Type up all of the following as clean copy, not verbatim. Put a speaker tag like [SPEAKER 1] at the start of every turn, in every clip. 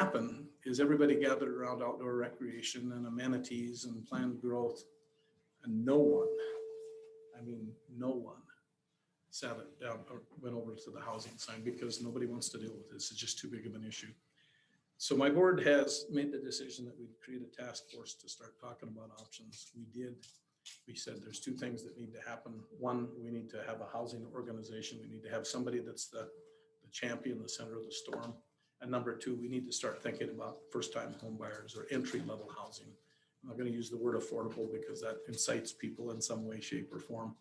[SPEAKER 1] happen is everybody gathered around outdoor recreation and amenities and planned growth, and no one, I mean, no one sat it down or went over to the housing sign because nobody wants to deal with this. It's just too big of an issue. So my board has made the decision that we'd create a task force to start talking about options. We did. We said there's two things that need to happen. One, we need to have a housing organization. We need to have somebody that's the champion, the center of the storm. And number two, we need to start thinking about first-time home buyers or entry-level housing. I'm not going to use the word affordable because that incites people in some way, shape, or form,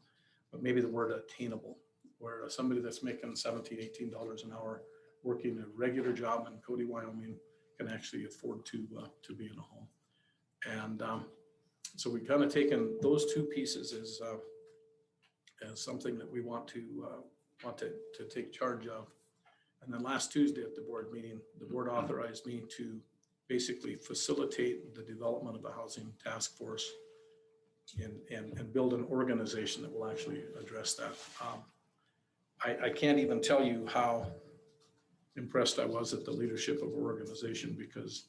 [SPEAKER 1] but maybe the word attainable, where somebody that's making $17, $18 an hour, working a regular job in Cody, Wyoming, can actually afford to be in a home. And so we've kind of taken those two pieces as something that we want to take charge of. And then last Tuesday at the board meeting, the board authorized me to basically facilitate the development of a housing task force and build an organization that will actually address that. I can't even tell you how impressed I was at the leadership of our organization, because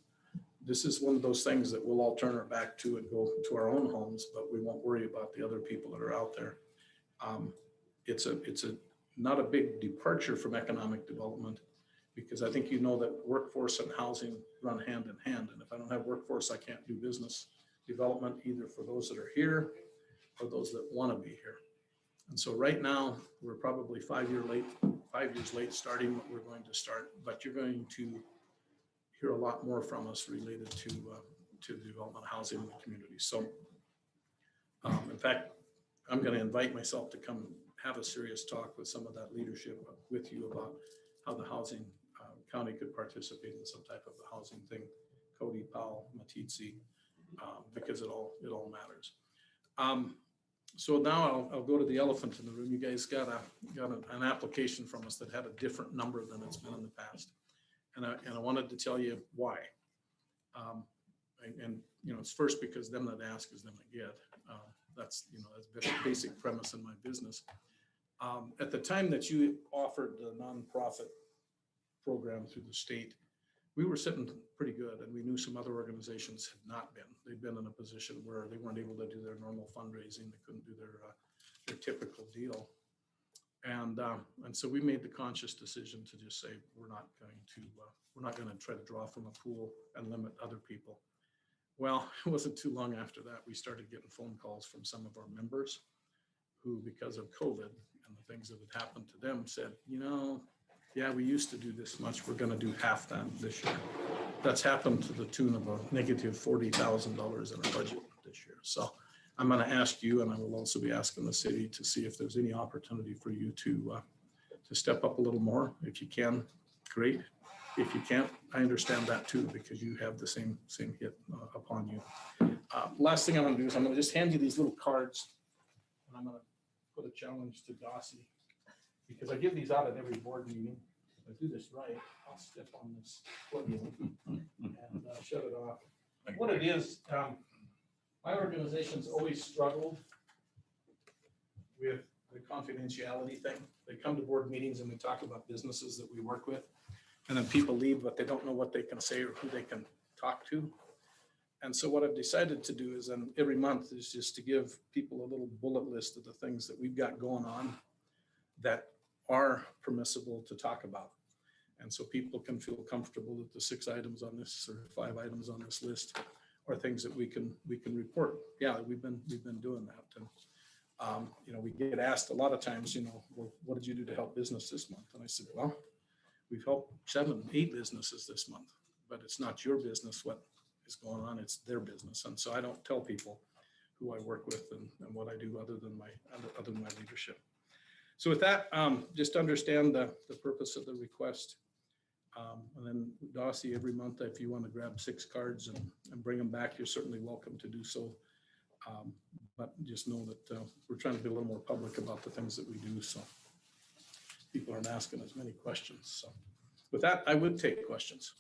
[SPEAKER 1] this is one of those things that we'll all turn our back to and go to our own homes, but we won't worry about the other people that are out there. It's not a big departure from economic development, because I think you know that workforce and housing run hand in hand. And if I don't have workforce, I can't do business development, either for those that are here or those that want to be here. And so right now, we're probably 5 years late starting what we're going to start, but you're going to hear a lot more from us related to the development of housing in the community. So in fact, I'm going to invite myself to come have a serious talk with some of that leadership with you about how the housing county could participate in some type of a housing thing, Cody, Powell, Matitsi, because it all matters. So now I'll go to the elephant in the room. You guys got an application from us that had a different number than it's been in the past. And I wanted to tell you why. And you know, it's first because them that ask is them that get. That's the basic premise in my business. At the time that you offered the nonprofit program through the state, we were sitting pretty good, and we knew some other organizations had not been. They'd been in a position where they weren't able to do their normal fundraising. They couldn't do their typical deal. And so we made the conscious decision to just say, we're not going to try to draw from a pool and limit other people. Well, it wasn't too long after that, we started getting phone calls from some of our members who, because of COVID and the things that had happened to them, said, yeah, we used to do this much. We're going to do half that this year. That's happened to the tune of a negative $40,000 in our budget this year. So I'm going to ask you, and I will also be asking the city, to see if there's any opportunity for you to step up a little more. If you can, great. If you can't, I understand that too, because you have the same hit upon you. Last thing I'm going to do is I'm going to just hand you these little cards, and I'm going to put a challenge to Dossie, because I give these out at every board meeting. If I do this right, I'll step on this podium and shut it off. What it is, my organization's always struggled with the confidentiality thing. They come to board meetings and we talk about businesses that we work with, and then people leave, but they don't know what they can say or who they can talk to. And so what I've decided to do is, every month, is just to give people a little bullet list of the things that we've got going on that are permissible to talk about. And so people can feel comfortable that the 6 items on this or 5 items on this list are things that we can report. Yeah, we've been doing that. And we get asked a lot of times, well, what did you do to help business this month? And I said, well, we've helped 7, 8 businesses this month, but it's not your business what is going on, it's their business. And so I don't tell people who I work with and what I do other than my leadership. So with that, just understand the purpose of the request. And then Dossie, every month, if you want to grab 6 cards and bring them back, you're certainly welcome to do so. But just know that we're trying to be a little more public about the things that we do, so people aren't asking as many questions. So with that, I would take questions.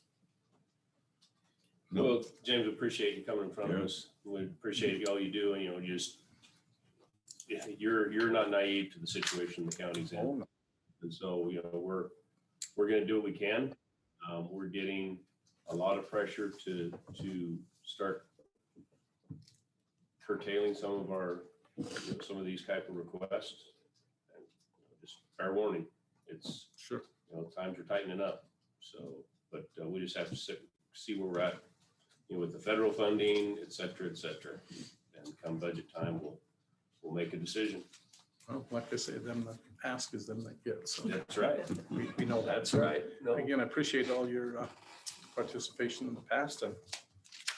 [SPEAKER 2] Well, James, appreciate you coming in front of us. We appreciate all you do, and you're not naive to the situation the county's in, and so we're going to do what we can. We're getting a lot of pressure to start curtailing some of our, some of these type of requests. And just fair warning, it's,
[SPEAKER 1] Sure.
[SPEAKER 2] times are tightening up. So, but we just have to see where we're at, with the federal funding, et cetera, et cetera. And come budget time, we'll make a decision.
[SPEAKER 1] Well, like I say, them that ask is them that get, so
[SPEAKER 2] That's right.
[SPEAKER 1] we know that.
[SPEAKER 2] That's right. No.
[SPEAKER 1] Again, I appreciate all your participation in the past and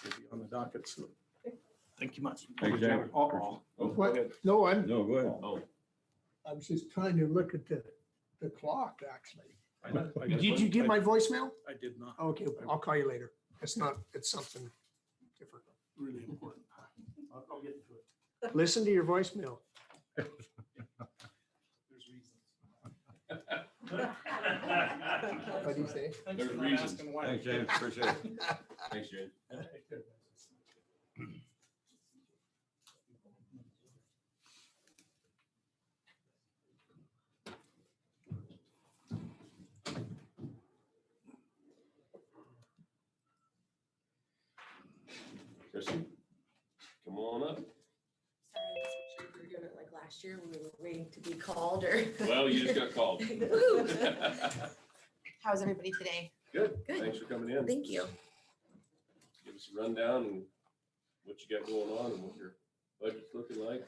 [SPEAKER 1] you'll be on the docket, so thank you much.
[SPEAKER 3] Thank you, Jack.
[SPEAKER 1] Oh,
[SPEAKER 4] What? No,
[SPEAKER 3] No, go ahead.
[SPEAKER 2] Oh,
[SPEAKER 4] I was just trying to look at the clock, actually.
[SPEAKER 1] I
[SPEAKER 4] Did you get my voicemail?
[SPEAKER 1] I did not.
[SPEAKER 4] Okay, I'll call you later. It's something different.
[SPEAKER 1] Really important. I'll get into it.
[SPEAKER 4] Listen to your voicemail.
[SPEAKER 1] There's reasons.
[SPEAKER 4] What do you say?
[SPEAKER 1] Thanks
[SPEAKER 2] There's
[SPEAKER 1] for not
[SPEAKER 2] reasons.
[SPEAKER 1] asking why.
[SPEAKER 3] Thanks, James. Appreciate it.
[SPEAKER 2] thanks, James. Kristen, come on up.
[SPEAKER 5] Sorry, I wasn't sure if we were doing it like last year when we were waiting to be called or.
[SPEAKER 2] Well, you just got called.
[SPEAKER 5] Woo. How's everybody today?
[SPEAKER 2] Good.
[SPEAKER 5] Good.
[SPEAKER 2] Thanks for coming in.
[SPEAKER 5] Thank you.
[SPEAKER 2] Give us a rundown and what you got going on and what your budget's looking like.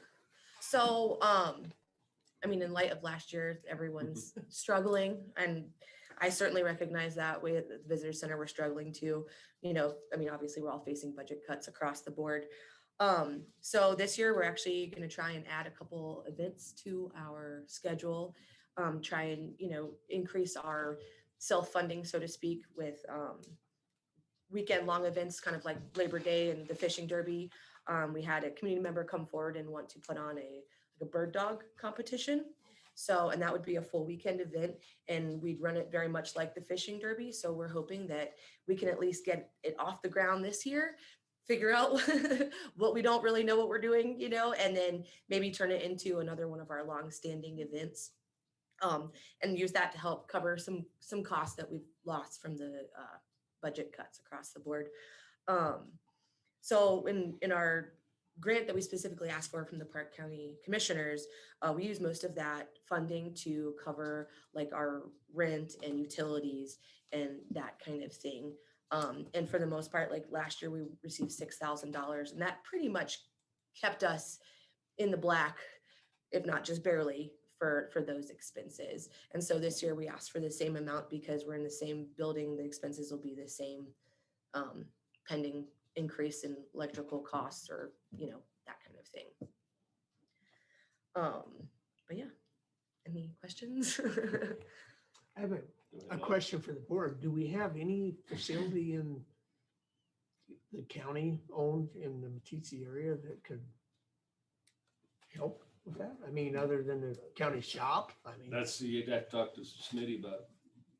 [SPEAKER 5] So, I mean, in light of last year, everyone's struggling, and I certainly recognize that. We at the visitor center were struggling too. I mean, obviously we're all facing budget cuts across the board. So this year we're actually going to try and add a couple events to our schedule, try and, increase our self-funding, so to speak, with weekend long events, kind of like Labor Day and the fishing derby. We had a community member come forward and want to put on a bird dog competition. So, and that would be a full weekend event, and we'd run it very much like the fishing derby. So we're hoping that we can at least get it off the ground this year, figure out what we don't really know what we're doing, and then maybe turn it into another one of our long-standing events, and use that to help cover some costs that we've lost from the budget cuts across the board. So in our grant that we specifically asked for from the Park County Commissioners, we use most of that funding to cover like our rent and utilities and that kind of thing. And for the most part, like last year we received $6,000, and that pretty much kept us in the black, if not just barely, for those expenses. And so this year we asked for the same amount because we're in the same building. The expenses will be the same, pending increase in electrical costs or, that kind of thing. But yeah, any questions?
[SPEAKER 4] I have a question for the board. Do we have any facility in the county owned in the Matisse area that could help with that? I mean, other than the county shop? I mean,
[SPEAKER 2] You'd have to talk to Smitty about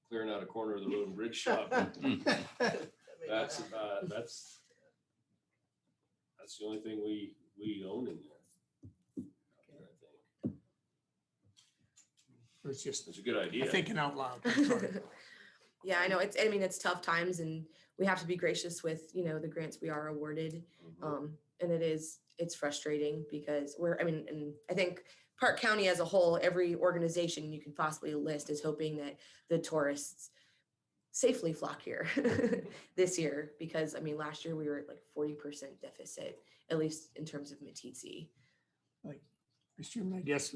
[SPEAKER 2] clearing out a corner of the road and bridge shop. That's the only thing we own in there. I think.
[SPEAKER 4] it's just
[SPEAKER 2] It's a good idea.
[SPEAKER 4] thinking out loud. I'm sorry.
[SPEAKER 5] Yeah, I know it's tough times, and we have to be gracious with, the grants we are awarded. And it's frustrating because and I think Park County as a whole, every organization you can possibly list is hoping that the tourists safely flock here this year, because last year we were at like 40% deficit, at least in terms of Matisse.
[SPEAKER 4] Mr. Chairman, I guess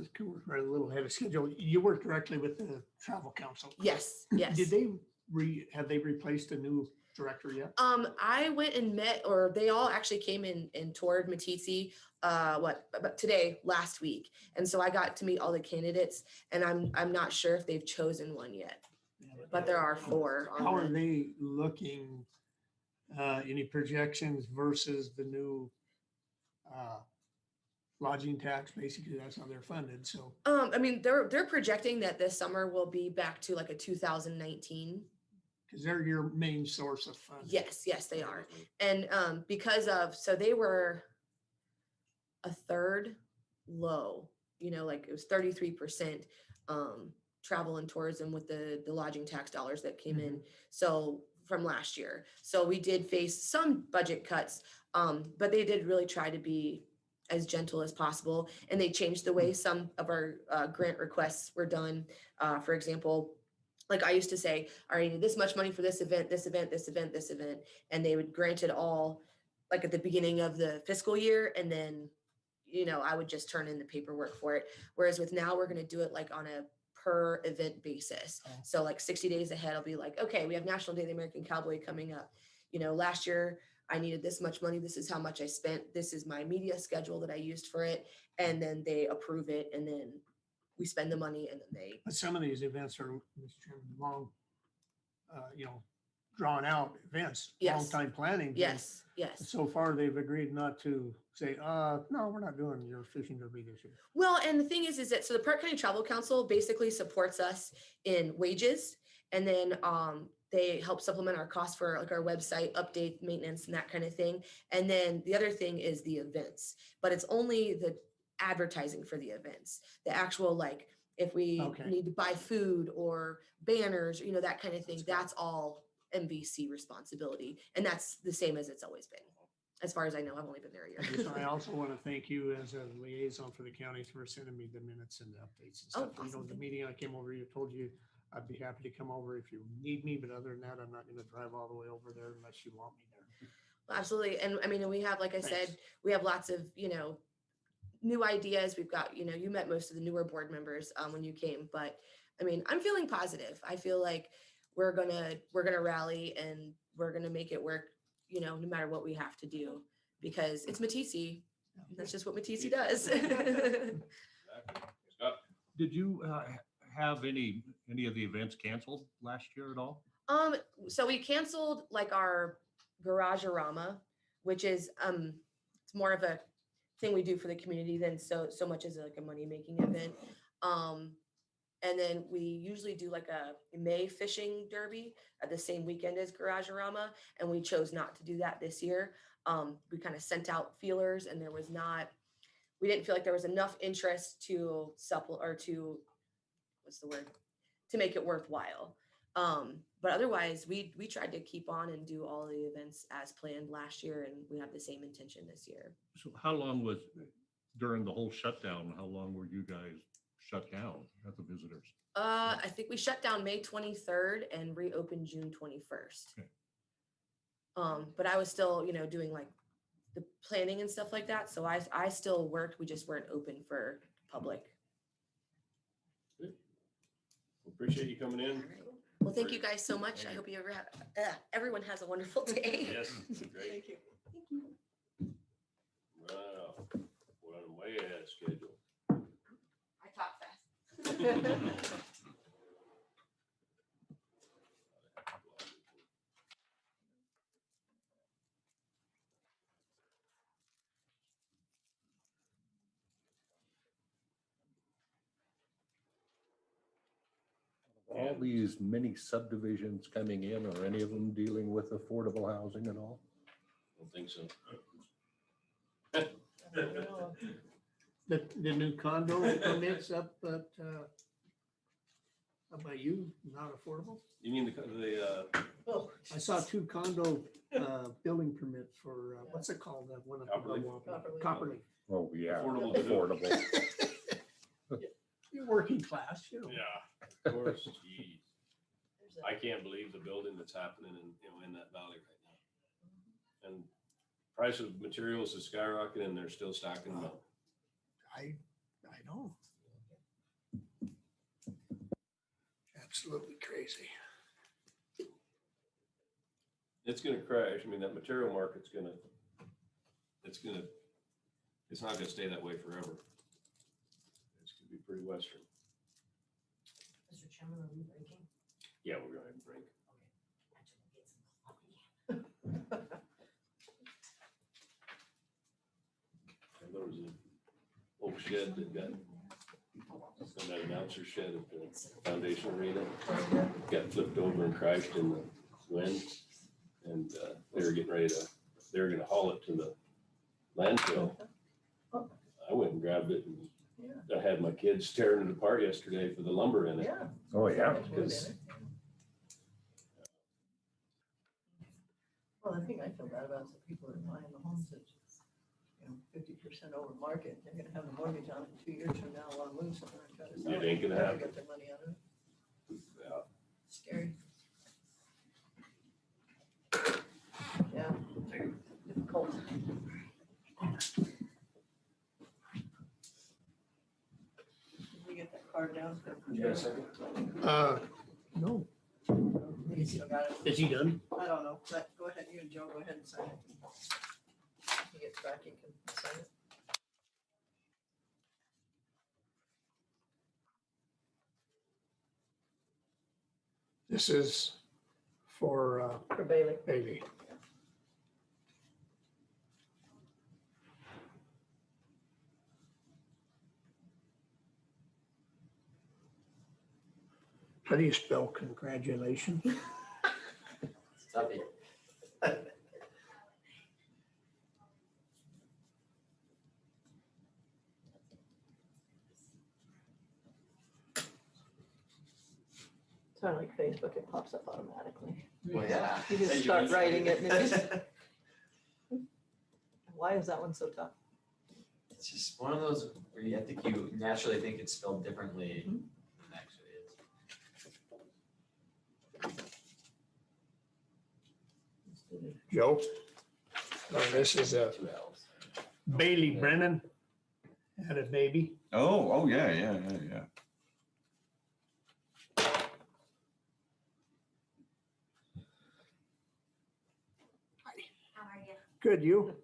[SPEAKER 4] we're a little ahead of schedule. You work directly with the travel council.
[SPEAKER 5] Yes.
[SPEAKER 4] Did they have they replaced a new director yet?
[SPEAKER 5] I went and met, or they all actually came in and toured Matisse, about today, last week. And so I got to meet all the candidates, and I'm not sure if they've chosen one yet, but there are 4.
[SPEAKER 4] How are they looking? Any projections versus the new lodging tax? Basically, that's how they're funded. So,
[SPEAKER 5] they're projecting that this summer will be back to like a 2019.
[SPEAKER 4] because they're your main source of funding.
[SPEAKER 5] Yes, they are. And so they were a third low, like it was 33% travel and tourism with the lodging tax dollars that came in. So from last year. So we did face some budget cuts, but they did really try to be as gentle as possible. And they changed the way some of our grant requests were done. For example, like I used to say, all right, I need this much money for this event, this event, this event, this event. And they would grant it all like at the beginning of the fiscal year. And then, I would just turn in the paperwork for it. Whereas with now, we're going to do it like on a per event basis.
[SPEAKER 4] Oh.
[SPEAKER 5] So like 60 days ahead, I'll be like, okay, we have National Day of the American Cowboy coming up. Last year I needed this much money. This is how much I spent. This is my media schedule that I used for it. And then they approve it. And then we spend the money and then they,
[SPEAKER 4] But some of these events are, Mr. Chairman, long, drawn out events, long
[SPEAKER 5] Yes.
[SPEAKER 4] time planning.
[SPEAKER 5] yes.
[SPEAKER 4] So far, they've agreed not to say, no, we're not doing your fishing derby this year.
[SPEAKER 5] Well, and the thing is that, so the Park County Travel Council basically supports us in wages. And then they help supplement our costs for like our website update, maintenance and that kind of thing. And then the other thing is the events, but it's only the advertising for the events, the actual, like, if we
[SPEAKER 4] Okay.
[SPEAKER 5] need to buy food or banners, that kind of thing, that's all MVC responsibility. And that's the same as it's always been. As far as I know, I've only been there a year.
[SPEAKER 4] So I also want to thank you as a liaison for the county for sending me the minutes and the updates and
[SPEAKER 5] Oh,
[SPEAKER 4] stuff.
[SPEAKER 5] awesome.
[SPEAKER 4] The meeting I came over, you told you I'd be happy to come over if you need me, but other than that, I'm not going to drive all the way over there unless you want me there.
[SPEAKER 5] Absolutely. And I mean, we have, like I said,
[SPEAKER 4] Thanks.
[SPEAKER 5] we have lots of, new ideas. We've got, you met most of the newer board members when you came, but I mean, I'm feeling positive. I feel like we're gonna rally and we're gonna make it work, no matter what we have to do, because it's Matisse. That's just what Matisse does.
[SPEAKER 2] Exactly. Scott?
[SPEAKER 3] Did you have any of the events canceled last year at all?
[SPEAKER 5] So we canceled like our Garage-a-rama, which is it's more of a thing we do for the community than so much as like a money-making event. And then we usually do like a May fishing derby at the same weekend as Garage-a-rama, and we chose not to do that this year. We kind of sent out feelers, and we didn't feel like there was enough interest to to make it worthwhile. But otherwise, we tried to keep on and do all the events as planned last year, and we have the same intention this year.
[SPEAKER 3] So how long was, during the whole shutdown, how long were you guys shut down as the visitors?
[SPEAKER 5] I think we shut down May 23rd and reopened June 21st.
[SPEAKER 3] Okay.
[SPEAKER 5] But I was still, doing like the planning and stuff like that. So I still worked. We just weren't open for public.
[SPEAKER 2] Appreciate you coming in.
[SPEAKER 5] All right. Well, thank you guys so much. I hope everyone has a wonderful day.
[SPEAKER 2] Yes, great.
[SPEAKER 5] Thank you. Thank you.
[SPEAKER 2] Wow, running way ahead of schedule.
[SPEAKER 5] I talk fast.
[SPEAKER 6] All these mini subdivisions coming in, or any of them dealing with affordable housing at all?
[SPEAKER 2] Don't think so.
[SPEAKER 4] The new condo permits up by you, not affordable?
[SPEAKER 2] You mean the
[SPEAKER 4] I saw 2 condo building permits for, what's it called? That one up above
[SPEAKER 2] Copperleaf?
[SPEAKER 4] Copperleaf.
[SPEAKER 6] Oh, yeah.
[SPEAKER 2] Affordable.
[SPEAKER 6] Affordable.
[SPEAKER 4] You're working class,
[SPEAKER 2] yeah, of course, geez. I can't believe the building that's happening in that valley right now. And price of materials is skyrocketing and they're still stocking them up.
[SPEAKER 4] I know. Absolutely crazy.
[SPEAKER 2] It's gonna crash. I mean, that material market's it's not gonna stay that way forever. It's gonna be pretty western.
[SPEAKER 7] Mr. Chairman, are we breaking?
[SPEAKER 2] Yeah, we're gonna have a break. And there was an old shed that got, that announcer shed at the Foundation Arena, got flipped over and crashed in the wind. And they were gonna haul it to the landfill. I went and grabbed it and I had my kids tearing it apart yesterday for the lumber in it.
[SPEAKER 6] Oh, yeah.
[SPEAKER 2] Because
[SPEAKER 8] Well, the thing I feel bad about is the people that are buying the homes that, 50% over market, they're gonna have the mortgage on it 2 years from now, wanna move somewhere and try to sell it.
[SPEAKER 2] It ain't gonna
[SPEAKER 8] Never
[SPEAKER 2] happen.
[SPEAKER 8] Get their money out of it.
[SPEAKER 2] Yeah.
[SPEAKER 8] Scary. Yeah. Difficult. Did we get that card down?
[SPEAKER 4] No.
[SPEAKER 8] You still got it.
[SPEAKER 4] Is he done?
[SPEAKER 8] I don't know, but go ahead, you and Joe, go ahead and sign it. You get back, you can sign it.
[SPEAKER 4] This is for
[SPEAKER 8] For Bailey.
[SPEAKER 4] Bailey. How do you spell congratulations?
[SPEAKER 9] Tuppy.
[SPEAKER 8] It's not like Facebook, it pops up automatically.
[SPEAKER 9] Well, yeah.
[SPEAKER 8] You just start writing it and it just. Why is that one so tough?
[SPEAKER 9] It's just one of those where I think you naturally think it's spelled differently than it actually is.
[SPEAKER 4] Joe? This is a
[SPEAKER 9] Two L's.
[SPEAKER 4] Bailey Brennan. Had a baby.
[SPEAKER 10] Oh, yeah.
[SPEAKER 5] How are you?
[SPEAKER 4] Good, you?
[SPEAKER 5] Good.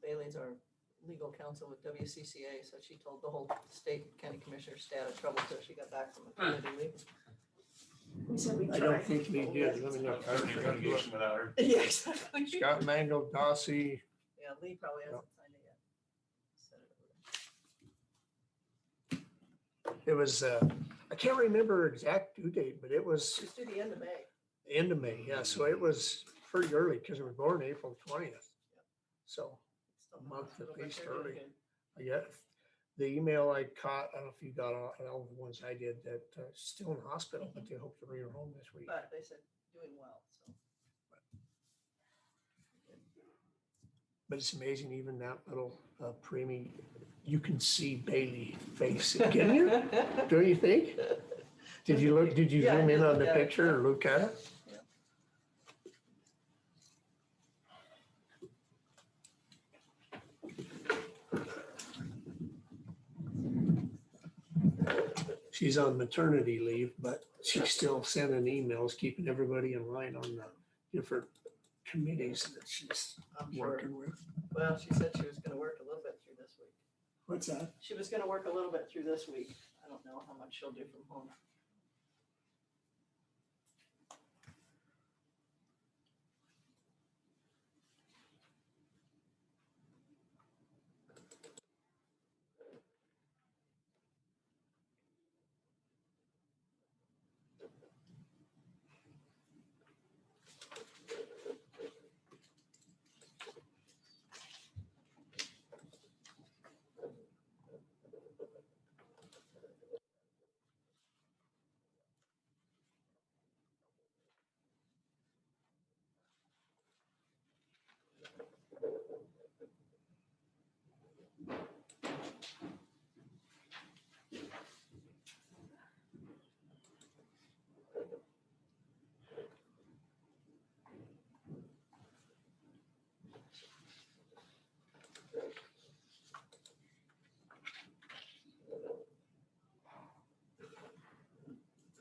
[SPEAKER 8] Bailey's our legal counsel with WCCA, so she told the whole state county commissioner stay out of trouble till she got back from maternity leave. We said we
[SPEAKER 4] I don't think we did. Let me look.
[SPEAKER 10] without her.
[SPEAKER 8] Yeah, exactly.
[SPEAKER 4] Scott Mango, Dossie.
[SPEAKER 8] Yeah, Lee probably hasn't signed it yet. Send it over.
[SPEAKER 4] It was, I can't remember her exact due date, but it was
[SPEAKER 8] Just do the end of May.
[SPEAKER 4] end of May. Yeah, so it was pretty early because it was born April 20th. So
[SPEAKER 8] Still
[SPEAKER 4] A month
[SPEAKER 8] a little
[SPEAKER 4] at
[SPEAKER 8] bit
[SPEAKER 4] least
[SPEAKER 8] early.
[SPEAKER 4] early. I got the email I caught, I don't know if you got all the ones I did, that still in the hospital, but they hope to bring her home this week.
[SPEAKER 8] But they said doing well, so.
[SPEAKER 4] But it's amazing, even that little preemie, you can see Bailey face. Can you? Don't you think? Did you look, did you
[SPEAKER 8] Yeah, I
[SPEAKER 4] zoom in
[SPEAKER 8] did
[SPEAKER 4] on
[SPEAKER 8] look
[SPEAKER 4] the
[SPEAKER 8] at it.
[SPEAKER 4] picture or look at it? She's on maternity leave, but she's still sending emails, keeping everybody in line on the different committees that she's
[SPEAKER 8] I'm sure.
[SPEAKER 4] working with.
[SPEAKER 8] Well, she said she was gonna work a little bit through this week.
[SPEAKER 4] What's that?
[SPEAKER 8] She was gonna work a little bit through this week. I don't know how much she'll do from home.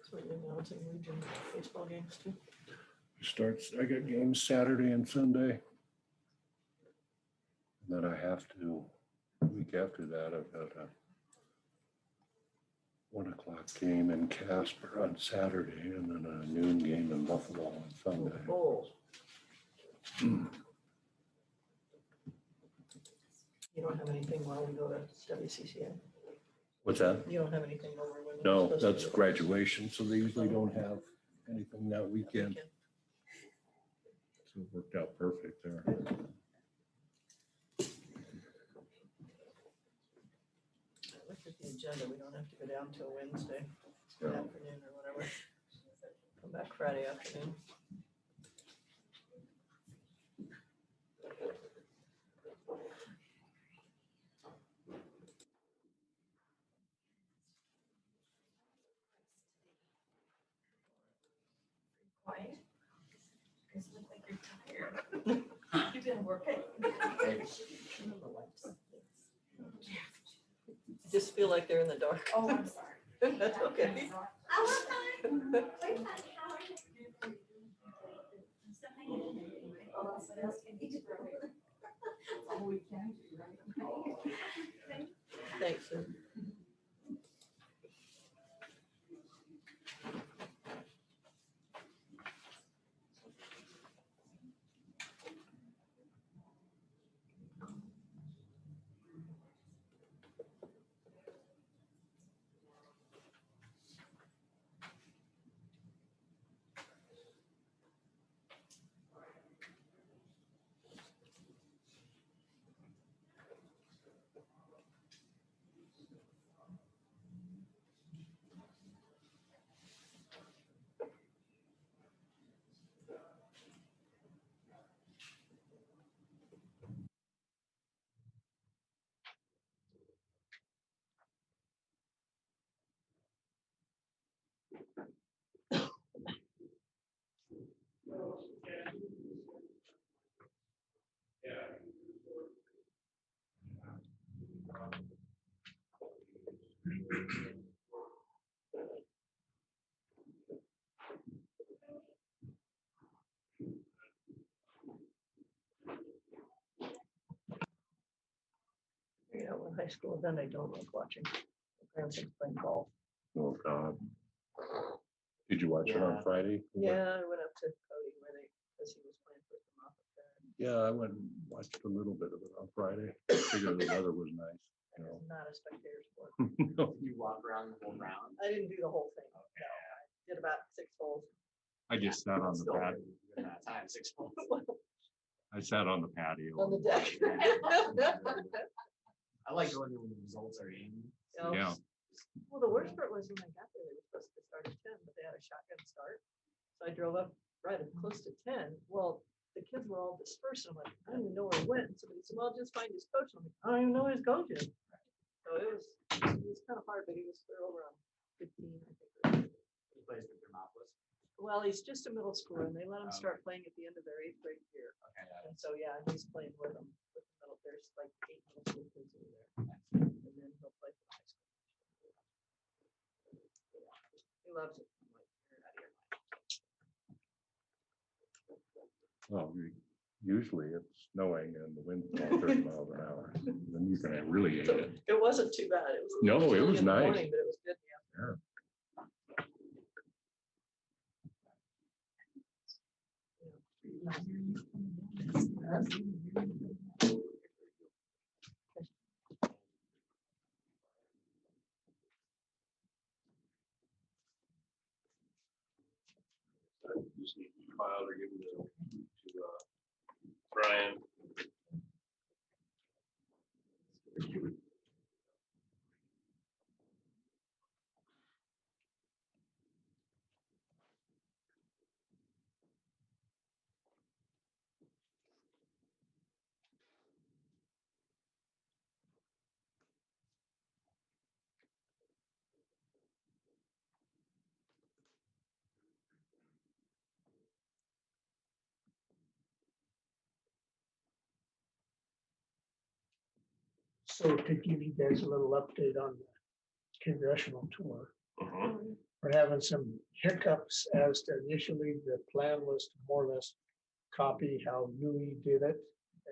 [SPEAKER 8] So you're announcing region baseball games too?
[SPEAKER 6] Starts, I got games Saturday and Sunday. Then I have to, week after that, I've got a 1:00 game in Casper on Saturday and then a noon game in Buffalo on Sunday.
[SPEAKER 8] Bowls. You don't have anything while we go to WCCA?
[SPEAKER 6] What's that?
[SPEAKER 8] You don't have anything over when? we're
[SPEAKER 6] No,
[SPEAKER 8] supposed to
[SPEAKER 6] that's
[SPEAKER 8] do it?
[SPEAKER 6] graduation, so they usually don't have anything that weekend. So it worked out perfect there.
[SPEAKER 8] Look at the agenda, we don't have to go down till Wednesday
[SPEAKER 6] Yeah.
[SPEAKER 8] afternoon or whatever. Come back Friday afternoon.
[SPEAKER 7] Quiet. You guys look like you're tired. You've been working.
[SPEAKER 8] Just feel like they're in the dark.
[SPEAKER 7] Oh, I'm sorry.
[SPEAKER 8] That's okay. Thanks. Sue. You know, in high school, then I don't like watching grandkids playing golf.
[SPEAKER 6] Oh, God. Did you watch it on
[SPEAKER 9] Yeah.
[SPEAKER 6] Friday?
[SPEAKER 8] Yeah, I went up to Cody where they, because he was playing for them off up there.
[SPEAKER 6] Yeah, I went and watched a little bit of it on Friday. Figured the weather was nice.
[SPEAKER 8] It was not a spectator sport.
[SPEAKER 6] No,
[SPEAKER 9] You walk around the whole round.
[SPEAKER 8] I didn't do the whole thing. No, I did about 6 holes.
[SPEAKER 6] I just sat on the
[SPEAKER 9] Still,
[SPEAKER 6] patio.
[SPEAKER 9] in that time, 6 months.
[SPEAKER 6] I sat on the patio.
[SPEAKER 8] On the deck.
[SPEAKER 9] I like going there when the results are in.
[SPEAKER 6] Yeah.
[SPEAKER 8] Well, the worst part was when I got there, they were supposed to start at 10, but they had a shotgun start. So I drove up right at close to 10. Well, the kids were all dispersed. I'm like, I don't even know where he went. And somebody said, well, just find his coach. And I'm like, I don't even know who his coach is. So it was kind of hard, but he was clear over on 15, I think.
[SPEAKER 9] He plays with Thermopolis.
[SPEAKER 8] Well, he's just a middle schooler and they let him
[SPEAKER 9] Oh.
[SPEAKER 8] start playing at the end of their 8th grade year.
[SPEAKER 9] Okay, yeah.
[SPEAKER 8] And so, yeah, he's playing with them. With the middle, there's like 8 middle school kids over there. And then he'll play for the high school. Yeah, he loves it. I'm like, you're out of your mind.
[SPEAKER 6] Well, usually it's snowing and the wind's blowing 30 miles an hour. Then you can really hate
[SPEAKER 8] So
[SPEAKER 6] it.
[SPEAKER 8] it wasn't too bad. It was.
[SPEAKER 6] No, it
[SPEAKER 8] chilly
[SPEAKER 6] was
[SPEAKER 8] in the
[SPEAKER 6] nice.
[SPEAKER 8] morning, But it was good in the afternoon.
[SPEAKER 2] Just need to file or give them to Brian.
[SPEAKER 4] So to give you guys a little update on the congressional tour, we're having some hiccups as to initially the plan was to more or less copy how Nui did it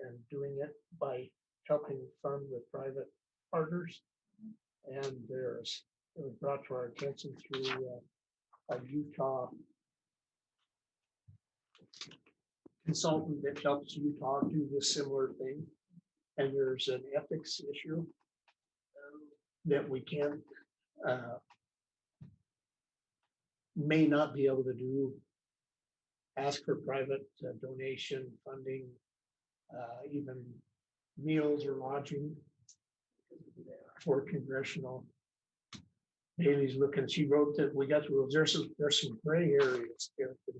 [SPEAKER 4] and doing it by helping fund with private partners. And it was brought to our attention through a Utah consultant that helps Utah do this similar thing. And there's an ethics issue that we can may not be able to do. Ask for private donation, funding, even meals or lodging for congressional Bailey's looking, she wrote that we got the rules, there's some gray areas there, but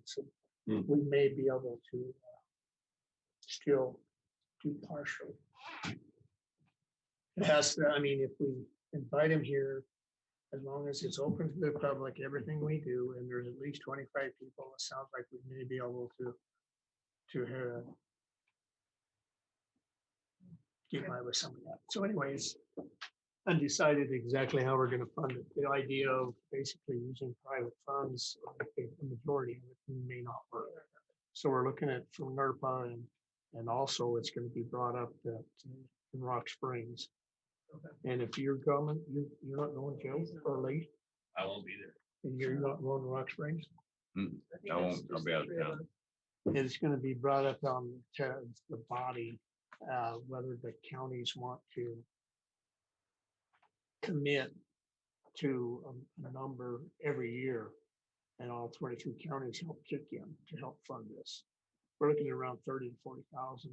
[SPEAKER 4] we may be able to still do partial. It has to, I mean, if we invite him here, as long as it's open to the public, everything we do, and there's at least 25 people, it sounds like we may be able to get by with some of that. So anyways, undecided exactly how we're gonna fund it. The idea of basically using private funds, I think the majority of it may not work. So we're looking at from NERPA and also it's gonna be brought up that in Rock Springs. And if you're going, you're not going, Joe, or Lee,
[SPEAKER 2] I won't be there.
[SPEAKER 4] and you're not going to Rock Springs,
[SPEAKER 8] I think
[SPEAKER 10] I won't,
[SPEAKER 8] it's
[SPEAKER 10] I'll
[SPEAKER 8] just
[SPEAKER 10] be
[SPEAKER 8] the
[SPEAKER 10] out of
[SPEAKER 8] three of
[SPEAKER 10] town.
[SPEAKER 8] us.
[SPEAKER 4] it's gonna be brought up on to the body, whether the counties want to commit to a number every year. And all 22 counties help kick in to help fund this. We're looking at around 30 to 40,000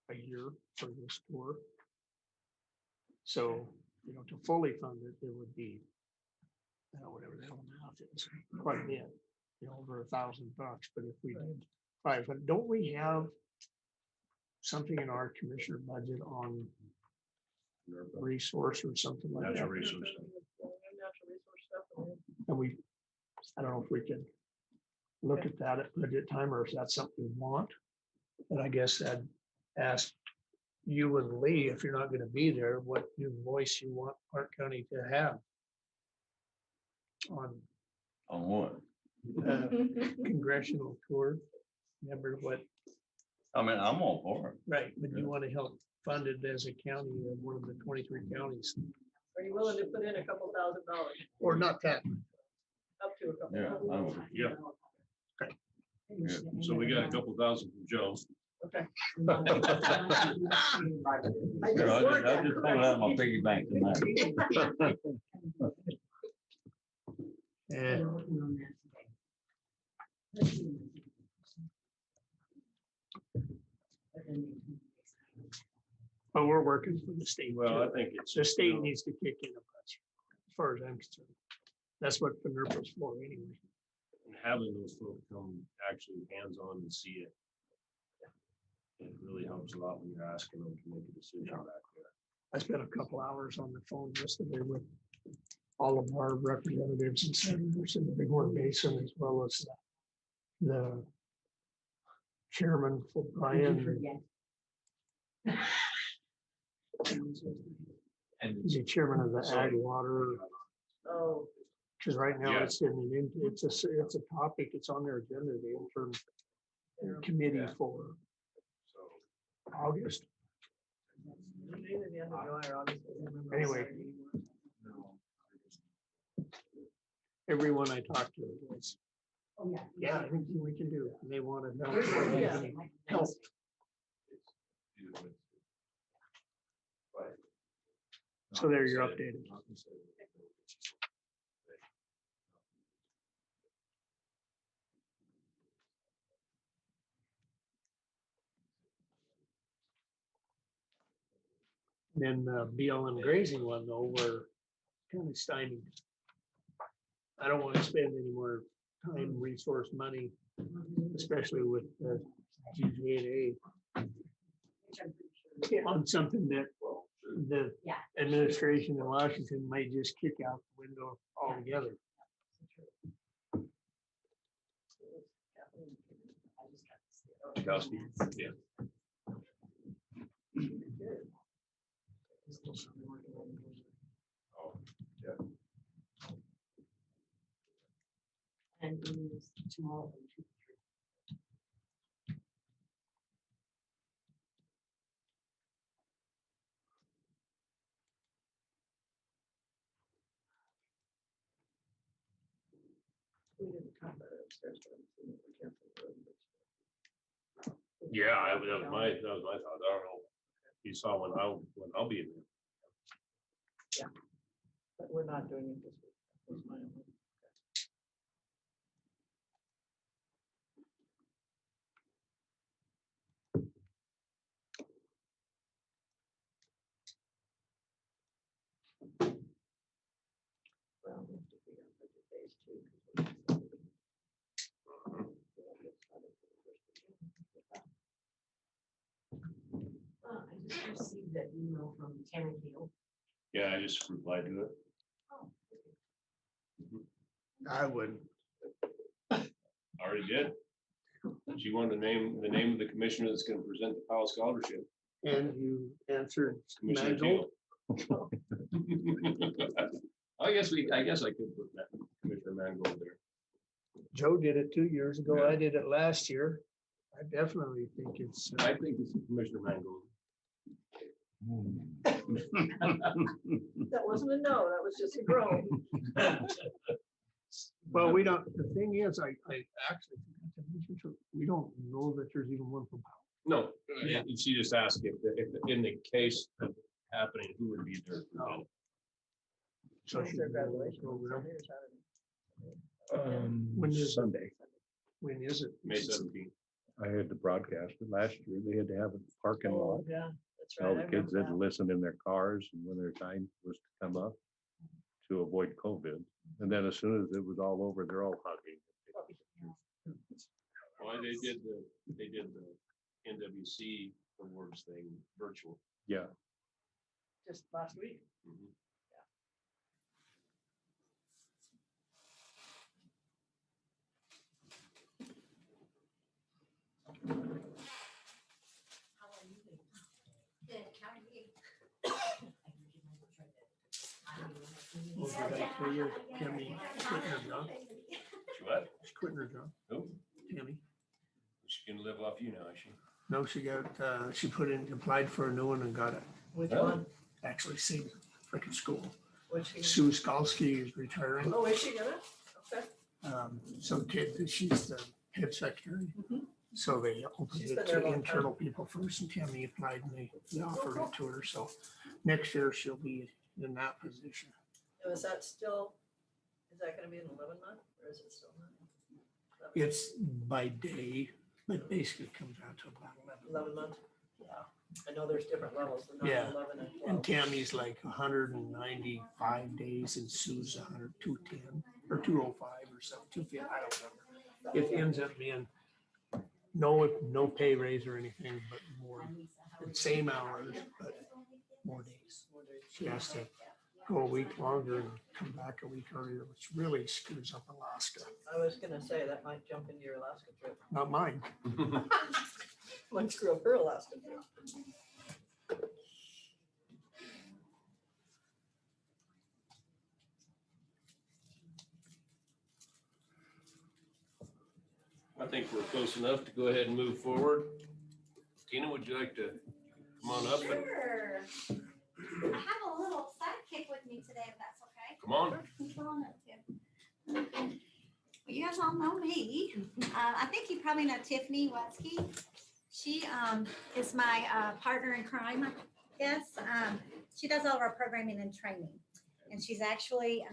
[SPEAKER 4] a year for this tour. So, you know, to fully fund it, it would be, you know, whatever the hell amount is, quite a bit, you know, over $1,000. But if we did 500, don't we have something in our commissioner budget on resource or something like that?
[SPEAKER 10] Natural resource.
[SPEAKER 8] Natural resource stuff.
[SPEAKER 4] And we, I don't know if we can look at that at budget time, or if that's something we want. And I guess I'd ask you and Lee, if you're not gonna be there, what new voice you want Park County to have on
[SPEAKER 10] On what?
[SPEAKER 4] congressional tour. Remember what,
[SPEAKER 10] I mean, I'm all for it.
[SPEAKER 4] right, but you want to help fund it as a county of one of the 23 counties,
[SPEAKER 8] Are you willing to put in a couple $1,000?
[SPEAKER 4] or not that.
[SPEAKER 8] Up to a couple.
[SPEAKER 10] Yeah,
[SPEAKER 8] thousand?
[SPEAKER 10] I would.
[SPEAKER 3] Yeah.
[SPEAKER 10] Yeah.
[SPEAKER 3] So we got a couple thousand from Joe.
[SPEAKER 8] Okay.
[SPEAKER 10] Sure, I'll just pull it out of my piggy bank tonight.
[SPEAKER 4] And but we're working for the state.
[SPEAKER 3] Well, I
[SPEAKER 4] too.
[SPEAKER 3] think it's.
[SPEAKER 4] The state needs to kick in a bunch, as far as I'm concerned. That's what the NERPA's for anyway.
[SPEAKER 3] Having those folks come actually hands-on and see it. It really helps a lot when you're asking them to make a decision back there.
[SPEAKER 4] I spent a couple hours on the phone yesterday with all of our representatives and senators in the Bighorn Basin, as well as the chairman for Brian.
[SPEAKER 9] And
[SPEAKER 4] He's the chairman of the Ag Water,
[SPEAKER 8] Oh,
[SPEAKER 4] because right now
[SPEAKER 3] Yeah.
[SPEAKER 4] it's it's a topic, it's on their agenda, the interim committee for
[SPEAKER 3] So
[SPEAKER 4] August.
[SPEAKER 8] maybe the end of July or August. I don't remember
[SPEAKER 4] Anyway.
[SPEAKER 8] exactly.
[SPEAKER 4] Everyone I talked to was, yeah, I think we can do it. And they want to know.
[SPEAKER 8] Yeah.
[SPEAKER 4] Help. So there you're updated. Then BLM grazing one though, we're kind of stymied. I don't want to spend any more time, resource, money, especially with GGA on something that the administration in Washington might just kick out the window altogether.
[SPEAKER 3] Kowski, yeah. Oh, yeah.
[SPEAKER 7] And tomorrow.
[SPEAKER 8] We didn't talk about it upstairs, but I'm assuming we can't put it in.
[SPEAKER 3] Yeah, that was my thought. I don't know. You saw when I'll be in there.
[SPEAKER 8] But we're not doing it this week. That was my only-
[SPEAKER 7] received that email from Tammy Hill.
[SPEAKER 3] Yeah, I just replied to it.
[SPEAKER 7] Oh,
[SPEAKER 4] I would.
[SPEAKER 3] Already did. She wanted the name of the commissioner that's gonna present the Powell Scholarship.
[SPEAKER 4] And you answered
[SPEAKER 3] Commissioner
[SPEAKER 4] Mangold.
[SPEAKER 3] Teal. I guess I could put that Commissioner Mangold there.
[SPEAKER 4] Joe did it 2 years ago.
[SPEAKER 3] Yeah.
[SPEAKER 4] I did it last year. I definitely think it's.
[SPEAKER 3] I think it's Commissioner Mangold.
[SPEAKER 8] That wasn't a no, that was just a groan.
[SPEAKER 4] Well, we don't, the thing is, I actually, forgot to mention too, we don't know that there's even one from Powell.
[SPEAKER 3] No, she just asked if in the case of happening, who would be there?
[SPEAKER 4] So
[SPEAKER 8] When's
[SPEAKER 4] she-
[SPEAKER 8] their graduation?
[SPEAKER 4] program.
[SPEAKER 8] Sunday or Saturday?
[SPEAKER 4] When is it?
[SPEAKER 6] Sunday.
[SPEAKER 4] When is it?
[SPEAKER 3] May 17th.
[SPEAKER 6] I had to broadcast it last year. They had to have a parking lot.
[SPEAKER 8] Oh, yeah, that's right.
[SPEAKER 6] All
[SPEAKER 8] I
[SPEAKER 6] the kids
[SPEAKER 8] remember
[SPEAKER 6] had to
[SPEAKER 8] that.
[SPEAKER 6] listen in their cars and when their time was to come up to avoid COVID. And then as soon as it was all over, they're all hugging.
[SPEAKER 3] Well, they did the NWC awards thing virtual.
[SPEAKER 6] Yeah.
[SPEAKER 8] Just last week.
[SPEAKER 3] Mhm.
[SPEAKER 7] How are you doing? Good, how are you?
[SPEAKER 4] Oh, we got a 3-year Tammy quitting her job.
[SPEAKER 3] She what?
[SPEAKER 4] She's quitting her job.
[SPEAKER 3] Oh,
[SPEAKER 4] Tammy.
[SPEAKER 3] she can live off you now, is she?
[SPEAKER 4] No, she got, she put in, applied for a new one and got it.
[SPEAKER 8] Which
[SPEAKER 3] Oh.
[SPEAKER 8] one?
[SPEAKER 4] Actually, same freaking school.
[SPEAKER 8] Which?
[SPEAKER 4] Sue Skalski is retiring.
[SPEAKER 8] Oh, is she gonna? Okay.
[SPEAKER 4] Some kid, she's the head secretary.
[SPEAKER 8] Mhm.
[SPEAKER 4] So they opened
[SPEAKER 8] She's
[SPEAKER 4] it
[SPEAKER 8] been there a
[SPEAKER 4] to
[SPEAKER 8] long
[SPEAKER 4] internal people first and Tammy applied and they offered it to her. So next year she'll be in that position.
[SPEAKER 8] So is that still, is that gonna be an 11-month or is it still 9?
[SPEAKER 4] It's by day, but basically it comes out to about 11.
[SPEAKER 8] 11 months?
[SPEAKER 4] Yeah.
[SPEAKER 8] I know there's different levels, the 9,
[SPEAKER 4] Yeah.
[SPEAKER 8] 11 and
[SPEAKER 4] And
[SPEAKER 8] 12.
[SPEAKER 4] Tammy's like 195 days and Sue's 210 or 205 or something, 250, I don't remember. It ends up being no pay raise or anything, but more, same hours, but more days. She has to go a week longer and come back a week earlier, which really screws up Alaska.
[SPEAKER 8] I was gonna say that might jump into your Alaska trip.
[SPEAKER 4] Not mine.
[SPEAKER 8] Might screw up her Alaska trip.
[SPEAKER 3] I think we're close enough to go ahead and move forward. Tina, would you like to come on up and
[SPEAKER 11] Sure. I have a little sidekick with me today, if that's okay.
[SPEAKER 3] come on?
[SPEAKER 11] Come on up, Tim. Well, you guys all know me. I think you probably know Tiffany Watsky. She is my partner in crime, I guess. She does all of our programming and training. And she's actually,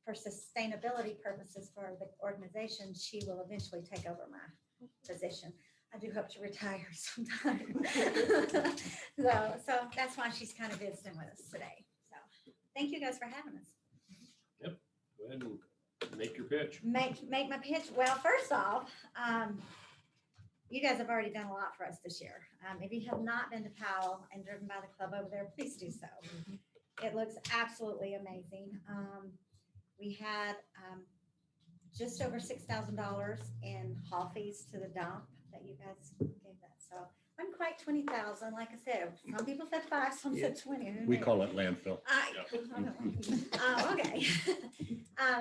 [SPEAKER 11] for sustainability purposes for the organization, she will eventually take over my position. I do hope to retire sometime. So that's why she's kind of visiting with us today. So thank you guys for having us.
[SPEAKER 3] Go ahead and make your pitch.
[SPEAKER 11] Make my pitch. Well, first off, you guys have already done a lot for us this year. If you have not been to Powell and driven by the club over there, please do so. It looks absolutely amazing. We had just over $6,000 in haul fees to the dump that you guys gave that. So wasn't quite 20,000. Like I said, some people said 5, some said 20. Who
[SPEAKER 6] We
[SPEAKER 11] knew?
[SPEAKER 6] call it landfill.
[SPEAKER 11] Okay.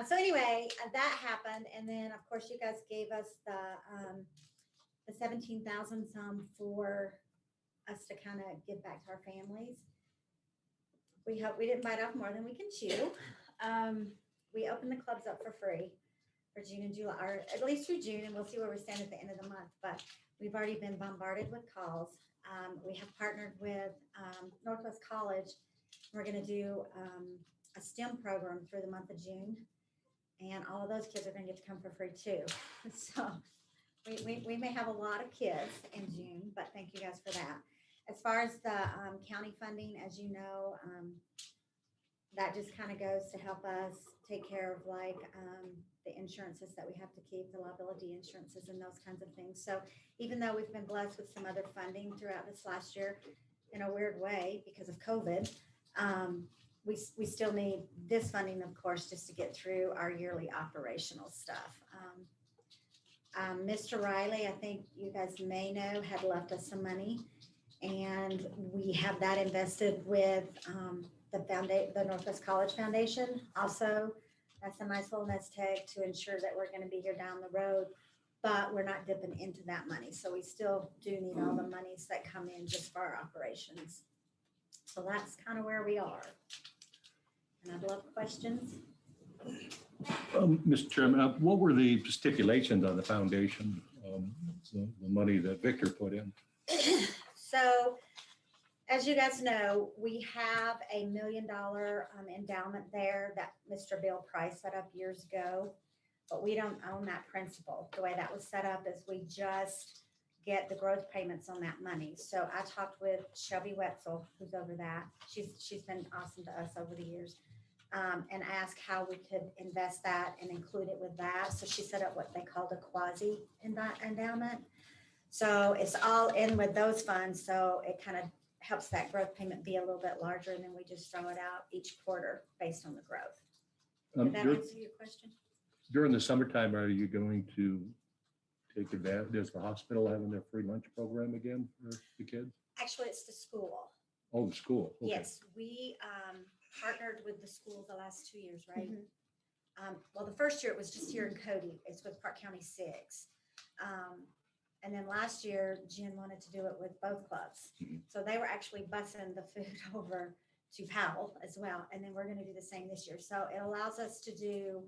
[SPEAKER 11] So anyway, that happened. And then of course you guys gave us the 17,000 some for us to kind of give back to our families. We hope we didn't bite off more than we can chew. We opened the clubs up for free for June and July, or at least through June, and we'll see where we stand at the end of the month. But we've already been bombarded with calls. We have partnered with Northwest College. We're going to do a STEM program through the month of June, and all of those kids are going to get to come for free too. So we may have a lot of kids in June, but thank you guys for that. As far as the county funding, as you know, that just kind of goes to help us take care of like the insurances that we have to keep, the liability insurances and those kinds of things. So even though we've been blessed with some other funding throughout this last year, in a weird way because of COVID. We still need this funding, of course, just to get through our yearly operational stuff. Mr. Riley, I think you guys may know, had left us some money, and we have that invested with the Northwest College Foundation. Also, that's a nice little nest egg to ensure that we're going to be here down the road, but we're not dipping into that money. So we still do need all the monies that come in just for our operations. So that's kind of where we are. And I'd love questions.
[SPEAKER 6] Mr. Chairman, what were the stipulations on the foundation, the money that Victor put in?
[SPEAKER 11] So, as you guys know, we have a $1 million endowment there that Mr. Bill Price set up years ago, but we don't own that principal. The way that was set up is we just get the growth payments on that money. So I talked with Shelby Wetzel, who's over that. She's been awesome to us over the years. And asked how we could invest that and include it with that. So she set up what they called a quasi endowment. So it's all in with those funds. So it kind of helps that growth payment be a little bit larger, and then we just throw it out each quarter based on the growth. Did that answer your question?
[SPEAKER 6] During the summertime, are you going to take advantage? Does the hospital having their free lunch program again for the kids?
[SPEAKER 11] Actually, it's the school.
[SPEAKER 6] Oh, the school. Okay.
[SPEAKER 11] Yes, we partnered with the school the last 2 years, right? Well, the first year it was just here in Cody. It's with Park County 6. And then last year, Jen wanted to do it with both clubs. So they were actually busing the food over to Powell as well. And then we're going to do the same this year. So it allows us to do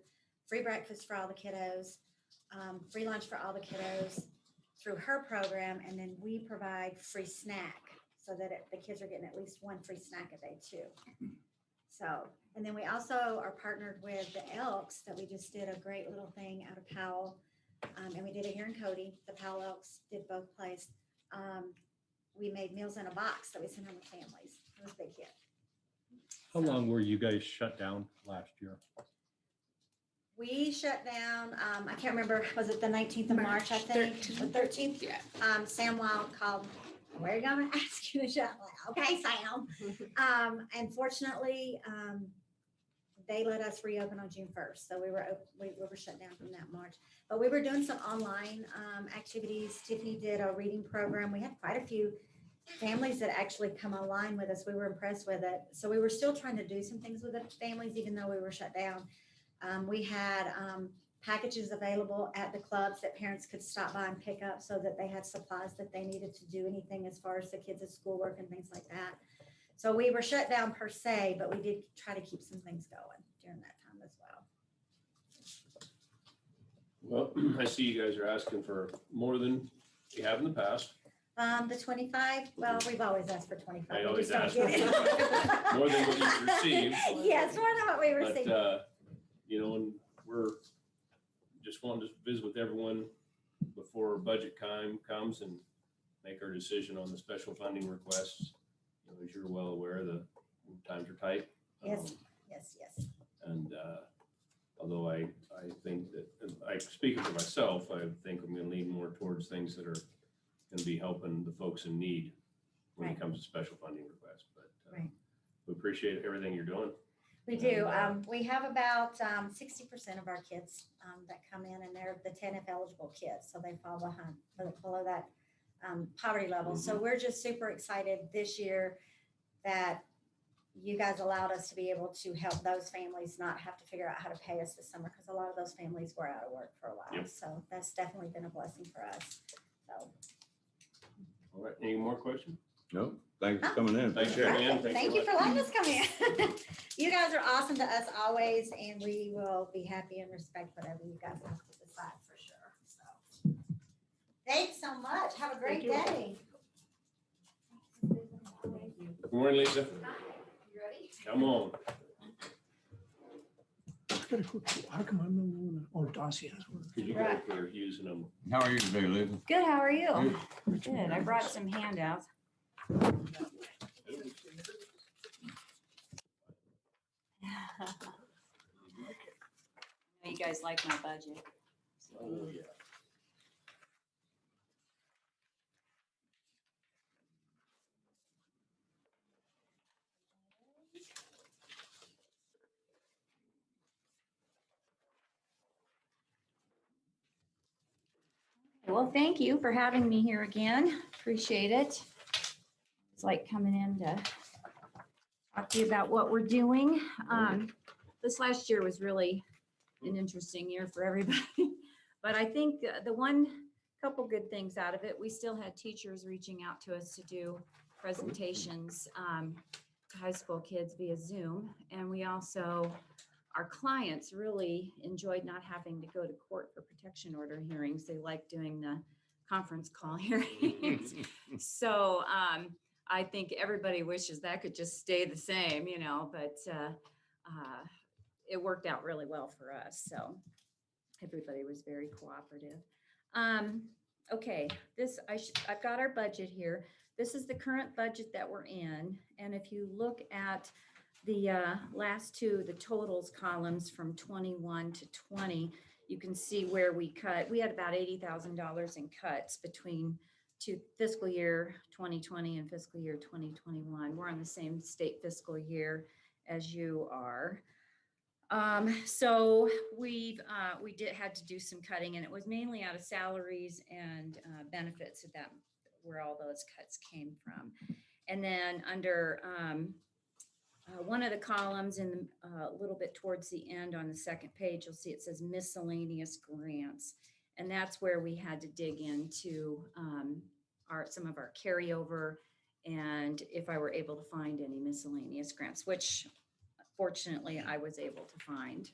[SPEAKER 11] free breakfast for all the kiddos, free lunch for all the kiddos through her program. And then we provide free snack so that the kids are getting at least one free snack a day too. So, and then we also are partnered with the Elks that we just did a great little thing out of Powell. And we did it here in Cody. The Powell Elks did both plays. We made meals in a box that we sent home to families. It was a big hit.
[SPEAKER 6] How long were you guys shut down last year?
[SPEAKER 11] We shut down, I can't remember, was it the 19th of March, I think? The 13th?
[SPEAKER 5] Yeah.
[SPEAKER 11] Sam Wild called, we're gonna ask you to shut down. Okay, Sam. Unfortunately, they let us reopen on June 1st. So we were shut down from that March. But we were doing some online activities. Tiffany did a reading program. We had quite a few families that actually come online with us. We were impressed with it. So we were still trying to do some things with the families, even though we were shut down. We had packages available at the clubs that parents could stop by and pick up so that they had supplies that they needed to do anything as far as the kids' schoolwork and things like that. So we were shut down per se, but we did try to keep some things going during that time as well.
[SPEAKER 3] Well, I see you guys are asking for more than you have in the past.
[SPEAKER 11] The 25, well, we've always asked for 25.
[SPEAKER 3] I
[SPEAKER 11] We
[SPEAKER 3] always
[SPEAKER 11] just don't
[SPEAKER 3] ask
[SPEAKER 11] get it.
[SPEAKER 3] More than what you've received.
[SPEAKER 11] Yes, more than what we received.
[SPEAKER 3] But, you know, and we're just wanting to visit with everyone before budget time comes and make our decision on the special funding requests. You know, as you're well aware, the times are tight.
[SPEAKER 11] Yes, yes.
[SPEAKER 3] And although I think that, I speaking for myself, I think I'm gonna lean more towards things that are gonna be helping the folks in need when it
[SPEAKER 11] Right.
[SPEAKER 3] comes to special funding requests. But
[SPEAKER 11] Right.
[SPEAKER 3] we appreciate everything you're doing.
[SPEAKER 11] We do. We have about 60% of our kids that come in, and they're the TANF eligible kids, so they fall below that poverty level. So we're just super excited this year that you guys allowed us to be able to help those families not have to figure out how to pay us this summer, because a lot of those families were out of work for a while.
[SPEAKER 3] Yep.
[SPEAKER 11] So that's definitely been a blessing for us. So
[SPEAKER 3] All right, any more questions?
[SPEAKER 12] No, thanks for coming in.
[SPEAKER 3] Thanks for coming in.
[SPEAKER 11] thank you for letting us come in. You guys are awesome to us always, and we will be happy and respect whatever you guys have to decide for sure. So thanks so much. Have a great day.
[SPEAKER 3] Good morning, Lisa.
[SPEAKER 7] You ready?
[SPEAKER 3] Come on.
[SPEAKER 4] How come I'm the one? Oh, Darcy has one.
[SPEAKER 3] Because you guys were using them.
[SPEAKER 12] How are you today, Lisa?
[SPEAKER 7] Good, how are you? Good, I brought some handouts. You guys like my budget.
[SPEAKER 3] Oh, yeah.
[SPEAKER 13] well, thank you for having me here again. Appreciate it. It's like coming in to talk to you about what we're doing. This last year was really an interesting year for everybody. But I think the one couple good things out of it, we still had teachers reaching out to us to do presentations to high school kids via Zoom. And we also, our clients really enjoyed not having to go to court for protection order hearings. They like doing the conference call hearings. So I think everybody wishes that could just stay the same, you know, but it worked out really well for us. So everybody was very cooperative. Okay, I've got our budget here. This is the current budget that we're in. And if you look at the last two, the totals columns from 21 to 20, you can see where we cut. We had about $80,000 in cuts between fiscal year 2020 and fiscal year 2021. We're on the same state fiscal year as you are. So we had to do some cutting, and it was mainly out of salaries and benefits, so that where all those cuts came from. And then under one of the columns in a little bit towards the end on the second page, you'll see it says miscellaneous grants. And that's where we had to dig into some of our carryover, and if I were able to find any miscellaneous grants, which fortunately I was able to find.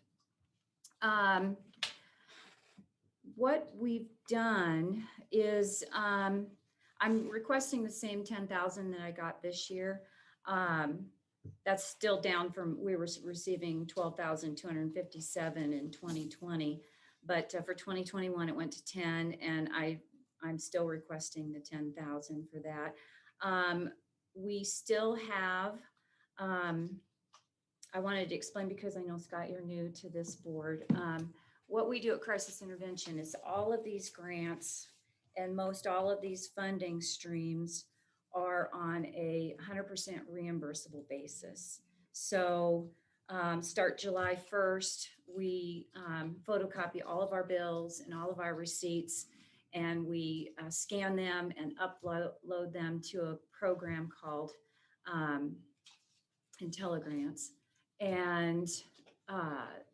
[SPEAKER 13] What we've done is I'm requesting the same 10,000 that I got this year. That's still down from, we were receiving 12,257 in 2020, but for 2021 it went to 10, and I'm still requesting the 10,000 for that. We still have, I wanted to explain, because I know, Scott, you're new to this board. What we do at Crisis Intervention is all of these grants and most all of these funding streams are on a 100% reimbursable basis. So start July 1st, we photocopy all of our bills and all of our receipts, and we scan them and upload them to a program called IntelliGrants. And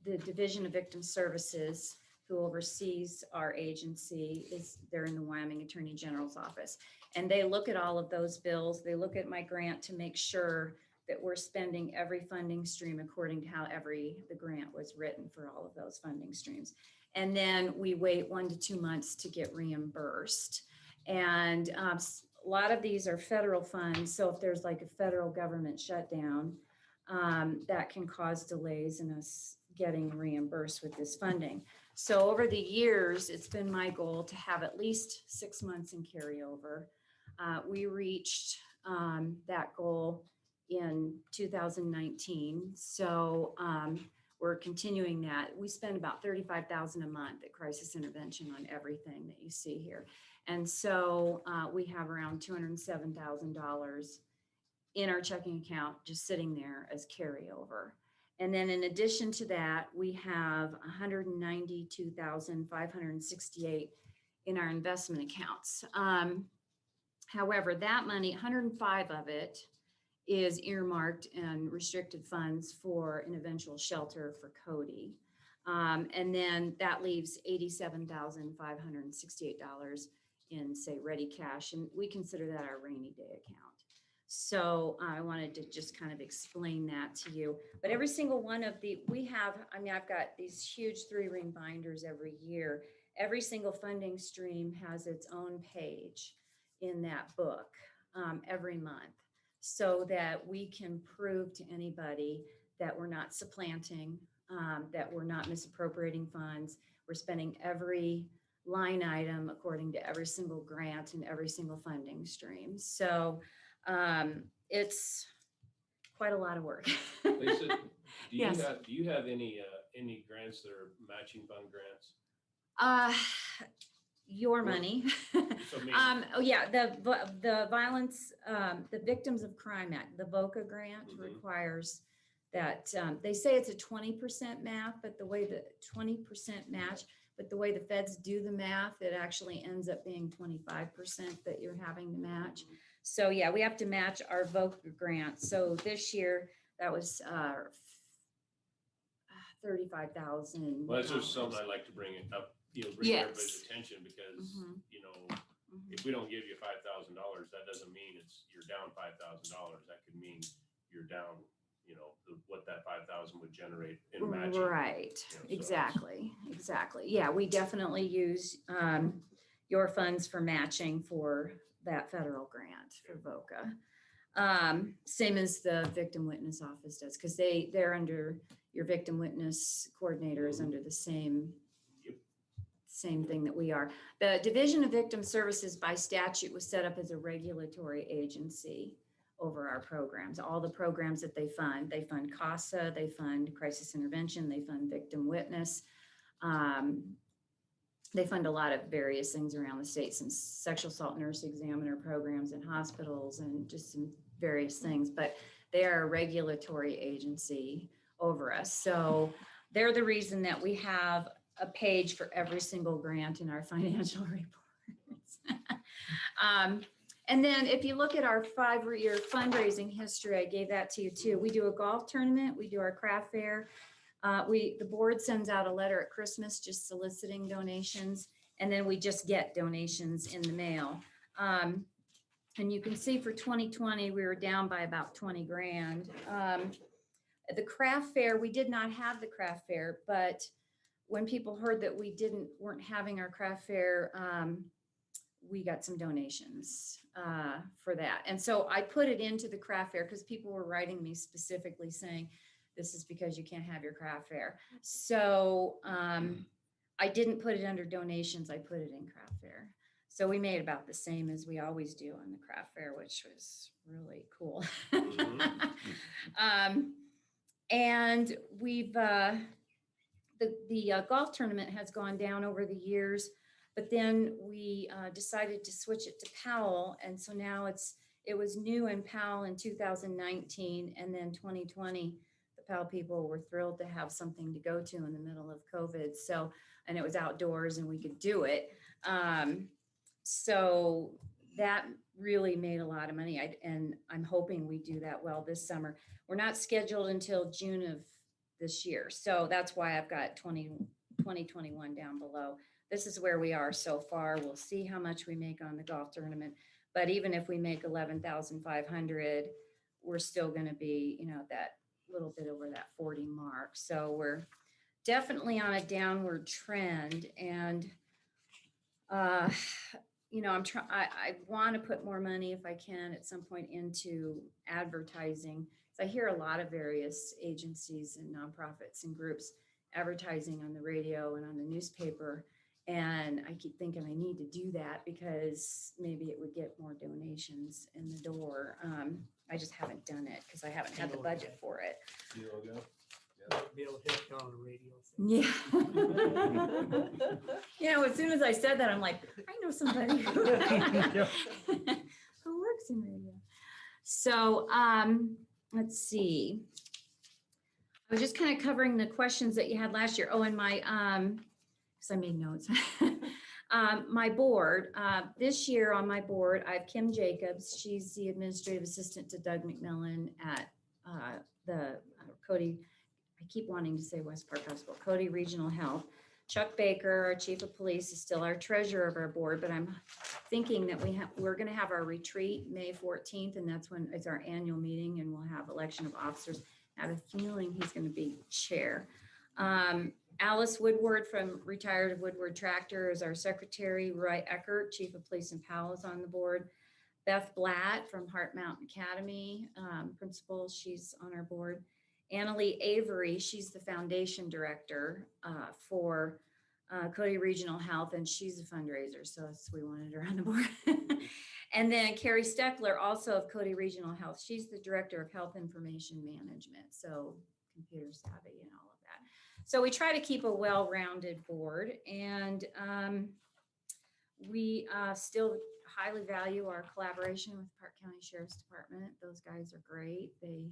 [SPEAKER 13] the Division of Victim Services, who oversees our agency, they're in the Wyoming Attorney General's office. And they look at all of those bills. They look at my grant to make sure that we're spending every funding stream according to how the grant was written for all of those funding streams. And then we wait 1 to 2 months to get reimbursed. And a lot of these are federal funds. So if there's like a federal government shutdown, that can cause delays in us getting reimbursed with this funding. So over the years, it's been my goal to have at least 6 months in carryover. We reached that goal in 2019. So we're continuing that. We spend about $35,000 a month at Crisis Intervention on everything that you see here. And so we have around $207,000 in our checking account, just sitting there as carryover. And then in addition to that, we have $192,568 in our investment accounts. However, that money, 105 of it is earmarked and restricted funds for an eventual shelter for Cody. And then that leaves $87,568 in, say, ready cash. And we consider that our rainy day account. So I wanted to just kind of explain that to you. But every single one of I've got these huge 3-ring binders every year. Every single funding stream has its own page in that book every month, so that we can prove to anybody that we're not supplanting, that we're not misappropriating funds. We're spending every line item according to every single grant and every single funding stream. So it's quite a lot of work.
[SPEAKER 3] Lisa,
[SPEAKER 13] Yes.
[SPEAKER 3] Do you have any grants that are matching fund grants?
[SPEAKER 13] Your money.
[SPEAKER 3] So maybe-
[SPEAKER 13] Oh yeah, the Violence, the Victims of Crime Act, the VOCA grant requires that they say it's a 20% match, but the way the 20% match, but the way the feds do the math, it actually ends up being 25% that you're having to match. So yeah, we have to match our VOCA grant. So this year, that was 35,000.
[SPEAKER 3] Well, that's just something I'd like to bring it up, bring
[SPEAKER 13] Yes.
[SPEAKER 3] everybody's attention because,
[SPEAKER 13] Mhm.
[SPEAKER 3] if we don't give you $5,000, that doesn't mean you're down $5,000. That could mean you're down, what that 5,000 would generate in matching.
[SPEAKER 13] Right,
[SPEAKER 3] so
[SPEAKER 13] exactly. Yeah, we definitely use your funds for matching for that federal grant for VOCA. Same as the victim witness office does, because they're under, your victim witness coordinator is under the same thing that we are. The Division of Victim Services by statute was set up as a regulatory agency over our programs, all the programs that they fund. They fund CASA, they fund crisis intervention, they fund victim witness. They fund a lot of various things around the state, some sexual assault nurse examiner programs in hospitals and just some various things, but they are a regulatory agency over us. So they're the reason that we have a page for every single grant in our financial reports. And then if you look at our 5-year fundraising history, I gave that to you too. We do a golf tournament, we do our craft fair. The board sends out a letter at Christmas just soliciting donations, and then we just get donations in the mail. And you can see for 2020, we were down by about 20 grand. The craft fair, we did not have the craft fair, but when people heard that we weren't having our craft fair, we got some donations for that. And so I put it into the craft fair because people were writing me specifically saying, this is because you can't have your craft fair. So I didn't put it under donations, I put it in craft fair. So we made about the same as we always do on the craft fair, which was really cool. And we've, the golf tournament has gone down over the years, but then we decided to switch it to Powell. And so now it was new in Powell in 2019, and then 2020, the Powell people were thrilled to have something to go to in the middle of COVID. So, and it was outdoors and we could do it. So that really made a lot of money. And I'm hoping we do that well this summer. We're not scheduled until June of this year. So that's why I've got 2021 down below. This is where we are so far. We'll see how much we make on the golf tournament. But even if we make 11,500, we're still going to be, that little bit over that 40 mark. So we're definitely on a downward trend. And, I want to put more money if I can at some point into advertising. So I hear a lot of various agencies and nonprofits and groups advertising on the radio and on the newspaper. And I keep thinking I need to do that because maybe it would get more donations in the door. I just haven't done it because I haven't had the budget for it.
[SPEAKER 4] Be able to hit it on the radio.
[SPEAKER 13] Yeah. As soon as I said that, I'm like, I know somebody who works in radio. So let's see. I was just kind of covering the questions that you had last year. Oh, and my, because I made notes. My board, this year on my board, I have Kim Jacobs. She's the administrative assistant to Doug McMillan at the Cody. I keep wanting to say West Park Hospital, Cody Regional Health. Chuck Baker, our chief of police, is still our treasurer of our board, but I'm thinking that we're going to have our retreat May 14th, and that's when it's our annual meeting, and we'll have election of officers. I have a feeling he's going to be chair. Alice Woodward from retired Woodward Tractor is our secretary. Roy Eckert, chief of police in Powell, is on the board. Beth Blatt from Heart Mountain Academy, principal, she's on our board. Annalee Avery, she's the foundation director for Cody Regional Health, and she's a fundraiser, so we wanted her on the board. And then Carrie Steckler, also of Cody Regional Health, she's the director of health information management, so computer savvy and all of that. So we try to keep a well-rounded board, and we still highly value our collaboration with Park County Sheriff's Department. Those guys are great. They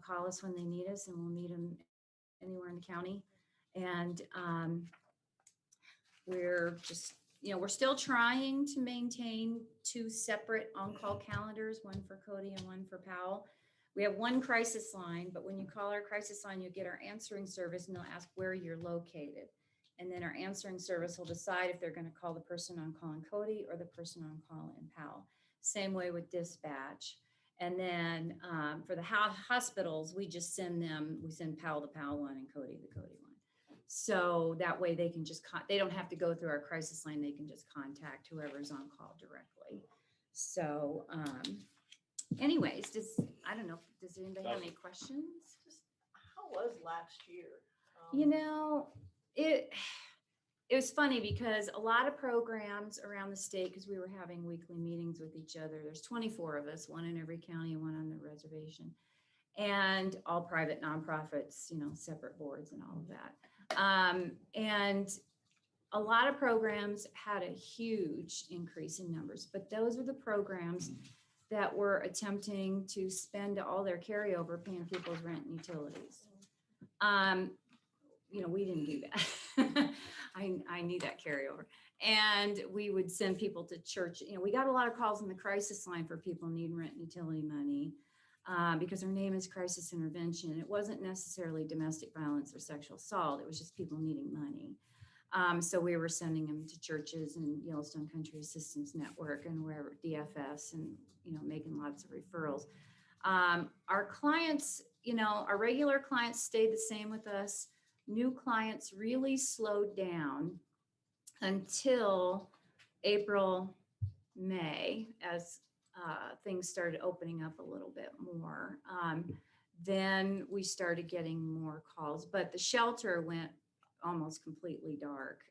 [SPEAKER 13] call us when they need us, and we'll meet them anywhere in the county. And we're just, we're still trying to maintain 2 separate on-call calendars, one for Cody and one for Powell. We have one crisis line, but when you call our crisis line, you get our answering service and they'll ask where you're located. And then our answering service will decide if they're going to call the person on call in Cody or the person on call in Powell. Same way with dispatch. And then for the hospitals, we just send Powell the Powell one and Cody the Cody one. So that way they can just, they don't have to go through our crisis line. They can just contact whoever's on call directly. So anyways, I don't know, does anybody have any questions?
[SPEAKER 8] Just how was last year?
[SPEAKER 13] It was funny because a lot of programs around the state, because we were having weekly meetings with each other. There's 24 of us, one in every county and one on the reservation, and all private nonprofits, separate boards and all of that. And a lot of programs had a huge increase in numbers, but those are the programs that were attempting to spend all their carryover paying people's rent and utilities. We didn't do that. I knew that carryover. And we would send people to church. We got a lot of calls in the crisis line for people needing rent and utility money because our name is crisis intervention. It wasn't necessarily domestic violence or sexual assault. It was just people needing money. So we were sending them to churches and Yellowstone Country Assistance Network and wherever, DFS, and, making lots of referrals. Our clients, our regular clients stayed the same with us. New clients really slowed down until April, May, as things started opening up a little bit more. Then we started getting more calls, but the shelter went almost completely dark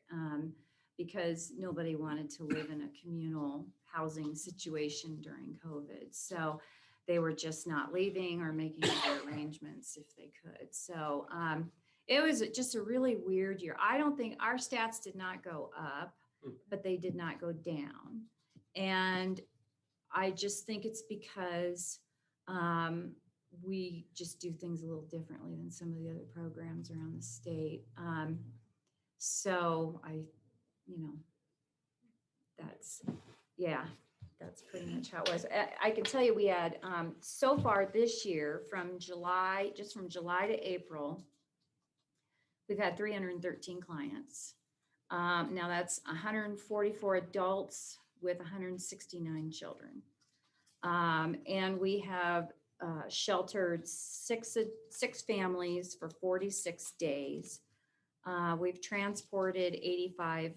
[SPEAKER 13] because nobody wanted to live in a communal housing situation during COVID. So they were just not leaving or making other arrangements if they could. So it was just a really weird year. I don't think our stats did not go up, but they did not go down. And I just think it's because we just do things a little differently than some of the other programs around the state. So that's pretty much how it was. I can tell you we had so far this year from July to April, we've had 313 clients. Now that's 144 adults with 169 children. And we have sheltered six families for 46 days. We've transported 85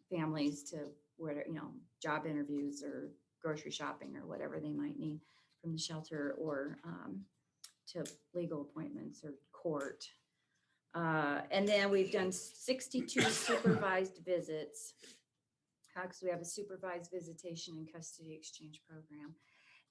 [SPEAKER 13] families to where, job interviews or grocery shopping or whatever they might need from the shelter, or to legal appointments or court. And then we've done 62 supervised visits, because we have a supervised visitation and custody exchange program.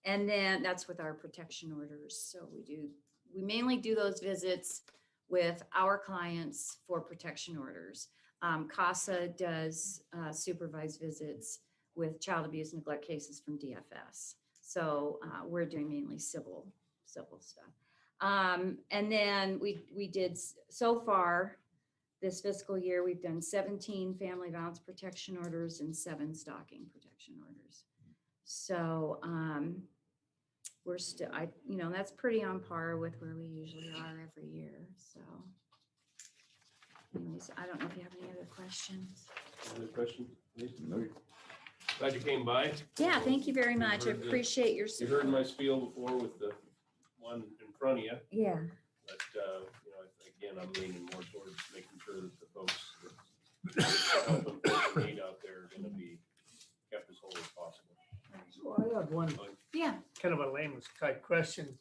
[SPEAKER 13] And then that's with our protection orders. So we mainly do those visits with our clients for protection orders. CASA does supervised visits with child abuse neglect cases from DFS. So we're doing mainly civil stuff. And then we did, so far this fiscal year, we've done 17 family violence protection orders and 7 stalking protection orders. So we're still, that's pretty on par with where we usually are every year. So anyways, I don't know if you have any other questions.
[SPEAKER 3] Other questions?
[SPEAKER 12] No.
[SPEAKER 3] Glad you came by.
[SPEAKER 13] Yeah, thank you very much. I appreciate your
[SPEAKER 3] You
[SPEAKER 13] support.
[SPEAKER 3] heard my spiel before with the one in front of you,
[SPEAKER 13] Yeah.
[SPEAKER 3] but, again, I'm leaning more towards making sure that the folks that help and folks in need out there are gonna be kept as whole as possible.
[SPEAKER 4] So I have one
[SPEAKER 13] Yeah.
[SPEAKER 4] kind of a layman's type question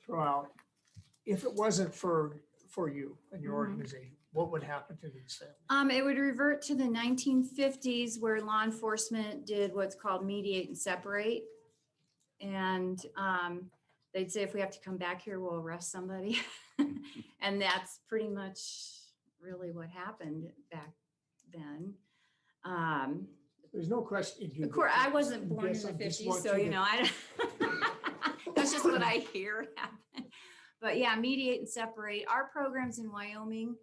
[SPEAKER 4] throughout. If it wasn't for you and your organization, what would happen to these families?
[SPEAKER 13] It would revert to the 1950s, where law enforcement did what's called mediate and separate. And they'd say, if we have to come back here, we'll arrest somebody. And that's pretty much really what happened back then.
[SPEAKER 4] There's no question.
[SPEAKER 13] Of course, I wasn't born in the 50s, so that's just what I hear happen. But yeah, mediate and separate. Our programs in Wyoming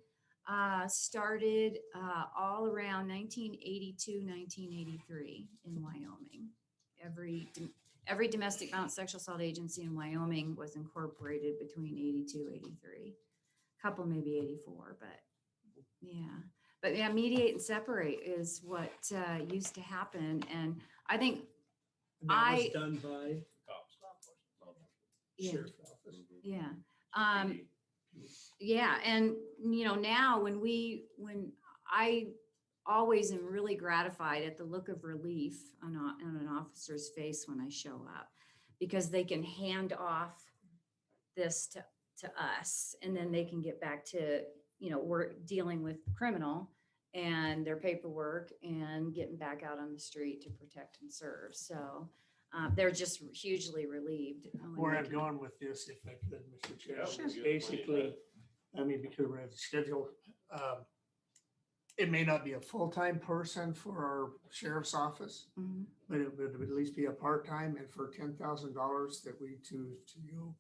[SPEAKER 13] started all around 1982, 1983 in Wyoming. Every domestic violence sexual assault agency in Wyoming was incorporated between 82, 83. Couple maybe 84, but yeah. But yeah, mediate and separate is what used to happen. And I think
[SPEAKER 4] And that was
[SPEAKER 13] I-
[SPEAKER 4] done by
[SPEAKER 3] Cops.
[SPEAKER 13] Yeah.
[SPEAKER 4] sheriff's office.
[SPEAKER 13] Yeah. Yeah. And, now when I always am really gratified at the look of relief on an officer's face when I show up, because they can hand off this to us, and then they can get back to, we're dealing with criminal and their paperwork and getting back out on the street to protect and serve. So they're just hugely relieved.
[SPEAKER 4] Where I'm going with this, if I could, Mr. Chair,
[SPEAKER 3] Yeah,
[SPEAKER 4] is
[SPEAKER 3] sure.
[SPEAKER 4] basically, because we're at the schedule, it may not be a full-time person for our sheriff's office,
[SPEAKER 13] Mhm.
[SPEAKER 4] but it would at least be a part-time, and for $10,000 that we choose to go,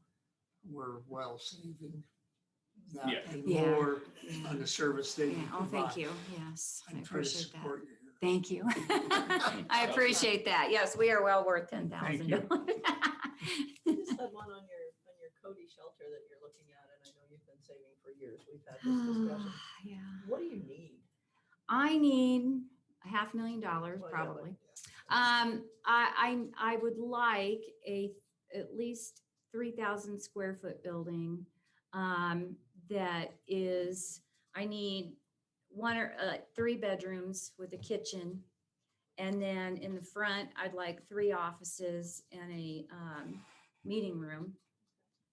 [SPEAKER 4] we're well saving that
[SPEAKER 3] Yeah.
[SPEAKER 4] and
[SPEAKER 13] Yeah.
[SPEAKER 4] more on the service they
[SPEAKER 13] Yeah. Oh, thank
[SPEAKER 4] provide.
[SPEAKER 13] you. Yes, I
[SPEAKER 4] I'm trying to
[SPEAKER 13] appreciate that.
[SPEAKER 4] support you here.
[SPEAKER 13] Thank you. I appreciate that. Yes, we are well worth
[SPEAKER 4] Thank
[SPEAKER 13] $10,000.
[SPEAKER 8] You just had one on your Cody shelter that you're looking at, and I know you've been saving for years. We've had this discussion.
[SPEAKER 13] Yeah.
[SPEAKER 8] What do you need?
[SPEAKER 13] I need $500,000
[SPEAKER 8] Well, yeah,
[SPEAKER 13] probably.
[SPEAKER 8] but-
[SPEAKER 13] I would like at least 3,000 square foot building. That is, I need 1 or 3 bedrooms with a kitchen. And then in the front, I'd like 3 offices and a meeting room,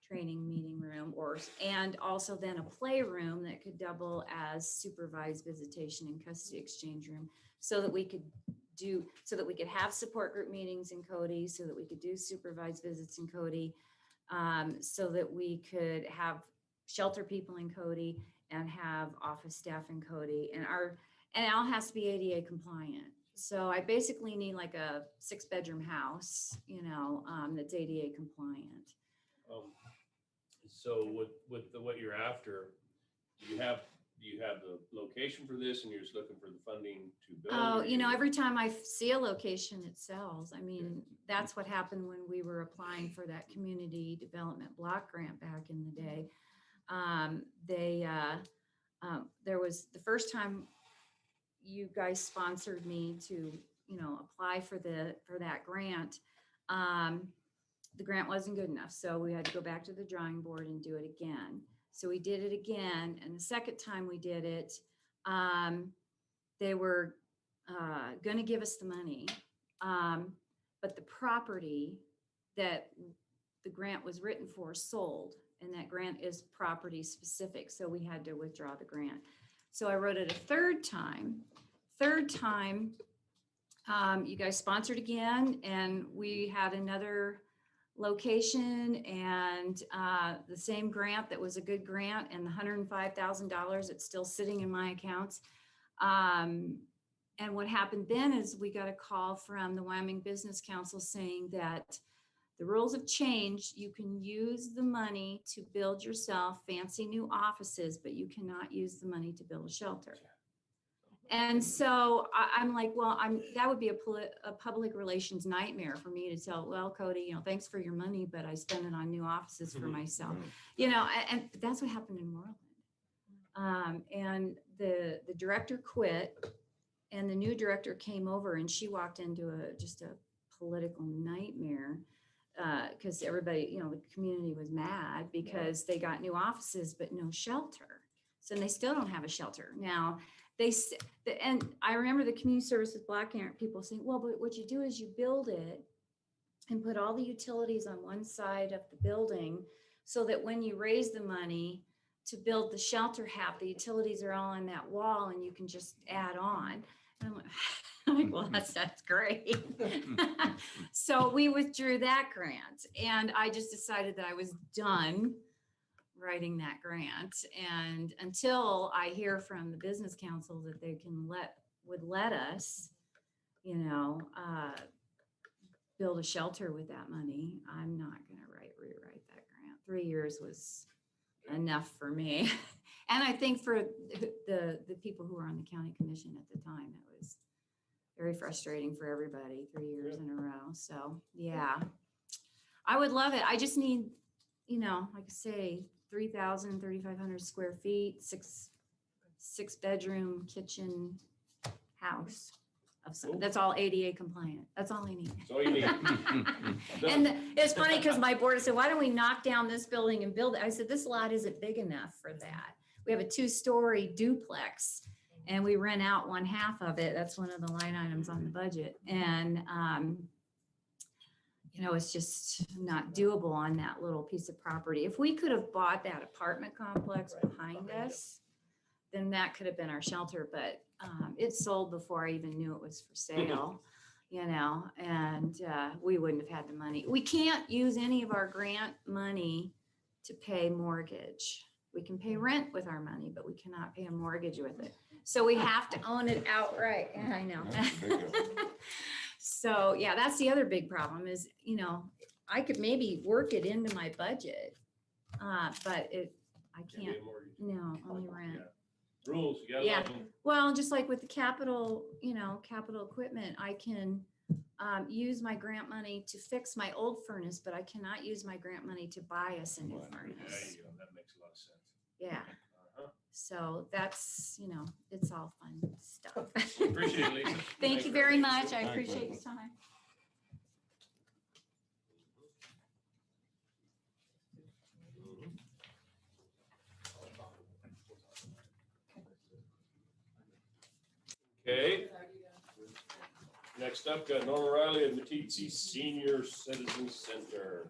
[SPEAKER 13] training meeting room, and also then a playroom that could double as supervised visitation and custody exchange room, so that we could have support group meetings in Cody, so that we could do supervised visits in Cody, so that we could have shelter people in Cody and have office staff in Cody, and it all has to be ADA compliant. So I basically need like a 6-bedroom house, that's ADA compliant.
[SPEAKER 3] So with what you're after, do you have the location for this, and you're just looking for the funding to build?
[SPEAKER 13] Oh,
[SPEAKER 3] or you-
[SPEAKER 13] every time I see a location, it sells. I mean, that's what happened when we were applying for that community development block grant back in the day. There was the first time you guys sponsored me to, apply for that grant. The grant wasn't good enough, so we had to go back to the drawing board and do it again. So we did it again, and the second time we did it, they were going to give us the money, but the property that the grant was written for sold, and that grant is property specific, so we had to withdraw the grant. So I wrote it a third time. You guys sponsored again, and we had another location, and the same grant that was a good grant, and the $105,000, it's still sitting in my accounts. And what happened then is we got a call from the Wyoming Business Council saying that the rules have changed. You can use the money to build yourself fancy new offices, but you cannot use the money to build a shelter. And so I'm like, well, that would be a public relations nightmare for me to tell, well, Cody, thanks for your money, but I spend it on new offices for myself, and that's what happened in Moreland. And the director quit, and the new director came over, and she walked into just a political nightmare, because everybody, the community was mad because they got new offices, but no shelter. So they still don't have a shelter. Now, and I remember the community services block grant people saying, well, but what you do is you build it and put all the utilities on one side of the building, so that when you raise the money to build the shelter half, the utilities are all on that wall and you can just add on. And I'm like, well, that's great. So we withdrew that grant, and I just decided that I was done writing that grant. And until I hear from the business council that they would let us, build a shelter with that money, I'm not going to rewrite that grant. 3 years was enough for me. And I think for the people who were on the county commission at the time, it was very frustrating for everybody, 3 years in a row. So, yeah, I would love it. I just need, like I say, 3,500 square feet, six bedroom kitchen house of some, that's all ADA compliant. That's all I need.
[SPEAKER 3] That's all you need.
[SPEAKER 13] And it's funny because my board said, why don't we knock down this building and build it? I said, this lot isn't big enough for that. We have a 2-story duplex and we rent out 1/2 of it. That's one of the line items on the budget. And, it's just not doable on that little piece of property. If we could have bought that apartment complex behind us, then that could have been our shelter, but it sold before I even knew it was for sale, and we wouldn't have had the money. We can't use any of our grant money to pay mortgage. We can pay rent with our money, but we cannot pay a mortgage with it. So we have to own it outright. Yeah, I know. So yeah, that's the other big problem is, I could maybe work it into my budget, but I can't, no, only rent.
[SPEAKER 3] Rules, you gotta
[SPEAKER 13] Yeah.
[SPEAKER 3] love 'em.
[SPEAKER 13] Well, just like with the capital, capital equipment, I can use my grant money to fix my old furnace, but I cannot use my grant money to buy us a new
[SPEAKER 3] There
[SPEAKER 13] furnace.
[SPEAKER 3] you go. That makes a lot of sense.
[SPEAKER 13] Yeah.
[SPEAKER 3] Uh-huh.
[SPEAKER 13] So that's, it's all fun stuff.
[SPEAKER 3] Appreciate it, Lisa.
[SPEAKER 13] Thank you very much. I appreciate your time.
[SPEAKER 3] Okay. Next up, got Norma Riley of Matisse Senior Citizen Center.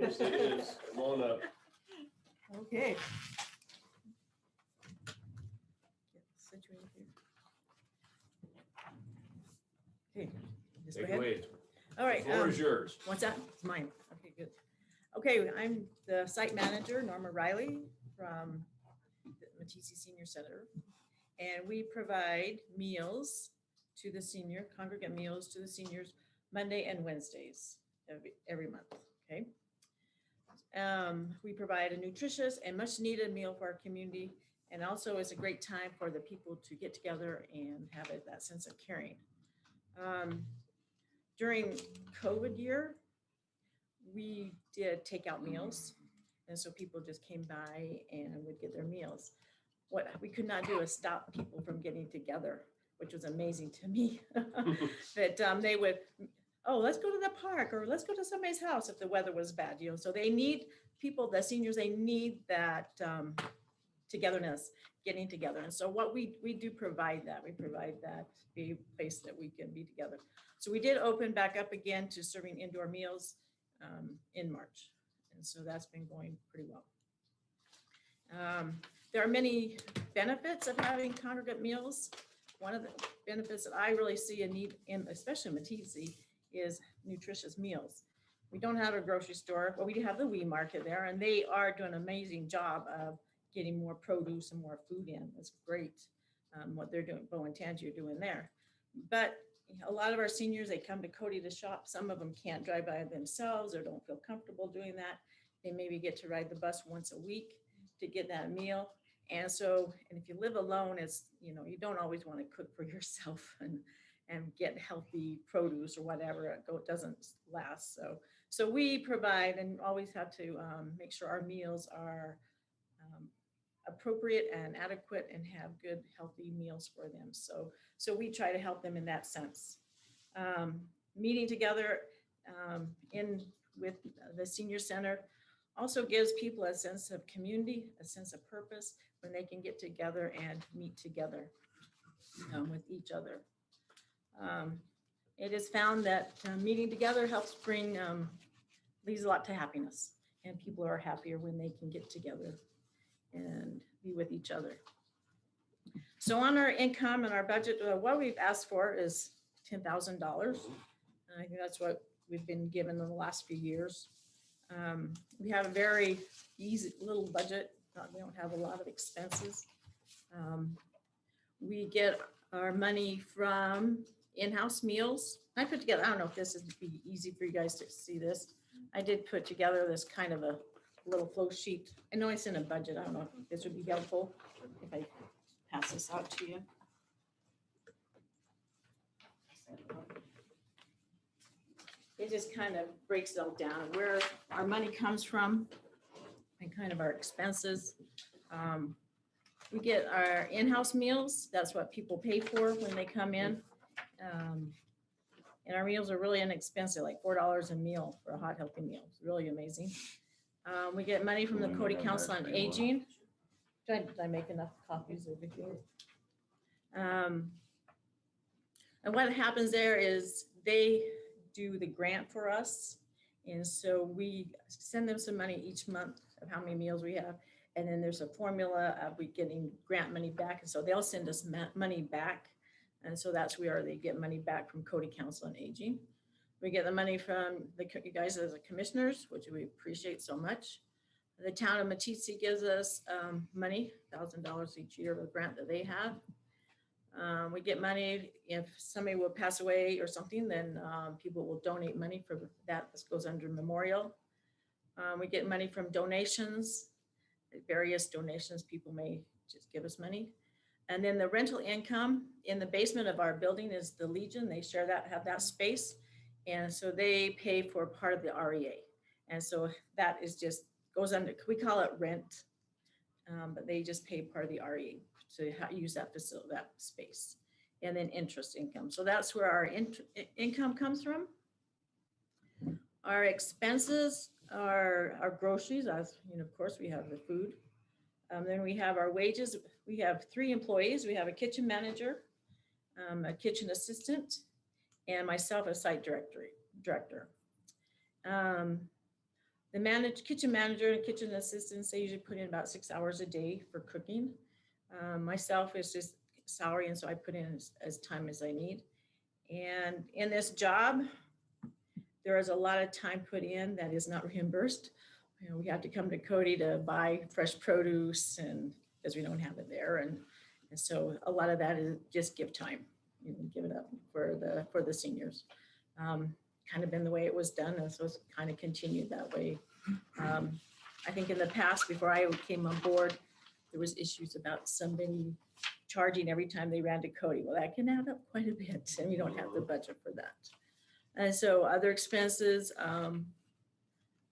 [SPEAKER 3] Yes, it is. Come on up.
[SPEAKER 14] Okay. Get situated here. Okay. just go
[SPEAKER 3] Take it
[SPEAKER 14] ahead.
[SPEAKER 3] away.
[SPEAKER 14] All right.
[SPEAKER 3] The floor is yours.
[SPEAKER 14] What's that? It's mine. Okay, good. Okay, I'm the site manager, Norma Riley from the Matisse Senior Center. And we provide meals to the congregate meals to the seniors Monday and Wednesdays every month, okay? We provide a nutritious and much needed meal for our community. And also it's a great time for the people to get together and have that sense of caring. During COVID year, we did takeout meals. And so people just came by and would get their meals. What we could not do is stop people from getting together, which was amazing to me. That they would, let's go to the park or let's go to somebody's house if the weather was bad, So they need people, the seniors, they need that togetherness, getting together. And so what we do provide that. We provide that a place that we can be together. So we did open back up again to serving indoor meals in March. And so that's been going pretty well. There are many benefits of having congregate meals. One of the benefits that I really see a need in, especially in Matisse, is nutritious meals. We don't have a grocery store, but we do have the Wee Market there, and they are doing an amazing job of getting more produce and more food in. It's great what they're doing, Bo and Tangi are doing there. But a lot of our seniors, they come to Cody to shop. Some of them can't drive by themselves or don't feel comfortable doing that. They maybe get to ride the bus once a week to get that meal. And so, and if you live alone, it's, you don't always want to cook for yourself and get healthy produce or whatever. It doesn't last. So we provide and always have to make sure our meals are appropriate and adequate and have good, healthy meals for them. So we try to help them in that sense. Meeting together with the senior center also gives people a sense of community, a sense of purpose when they can get together and meet together with each other. It is found that meeting together helps leads a lot to happiness, and people are happier when they can get together and be with each other. So on our income and our budget, what we've asked for is $10,000. I think that's what we've been given in the last few years. We have a very easy little budget. We don't have a lot of expenses. We get our money from in-house meals. I put together, I don't know if this would be easy for you guys to see this. I did put together this kind of a little flow sheet. I know it's in a budget. I don't know if this would be helpful if I pass this out to you. It just kind of breaks it all down, where our money comes from and kind of our expenses. We get our in-house meals. That's what people pay for when they come in. And our meals are really inexpensive, like $4 a meal for a hot, healthy meal. It's really amazing. We get money from the Cody Council on Aging. Did I make enough copies of everything? And what happens there is they do the grant for us. And so we send them some money each month of how many meals we have. And then there's a formula of we getting grant money back. And so they'll send us money back. And so that's where they get money back from Cody Council on Aging. We get the money from you guys as the commissioners, which we appreciate so much. The town of Meeteetse gives us money, $1,000 each year of a grant that they have. We get money if somebody will pass away or something, then people will donate money for that. This goes under memorial. We get money from donations, various donations. People may just give us money. And then the rental income in the basement of our building is the Legion. They share that, have that space. And so they pay for part of the REA. And so that is just goes under, we call it rent, but they just pay part of the REA to use that facility, that space. And then interest income. So that's where our income comes from. Our expenses are our groceries. As you know, of course, we have the food. Then we have our wages. We have 3 employees. We have a kitchen manager, a kitchen assistant, and myself as site director. The kitchen manager and kitchen assistants, they usually put in about 6 hours a day for cooking. Myself is just salary, and so I put in as time as I need. And in this job, there is a lot of time put in that is not reimbursed. You know, we have to come to Cody to buy fresh produce, and because we don't have it there, and so a lot of that is just give time, you know, give it up for the seniors. Kind of been the way it was done, and so it's kind of continued that way. I think in the past, before I came on board, there was issues about somebody charging every time they ran to Cody. Well, that can add up quite a bit, and we don't have the budget for that. And so other expenses,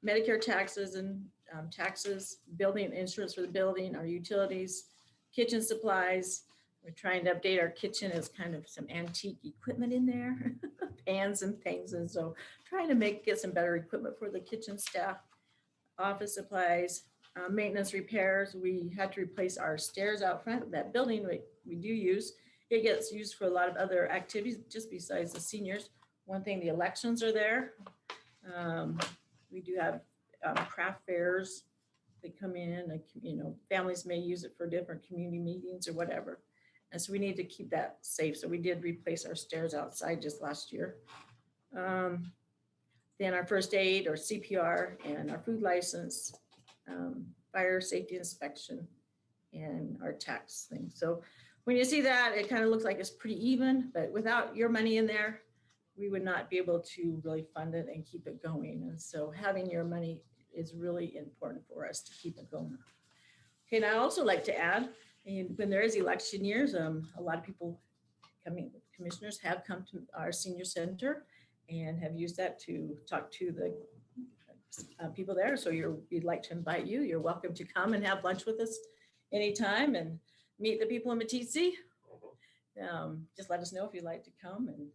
[SPEAKER 14] Medicare taxes and taxes, building insurance for the building, our utilities, kitchen supplies. We're trying to update our kitchen. It's kind of some antique equipment in there, pans and things. And so trying to get some better equipment for the kitchen staff, office supplies, maintenance repairs. We had to replace our stairs out front. That building we do use, it gets used for a lot of other activities just besides the seniors. One thing, the elections are there. We do have craft fairs that come in, like, you know, families may use it for different community meetings or whatever. And so we need to keep that safe. So we did replace our stairs outside just last year. Then our first aid or CPR and our food license, fire safety inspection, and our tax thing. So when you see that, it kind of looks like it's pretty even, but without your money in there, we would not be able to really fund it and keep it going. And so having your money is really important for us to keep it going. Okay, and I also like to add, and when there is election years, a lot of people commissioners have come to our senior center and have used that to talk to the people there. So we'd like to invite you. You're welcome to come and have lunch with us anytime and meet the people in Meeteetse. Just let us know if you'd like to come, and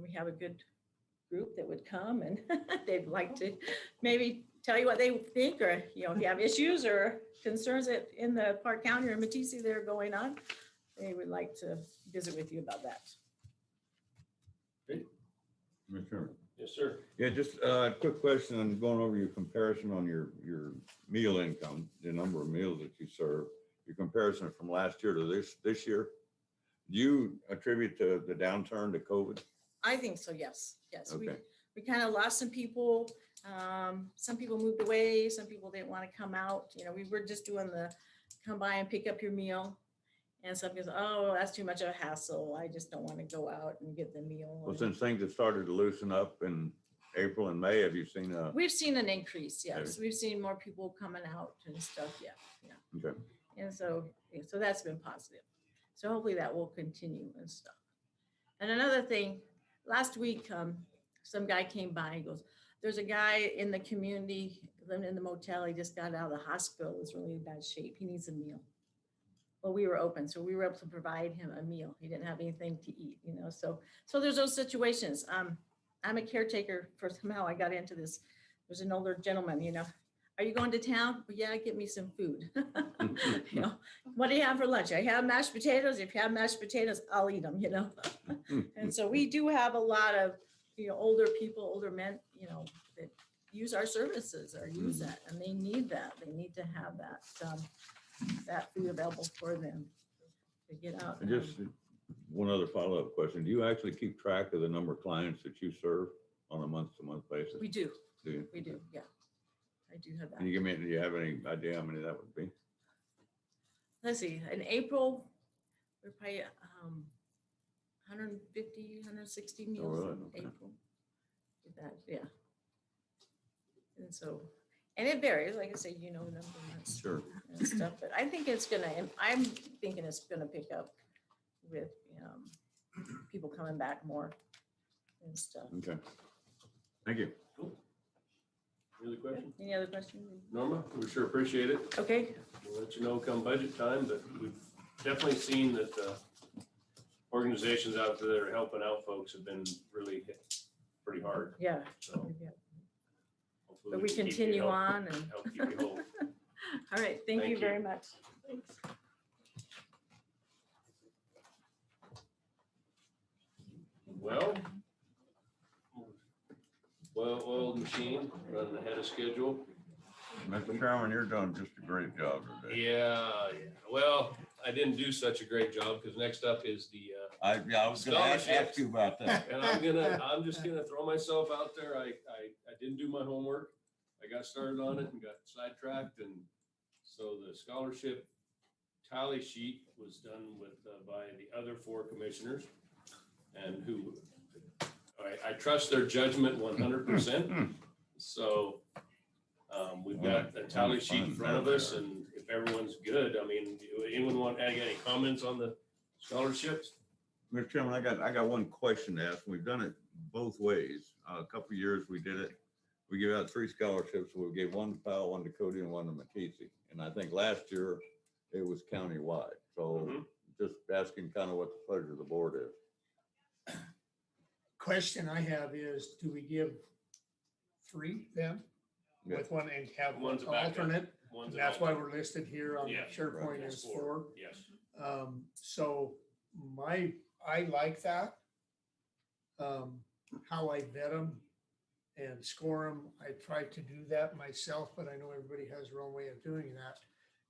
[SPEAKER 14] we have a good group that would come, and they'd like to maybe tell you what they think, or, you know, if you have issues or concerns that in the Park County or Meeteetse that are going on, they would like to visit with you about that.
[SPEAKER 12] Commissioner.
[SPEAKER 2] Yes, sir.
[SPEAKER 12] Yeah, just a quick question on going over your comparison on your meal income, the number of meals that you serve, your comparison from last year to this year. Do you attribute to the downturn to COVID?
[SPEAKER 14] I think so, yes. Yes.
[SPEAKER 12] Okay.
[SPEAKER 14] We kind of lost some people. Some people moved away. Some people didn't want to come out. You know, we were just doing the come by and pick up your meal. And some people, oh, that's too much of a hassle. I just don't want to go out and get the meal.
[SPEAKER 12] Well, since things have started to loosen up and April and May, have you seen
[SPEAKER 14] We've seen an increase, yes.
[SPEAKER 12] Okay.
[SPEAKER 14] We've seen more people coming out and stuff, yeah.
[SPEAKER 12] okay.
[SPEAKER 14] And so, yeah, so that's been positive. So hopefully that will continue and stuff. And another thing, last week, some guy came by and goes, there's a guy in the community living in the motel. He just got out of the hospital. He's really in bad shape. He needs a meal. Well, we were open, so we were able to provide him a meal. He didn't have anything to eat, so there's those situations. I'm a caretaker for somehow I got into this. There's an older gentleman, are you going to town? Well, yeah, get me some food. What do you have for lunch? I have mashed potatoes. If you have mashed potatoes, I'll eat them, And so we do have a lot of, older people, older men, that use our services or use that, and they need that. They need to have that food available for them to get out.
[SPEAKER 12] And just one other follow-up question. Do you actually keep track of the number of clients that you serve on a month-to-month basis?
[SPEAKER 14] We do.
[SPEAKER 12] Do you?
[SPEAKER 14] We do, yeah. I do have that.
[SPEAKER 12] Can you do you have any idea how many that would be?
[SPEAKER 14] Let's see, in April, we're probably 150, 160 meals
[SPEAKER 12] really?
[SPEAKER 14] in
[SPEAKER 12] Okay.
[SPEAKER 14] April. With that, yeah. And so, and it varies, like I say, the number of months
[SPEAKER 12] Sure.
[SPEAKER 14] and stuff, but I think it's gonna, and I'm thinking it's gonna pick up with people coming back more and stuff.
[SPEAKER 12] Okay. Thank you.
[SPEAKER 3] Any other questions?
[SPEAKER 14] Any other questions?
[SPEAKER 3] Norma, we sure appreciate it.
[SPEAKER 14] Okay,
[SPEAKER 3] We'll let you know come budget time, but we've definitely seen that organizations out there that are helping out folks have been really hit pretty hard.
[SPEAKER 14] yeah.
[SPEAKER 3] So
[SPEAKER 14] Yeah.
[SPEAKER 3] hopefully
[SPEAKER 14] But we
[SPEAKER 3] can keep you
[SPEAKER 14] continue
[SPEAKER 3] help-
[SPEAKER 14] on and.
[SPEAKER 3] help keep you whole.
[SPEAKER 14] All right, thank
[SPEAKER 3] Thank
[SPEAKER 14] you
[SPEAKER 3] you.
[SPEAKER 14] very much.
[SPEAKER 3] Well-oiled machine, running ahead of schedule.
[SPEAKER 12] Mr. Chairman, you're doing just a great job today.
[SPEAKER 3] Yeah. Well, I didn't do such a great job because next up is the,
[SPEAKER 12] I was gonna ask you about that.
[SPEAKER 3] and I'm just gonna throw myself out there. I didn't do my homework. I got started on it and got sidetracked, and so the scholarship tally sheet was done with, by the other 4 commissioners, and who, I trust their judgment 100%. So we've got a tally sheet in front of us, and if everyone's good, anyone want to add any comments on the scholarships?
[SPEAKER 12] Mr. Chairman, I got one question to ask. We've done it both ways. A couple of years we did it. We gave out 3 scholarships. We gave 1 to Powell, 1 to Cody, and 1 to McKeesey. And I think last year it was countywide. So just asking kind of what the pleasure of the board is.
[SPEAKER 4] Question I have is, do we give 3 then?
[SPEAKER 12] Yeah.
[SPEAKER 4] With one and have one
[SPEAKER 3] One's a backup.
[SPEAKER 4] alternate?
[SPEAKER 3] One's
[SPEAKER 4] And
[SPEAKER 3] an
[SPEAKER 4] that's why
[SPEAKER 3] alternate.
[SPEAKER 4] we're listed here on
[SPEAKER 3] Yeah,
[SPEAKER 4] SharePoint
[SPEAKER 3] Yes,
[SPEAKER 4] as 4.
[SPEAKER 3] Yes.
[SPEAKER 4] So I like that. How I vet them and score them, I try to do that myself, but I know everybody has their own way of doing that.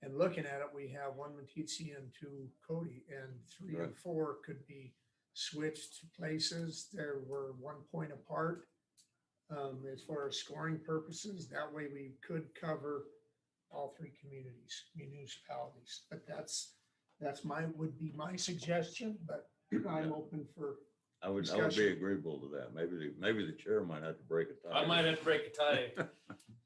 [SPEAKER 4] And looking at it, we have 1 Matisse and 2 Cody, and 3 and
[SPEAKER 12] Right.
[SPEAKER 4] 4 could be switched places. There were 1 point apart. As far as scoring purposes, that way we could cover all 3 municipalities. But would be my suggestion, but I'm open for,
[SPEAKER 12] I would be
[SPEAKER 4] Discussion.
[SPEAKER 12] agreeable to that. Maybe the chair might have to break a tie.
[SPEAKER 3] I might have to break a tie.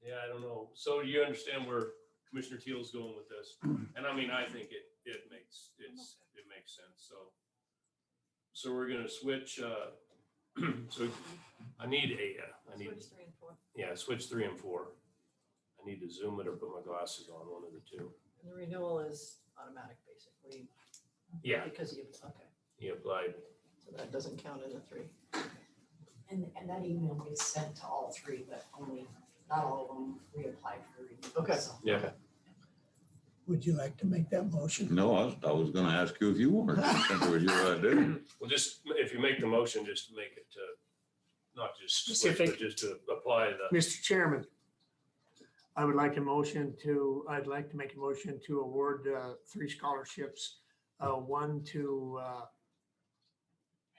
[SPEAKER 3] Yeah, I don't know. So you understand where Commissioner Teal's going with this? And I think it makes sense. So we're gonna switch, so I need,
[SPEAKER 8] Switch 3 and 4.
[SPEAKER 3] yeah, switch 3 and 4. I need to zoom it or put my glasses on, one of the 2.
[SPEAKER 8] And the renewal is automatic, basically.
[SPEAKER 3] Yeah,
[SPEAKER 8] Because okay,
[SPEAKER 3] he applied.
[SPEAKER 8] so that doesn't count in the 3.
[SPEAKER 7] And that email gets sent to all 3, but not all of them reapply for renewal.
[SPEAKER 8] Okay.
[SPEAKER 7] so.
[SPEAKER 3] Yeah.
[SPEAKER 4] would you like to make that motion?
[SPEAKER 12] No, I was gonna ask you if you wanted to. Since it was your idea.
[SPEAKER 3] Well, just, if you make the motion, just to make it not just switch,
[SPEAKER 4] Specific.
[SPEAKER 3] but just to apply the,
[SPEAKER 4] Mr. Chairman, I'd like to make a motion to award 3 scholarships. 1 to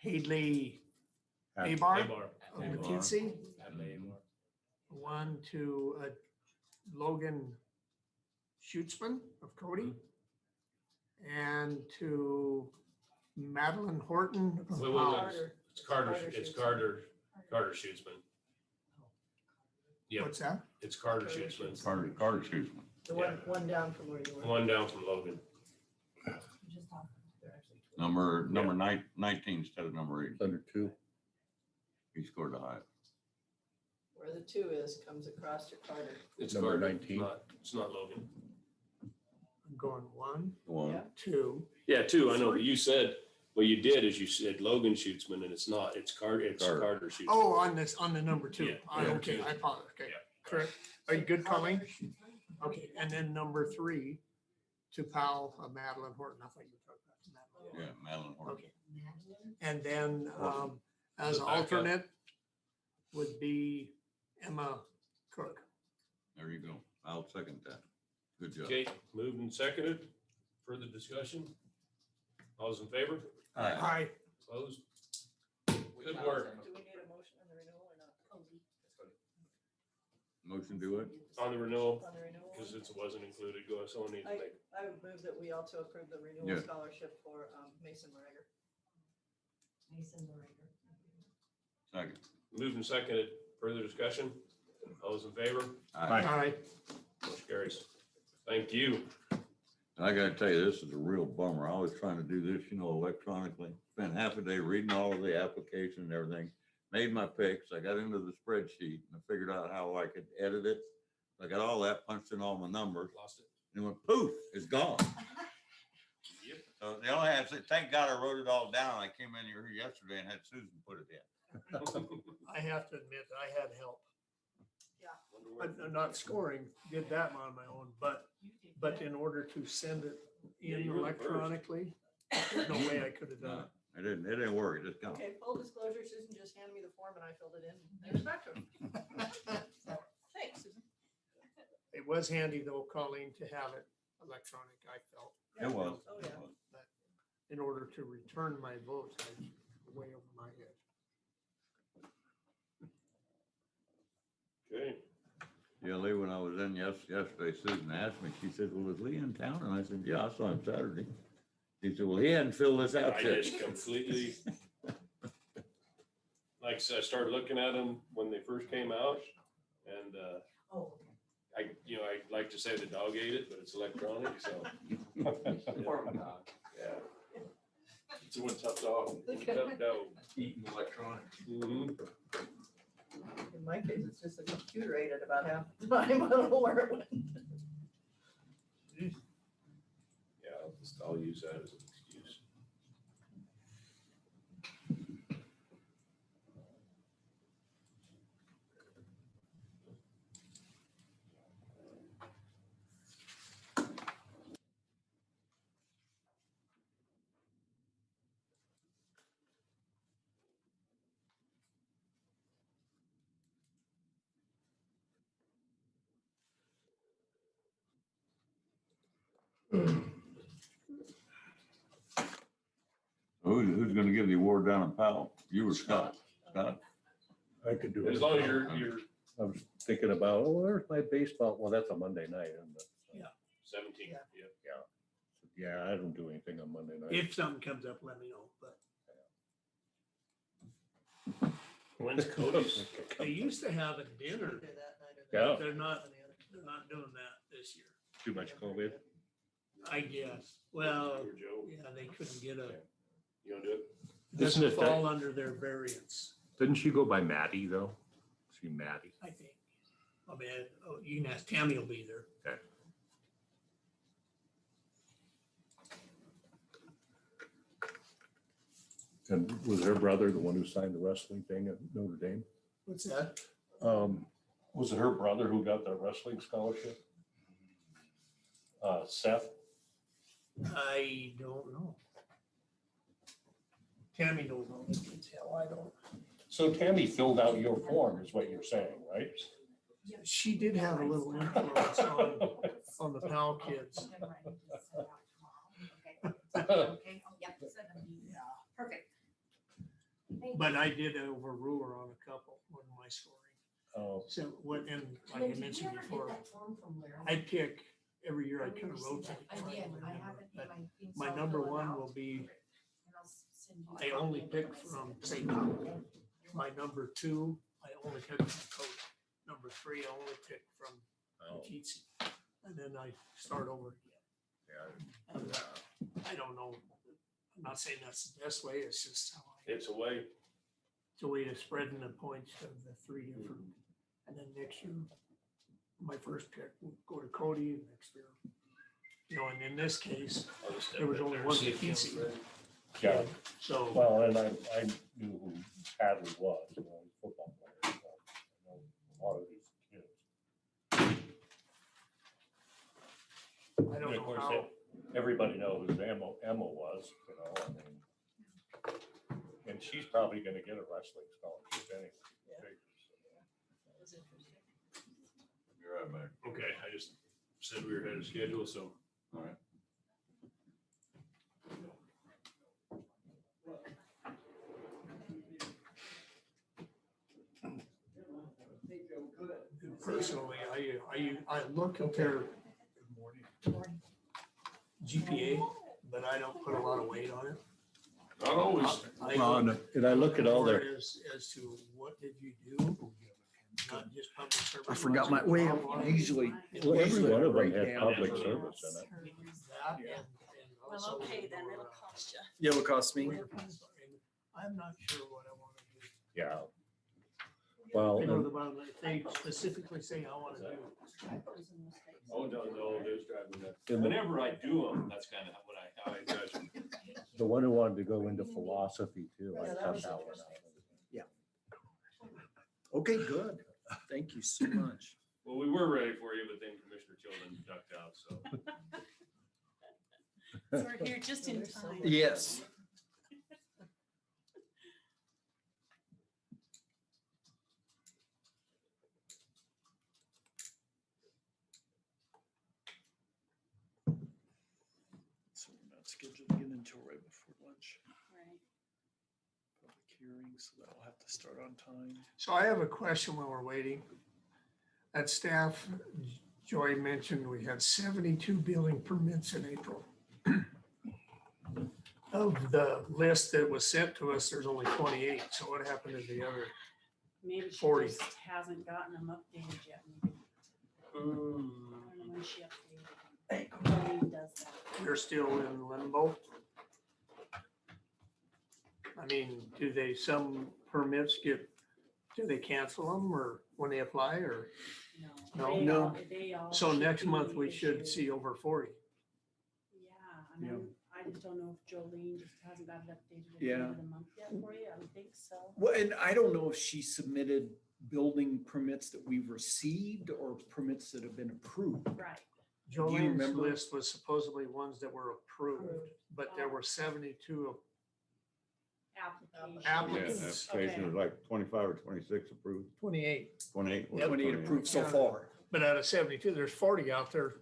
[SPEAKER 4] Hadley Abar
[SPEAKER 3] Abar.
[SPEAKER 4] of
[SPEAKER 3] Abar.
[SPEAKER 4] Matisse,
[SPEAKER 3] Abar.
[SPEAKER 4] 1 to Logan Schutzman of Cody, and to Madeline Horton of
[SPEAKER 3] Wait,
[SPEAKER 4] Powell.
[SPEAKER 3] It's Carter Schootsman. Yep,
[SPEAKER 4] What's that?
[SPEAKER 3] it's Carter Schutzman,
[SPEAKER 12] Carter Schutzman.
[SPEAKER 8] The one down from where you were.
[SPEAKER 3] one down from Logan.
[SPEAKER 7] Just talking. They're actually
[SPEAKER 12] Number 19 instead of number 8.
[SPEAKER 6] Under 2.
[SPEAKER 12] He scored the highest.
[SPEAKER 8] Where the 2 is, comes across to Carter.
[SPEAKER 3] It's
[SPEAKER 6] Number
[SPEAKER 3] Carter,
[SPEAKER 6] 19.
[SPEAKER 3] it's not Logan.
[SPEAKER 4] I'm going 1,
[SPEAKER 12] One.
[SPEAKER 8] Yeah.
[SPEAKER 4] 2.
[SPEAKER 3] Yeah, two, I know, but you said, what you did is you said Logan Schutzman, and it's not, it's
[SPEAKER 12] Carter.
[SPEAKER 3] Carter Schutzman.
[SPEAKER 4] Oh, on the number 2.
[SPEAKER 3] Yeah,
[SPEAKER 4] Okay,
[SPEAKER 3] two.
[SPEAKER 4] I apologize. Okay,
[SPEAKER 3] Yeah.
[SPEAKER 4] correct. Are you good, Colleen? Okay, and then number 3 to Powell, Madeline Horton. I thought you were talking about Madeline.
[SPEAKER 12] Yeah, Madeline Horton.
[SPEAKER 4] Okay. And then as
[SPEAKER 3] The backup.
[SPEAKER 4] alternate would be Emma Cook.
[SPEAKER 12] There you go. I'll second that. Good job.
[SPEAKER 3] Okay, moved and seconded. Further discussion? All those in favor?
[SPEAKER 12] Aye.
[SPEAKER 4] Hi.
[SPEAKER 3] Opposed? Good work.
[SPEAKER 8] Do we need a motion on the renewal or not?
[SPEAKER 12] Motion do it?
[SPEAKER 3] On the renewal,
[SPEAKER 8] On the renewal?
[SPEAKER 3] because it wasn't included, go, someone needs to make.
[SPEAKER 8] I would move that we also approve the renewal
[SPEAKER 12] Yeah.
[SPEAKER 8] scholarship for Mason Morager.
[SPEAKER 7] Mason Morager.
[SPEAKER 12] Second.
[SPEAKER 3] Moved and seconded. Further discussion? All those in favor?
[SPEAKER 12] Aye.
[SPEAKER 4] Hi.
[SPEAKER 3] Motion carries. Thank you.
[SPEAKER 12] I gotta tell you, this is a real bummer. I was trying to do this, electronically. Spent half a day reading all of the application and everything. Made my picks. I got into the spreadsheet and I figured out how I could edit it. I got all that, punched in all my numbers,
[SPEAKER 3] Lost it.
[SPEAKER 12] and it went poof, it's gone.
[SPEAKER 3] Yep.
[SPEAKER 12] So the only have to say, thank God I wrote it all down. I came in here yesterday and had Susan put it in.
[SPEAKER 4] I have to admit, I had help.
[SPEAKER 3] Wonder
[SPEAKER 4] I'm not scoring, did that on my own, but in order to send it
[SPEAKER 3] Yeah,
[SPEAKER 4] in
[SPEAKER 3] you were the first.
[SPEAKER 4] electronically, there's no way I could have done it.
[SPEAKER 12] It didn't work. It just gone.
[SPEAKER 8] Okay, full disclosure, Susan just handed me the form and I filled it in. There's back to her. Thanks, Susan.
[SPEAKER 4] It was handy though, Colleen, to have it electronic, I felt.
[SPEAKER 12] It was.
[SPEAKER 8] Oh, yeah.
[SPEAKER 4] But in order to return my vote, I was way over my head.
[SPEAKER 3] Okay.
[SPEAKER 12] Yeah, Lee, when I was in yesterday, Susan asked me, she said, well, is Lee in town? And I said, yeah, I saw him Saturday. She said, well, he hadn't filled this out
[SPEAKER 3] I
[SPEAKER 12] yet.
[SPEAKER 3] just completely, like I said, I started looking at them when they first came out, and
[SPEAKER 7] Oh,
[SPEAKER 3] I like to say the dog ate it, but it's electronic, so. Yeah. It's a one tough dog. Tough dog.
[SPEAKER 10] Eating electronic.
[SPEAKER 3] Mhm.
[SPEAKER 8] In my case, it's just a computer ate it about half the time. I don't know where it went.
[SPEAKER 3] Yeah, I'll use that as an excuse.
[SPEAKER 12] Who's gonna give the award down in Powell? You or Scott? Scott?
[SPEAKER 6] I could do it.
[SPEAKER 3] As long as you're
[SPEAKER 6] I was thinking about, oh, where's my baseball? Well, that's a Monday night, isn't it?
[SPEAKER 3] 17,
[SPEAKER 8] Yeah.
[SPEAKER 3] yeah.
[SPEAKER 6] Yeah, I don't do anything on Monday night.
[SPEAKER 4] If something comes up, let me know, but
[SPEAKER 3] When's Cody's?
[SPEAKER 4] they used to have a dinner.
[SPEAKER 8] Either that night or the
[SPEAKER 6] Yeah.
[SPEAKER 8] next
[SPEAKER 4] They're
[SPEAKER 8] or
[SPEAKER 4] not-
[SPEAKER 8] the other.
[SPEAKER 4] They're not doing that this year,
[SPEAKER 6] Too much COVID.
[SPEAKER 4] I guess. Well,
[SPEAKER 3] Or Joe?
[SPEAKER 4] yeah, they couldn't get a,
[SPEAKER 3] You wanna do it?
[SPEAKER 4] it doesn't
[SPEAKER 6] Isn't it that-
[SPEAKER 4] fall under their variance,
[SPEAKER 6] Didn't she go by Maddie though? She Maddie.
[SPEAKER 4] I think. I mean, oh, you can ask Tammy will be there.
[SPEAKER 6] Okay. And was her brother the one who signed the wrestling thing at Notre Dame?
[SPEAKER 4] What's that?
[SPEAKER 6] Was it her brother who got the wrestling scholarship? Seth?
[SPEAKER 4] I don't know. Tammy knows all the detail, I don't.
[SPEAKER 6] So Tammy filled out your form is what you're saying, right?
[SPEAKER 4] She did have a little influence on the Powell kids.
[SPEAKER 7] okay, oh, yeah, 70.
[SPEAKER 4] Yeah.
[SPEAKER 7] Perfect.
[SPEAKER 4] But I did overrule her on a couple on my scoring.
[SPEAKER 6] Oh,
[SPEAKER 4] So what, and like
[SPEAKER 7] Did
[SPEAKER 4] I
[SPEAKER 7] you
[SPEAKER 4] mentioned
[SPEAKER 7] ever get
[SPEAKER 4] before,
[SPEAKER 7] that form from Larry?
[SPEAKER 4] I pick every year, I kind of rotate.
[SPEAKER 7] I
[SPEAKER 4] try
[SPEAKER 7] did,
[SPEAKER 4] and
[SPEAKER 7] I
[SPEAKER 4] remember,
[SPEAKER 7] haven't.
[SPEAKER 4] but
[SPEAKER 7] in thing,
[SPEAKER 4] my
[SPEAKER 7] so I'll
[SPEAKER 4] number
[SPEAKER 7] fill it
[SPEAKER 4] one
[SPEAKER 7] out.
[SPEAKER 4] will be,
[SPEAKER 7] And I'll send you a
[SPEAKER 4] I
[SPEAKER 7] copy
[SPEAKER 4] only
[SPEAKER 7] of
[SPEAKER 4] pick
[SPEAKER 7] what I
[SPEAKER 4] from
[SPEAKER 7] sent.
[SPEAKER 4] St. Cloud. My number two, I only pick from Cody. number 3, I only pick from
[SPEAKER 6] Oh,
[SPEAKER 4] Keats. And then I start over again.
[SPEAKER 6] yeah.
[SPEAKER 4] And, I don't know, I'm not saying that's the best way, it's just how
[SPEAKER 3] It's a way.
[SPEAKER 4] it's a way to spreading the points of the 3 different. And then next year, my first pick will go to Cody, and next year. You know, and in this case,
[SPEAKER 3] I'll just step
[SPEAKER 4] there was
[SPEAKER 3] in
[SPEAKER 4] only
[SPEAKER 3] there,
[SPEAKER 4] one
[SPEAKER 3] see if
[SPEAKER 4] Keats.
[SPEAKER 3] Kim's ready.
[SPEAKER 6] Yeah.
[SPEAKER 4] So,
[SPEAKER 6] Well, and I knew who Hadley was, you know, he's a football player. So I know a lot of these kids.
[SPEAKER 4] I don't
[SPEAKER 6] And of
[SPEAKER 4] know
[SPEAKER 6] course,
[SPEAKER 4] how,
[SPEAKER 6] everybody knows who Emma was, you know, I mean. And she's probably gonna get a wrestling scholarship anyway.
[SPEAKER 8] That was interesting.
[SPEAKER 12] You're right, Mayor.
[SPEAKER 3] Okay, I just said we were ahead of schedule, so.
[SPEAKER 12] All right.
[SPEAKER 4] personally, I look at their GPA, but I don't put a lot of weight on it.
[SPEAKER 3] Not always.
[SPEAKER 6] And I look at all their,
[SPEAKER 4] As to what did you do? Not just public service.
[SPEAKER 1] I forgot my way. Usually.
[SPEAKER 6] well, every
[SPEAKER 1] usually
[SPEAKER 6] one
[SPEAKER 1] I
[SPEAKER 6] of them
[SPEAKER 1] write
[SPEAKER 6] had
[SPEAKER 1] down
[SPEAKER 6] public
[SPEAKER 1] everything.
[SPEAKER 6] service in it.
[SPEAKER 4] That
[SPEAKER 1] Yeah.
[SPEAKER 4] and
[SPEAKER 14] Well,
[SPEAKER 4] also
[SPEAKER 14] okay, then
[SPEAKER 4] your,
[SPEAKER 14] it'll cost you.
[SPEAKER 1] Yeah, it would cost me.
[SPEAKER 4] I'm not sure what I want to do.
[SPEAKER 6] Yeah. Well,
[SPEAKER 4] They go to
[SPEAKER 6] and
[SPEAKER 4] the bottom, if they specifically say I want to do.
[SPEAKER 3] Oh, no, there's driving that.
[SPEAKER 6] And the-
[SPEAKER 3] Whenever I do them, that's kind of how I judge them.
[SPEAKER 6] the one who wanted to go into philosophy too, I
[SPEAKER 14] Yeah, that
[SPEAKER 6] cut
[SPEAKER 14] was
[SPEAKER 6] that one
[SPEAKER 14] interesting.
[SPEAKER 6] out.
[SPEAKER 1] Okay, good. Thank you so much.
[SPEAKER 3] Well, we were ready for you, but then Commissioner Tilden ducked out, so.
[SPEAKER 14] So we're here just in time.
[SPEAKER 1] Yes. So we're not scheduled again until right before lunch.
[SPEAKER 14] Right.
[SPEAKER 1] Public hearing, so that'll have to start on time.
[SPEAKER 4] So I have a question while we're waiting. At staff, Joy mentioned we had 72 building permits in April. Of the list that was sent to us, there's only 28. So what happened to the other?
[SPEAKER 14] Maybe she
[SPEAKER 4] 40.
[SPEAKER 14] just hasn't gotten them updated yet, maybe. I don't know when she updated them. Colleen does that.
[SPEAKER 4] They're still in limbo? I mean, do they, some permits get, do they cancel them or when they apply or?
[SPEAKER 14] No.
[SPEAKER 4] No.
[SPEAKER 14] They all
[SPEAKER 4] So
[SPEAKER 14] should
[SPEAKER 4] next month
[SPEAKER 14] be
[SPEAKER 4] we should
[SPEAKER 14] issued.
[SPEAKER 4] see over 40.
[SPEAKER 14] Yeah, I mean, I just don't know if Jolene just hasn't got it updated at the
[SPEAKER 1] Yeah.
[SPEAKER 14] end of the month yet for you. I would think so.
[SPEAKER 1] Well, and I don't know if she submitted building permits that we've received or permits that have been approved.
[SPEAKER 14] Right.
[SPEAKER 4] Jolene's
[SPEAKER 1] remember?
[SPEAKER 4] list was supposedly ones that were approved, but there were 72
[SPEAKER 14] Application.
[SPEAKER 12] Yeah,
[SPEAKER 4] Applicants.
[SPEAKER 12] application was like 25 or 26 approved,
[SPEAKER 4] 28.
[SPEAKER 12] 28. was it?
[SPEAKER 1] 28 approved so
[SPEAKER 4] Yeah.
[SPEAKER 1] far.
[SPEAKER 4] But out of 72, there's 40 out there.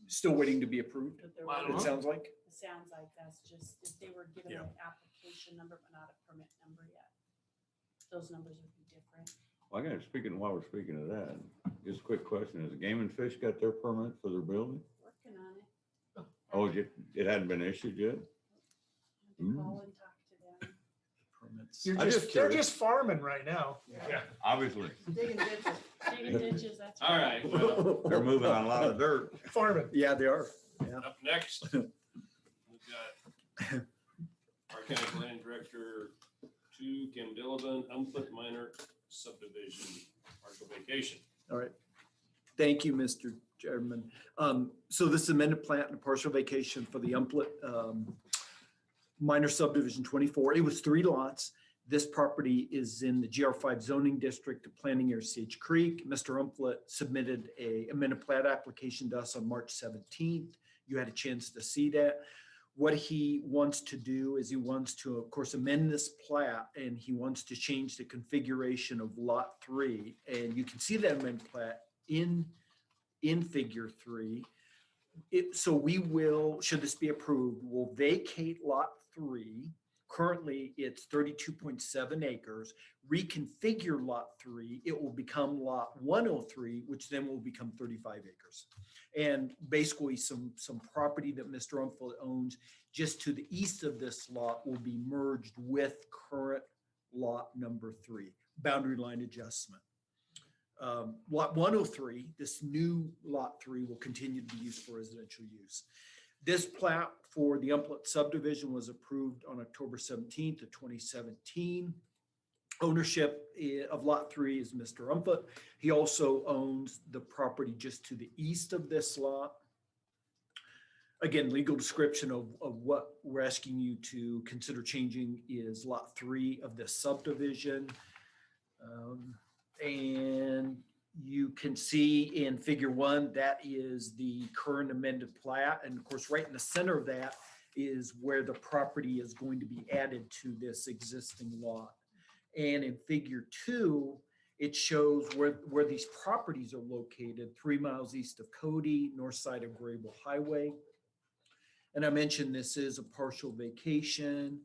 [SPEAKER 1] Still waiting to be approved,
[SPEAKER 14] But there
[SPEAKER 4] I don't
[SPEAKER 14] were-
[SPEAKER 1] it
[SPEAKER 4] know.
[SPEAKER 1] sounds like.
[SPEAKER 14] It sounds like that's just, if they were given
[SPEAKER 1] Yeah.
[SPEAKER 14] an application number, but not a permit number yet. Those numbers would be different.
[SPEAKER 12] Well, I got, while we're speaking of that, just a quick question. Has Game and Fish got their permit for their building?
[SPEAKER 14] Working on it.
[SPEAKER 12] Oh, it hadn't been issued yet?
[SPEAKER 14] Have to call and talk to them.
[SPEAKER 1] Permits.
[SPEAKER 4] You're
[SPEAKER 12] I'm just
[SPEAKER 4] just, they're
[SPEAKER 12] curious.
[SPEAKER 4] just farming right now.
[SPEAKER 12] Yeah. Obviously.
[SPEAKER 8] Digging ditches.
[SPEAKER 14] Digging ditches, that's.
[SPEAKER 3] All right, well,
[SPEAKER 12] They're moving on a lot of dirt.
[SPEAKER 4] Farming.
[SPEAKER 1] Yeah, they are.
[SPEAKER 3] up next, we've got our county planning director, Kim Dillon, Umflett Minor Subdivision, partial vacation.
[SPEAKER 1] All right. Thank you, Mr. Chairman. So this is amended plat and partial vacation for the Umflett minor subdivision 24. It was 3 lots. This property is in the GR5 zoning district, planning area Sage Creek. Mr. Umflett submitted a amended plat application to us on March 17th. You had a chance to see that. What he wants to do is he wants to, of course, amend this plat, and he wants to change the configuration of lot 3. And you can see that amended plat in figure 3. So we will, should this be approved, we'll vacate lot 3. Currently, it's 32.7 acres. Reconfigure lot 3, it will become lot 103, which then will become 35 acres. And basically some property that Mr. Umflett owns just to the east of this lot will be merged with current lot number 3, boundary line adjustment.
[SPEAKER 15] Lot 103, this new lot 3 will continue to be used for residential use. This plat for the Umplett subdivision was approved on October 17th of 2017. Ownership of lot 3 is Mr. Umplett. He also owns the property just to the east of this lot. Again, legal description of what we're asking you to consider changing is lot 3 of this subdivision. And you can see in figure 1, that is the current amended plat. And of course, right in the center of that is where the property is going to be added to this existing lot. And in figure 2, it shows where these properties are located, 3 miles east of Cody, north side of Grable Highway. And I mentioned this is a partial vacation.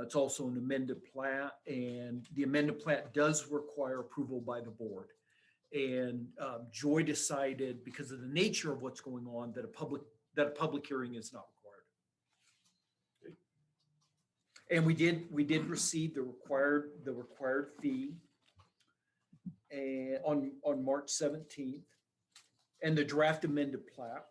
[SPEAKER 15] It's also an amended plat, and the amended plat does require approval by the board. And Joy decided, because of the nature of what's going on, that a public hearing is not required. And we did receive the required fee on March 17th, and the draft amended plat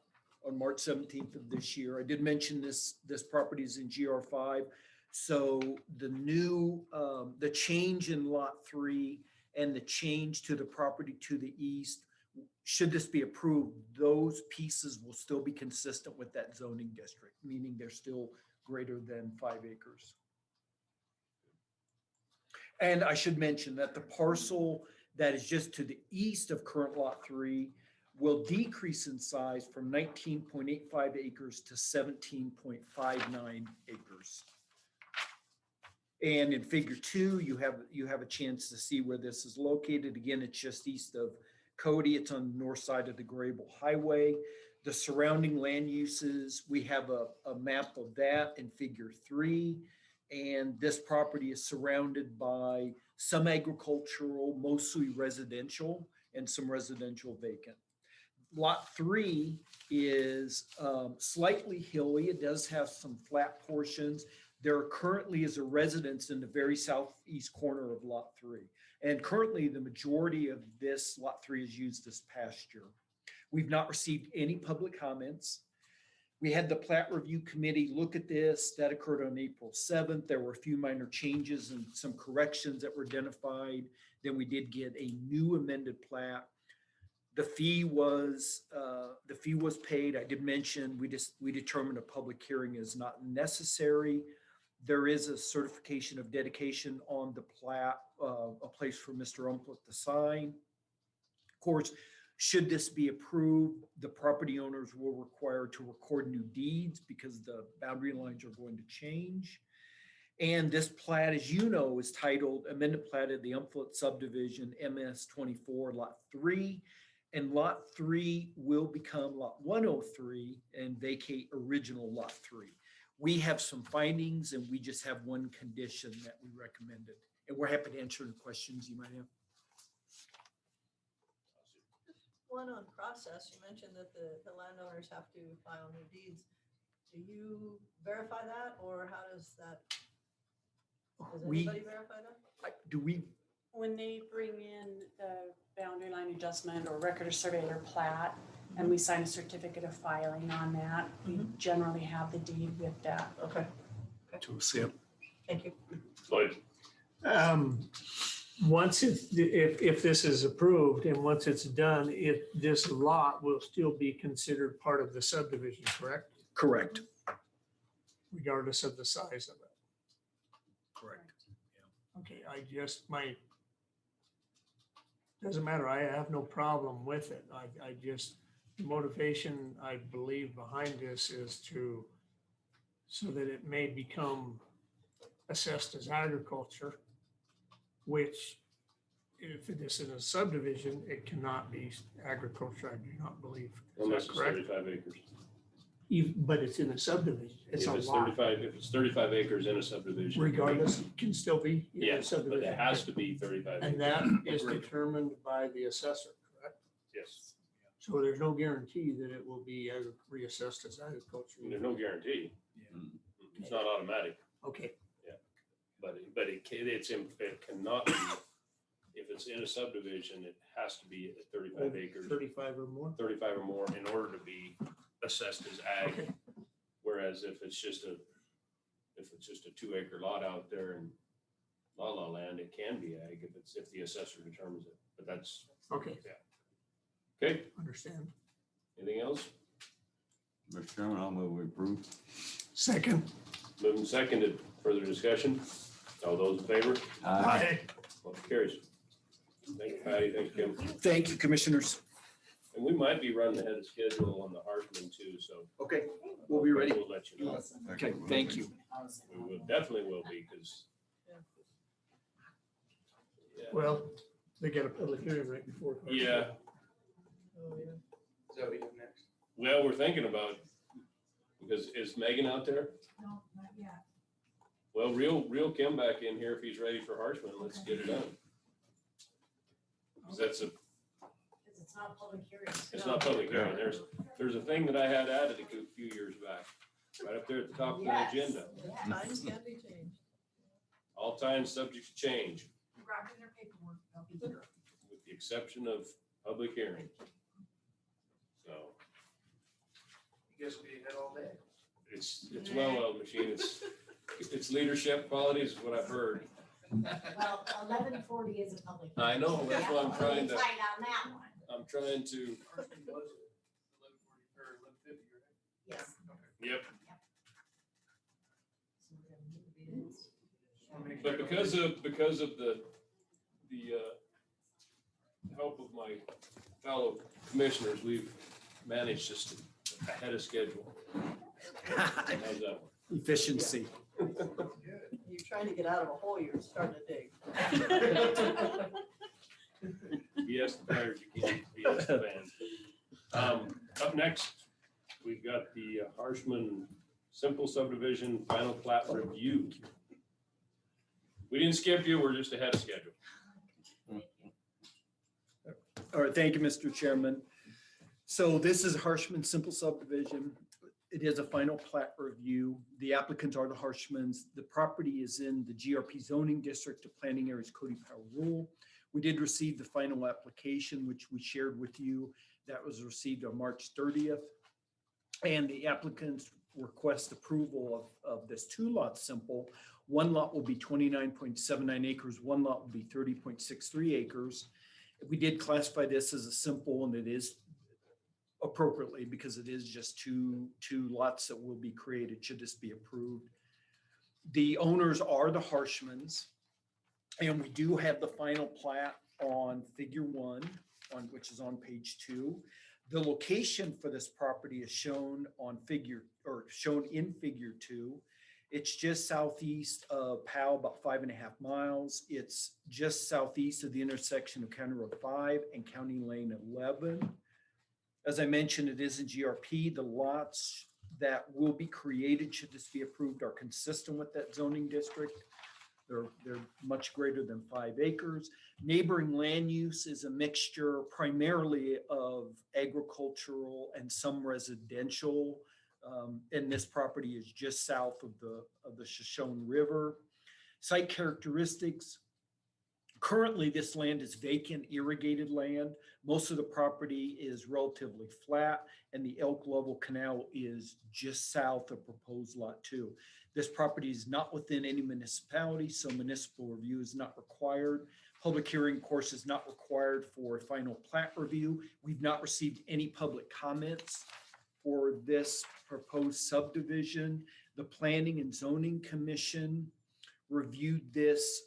[SPEAKER 15] on March 17th of this year. I did mention this property is in GR5. So the change in lot 3 and the change to the property to the east, should this be approved, those pieces will still be consistent with that zoning district, meaning they're still greater than 5 acres. And I should mention that the parcel that is just to the east of current lot 3 will decrease in size from 19.85 acres to 17.59 acres. And in figure 2, you have a chance to see where this is located. Again, it's just east of Cody. It's on the north side of the Grable Highway. The surrounding land uses, we have a map of that in figure 3. And this property is surrounded by some agricultural, mostly residential, and some residential vacant. Lot 3 is slightly hilly. It does have some flat portions. There currently is a residence in the very southeast corner of lot 3. And currently the majority of this lot 3 is used as pasture. We've not received any public comments. We had the plat review committee look at this. That occurred on April 7th. There were a few minor changes and some corrections that were identified. Then we did get a new amended plat. The fee was paid. I did mention we determined a public hearing is not necessary. There is a certification of dedication on the plat, a place for Mr. Umplett to sign. Of course, should this be approved, the property owners will require to record new deeds because the boundary lines are going to change. And this plat, as you know, is titled Amended Plat of the Umplett Subdivision MS 24 Lot 3. And Lot 3 will become Lot 103 and vacate original Lot 3. We have some findings and we just have one condition that we recommended. And we're happy to answer the questions you might have.
[SPEAKER 8] One on process, you mentioned that the landowners have to file new deeds. Do you verify that, or how does that, does anybody verify that?
[SPEAKER 15] Do we?
[SPEAKER 16] When they bring in the boundary line adjustment or record of survey or plat, and we sign a certificate of filing on that, we generally have the deed with that.
[SPEAKER 8] Okay.
[SPEAKER 15] To see it.
[SPEAKER 8] Thank you.
[SPEAKER 2] Lloyd.
[SPEAKER 4] Once if this is approved and once it's done, this lot will still be considered part of the subdivision, correct?
[SPEAKER 15] Correct.
[SPEAKER 4] Regardless of the size of it.
[SPEAKER 15] Correct.
[SPEAKER 4] Okay, doesn't matter. I have no problem with it. I just, the motivation I believe behind this is so that it may become assessed as agriculture, which if it is in a subdivision, it cannot be agriculture, I do not believe. Is
[SPEAKER 2] Unless
[SPEAKER 4] that
[SPEAKER 2] it's
[SPEAKER 4] correct?
[SPEAKER 2] 35 acres.
[SPEAKER 4] But it's in a subdivision. It's a
[SPEAKER 2] If it's
[SPEAKER 4] lot.
[SPEAKER 2] 35, if it's 35 acres in a subdivision.
[SPEAKER 4] Regardless, it can still be in a
[SPEAKER 2] Yes, but
[SPEAKER 4] subdivision.
[SPEAKER 2] it has to be 35 acres.
[SPEAKER 4] And that is determined by the assessor, correct?
[SPEAKER 2] Yes.
[SPEAKER 4] So there's no guarantee that it will be reassessed as agriculture.
[SPEAKER 2] There's no guarantee. It's not automatic.
[SPEAKER 4] Okay.
[SPEAKER 2] Yeah. But it cannot be
[SPEAKER 3] if it's in a subdivision, it has to be at 35 acres,
[SPEAKER 4] 35 or more?
[SPEAKER 3] 35 or more in order to be assessed as ag. Whereas if it's just a 2-acre lot out there in la land, it can be ag if the assessor determines it, but that's,
[SPEAKER 4] Okay,
[SPEAKER 3] okay,
[SPEAKER 4] understand.
[SPEAKER 3] anything else?
[SPEAKER 12] Mr. Chairman, I'll move we approve.
[SPEAKER 4] Second.
[SPEAKER 3] Moved and seconded, further discussion? All those in favor?
[SPEAKER 4] Aye.
[SPEAKER 3] Motion carries. Thank you, Patty, thanks, Kim.
[SPEAKER 15] Thank you, commissioners.
[SPEAKER 3] And we might be running ahead of schedule on the Hartman too, so.
[SPEAKER 15] Okay, we'll be ready.
[SPEAKER 3] We'll let you know.
[SPEAKER 15] Okay, thank you.
[SPEAKER 3] We will, definitely will be, because.
[SPEAKER 4] Well, they got a public hearing right before.
[SPEAKER 3] Yeah,
[SPEAKER 8] Oh, yeah.
[SPEAKER 1] So we have next.
[SPEAKER 3] well, we're thinking about, because is Megan out there?
[SPEAKER 7] No, not yet.
[SPEAKER 3] Well, reel Kim back in here if he's ready for Harshman. Let's get it done. 'Cause that's
[SPEAKER 7] Because it's not a public hearing.
[SPEAKER 3] it's not public hearing. There's a thing that I had added a few years back, right up there at the top of the
[SPEAKER 7] Yes,
[SPEAKER 3] agenda.
[SPEAKER 7] yes.
[SPEAKER 8] Times can be changed.
[SPEAKER 3] All times subject to change,
[SPEAKER 7] Grabbing their paperwork, they'll be here.
[SPEAKER 3] with the exception of public hearing. So
[SPEAKER 1] You guys will be ahead all day.
[SPEAKER 3] it's a well-oiled machine. It's leadership qualities is what I've heard.
[SPEAKER 7] Well, 11:40 is a public.
[SPEAKER 3] I know,
[SPEAKER 7] hearing.
[SPEAKER 3] that's why I'm
[SPEAKER 7] Yeah,
[SPEAKER 3] trying to-
[SPEAKER 7] tight on that one.
[SPEAKER 3] I'm trying to,
[SPEAKER 7] Yes.
[SPEAKER 3] yep.
[SPEAKER 7] So we're gonna move it.
[SPEAKER 3] But because of the help of my fellow commissioners, we've managed to stay ahead of schedule. How's that one?
[SPEAKER 15] Efficiency.
[SPEAKER 8] You're trying to get out of a hole, you're starting to dig.
[SPEAKER 3] BS the players, you can't BS the fans. Up next, we've got the Harshman Simple Subdivision Final Plat Review. We didn't skip you, we're just ahead of schedule.
[SPEAKER 15] All right, thank you, Mr. Chairman. So this is Harshman Simple Subdivision. It is a final plat review. The applicants are the Harshmans. The property is in the GRP zoning district of planning areas Cody Powell Rule. We did receive the final application, which we shared with you. That was received on March 30th. And the applicants request approval of this 2-lot simple. One lot will be 29.79 acres. One lot will be 30.63 acres. We did classify this as a simple, and it is appropriately because it is just two lots that will be created should this be approved. The owners are the Harshmans, and we do have the final plat on figure 1, which is on page 2. The location for this property is shown in figure 2. It's just southeast of Powell, about 5.5 miles. It's just southeast of the intersection of County Road 5 and County Lane 11. As I mentioned, it is in GRP. The lots that will be created, should this be approved, are consistent with that zoning district. They're much greater than 5 acres. Neighboring land use is a mixture primarily of agricultural and some residential. And this property is just south of the Shoshone River. Site characteristics. Currently, this land is vacant, irrigated land. Most of the property is relatively flat, and the Elk Level Canal is just south of proposed Lot 2. This property is not within any municipality, so municipal review is not required. Public hearing, of course, is not required for final plat review. We've not received any public comments for this proposed subdivision. The Planning and Zoning Commission reviewed this,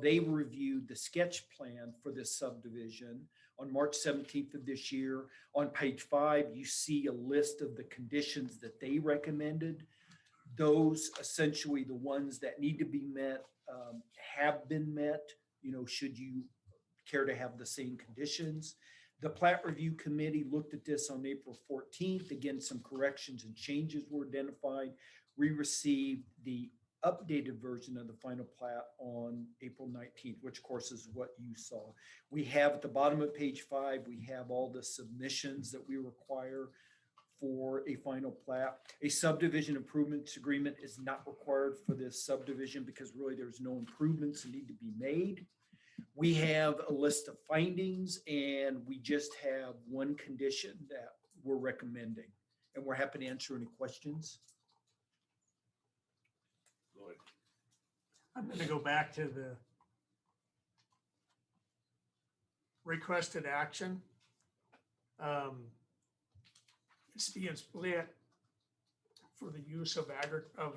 [SPEAKER 15] they reviewed the sketch plan for this subdivision on March 17th of this year. On page 5, you see a list of the conditions that they recommended. Those essentially the ones that need to be met have been met, should you care to have the same conditions. The Plat Review Committee looked at this on April 14th. Again, some corrections and changes were identified. We received the updated version of the final plat on April 19th, which of course is what you saw. We have at the bottom of page 5, we have all the submissions that we require for a final plat. A subdivision improvements agreement is not required for this subdivision because really there's no improvements that need to be made. We have a list of findings and we just have one condition that we're recommending. And we're happy to answer any questions.
[SPEAKER 2] Lloyd.
[SPEAKER 4] I'm gonna go back to the requested action. It's being split for the use of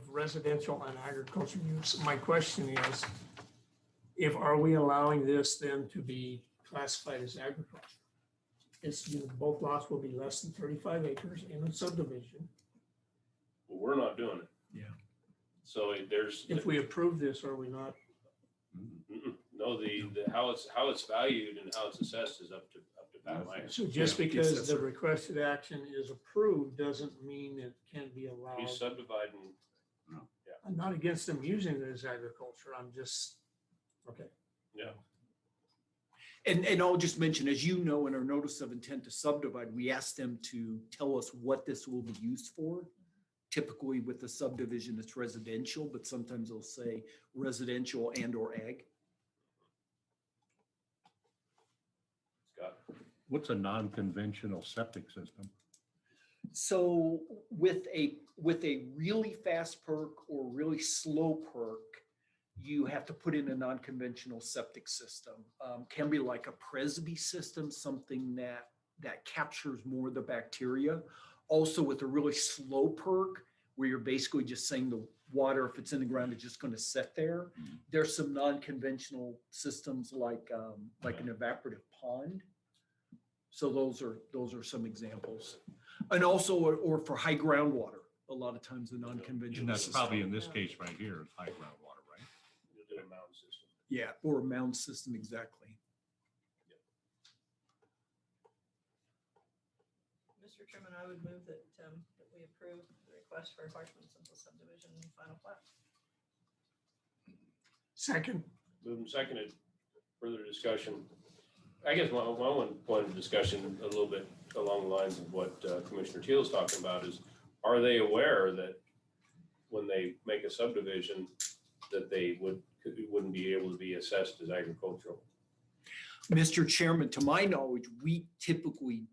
[SPEAKER 4] residential and agricultural use. My question is, are we allowing this then to be classified as agriculture? It's, both lots will be less than 35 acres in a subdivision.
[SPEAKER 3] Well, we're not doing it.
[SPEAKER 15] Yeah.
[SPEAKER 3] So there's.
[SPEAKER 4] If we approve this, are we not?
[SPEAKER 3] No, the how it's valued and how it's assessed is up to Pat Meyer.
[SPEAKER 4] So just because the requested action is approved doesn't mean it can be allowed.
[SPEAKER 3] He's subdividing.
[SPEAKER 4] I'm not against them using it as agriculture. I'm just, okay.
[SPEAKER 3] Yeah.
[SPEAKER 15] And I'll just mention, as you know, in our notice of intent to subdivide, we asked them to tell us what this will be used for. Typically with the subdivision, it's residential, but sometimes they'll say residential and or ag.
[SPEAKER 3] Scott.
[SPEAKER 6] What's a non-conventional septic system?
[SPEAKER 15] So with a really fast perk or really slow perk, you have to put in a non-conventional septic system. Can be like a Presby system, something that captures more of the bacteria. Also with a really slow perk, where you're basically just saying the water, if it's in the ground, is just going to sit there. There's some non-conventional systems like an evaporative pond. So those are some examples. And also, or for high groundwater, a lot of times the non-conventional.
[SPEAKER 6] And that's
[SPEAKER 15] system.
[SPEAKER 6] probably in this case right here, is high groundwater, right?
[SPEAKER 3] You'll do a mound system.
[SPEAKER 15] Yeah, or a mound system, exactly.
[SPEAKER 8] Mr. Chairman, I would move that we approve the request for Harshman Simple Subdivision final plat.
[SPEAKER 4] Second.
[SPEAKER 3] Moved and seconded. Further discussion. I guess my one point of discussion, a little bit along the lines of what Commissioner Teal is talking about, is are they aware that when they make a subdivision that they wouldn't be able to be assessed as agricultural?
[SPEAKER 15] Mr. Chairman, to my knowledge, we typically,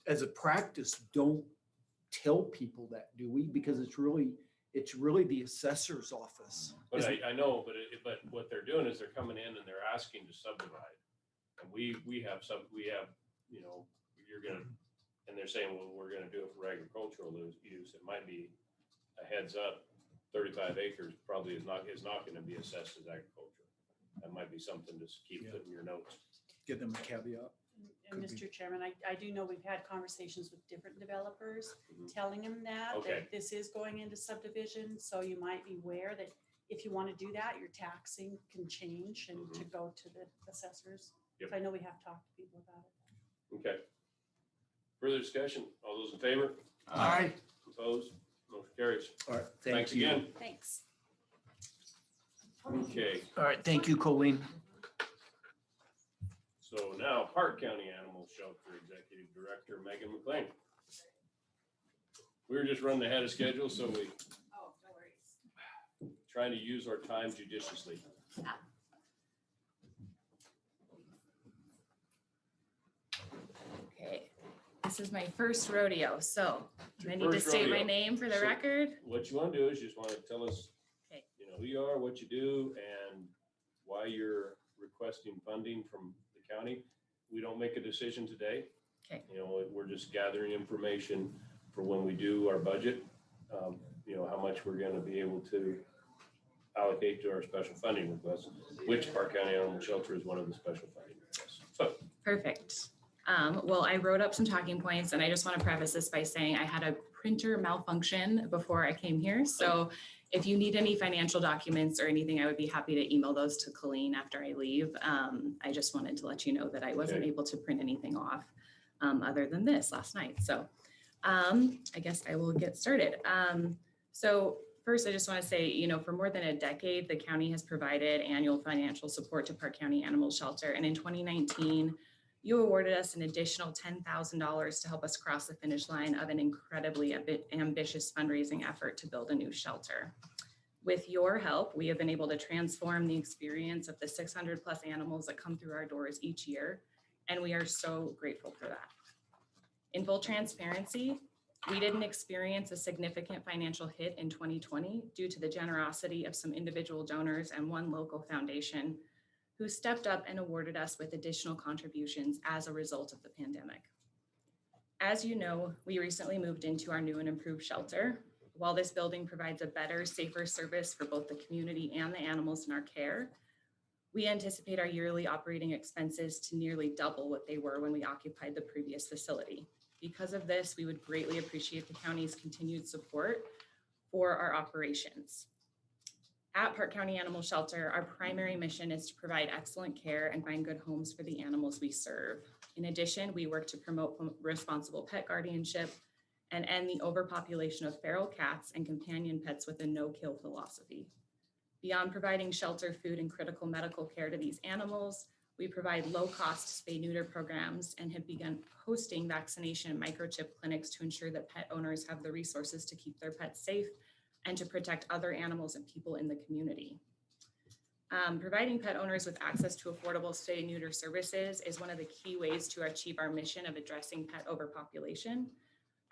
[SPEAKER 15] as a practice, don't tell people that, do we? Because it's really the assessor's office.
[SPEAKER 3] But I know, but what they're doing is they're coming in and they're asking to subdivide. And we have, you're gonna, and they're saying, well, we're gonna do it for agricultural use. It might be a heads up, 35 acres probably is not gonna be assessed as agriculture. That might be something to keep putting in your notes.
[SPEAKER 15] Give them a caveat.
[SPEAKER 16] And Mr. Chairman, I do know we've had conversations with different developers telling them that this is going into subdivision. So you might be aware that if you want to do that, your taxing can change and to go to the assessors.
[SPEAKER 3] Yep.
[SPEAKER 16] So I know we have talked to people about it.
[SPEAKER 3] Okay. Further discussion? All those in favor?
[SPEAKER 4] Aye.
[SPEAKER 3] Opposed? Motion carries.
[SPEAKER 15] All right,
[SPEAKER 3] Thanks
[SPEAKER 15] thank you.
[SPEAKER 3] again.
[SPEAKER 16] Thanks.
[SPEAKER 3] Okay.
[SPEAKER 15] All right, thank you, Colleen.
[SPEAKER 3] So now Park County Animal Shelter Executive Director Megan McLean. We were just running ahead of schedule, so we
[SPEAKER 5] Oh, no worries.
[SPEAKER 3] trying to use our time judiciously.
[SPEAKER 5] Okay, this is my first rodeo, so do I
[SPEAKER 3] Your
[SPEAKER 5] need to
[SPEAKER 3] first
[SPEAKER 5] state my
[SPEAKER 3] rodeo.
[SPEAKER 5] name for the
[SPEAKER 3] So-
[SPEAKER 5] record?
[SPEAKER 3] What you want to do is you just want to tell us,
[SPEAKER 5] Okay.
[SPEAKER 3] who you are, what you do, and why you're requesting funding from the county. We don't make a decision today.
[SPEAKER 5] Okay.
[SPEAKER 3] We're just gathering information for when we do our budget. How much we're going to be able to allocate to our special funding requests, which Park County Animal Shelter is one of the special funding requests. So,
[SPEAKER 5] Perfect. Well, I wrote up some talking points and I just want to preface this by saying I had a printer malfunction before I came here. So if you need any financial documents or anything, I would be happy to email those to Colleen after I leave. I just wanted to let you know that I wasn't able to print anything off other than this last night. So I guess I will get started. So first, I just want to say, for more than a decade, the county has provided annual financial support to Park County Animal Shelter. And in 2019, you awarded us an additional $10,000 to help us cross the finish line of an incredibly ambitious fundraising effort to build a new shelter.
[SPEAKER 17] With your help, we have been able to transform the experience of the 600+ animals that come through our doors each year, and we are so grateful for that. In full transparency, we didn't experience a significant financial hit in 2020 due to the generosity of some individual donors and one local foundation who stepped up and awarded us with additional contributions as a result of the pandemic. As you know, we recently moved into our new and improved shelter. While this building provides a better, safer service for both the community and the animals in our care, we anticipate our yearly operating expenses to nearly double what they were when we occupied the previous facility. Because of this, we would greatly appreciate the county's continued support for our operations. At Park County Animal Shelter, our primary mission is to provide excellent care and find good homes for the animals we serve. In addition, we work to promote responsible pet guardianship and end the overpopulation of feral cats and companion pets with a no-kill philosophy. Beyond providing shelter, food, and critical medical care to these animals, we provide low-cost spay-neuter programs and have begun hosting vaccination and microchip clinics to ensure that pet owners have the resources to keep their pets safe and to protect other animals and people in the community. Providing pet owners with access to affordable spay-neuter services is one of the key ways to achieve our mission of addressing pet overpopulation.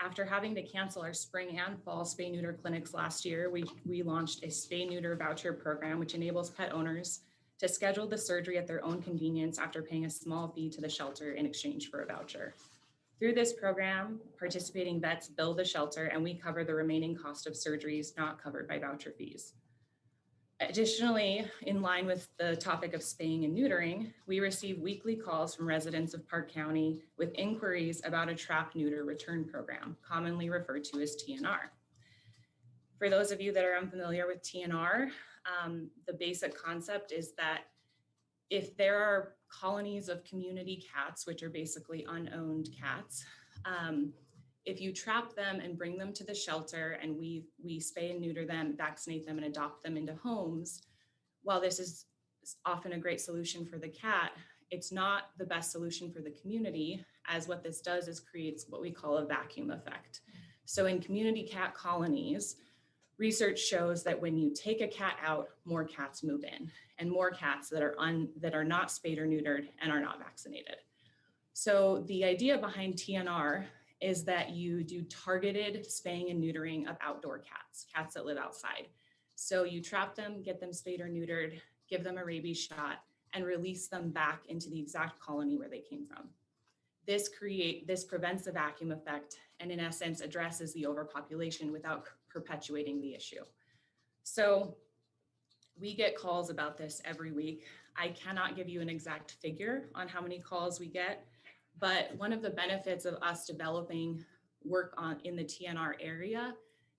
[SPEAKER 17] After having to cancel our spring and fall spay-neuter clinics last year, we launched a spay-neuter voucher program, which enables pet owners to schedule the surgery at their own convenience after paying a small fee to the shelter in exchange for a voucher. Through this program, participating vets bill the shelter and we cover the remaining cost of surgeries not covered by voucher fees. Additionally, in line with the topic of spaying and neutering, we receive weekly calls from residents of Park County with inquiries about a trap neuter return program, commonly referred to as TNR. For those of you that are unfamiliar with TNR, the basic concept is that if there are colonies of community cats, which are basically unowned cats, if you trap them and bring them to the shelter and we spay and neuter them, vaccinate them and adopt them into homes, while this is often a great solution for the cat, it's not the best solution for the community, as what this does is creates what we call a vacuum effect. So in community cat colonies, research shows that when you take a cat out, more cats move in and more cats that are not spayed or neutered and are not vaccinated. So the idea behind TNR is that you do targeted spaying and neutering of outdoor cats, cats that live outside. So you trap them, get them spayed or neutered, give them a rabies shot, and release them back into the exact colony where they came from. This prevents the vacuum effect and in essence addresses the overpopulation without perpetuating the issue. So we get calls about this every week. I cannot give you an exact figure on how many calls we get, but one of the benefits of us developing work in the TNR area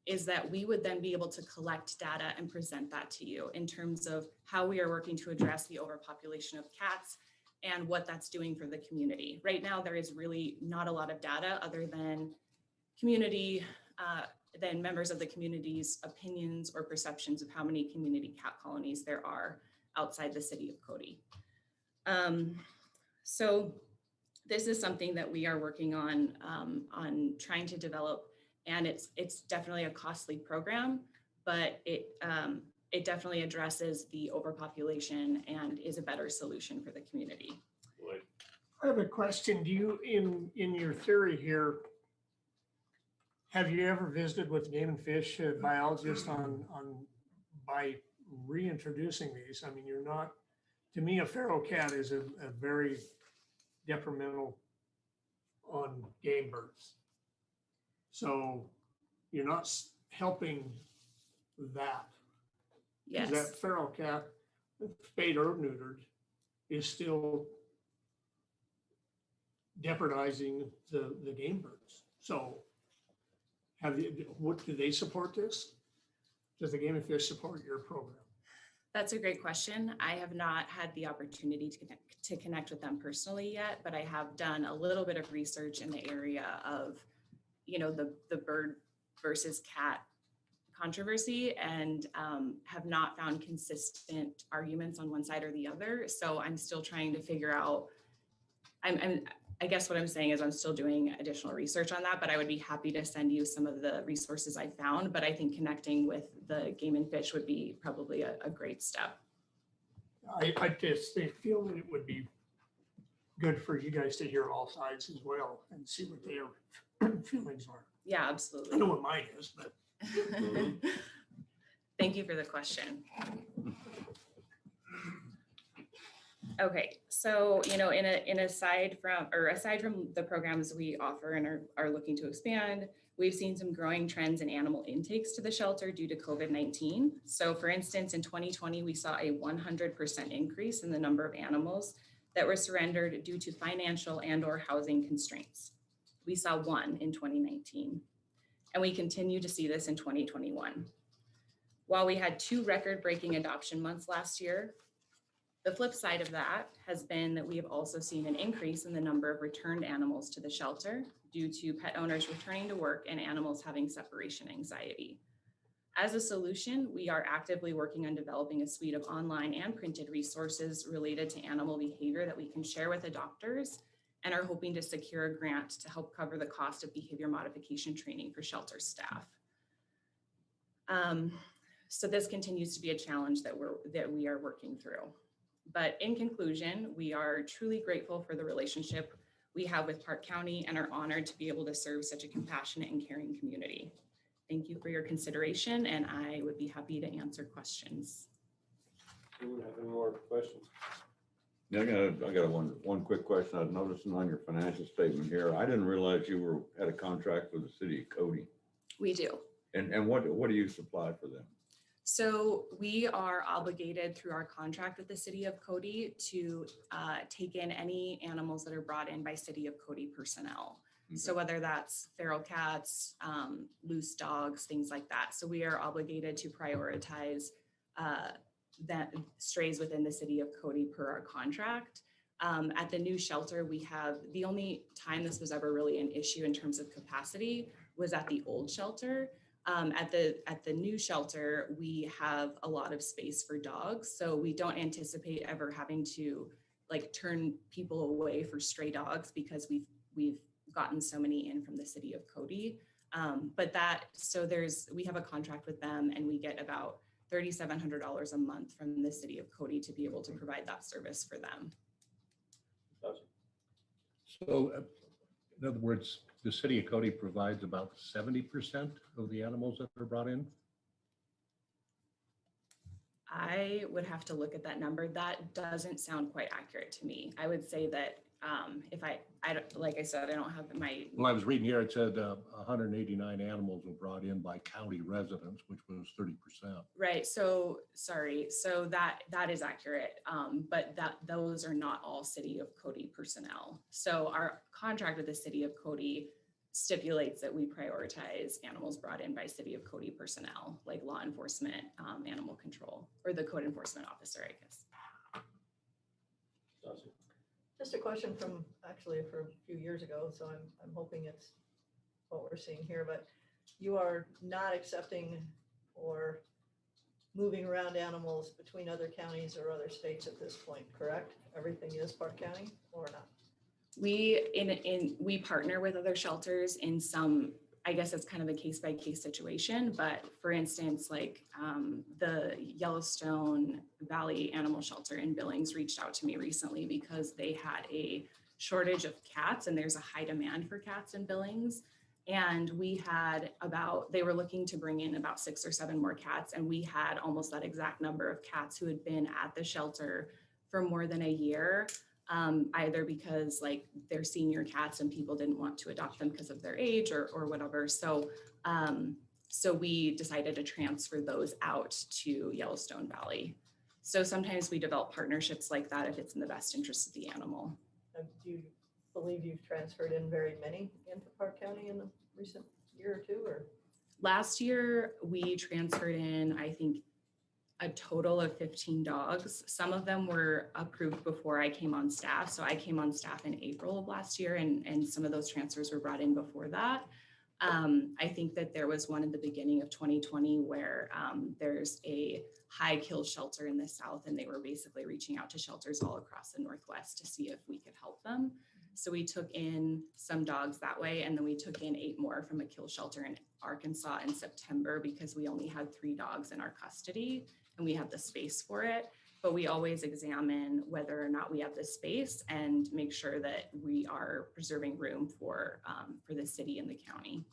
[SPEAKER 17] is that we would then be able to collect data and present that to you in terms of how we are working to address the overpopulation of cats and what that's doing for the community. Right now, there is really not a lot of data other than than members of the community's opinions or perceptions of how many community cat colonies there are outside the city of Cody. So this is something that we are working on trying to develop, and it's definitely a costly program, but it definitely addresses the overpopulation and is a better solution for the community.
[SPEAKER 4] I have a question. Do you, in your theory here, have you ever visited with Game and Fish biologist by reintroducing these? I mean, you're not, to me, a feral cat is a very detrimental on game birds. So you're not helping that.
[SPEAKER 17] Yes.
[SPEAKER 4] That feral cat, spayed or neutered, is still jeopardizing the game birds. So do they support this? Does the Game and Fish support your program?
[SPEAKER 17] That's a great question. I have not had the opportunity to connect with them personally yet, but I have done a little bit of research in the area of, the bird versus cat controversy and have not found consistent arguments on one side or the other. So I'm still trying to figure out, I guess what I'm saying is I'm still doing additional research on that, but I would be happy to send you some of the resources I found. But I think connecting with the Game and Fish would be probably a great step.
[SPEAKER 4] I just feel that it would be good for you guys to hear all sides as well and see what their feelings are.
[SPEAKER 17] Yeah,
[SPEAKER 4] I
[SPEAKER 17] absolutely.
[SPEAKER 4] know what mine is, but
[SPEAKER 17] Thank you for the question. Okay, so, you know, aside from the programs we offer and are looking to expand, we've seen some growing trends in animal intakes to the shelter due to COVID-19. So for instance, in 2020, we saw a 100% increase in the number of animals that were surrendered due to financial and/or housing constraints. We saw one in 2019, and we continue to see this in 2021. While we had 2 record-breaking adoption months last year, the flip side of that has been that we have also seen an increase in the number of returned animals to the shelter due to pet owners returning to work and animals having separation anxiety. As a solution, we are actively working on developing a suite of online and printed resources related to animal behavior that we can share with adopters, and are hoping to secure a grant to help cover the cost of behavior modification training for shelter staff. So this continues to be a challenge that we are working through. But in conclusion, we are truly grateful for the relationship we have with Park County and are honored to be able to serve such a compassionate and caring community. Thank you for your consideration, and I would be happy to answer questions.
[SPEAKER 2] Anyone have any more questions?
[SPEAKER 12] Yeah, I got one quick question. I was noticing on your financial statement here, I didn't realize you had a contract with the city of Cody.
[SPEAKER 17] We do.
[SPEAKER 12] And what do you supply for them?
[SPEAKER 17] So we are obligated through our contract with the city of Cody to take in any animals that are brought in by city of Cody personnel. Okay. So whether that's feral cats, loose dogs, things like that. So we are obligated to prioritize that strays within the city of Cody per our contract. At the new shelter, we have, the only time this was ever really an issue in terms of capacity was at the old shelter. At the new shelter, we have a lot of space for dogs. So we don't anticipate ever having to like turn people away for stray dogs because we've gotten so many in from the city of Cody. We have a contract with them and we get about $3,700 a month from the city of Cody to be able to provide that service for them.
[SPEAKER 6] So in other words, the city of Cody provides about 70% of the animals that are brought in?
[SPEAKER 17] I would have to look at that number. That doesn't sound quite accurate to me. I would say that if I don't, like I said, I don't have my.
[SPEAKER 6] Well, I was reading here, it said 189 animals were brought in by county residents, which was 30%.
[SPEAKER 17] Right. So sorry. So that is accurate. But those are not all city of Cody personnel. So our contract with the city of Cody stipulates that we prioritize animals brought in by city of Cody personnel, like law enforcement, animal control, or the code enforcement officer, I guess.
[SPEAKER 2] Awesome.
[SPEAKER 8] Just a question from a few years ago, so I'm hoping it's what we're seeing here, but you are not accepting or moving around animals between other counties or other states at this point, correct? Everything is Park County or not?
[SPEAKER 17] We partner with other shelters in some, I guess it's kind of a case by case situation, but for instance, like the Yellowstone Valley Animal Shelter in Billings reached out to me recently because they had a shortage of cats and there's a high demand for cats in Billings. And they were looking to bring in about 6 or 7 more cats. And we had almost that exact number of cats who had been at the shelter for more than a year. Either because like they're senior cats and people didn't want to adopt them because of their age or whatever. So we decided to transfer those out to Yellowstone Valley. So sometimes we develop partnerships like that if it's in the best interest of the animal.
[SPEAKER 8] Do you believe you've transferred in very many into Park County in the recent year or two, or?
[SPEAKER 17] Last year, we transferred in, I think, a total of 15 dogs. Some of them were approved before I came on staff. So I came on staff in April of last year and some of those transfers were brought in before that. I think that there was one in the beginning of 2020 where there's a high kill shelter in the South and they were basically reaching out to shelters all across the Northwest to see if we could help them. So we took in some dogs that way, and then we took in 8 more from a kill shelter in Arkansas in September because we only had 3 dogs in our custody and we had the space for it. But we always examine whether or not we have the space and make sure that we are preserving room for the city and the county.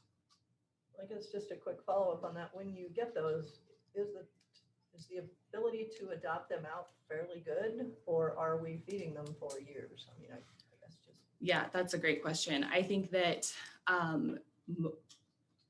[SPEAKER 8] I guess just a quick follow-up on that. When you get those, is the ability to adopt them out fairly good, or are we feeding them for years? I mean, I guess just.
[SPEAKER 17] Yeah, that's a great question. I think that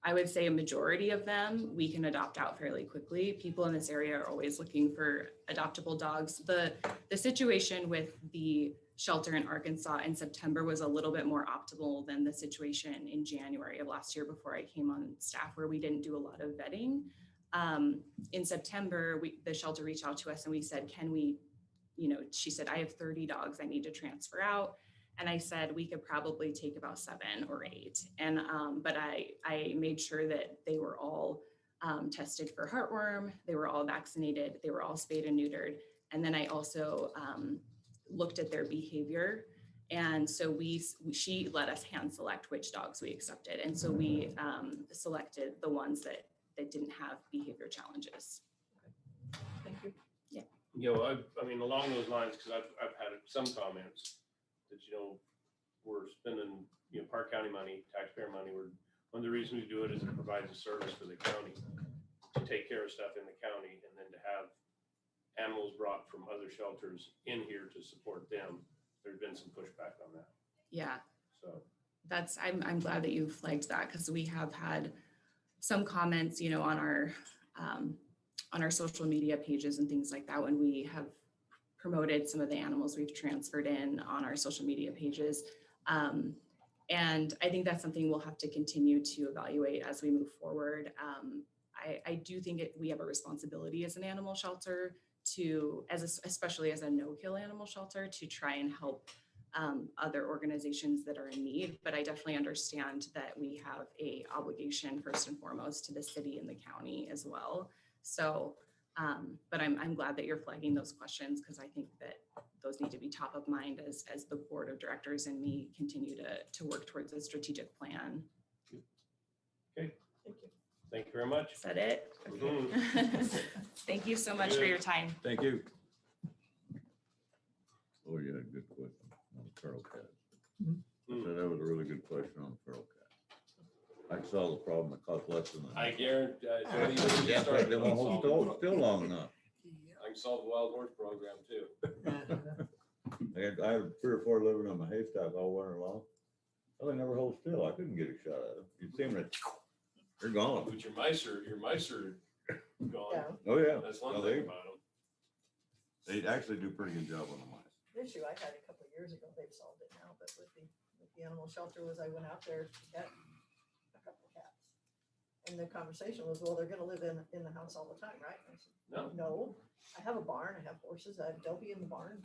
[SPEAKER 17] I would say a majority of them we can adopt out fairly quickly. People in this area are always looking for adoptable dogs. The situation with the shelter in Arkansas in September was a little bit more optimal than the situation in January of last year before I came on staff, where we didn't do a lot of vetting. In September, the shelter reached out to us and we said, can we, she said, I have 30 dogs I need to transfer out. And I said, we could probably take about 7 or 8. And, but I made sure that they were all tested for heartworm. They were all vaccinated. They were all spayed and neutered. And then I also looked at their behavior. And so she let us hand select which dogs we accepted. And so we selected the ones that didn't have behavior challenges.
[SPEAKER 8] Thank you.
[SPEAKER 17] Yeah.
[SPEAKER 3] I mean, along those lines, because I've had some comments that, we're spending, Park County money, taxpayer money. One of the reasons we do it is it provides a service for the county to take care of stuff in the county, and then to have animals brought from other shelters in here to support them. There's been some pushback on that.
[SPEAKER 17] Yeah.
[SPEAKER 3] So
[SPEAKER 17] I'm glad that you flagged that, because we have had some comments, on our social media pages and things like that, when we have promoted some of the animals we've transferred in on our social media pages. And I think that's something we'll have to continue to evaluate as we move forward. I do think we have a responsibility as an animal shelter especially as a no-kill animal shelter, to try and help other organizations that are in need. But I definitely understand that we have a obligation first and foremost to the city and the county as well. So, but I'm glad that you're flagging those questions, because I think that those need to be top of mind as the board of directors and me continue to work towards a strategic plan.
[SPEAKER 3] Okay.
[SPEAKER 8] Thank you.
[SPEAKER 3] Thank you very much.
[SPEAKER 17] Is that it? Okay.
[SPEAKER 3] Mhm.
[SPEAKER 17] Thank you so much for your time.
[SPEAKER 12] Thank you. Oh, yeah, good question on the feral cats. I said that was a really good question on the feral cat. I can solve the problem. It costs less than that.
[SPEAKER 3] I guarantee.
[SPEAKER 12] Yeah, but they won't hold still long enough.
[SPEAKER 3] I can solve the wild horse program too.
[SPEAKER 12] I had 3 or 4 living on my haystack all winter long. Well, they never hold still. I couldn't get a shot at them. You'd see them, they're gone.
[SPEAKER 3] But your mice are gone.
[SPEAKER 8] Yeah.
[SPEAKER 12] Oh, yeah.
[SPEAKER 3] That's one
[SPEAKER 12] No,
[SPEAKER 3] thing about them.
[SPEAKER 12] They actually do a pretty good job on the mice.
[SPEAKER 8] The issue I had a couple of years ago, they've solved it now, but with the animal shelter was I went out there to get a couple of cats. And the conversation was, well, they're gonna live in the house all the time, right? And I said, no, I have a barn, I have horses, they'll be in the barn,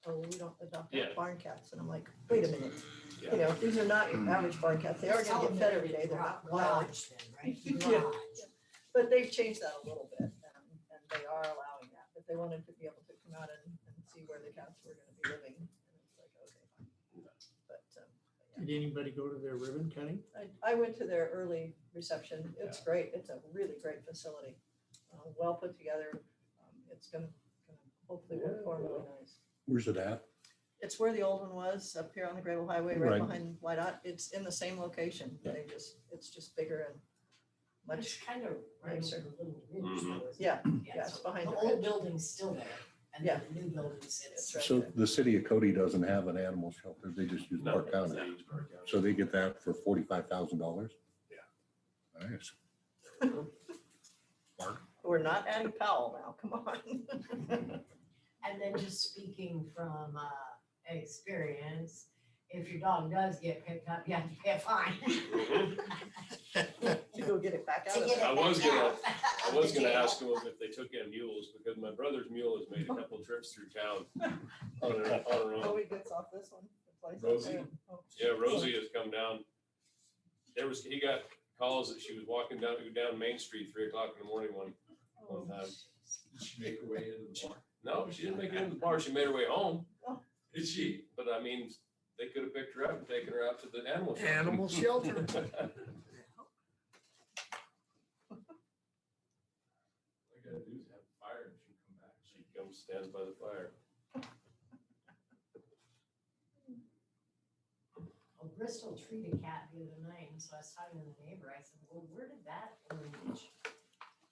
[SPEAKER 8] oh, we don't adopt barn cats. And I'm like, wait a minute, these are not average barn cats. They are gonna get fed every day. They're not wild. Yeah. But they've changed that a little bit, and they are allowing that, but they wanted to be able to come out and see where the cats were gonna be living. And it's like, okay, fine. But, yeah.
[SPEAKER 4] Did anybody go to their ribbon cutting?
[SPEAKER 8] I went to their early reception. It's great. It's a really great facility. Well put together. It's gonna hopefully work for them really nice.
[SPEAKER 18] Where's it at?
[SPEAKER 8] It's where the old one was, up here on the Grable Highway, right
[SPEAKER 18] Right.
[SPEAKER 8] behind White Dot. It's in the same location. It's just bigger and much
[SPEAKER 7] kind of
[SPEAKER 8] nicer.
[SPEAKER 7] Mm-hmm.
[SPEAKER 8] Yeah, it's behind
[SPEAKER 7] the
[SPEAKER 8] the
[SPEAKER 7] old
[SPEAKER 8] ridge.
[SPEAKER 7] building's still there, and
[SPEAKER 8] Yeah.
[SPEAKER 7] then the new building sits.
[SPEAKER 8] right
[SPEAKER 18] So the city of Cody doesn't have an animal shelter. They just use Park County.
[SPEAKER 3] They use Park County.
[SPEAKER 18] So they get that for $45,000?
[SPEAKER 3] Yeah.
[SPEAKER 18] Nice.
[SPEAKER 8] We're not adding Powell now, come on.
[SPEAKER 7] And then just speaking from experience, if your dog does get picked up, you have to pay a fine.
[SPEAKER 8] To go get it back out
[SPEAKER 7] To
[SPEAKER 8] of
[SPEAKER 7] get
[SPEAKER 8] there.
[SPEAKER 7] it
[SPEAKER 3] I was
[SPEAKER 7] back
[SPEAKER 3] gonna,
[SPEAKER 7] out
[SPEAKER 3] I
[SPEAKER 7] of
[SPEAKER 3] was
[SPEAKER 7] the
[SPEAKER 3] gonna
[SPEAKER 7] jail.
[SPEAKER 3] ask them if they took in mules, because my brother's mule has made a couple trips through town on her
[SPEAKER 8] Oh,
[SPEAKER 3] own.
[SPEAKER 8] he gets off this one. the place up
[SPEAKER 3] Rosie?
[SPEAKER 8] there. Oh.
[SPEAKER 3] Yeah, Rosie has come down. He got calls that she was walking down Main Street 3 o'clock in the morning one time.
[SPEAKER 9] Did she make her way into the bar?
[SPEAKER 3] No, she didn't make it into the bar. She made her way home.
[SPEAKER 8] Oh.
[SPEAKER 3] Did she? But I mean, they could have have picked her up and taken her out to the animal shelter.
[SPEAKER 4] Animal shelter.
[SPEAKER 3] All I gotta do is have a fire and she'd come back. She'd come stand by the fire.
[SPEAKER 7] Well, Bristol treated a cat the other night, and so I was talking to the neighbor, I said, well, where did that orange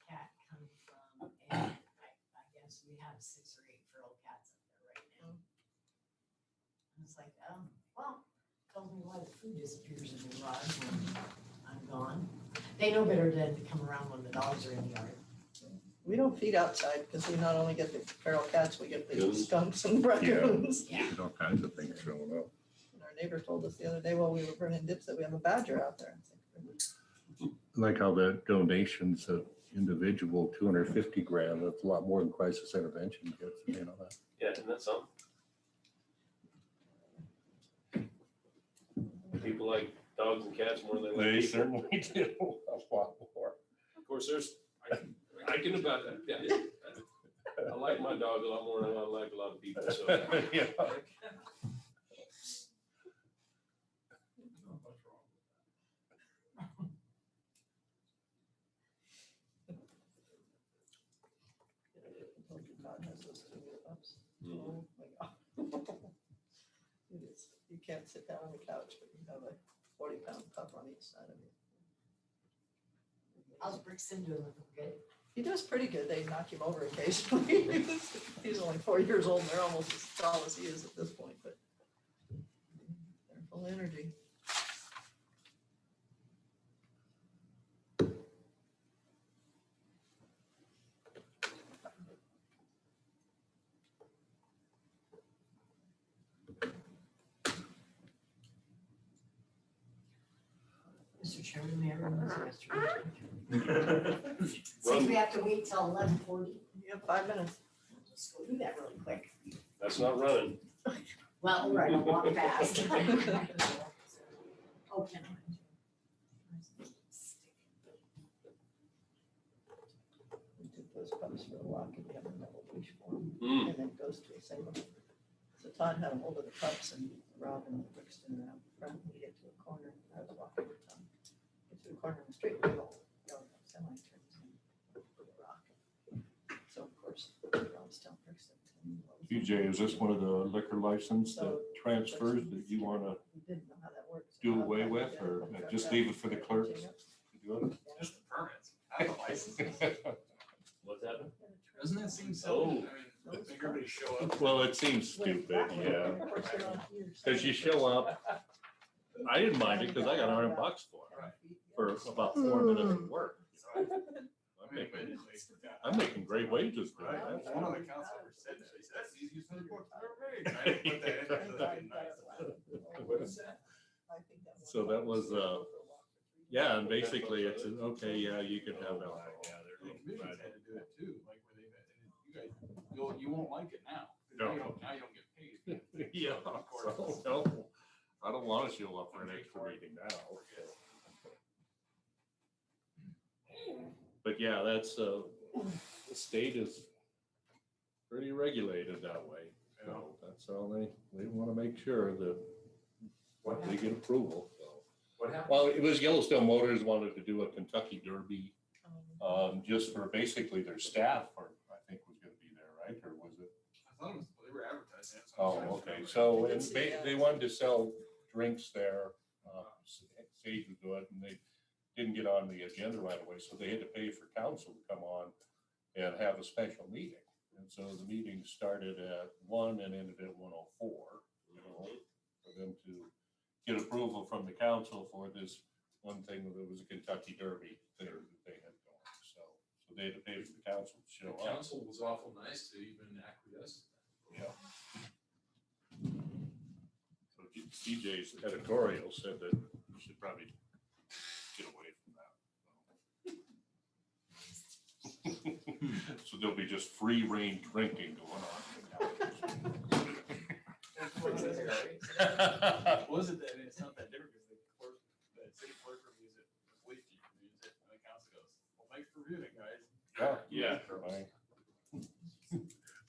[SPEAKER 7] cat come from? And I guess we have 6 or 8 feral cats up there right now. And it's like, well, tells me why the food disappears in the garage when I'm gone. They know better than to come around when the dogs are in the yard.
[SPEAKER 8] We don't feed outside because we not only get the feral cats, we get the
[SPEAKER 3] Goons.
[SPEAKER 8] skunks and raccoons.
[SPEAKER 7] Yeah.
[SPEAKER 6] All kinds of things showing up.
[SPEAKER 8] And our neighbor told us the other day while we were burning dips that we have a badger out there. It's like,
[SPEAKER 6] Like how the donations of individual 250 grand, that's a lot more than crisis intervention gets, you know that.
[SPEAKER 3] Yeah, isn't that something? People like dogs and cats more than they like people.
[SPEAKER 6] certainly do, a lot more.
[SPEAKER 3] Of course, I can about that, yeah. I like my dog a lot more than I like a lot of people, so.
[SPEAKER 6] Yeah.
[SPEAKER 8] God has those 2 little pups.
[SPEAKER 3] Mhm.
[SPEAKER 8] Oh my God. It is, you can't sit down on the couch, but you have a 40-pound pup on each side of you.
[SPEAKER 7] How's Brixton doing with them? Good?
[SPEAKER 8] He does pretty good. They knock him over occasionally. He's only 4 years old and they're almost as tall as he is at this point, but they're full of energy.
[SPEAKER 7] Mr. Chairman, may I run this yesterday? Since we have to wait till 11:40,
[SPEAKER 8] You have 5 minutes.
[SPEAKER 7] let's go do that really quick.
[SPEAKER 3] That's not running.
[SPEAKER 7] Well, all right, I'll walk fast. Oh, can I?
[SPEAKER 8] We took those pups for a walk and we have a double leash for them.
[SPEAKER 3] Mm.
[SPEAKER 8] And then goes to a single. So Todd had a hold of the pups and Rob and Brixton are out front. We get to a corner. I was walking with Todd. Get to a corner in the street. We go, semi turns in for the rock. So of course, Rob's telling Brixton.
[SPEAKER 6] TJ, is this one of the liquor license that transfers that you want to
[SPEAKER 8] We didn't know how that works.
[SPEAKER 6] do away with, or just leave it for the clerks to do it?
[SPEAKER 9] Just the permits, not the licenses.
[SPEAKER 3] What's happening?
[SPEAKER 9] Doesn't that seem so? I mean,
[SPEAKER 8] Those
[SPEAKER 9] if everybody show up.
[SPEAKER 6] Well, it seems stupid, yeah. Because you show up, I didn't mind it because I got $100 for about 4 minutes of work. I'm making great wages for
[SPEAKER 9] Right,
[SPEAKER 6] that.
[SPEAKER 9] one of the council members said that, he said, that's the easiest thing I've ever made. I put that in there, so that'd be nice. What is that?
[SPEAKER 6] So that was, yeah, and basically it's, okay, yeah, you can have alcohol.
[SPEAKER 9] Yeah, the commissions had to do it too, like where they, you guys, you won't like it now.
[SPEAKER 6] No.
[SPEAKER 9] Now you don't get paid.
[SPEAKER 6] Yeah, so, no, I don't want to show up for an extra meeting now. But yeah, that's, the state is pretty regulated that way. So that's all they want to make sure that they get approval, so.
[SPEAKER 9] What happened?
[SPEAKER 6] Well, it was Yellowstone Motors wanted to do a Kentucky Derby, just for basically their staff, or I think was gonna be there, right, or was it?
[SPEAKER 9] I thought it was, they were advertising it.
[SPEAKER 6] Oh, okay, so, and they wanted to sell drinks there, Sage would do it, and they didn't get on the agenda right away, so they had to pay for council to come on and have a special meeting. And so the meeting started at 1 and ended at 1:04, you know, for them to get approval from the council for this one thing that was a Kentucky Derby thing that they had going. So they had to pay for the council to show
[SPEAKER 9] The
[SPEAKER 6] up.
[SPEAKER 9] council was awful nice to even acquiesce.
[SPEAKER 6] Yeah. So CJ's editorial said that we should probably get away from that. So there'll be just free reign drinking going on.
[SPEAKER 9] Was it that, it's not that different, because the clerk, the city clerk reviews it, the police chief reviews it, and the council goes, well, thanks for reviewing it, guys.
[SPEAKER 6] Yeah.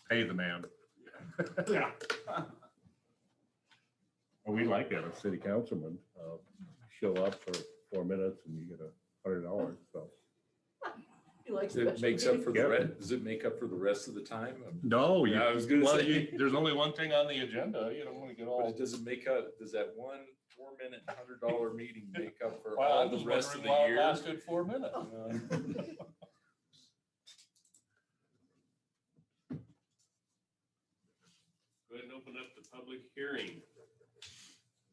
[SPEAKER 6] Pay the man.
[SPEAKER 9] Yeah.
[SPEAKER 6] And we like that, a city councilman, show up for 4 minutes and you get $100, so.
[SPEAKER 5] He likes
[SPEAKER 2] It
[SPEAKER 5] special
[SPEAKER 2] makes up for the
[SPEAKER 6] meetings.
[SPEAKER 2] rest, does it make up for the rest of the time?
[SPEAKER 6] No,
[SPEAKER 2] Yeah, I was gonna say.
[SPEAKER 6] there's only one thing on the agenda, you don't want to get
[SPEAKER 2] But
[SPEAKER 6] all.
[SPEAKER 2] it doesn't make up, does that one 4-minute, $100 meeting make up for
[SPEAKER 6] Well,
[SPEAKER 2] all
[SPEAKER 6] I'm
[SPEAKER 2] the
[SPEAKER 6] just
[SPEAKER 2] rest of
[SPEAKER 6] wondering
[SPEAKER 2] the
[SPEAKER 6] why it
[SPEAKER 2] year?
[SPEAKER 6] lasted 4 minutes.
[SPEAKER 3] Go ahead and open up the public hearing.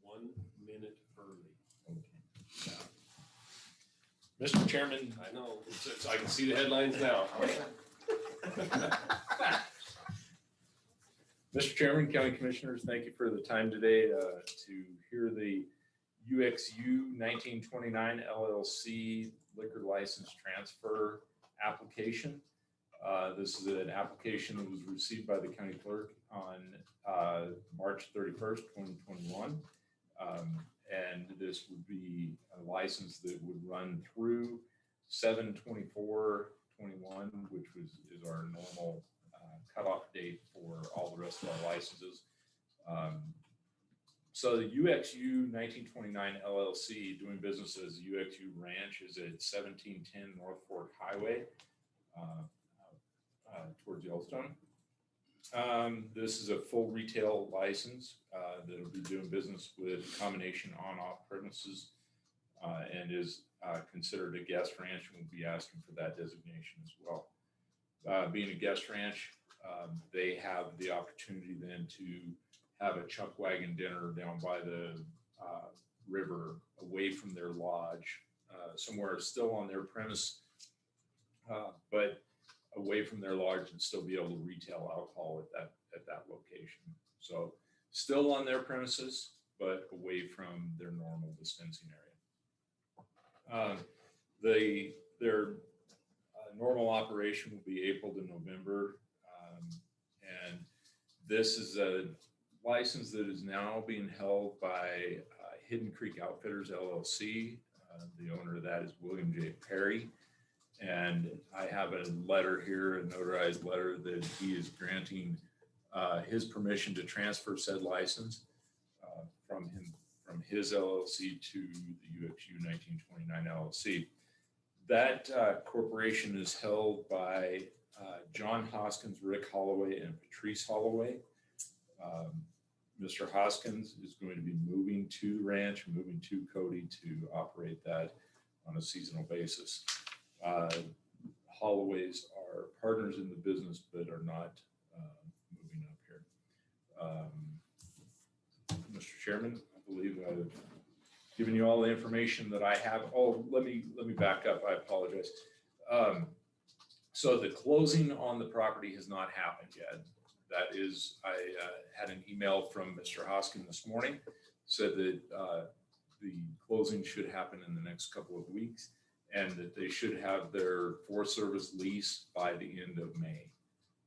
[SPEAKER 3] 1 minute early.
[SPEAKER 2] Mr. Chairman,
[SPEAKER 3] I know, I can see the headlines now.
[SPEAKER 2] Mr. Chairman, County Commissioners, thank you for the time today to hear the UXU 1929 LLC liquor license transfer application. This is an application that was received by the county clerk on March 31st, 2021. And this would be a license that would run through 7/24/21, which is our normal cutoff date for all the rest of our licenses. So the UXU 1929 LLC, doing business as UXU Ranch, is at 1710 North Fork Highway towards Yellowstone. This is a full retail license that'll be doing business with a combination on-off premises and is considered a guest ranch, and we'll be asking for that designation as well. Being a guest ranch, they have the opportunity then to have a chuck wagon dinner down by the river away from their lodge, somewhere still on their premise, but away from their lodge and still be able to retail alcohol at that location. So still on their premises, but away from their normal dispensing area. Their normal operation will be April to November. And this is a license that is now being held by Hidden Creek Outfitters LLC. The owner of that is William J. Perry. And I have a letter here, a notarized letter that he is granting his permission to transfer said license from his LLC to the UXU 1929 LLC. That corporation is held by John Hoskins, Rick Holloway, and Patrice Holloway. Mr. Hoskins is going to be moving to the ranch, moving to Cody to operate that on a seasonal basis. Holloways are partners in the business, but are not moving up here. Mr. Chairman, I believe I've given you all the information that I have. Oh, let me back up. I apologize. So the closing on the property has not happened yet. That is, I had an email from Mr. Hoskin this morning, said that the closing should happen in the next couple of weeks, and that they should have their Forest Service lease by the end of May.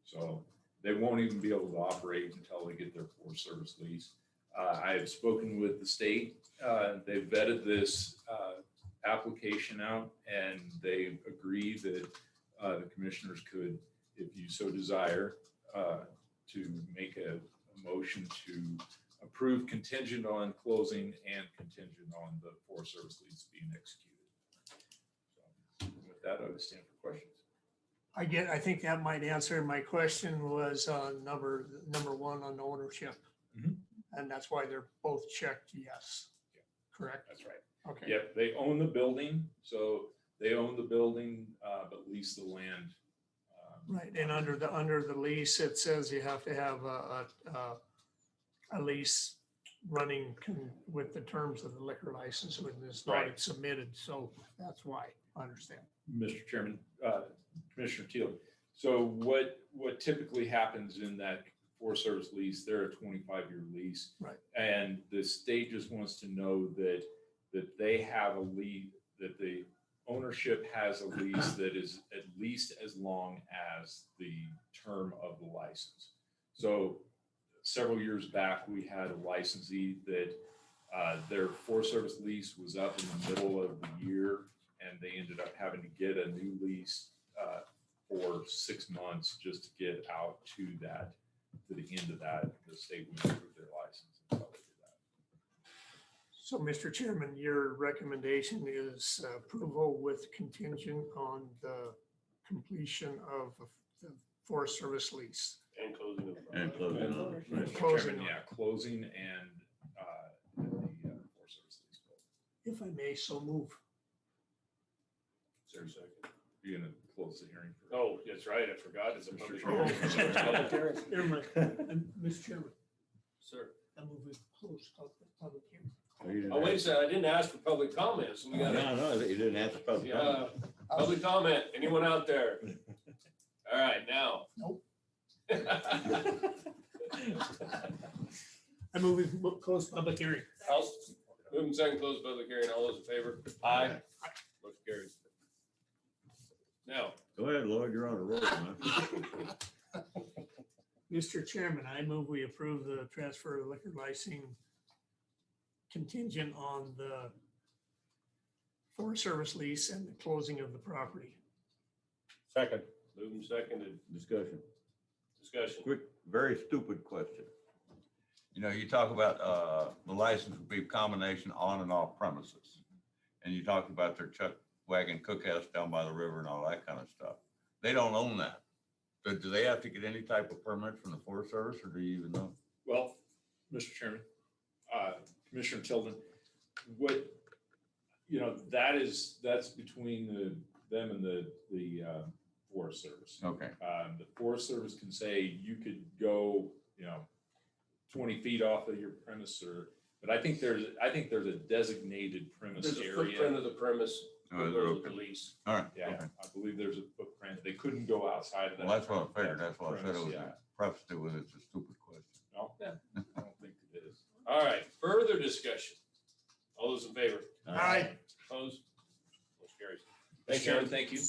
[SPEAKER 2] So they won't even be able to operate until they get their Forest Service lease. I have spoken with the state. They vetted this application out, and they agree that the commissioners could, if you so desire, to make a motion to approve contingent on closing and contingent on the Forest Service lease being executed. So with that, I would stand for questions.
[SPEAKER 4] I think that might answer. My question was on number one on ownership.
[SPEAKER 2] Mhm.
[SPEAKER 4] And that's why they're both checked yes.
[SPEAKER 2] Yeah.
[SPEAKER 4] Correct?
[SPEAKER 2] That's right.
[SPEAKER 4] Okay.
[SPEAKER 2] Yep, they own the building, so they own the building, but lease the land.
[SPEAKER 4] Right, and under the lease, it says you have to have a lease running with the terms of the liquor license when it's not
[SPEAKER 2] Right.
[SPEAKER 4] submitted, so that's why, I understand.
[SPEAKER 2] Mr. Chairman, Commissioner Teal. So what typically happens in that Forest Service lease, they're a 25-year lease.
[SPEAKER 4] Right.
[SPEAKER 2] And the state just wants to know that they have a lease, that the ownership has a lease that is at least as long as the term of the license. So several years back, we had a licensee that their Forest Service lease was up in the middle of the year, and they ended up having to get a new lease for 6 months just to get out to the end of that. The state would approve their license until they did that.
[SPEAKER 4] So, Mr. Chairman, your recommendation is approval with contingent on the completion of the Forest Service lease.
[SPEAKER 3] And closing of.
[SPEAKER 12] And closing on it.
[SPEAKER 4] And
[SPEAKER 19] Mr.
[SPEAKER 4] closing
[SPEAKER 19] Chairman,
[SPEAKER 4] on it.
[SPEAKER 19] yeah, closing and the Forest Service lease.
[SPEAKER 4] If I may, so move.
[SPEAKER 3] Is there a second?
[SPEAKER 19] You're gonna close the hearing. for-
[SPEAKER 3] Oh, that's right, I forgot, it's a public
[SPEAKER 4] Oh.
[SPEAKER 3] hearing. Public hearing.
[SPEAKER 4] Never mind. Mr. Chairman,
[SPEAKER 3] Sir.
[SPEAKER 4] I move we close public hearing.
[SPEAKER 3] Oh, wait a second, I didn't ask for public comments, we got.
[SPEAKER 12] No, you didn't ask about the comment.
[SPEAKER 3] Public comment, anyone out there? All right, now.
[SPEAKER 4] Nope. I move we close public hearing.
[SPEAKER 3] Moving second, close public hearing, all those in favor? Aye. Motion carries. Now.
[SPEAKER 12] Go ahead, Lloyd, you're on the road, man.
[SPEAKER 4] Mr. Chairman, I move we approve the transfer of liquor licensing contingent on the Forest Service lease and the closing of the property.
[SPEAKER 6] Second.
[SPEAKER 3] Moving seconded,
[SPEAKER 12] Discussion.
[SPEAKER 3] discussion.
[SPEAKER 12] Quick, very stupid question. You know, you talk about the license would be combination on and off premises. And you talked about their chuck wagon cookhouse down by the river and all that kind of stuff. They don't own that. So do they have to get any type of permit from the Forest Service, or do you even know?
[SPEAKER 19] Well, Mr. Chairman, Commissioner Tilden, what, that's between them and the Forest Service.
[SPEAKER 12] Okay.
[SPEAKER 19] The Forest Service can say you could go, 20 feet off of your premise but I think there's a designated premise
[SPEAKER 3] There's a
[SPEAKER 19] area.
[SPEAKER 3] footprint of the premise,
[SPEAKER 12] Oh,
[SPEAKER 3] that
[SPEAKER 12] they're
[SPEAKER 3] goes with the
[SPEAKER 12] okay.
[SPEAKER 3] lease.
[SPEAKER 12] All right.
[SPEAKER 19] Yeah,
[SPEAKER 12] Okay.
[SPEAKER 19] I believe there's a footprint. They couldn't go outside of that.
[SPEAKER 12] Well, that's what I figured. That's why I said it
[SPEAKER 19] premise,
[SPEAKER 12] was,
[SPEAKER 19] yeah.
[SPEAKER 12] prefaced it with it's a stupid question.
[SPEAKER 19] No, I don't think it is.
[SPEAKER 3] All right, further discussion. All those in favor?
[SPEAKER 4] Aye.
[SPEAKER 3] Opposed? Motion carries.
[SPEAKER 19] Thanks, Chairman. Thank you.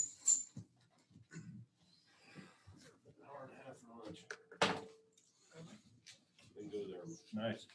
[SPEAKER 3] Hour and a half for lunch. Then go there.
[SPEAKER 19] Nice.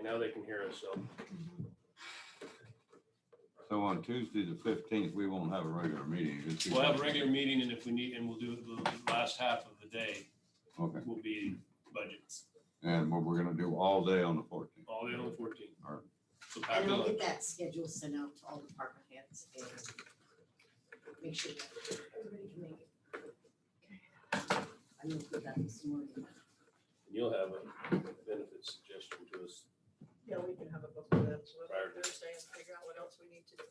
[SPEAKER 3] Okay, now they can hear us, so.
[SPEAKER 12] So on Tuesday, the 15th, we won't have a regular meeting. It's just-
[SPEAKER 3] We'll have a regular meeting, and if we need, and we'll do it the last half of the day
[SPEAKER 12] Okay,
[SPEAKER 3] will be budgets,
[SPEAKER 12] and what we're gonna do all day on the 14th.
[SPEAKER 3] all day on the 14th.
[SPEAKER 12] All right.
[SPEAKER 3] So pack
[SPEAKER 7] And
[SPEAKER 3] a
[SPEAKER 7] I'll
[SPEAKER 3] lunch.
[SPEAKER 7] get that schedule sent out to all department heads and make sure that everybody can make it. I'm gonna put that this morning.
[SPEAKER 3] You'll have a benefit suggestion to us.
[SPEAKER 8] Yeah, we can have it before that, so we'll
[SPEAKER 3] Prior
[SPEAKER 8] have
[SPEAKER 3] to-
[SPEAKER 8] Thursday and figure out what else we need to do.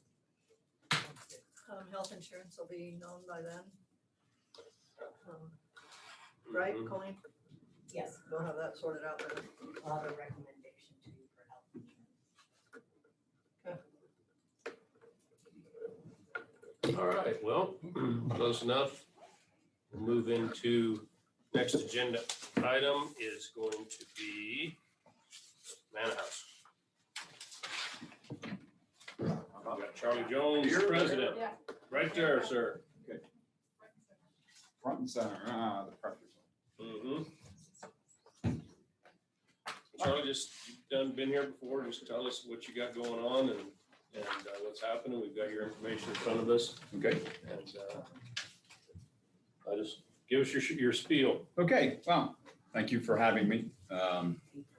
[SPEAKER 8] Health insurance will be known by then. Right,
[SPEAKER 3] Mhm.
[SPEAKER 8] Colleen?
[SPEAKER 7] Yes,
[SPEAKER 8] We'll have that sorted out then.
[SPEAKER 7] I'll have a recommendation to you for health insurance.
[SPEAKER 3] All right, well, close enough. We'll move into next agenda item is going to be Manor House. We've got Charlie Jones, president, right there, sir.
[SPEAKER 20] Front and center, the pressure's on.
[SPEAKER 3] Charlie, just, you've been here before, just tell us what you got going on and what's happening. We've got your information in front of us.
[SPEAKER 20] Okay.
[SPEAKER 3] And just give us your spiel.
[SPEAKER 20] Okay, well, thank you for having me.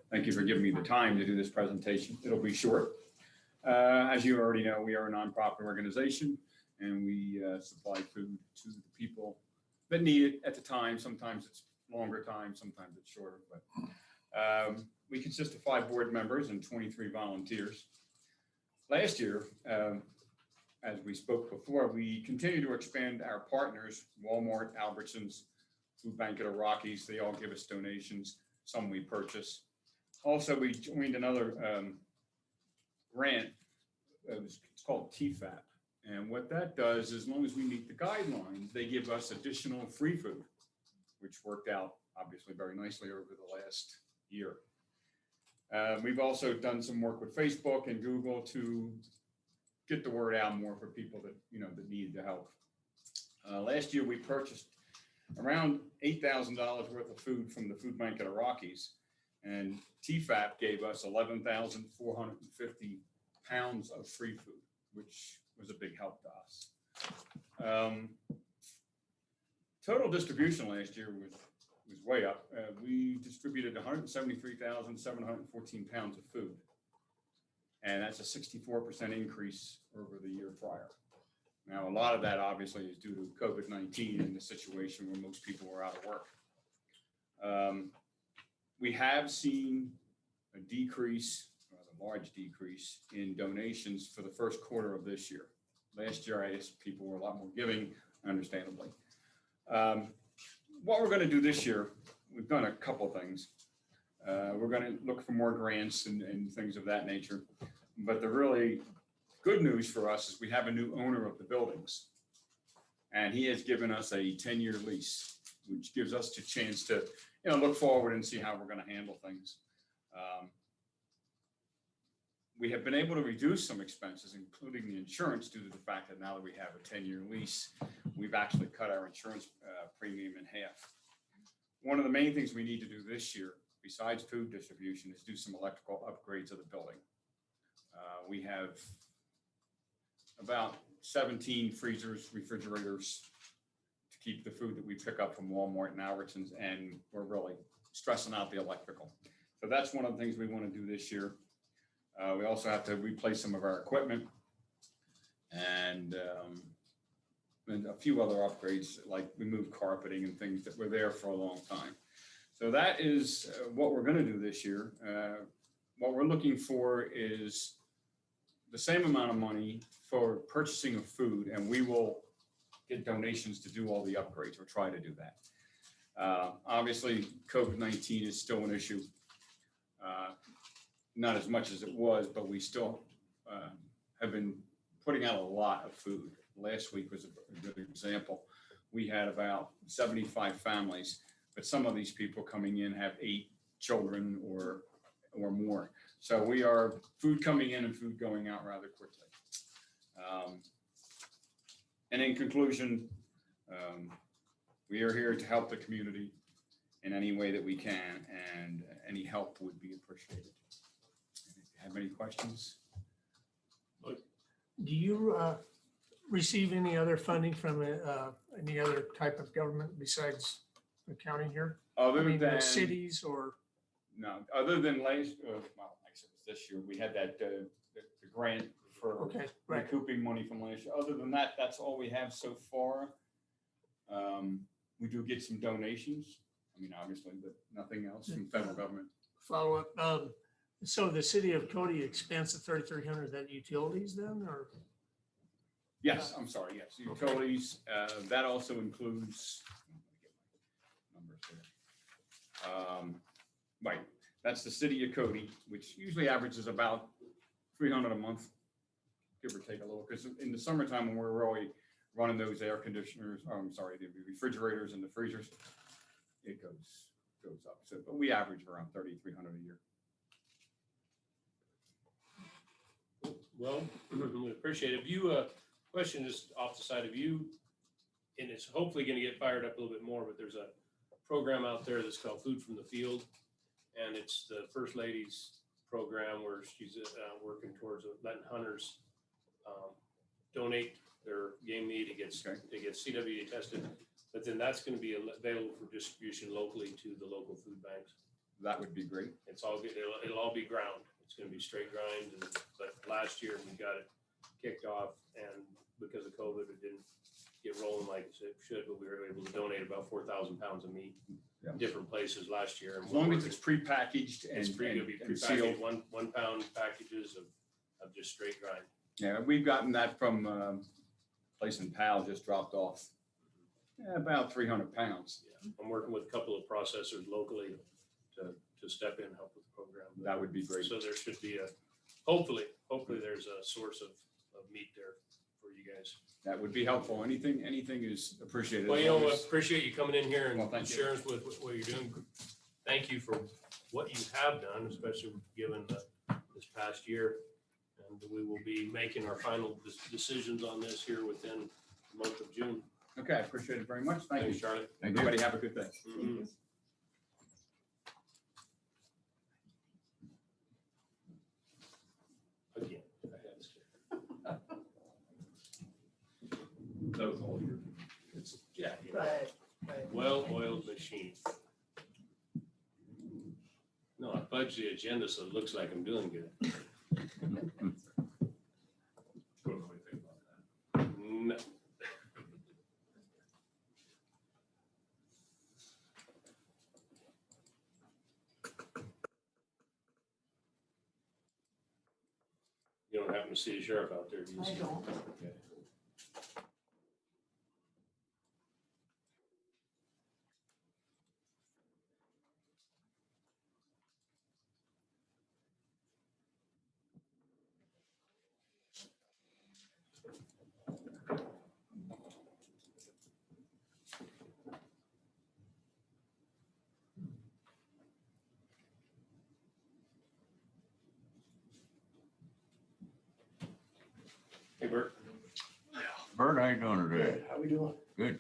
[SPEAKER 20] Thank you for giving me the time to do this presentation. It'll be short. As you already know, we are a nonprofit organization and we supply food to the people that need it at the time. Sometimes it's longer time, sometimes it's shorter, but we consist of 5 board members and 23 volunteers. Last year, as we spoke before, we continue to expand our partners, Walmart, Albertsons, Food Bank of the Rockies. They all give us donations. Some we purchase. Also, we joined another grant. It's called TFAP. And what that does, as long as we meet the guidelines, they give us additional free food, which worked out obviously very nicely over the last year. We've also done some work with Facebook and Google to get the word out more for people that, that need the help. Last year, we purchased around $8,000 worth of food from the Food Bank of the Rockies. And TFAP gave us 11,450 pounds of free food, which was a big help to us. Total distribution last year was way up. We distributed 173,714 pounds of food. And that's a 64% increase over the year prior. Now, a lot of that obviously is due to COVID-19 and the situation where most people were out of work. We have seen a decrease, a large decrease in donations for the first quarter of this year. Last year, I guess people were a lot more giving, understandably. What we're going to do this year, we've done a couple things. We're going to look for more grants and things of that nature. But the really good news for us is we have a new owner of the buildings. And he has given us a 10-year lease, which gives us a chance to look forward and see how we're going to handle things. We have been able to reduce some expenses, including the insurance, due to the fact that now that we have a 10-year lease, we've actually cut our insurance premium in half. One of the main things we need to do this year, besides food distribution, is do some electrical upgrades of the building. We have about 17 freezers, refrigerators to keep the food that we pick up from Walmart and Albertsons, and we're really stressing out the electrical. So that's one of the things we want to do this year. We also have to replace some of our equipment and a few other upgrades, like remove carpeting and things that were there for a long time. So that is what we're going to do this year. What we're looking for is the same amount of money for purchasing of food, and we will get donations to do all the upgrades or try to do that. Obviously, COVID-19 is still an issue. Not as much as it was, but we still have been putting out a lot of food. Last week was a good example. We had about 75 families, but some of these people coming in have 8 children or more. So we are food coming in and food going out rather quickly. And in conclusion, we are here to help the community in any way that we can, and any help would be appreciated. have any questions?
[SPEAKER 4] Do you receive any other funding from any other type of government besides the county here? I
[SPEAKER 20] Other
[SPEAKER 4] mean, the
[SPEAKER 20] than
[SPEAKER 4] cities or?
[SPEAKER 20] No, other than last, well, like I said, it was this year, we had that, the grant for
[SPEAKER 4] Okay, right.
[SPEAKER 20] recouping money from last year. Other than that, that's all we have so far. We do get some donations, I mean, obviously, but nothing else from federal government.
[SPEAKER 4] Follow up. So the city of Cody expense of 3,300, is that utilities then, or?
[SPEAKER 20] Yes, I'm sorry, yes, utilities, that also includes. Numbers there. Right, that's the city of Cody, which usually averages about 300 a month, give or take a little, because in the summertime when we're really running those air conditioners, I'm sorry, the refrigerators and the freezers, it goes up. So, but we average around 3,300 a year.
[SPEAKER 3] Well, we appreciate it. You, question just off the side of you, and it's hopefully going to get fired up a little bit more, but there's a program out there that's called Food from the Field. And it's the First Lady's program where she's working towards letting hunters donate their game meat. It gets CWA tested, but then that's going to be available for distribution locally to the local food banks.
[SPEAKER 20] That would be great.
[SPEAKER 3] It's all good. It'll all be ground. It's going to be straight grind. But last year we got it kicked off, and because of COVID, it didn't get rolling like it should. But we were able to donate about 4,000 pounds of meat.
[SPEAKER 20] Yeah.
[SPEAKER 3] Different places last year.
[SPEAKER 20] As long as it's prepackaged and,
[SPEAKER 3] it's gonna be
[SPEAKER 20] and sealed.
[SPEAKER 3] prepackaged, 1 pound packages of just straight grind.
[SPEAKER 20] Yeah, we've gotten that from place in Powell, just dropped off about 300 pounds.
[SPEAKER 3] Yeah. I'm working with a couple of processors locally to step in and help with the program.
[SPEAKER 20] That would be great.
[SPEAKER 3] So there should be hopefully there's a source of meat there for you guys.
[SPEAKER 20] That would be helpful. Anything is appreciated.
[SPEAKER 3] Well, you know, I appreciate you coming in here and
[SPEAKER 20] thank you.
[SPEAKER 3] sharing with what you're doing. Thank you for what you have done, especially given this past year. And we will be making our final decisions on this here within the month of June.
[SPEAKER 20] Okay, I appreciate it very much. Thank you,
[SPEAKER 3] Charlotte.
[SPEAKER 20] Everybody have a good day.
[SPEAKER 3] Mhm. Again, I had to say.
[SPEAKER 19] That was all your.
[SPEAKER 3] Yeah.
[SPEAKER 8] Right.
[SPEAKER 3] Well-oiled machine. No, I fudged the agenda, so it looks like I'm doing good. No. You don't happen to see a sheriff out there, do you?
[SPEAKER 8] I don't.
[SPEAKER 3] Okay. Hey, Bert.
[SPEAKER 12] Bert, how you doing today?
[SPEAKER 9] How we doing?
[SPEAKER 12] Good.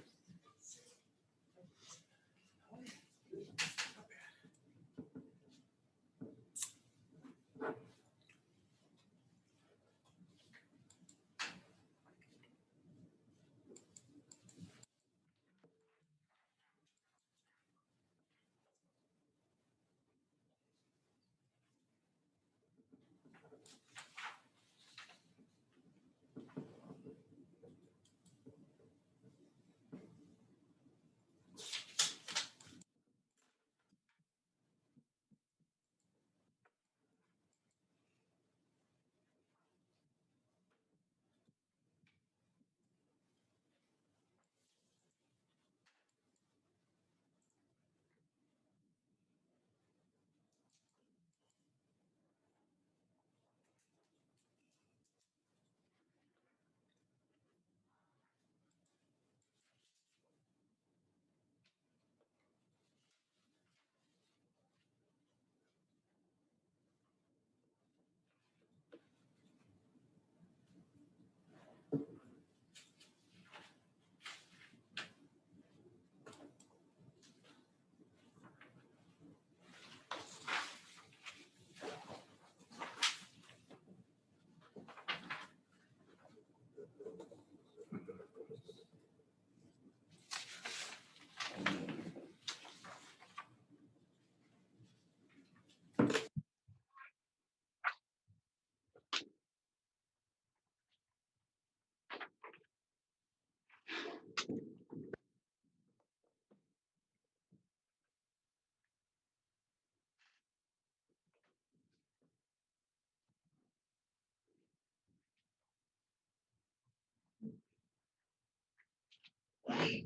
[SPEAKER 3] He's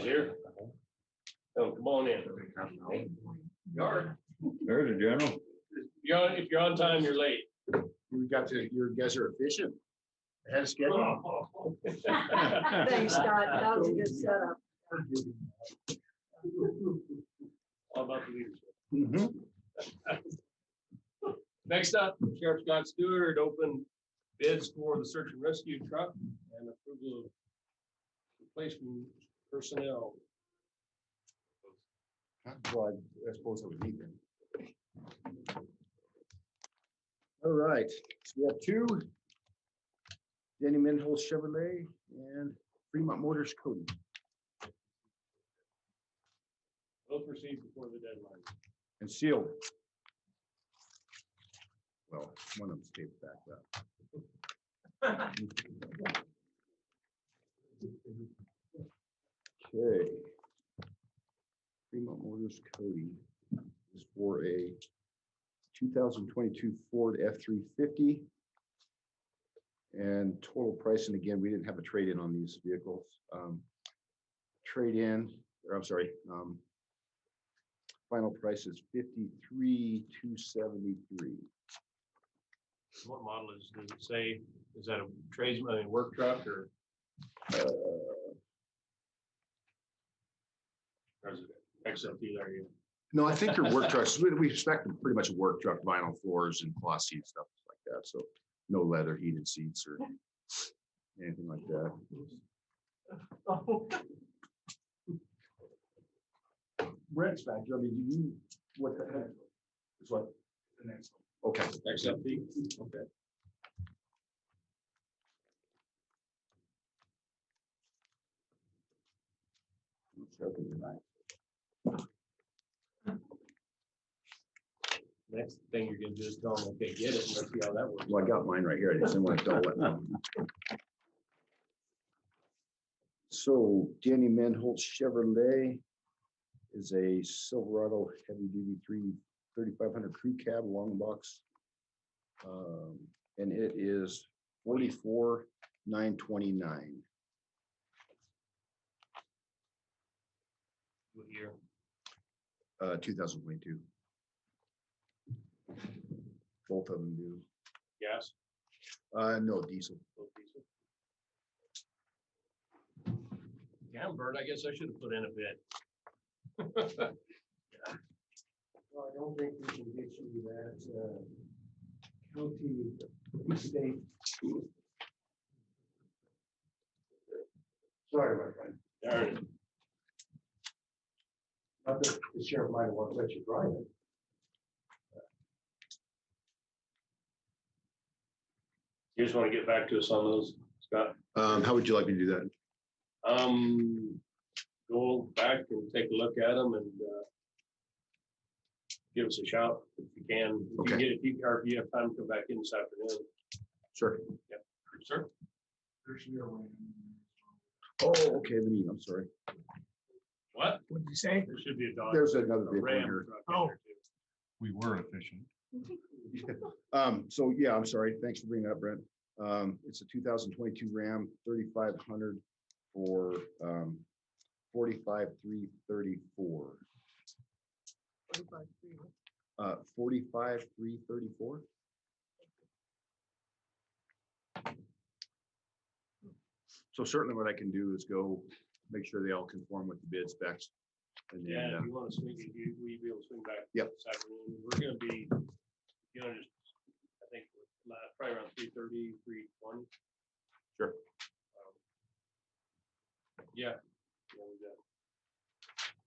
[SPEAKER 3] here. Oh, come on in. Yard.
[SPEAKER 12] There's the general.
[SPEAKER 3] If you're on time, you're late.
[SPEAKER 19] You guys are efficient. Ahead of schedule.
[SPEAKER 8] Thanks, Scott. That was a good setup.
[SPEAKER 3] All about the leadership. Next up, Sheriff Scott Stewart opened bids for the search and rescue truck and approval of replacement personnel.
[SPEAKER 19] Well, I suppose I would need them. All right, so we have two. Danny Menholz Chevrolet and Fremont Motors Cody.
[SPEAKER 3] Both received before the deadline.
[SPEAKER 19] And sealed. Well, one of them stayed back up. Okay. Fremont Motors Cody is for a 2022 Ford F-350. And total price, and again, we didn't have a trade-in on these vehicles. Trade-in, or I'm sorry, final price is $53,273.
[SPEAKER 3] What model does it say? Is that a tradesman, a work truck or? Or is it XLT there?
[SPEAKER 19] No, I think they're work trucks. We expect them pretty much a work truck, vinyl floors and cloth seat stuff like that. So no leather heated seats or anything like that. Brett's back. I mean, you, what the heck? Is what? The next one. Okay.
[SPEAKER 3] XLT. Okay. Next thing you're gonna do is tell them, okay, get it. Let's see how that works.
[SPEAKER 19] Well, I got mine right here. I just didn't want to tell it. So Danny Menholz Chevrolet is a Silverado heavy duty 3500 crew cab long box. And it is $44,929.
[SPEAKER 3] What year?
[SPEAKER 19] 2022. Both of them do.
[SPEAKER 3] Gas?
[SPEAKER 19] No, diesel.
[SPEAKER 3] Both diesel. Yeah, Bert, I guess I should have put in a bid.
[SPEAKER 19] Well, I don't think we can get you that county mistake. Sorry, my friend.
[SPEAKER 3] Darn.
[SPEAKER 19] Not that the sheriff might want to let you drive it.
[SPEAKER 3] You just want to get back to us on those, Scott?
[SPEAKER 19] How would you like me to do that?
[SPEAKER 3] Go back and take a look at them and give us a shout if you can. If you
[SPEAKER 19] Okay.
[SPEAKER 3] get it, or if you have time to come back in this afternoon.
[SPEAKER 19] Sure.
[SPEAKER 3] Yep. Sir?
[SPEAKER 19] Oh, okay, the meeting, I'm sorry.
[SPEAKER 3] What?
[SPEAKER 4] What did you say?
[SPEAKER 3] There should be a dog.
[SPEAKER 19] There's another
[SPEAKER 3] a
[SPEAKER 19] vehicle
[SPEAKER 3] Ram
[SPEAKER 19] here.
[SPEAKER 3] truck in
[SPEAKER 4] Oh.
[SPEAKER 3] there, too.
[SPEAKER 18] We were efficient.
[SPEAKER 19] So yeah, I'm sorry. Thanks for bringing that up, Brent. It's a 2022 Ram 3500 for $45,334. 45,334. So certainly what I can do is go make sure they all conform with the bid specs. And then,
[SPEAKER 3] Yeah, if you want to swing, will you be able to swing back?
[SPEAKER 19] Yep.
[SPEAKER 3] This afternoon? We're gonna be, just, I think, probably around 3:30, 3:20.
[SPEAKER 19] Sure.
[SPEAKER 3] Yeah.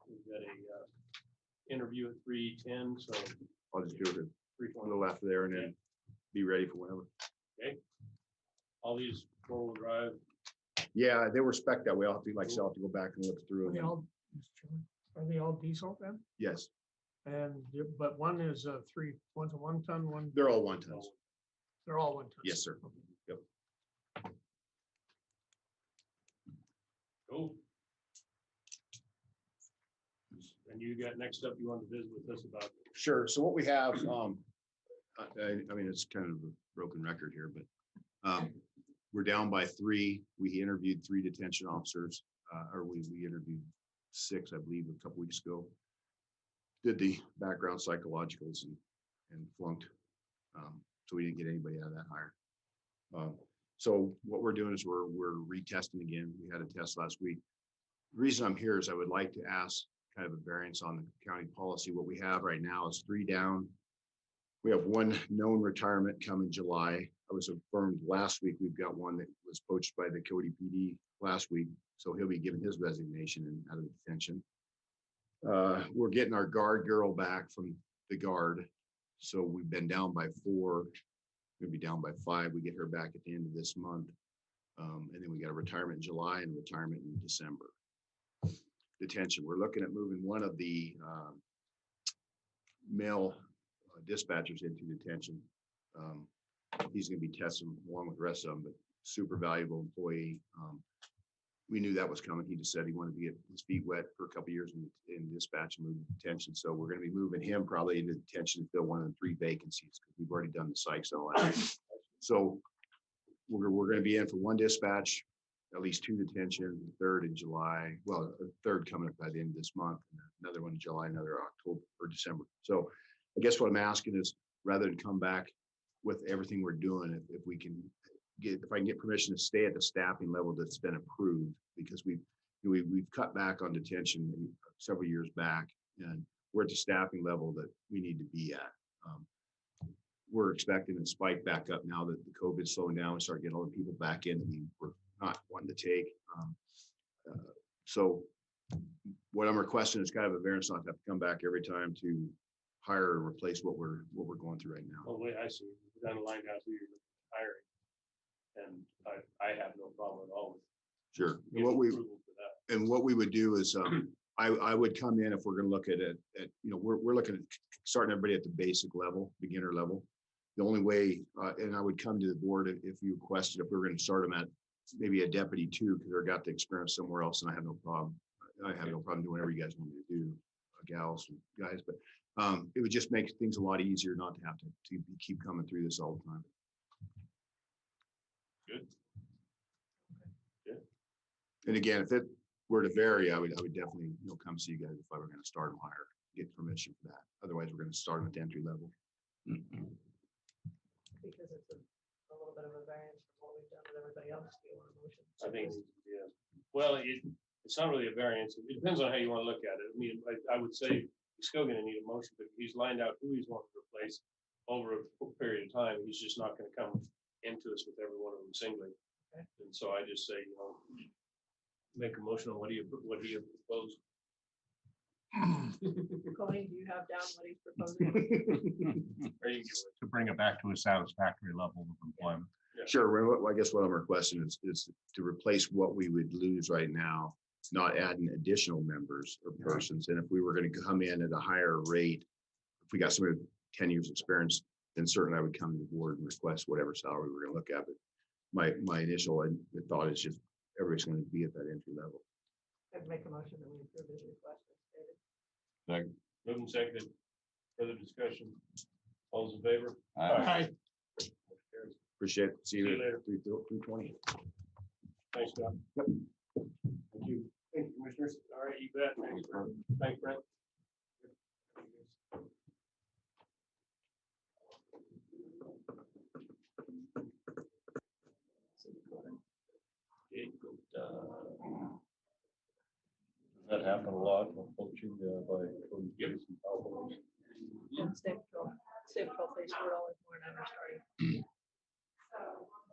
[SPEAKER 3] We've got a interview at 3:10, so
[SPEAKER 19] I'll just do it a
[SPEAKER 3] 3:20.
[SPEAKER 19] little after there and then be ready for whenever.
[SPEAKER 3] Okay. All these four-wheel drive.
[SPEAKER 19] Yeah, they were spec'd that way. I'll have to, like, so I'll have to go back and look through
[SPEAKER 4] Are they
[SPEAKER 19] them.
[SPEAKER 4] all, Mr. Chairman, are they all diesel then?
[SPEAKER 19] Yes,
[SPEAKER 4] And, but one is a one's a 1 ton, one,
[SPEAKER 19] they're all 1 tons.
[SPEAKER 4] they're all 1 ton.
[SPEAKER 19] Yes, sir. Yep.
[SPEAKER 3] Cool. And you got next up, you want to visit with us about?
[SPEAKER 19] Sure. So what we have, I mean, it's kind of a broken record here, but we're down by 3. We interviewed 3 detention officers, or we interviewed 6, I believe, a couple weeks ago. Did the background psychologicals and flunked. So we didn't get anybody out of that hire. So what we're doing is we're retesting again. We had a test last week. The reason I'm here is I would like to ask kind of a variance on the county policy. What we have right now is 3 down. We have 1 known retirement coming July. I was informed last week, we've got 1 that was poached by the Cody PD last week. So he'll be giving his resignation and out of detention. We're getting our guard girl back from the guard. So we've been down by 4, we'll be down by 5. We get her back at the end of this month. And then we got a retirement in July and retirement in December. Detention, we're looking at moving 1 of the male dispatchers into detention. He's going to be tested along with the rest of them, but super valuable employee. We knew that was coming. He just said he wanted to get his feet wet for a couple of years in dispatch and move to detention. So we're going to be moving him probably into detention to fill 1 of the 3 vacancies because we've already done the psychs and all that. So we're going to be in for 1 dispatch, at least 2 detention, 3rd in July. Well, a 3rd coming up by the end of this month, and another one in July, another October or December. So I guess what I'm asking is rather than come back with everything we're doing, if we can if I can get permission to stay at the staffing level that's been approved, because we've cut back on detention several years back, and we're at the staffing level that we need to be at. We're expecting a spike back up now that the COVID's slowing down and start getting all the people back in that we were not wanting to take. So what I'm requesting is kind of a variance not to have to come back every time to hire and replace what we're going through right now.
[SPEAKER 3] Well, the way I see it, we're down the line out who you're hiring. And I have no problem at all with
[SPEAKER 19] Sure.
[SPEAKER 3] giving approval for that.
[SPEAKER 19] And what we would do is I would come in if we're going to look at it at we're looking at starting everybody at the basic level, beginner level. The only way, and I would come to the board if you requested, if we were going to start them at maybe a deputy 2, because they've got the experience somewhere else, and I have no problem. I have no problem doing whatever you guys want me to do, gals and guys. But it would just make things a lot easier not to have to keep coming through this all the time.
[SPEAKER 3] Good. Yeah.
[SPEAKER 19] And again, if it were to vary, I would definitely come see you guys if I were going to start them higher, get permission for that. Otherwise, we're going to start them at the entry level.
[SPEAKER 8] Because it's a little bit of a variance from what we've done with everybody else. Do you want a motion?
[SPEAKER 3] I think, yeah. Well, it's not really a variance. It depends on how you want to look at it. I mean, I would say he's still going to need a motion, but he's lined out who he's wanting to replace over a period of time. He's just not going to come into us with every one of them singly.
[SPEAKER 8] Okay.
[SPEAKER 3] And so I just say, make a motion on what he proposed.
[SPEAKER 8] Connie, do you have down what he's proposing?
[SPEAKER 6] To bring it back to a satisfactory level of employment.
[SPEAKER 3] Yeah.
[SPEAKER 19] Sure. Well, I guess what I'm requesting is to replace what we would lose right now, not adding additional members or persons. And if we were going to come in at a higher rate, if we got somebody with 10 years experience, then certainly I would come to the board and request whatever salary we're going to look at. But my initial thought is just everybody's going to be at that entry level.
[SPEAKER 8] I'd make a motion that we approve his request as stated.
[SPEAKER 3] Moving seconded. Further discussion. All those in favor?
[SPEAKER 19] Aye. Appreciate it. See you
[SPEAKER 3] later.
[SPEAKER 19] 3:20.
[SPEAKER 3] Thanks, Scott.
[SPEAKER 19] Yep.
[SPEAKER 3] Thank you. Thank you, commissioners. All right, you bet. Thanks, Brent.
[SPEAKER 2] That happened a lot. Poaching by.
[SPEAKER 8] State patrol pays $4 more than we're starting.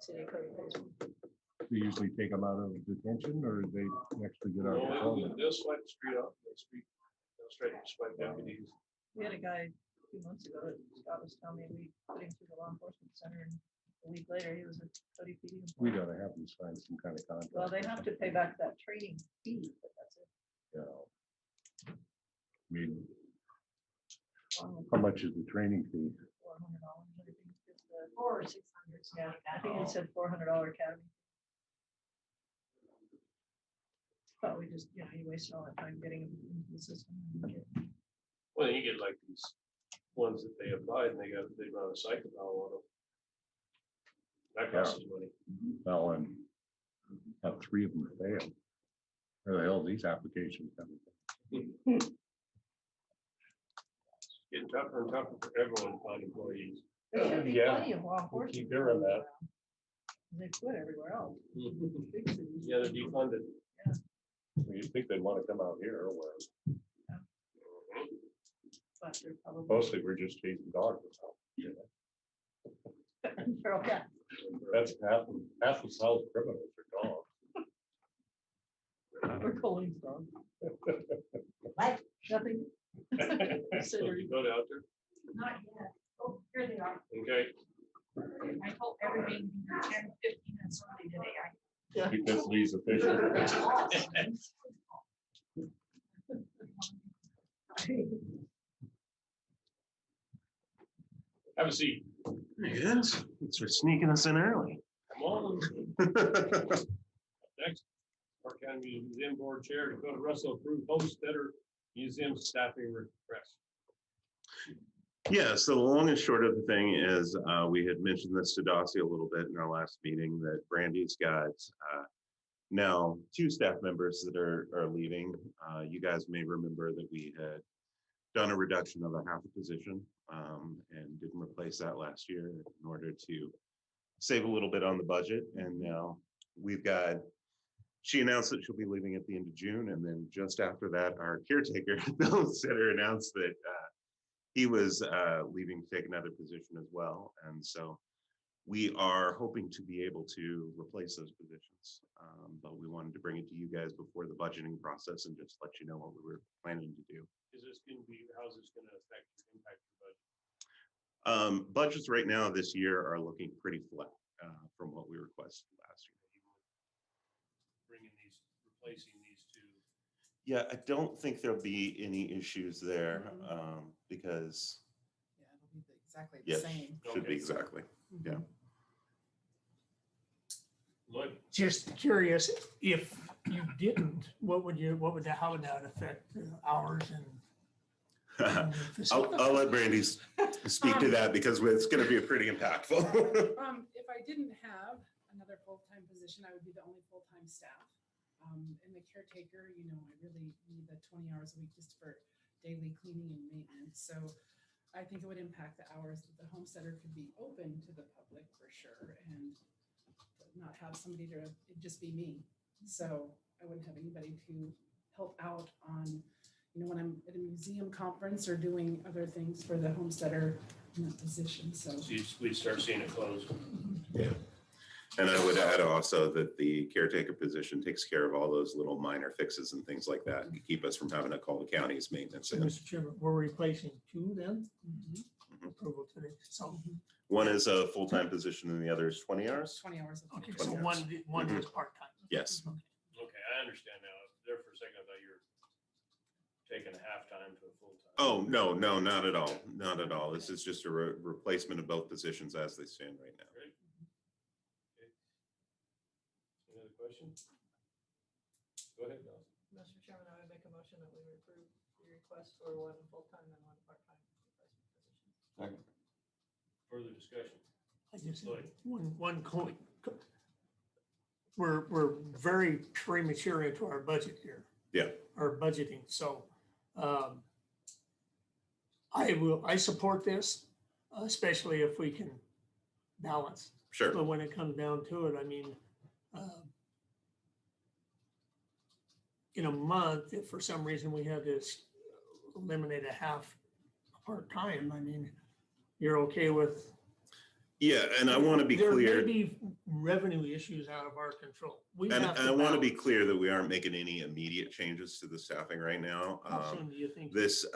[SPEAKER 8] City code pays.
[SPEAKER 6] We usually take them out of detention, or they actually get out of
[SPEAKER 3] No,
[SPEAKER 6] patrol.
[SPEAKER 3] they'll swipe the street off. They'll straight swipe deputies.
[SPEAKER 8] We had a guy a few months ago that Scott was telling me, we put him through the law enforcement center, and a week later he was a Cody PD
[SPEAKER 6] We
[SPEAKER 8] employee.
[SPEAKER 6] gotta have them sign some kind of contract.
[SPEAKER 8] Well, they have to pay back that training fee, but that's it.
[SPEAKER 6] I mean, how much is the training fee?
[SPEAKER 8] $400, I think it's the,
[SPEAKER 7] Or 600.
[SPEAKER 8] yeah, I think it said $400 academy. But we just, you wasted all that time getting him into the system. and get-
[SPEAKER 3] Well, you get like these ones that they applied and they run a cycle on them. That costs us money.
[SPEAKER 6] Well, and have 3 of them fail. Where the hell are these applications coming from?
[SPEAKER 3] Getting tougher and tougher for everyone to find employees.
[SPEAKER 8] There should be
[SPEAKER 6] Yeah,
[SPEAKER 8] plenty of law
[SPEAKER 6] we'll
[SPEAKER 8] enforcement.
[SPEAKER 6] keep doing that.
[SPEAKER 8] They quit everywhere else. Big cities.
[SPEAKER 3] Yeah, they're defunded.
[SPEAKER 6] You'd think they'd want to come out here where
[SPEAKER 8] But they're probably.
[SPEAKER 6] mostly we're just chasing dogs.
[SPEAKER 8] Feral cat.
[SPEAKER 6] That's half the South criminals are dogs.
[SPEAKER 8] We're calling dog. What? Nothing.
[SPEAKER 3] So you go out there?
[SPEAKER 16] Not yet. Oh, here they are.
[SPEAKER 3] Okay.
[SPEAKER 16] I told everybody to be 10, 15 minutes early today.
[SPEAKER 6] Keep this Lee's official.
[SPEAKER 3] Have a seat.
[SPEAKER 9] Yes, thanks for sneaking us in early.
[SPEAKER 3] Come on. Next, Park County Museum Board Chair Dakota Russell approved Homesteader Museum staffing request.
[SPEAKER 9] Yeah, so the long and short of the thing is, we had mentioned this to Dossie a little bit in our last meeting, that Brandy's got now 2 staff members that are leaving. You guys may remember that we had done a reduction of a half a position and didn't replace that last year in order to save a little bit on the budget. And now we've got, she announced that she'll be leaving at the end of June. And then just after that, our caretaker, Bill Sitter, announced that he was leaving to take another position as well. And so we are hoping to be able to replace those positions. But we wanted to bring it to you guys before the budgeting process and just let you know what we were planning to do.
[SPEAKER 3] Is this going to be, how's this going to impact your budget?
[SPEAKER 9] Budgets right now this year are looking pretty flat from what we requested last year.
[SPEAKER 3] Bringing these, replacing these 2.
[SPEAKER 9] Yeah, I don't think there'll be any issues there because.
[SPEAKER 16] Yeah, it'll be exactly
[SPEAKER 9] Yeah,
[SPEAKER 16] the same.
[SPEAKER 9] should be exactly, yeah.
[SPEAKER 3] Lloyd?
[SPEAKER 4] Just curious, if you didn't, how would that affect hours and?
[SPEAKER 9] I'll let Brandy speak to that because it's going to be pretty impactful.
[SPEAKER 19] If I didn't have another full-time position, I would be the only full-time staff. And the caretaker, I really need the 20 hours a week just for daily cleaning and maintenance. So I think it would impact the hours that the homesteader could be open to the public for sure, and not have somebody to, it'd just be me. So I wouldn't have anybody to help out on, when I'm at a museum conference or doing other things for the homesteader in that position. So
[SPEAKER 3] We'd start seeing it close.
[SPEAKER 9] Yeah. And I would add also that the caretaker position takes care of all those little minor fixes and things like that to keep us from having to call the county's maintenance.
[SPEAKER 4] So, Mr. Chairman, we're replacing 2 then? Approval today. So,
[SPEAKER 9] one is a full-time position and the other is 20 hours.
[SPEAKER 19] 20 hours.
[SPEAKER 4] okay,
[SPEAKER 9] 20
[SPEAKER 4] so
[SPEAKER 9] hours.
[SPEAKER 4] one is part-time.
[SPEAKER 9] Yes.
[SPEAKER 3] Okay, I understand now. There for a second, I thought you were taking a half-time to a full-time.
[SPEAKER 9] Oh, no, not at all. Not at all. This is just a replacement of both positions as they stand right now.
[SPEAKER 3] Great. Okay. Any other questions? Go ahead, Dawson.
[SPEAKER 8] Mr. Chairman, I would make a motion that we approve the request for 1 full-time and 1 part-time replacement position.
[SPEAKER 12] Second.
[SPEAKER 3] Further discussion?
[SPEAKER 4] I just
[SPEAKER 3] Lloyd?
[SPEAKER 4] one coin. We're very premature into our budget here.
[SPEAKER 9] Yeah.
[SPEAKER 4] Our budgeting. So I support this, especially if we can balance.
[SPEAKER 9] Sure.
[SPEAKER 4] But when it comes down to it, I mean, in a month, if for some reason we had to eliminate a half part-time, I mean, you're okay with?
[SPEAKER 9] Yeah, and I want to be clear.
[SPEAKER 4] There may be revenue issues out of our control.
[SPEAKER 9] And I want to be clear that we aren't making any immediate changes to the staffing right now.
[SPEAKER 4] How soon do you think?
[SPEAKER 9] This,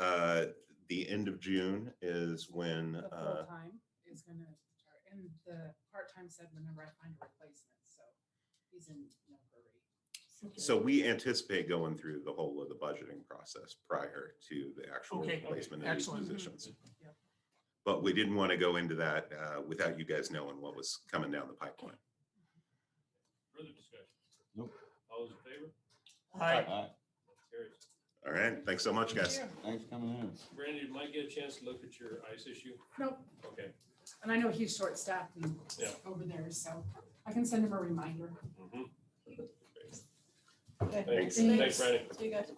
[SPEAKER 9] the end of June is when.
[SPEAKER 19] The full-time is going to start, and the part-time said whenever I find a replacement, so he's in no hurry.
[SPEAKER 9] So we anticipate going through the whole of the budgeting process prior to the actual replacement of these positions.
[SPEAKER 19] Yep.
[SPEAKER 9] But we didn't want to go into that without you guys knowing what was coming down the pipeline.
[SPEAKER 3] Further discussion?
[SPEAKER 12] Nope.
[SPEAKER 3] All those in favor?
[SPEAKER 4] Aye.
[SPEAKER 3] Carries.
[SPEAKER 9] All right, thanks so much, guys.
[SPEAKER 12] Thanks for coming in.
[SPEAKER 3] Brandy, you might get a chance to look at your ice issue.
[SPEAKER 19] Nope.
[SPEAKER 3] Okay.
[SPEAKER 16] And I know he's short-staffed
[SPEAKER 3] Yeah.
[SPEAKER 16] over there, so I can send him a reminder.
[SPEAKER 3] Mhm.
[SPEAKER 16] Okay.
[SPEAKER 3] Thanks, thanks, Brandy.
[SPEAKER 16] See you guys.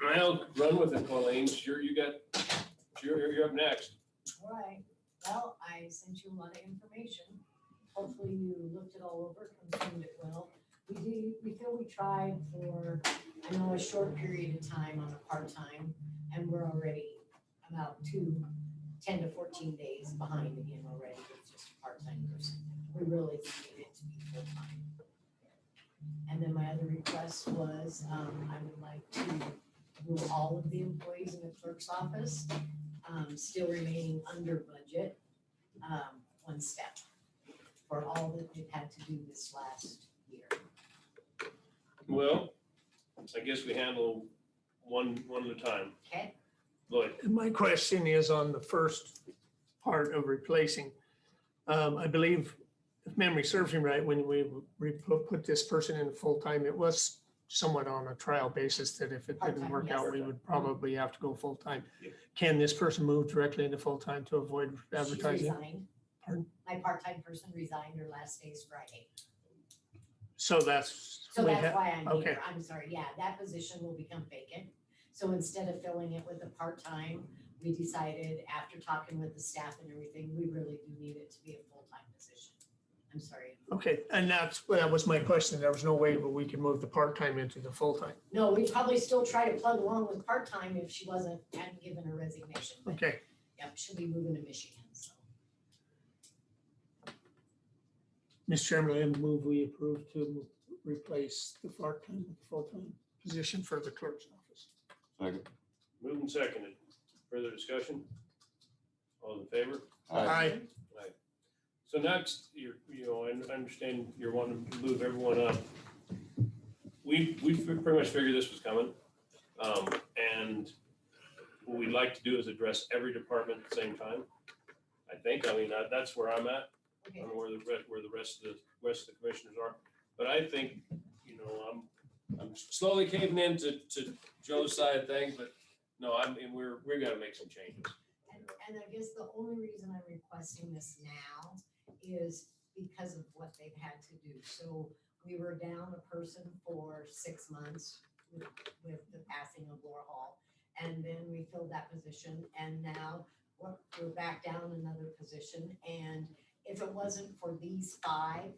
[SPEAKER 3] Well, run with it, Colleen. You're up next.
[SPEAKER 7] All right, well, I sent you a lot of information. Hopefully you looked it all over, confirmed it well. We feel we tried for, I know, a short period of time on a part-time, and we're already about 10 to 14 days behind again already with just a part-time person. We really need it to be full-time. And then my other request was, I would like to move all of the employees in the clerk's office, still remaining under budget, one step for all that they've had to do this last year.
[SPEAKER 3] Well, I guess we handle one at a time.
[SPEAKER 7] Okay.
[SPEAKER 3] Lloyd.
[SPEAKER 4] And my question is on the first part of replacing. I believe, if memory serves me right, when we put this person in full-time, it was somewhat on a trial basis that if it didn't
[SPEAKER 7] Part-time,
[SPEAKER 4] work out,
[SPEAKER 7] yes.
[SPEAKER 4] we would probably have to go full-time.
[SPEAKER 3] Yeah.
[SPEAKER 4] Can this person move directly into full-time to avoid
[SPEAKER 7] She
[SPEAKER 4] advertising?
[SPEAKER 7] resigned.
[SPEAKER 4] Pardon?
[SPEAKER 7] My part-time person resigned, her last day is Friday.
[SPEAKER 4] So that's.
[SPEAKER 7] So
[SPEAKER 4] we
[SPEAKER 7] that's
[SPEAKER 4] ha-
[SPEAKER 7] why I'm
[SPEAKER 4] okay.
[SPEAKER 7] here. I'm sorry, yeah, that position will become vacant. So instead of filling it with a part-time, we decided after talking with the staff and everything, we really do need it to be a full-time position. I'm sorry.
[SPEAKER 4] Okay, and that was my question. There was no way but we could move the part-time into the full-time.
[SPEAKER 7] No, we'd probably still try to plug along with part-time if she hadn't given her resignation. But,
[SPEAKER 4] Okay,
[SPEAKER 7] yep, she'll be moving to Michigan, so.
[SPEAKER 4] Mr. Chairman, I move we approve to replace the part-time with the full-time position for the clerk's office.
[SPEAKER 12] Second.
[SPEAKER 3] Moved and seconded. Further discussion? All in favor?
[SPEAKER 4] Aye.
[SPEAKER 3] Aye. So next, I understand you're wanting to move everyone up. We pretty much figured this was coming. And what we'd like to do is address every department at the same time. I think, that's where I'm at. I don't know where the rest of the commissioners are. But I think, I'm slowly caving into Joe's side of things, but no, we're gonna make some changes.
[SPEAKER 7] And I guess the only reason I'm requesting this now is because of what they've had to do. So we were down a person for 6 months with the passing of Laura Hall. And then we filled that position, and now we're back down another position. And if it wasn't for these 5,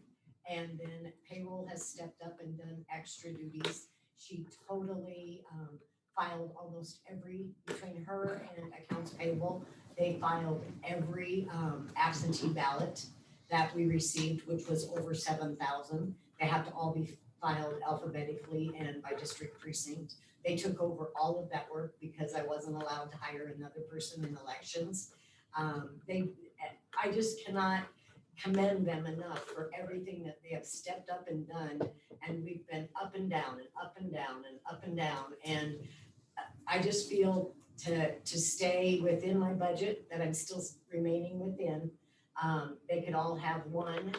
[SPEAKER 7] and then payroll has stepped up and done extra duties, she totally filed almost between her and accounts payable, they filed every absentee ballot that we received, which was over 7,000. They have to all be filed alphabetically and by district precinct. They took over all of that work because I wasn't allowed to hire another person in elections. I just cannot commend them enough for everything that they have stepped up and done. And we've been up and down and up and down and up and down. And I just feel to stay within my budget that I'm still remaining within. They could all have one.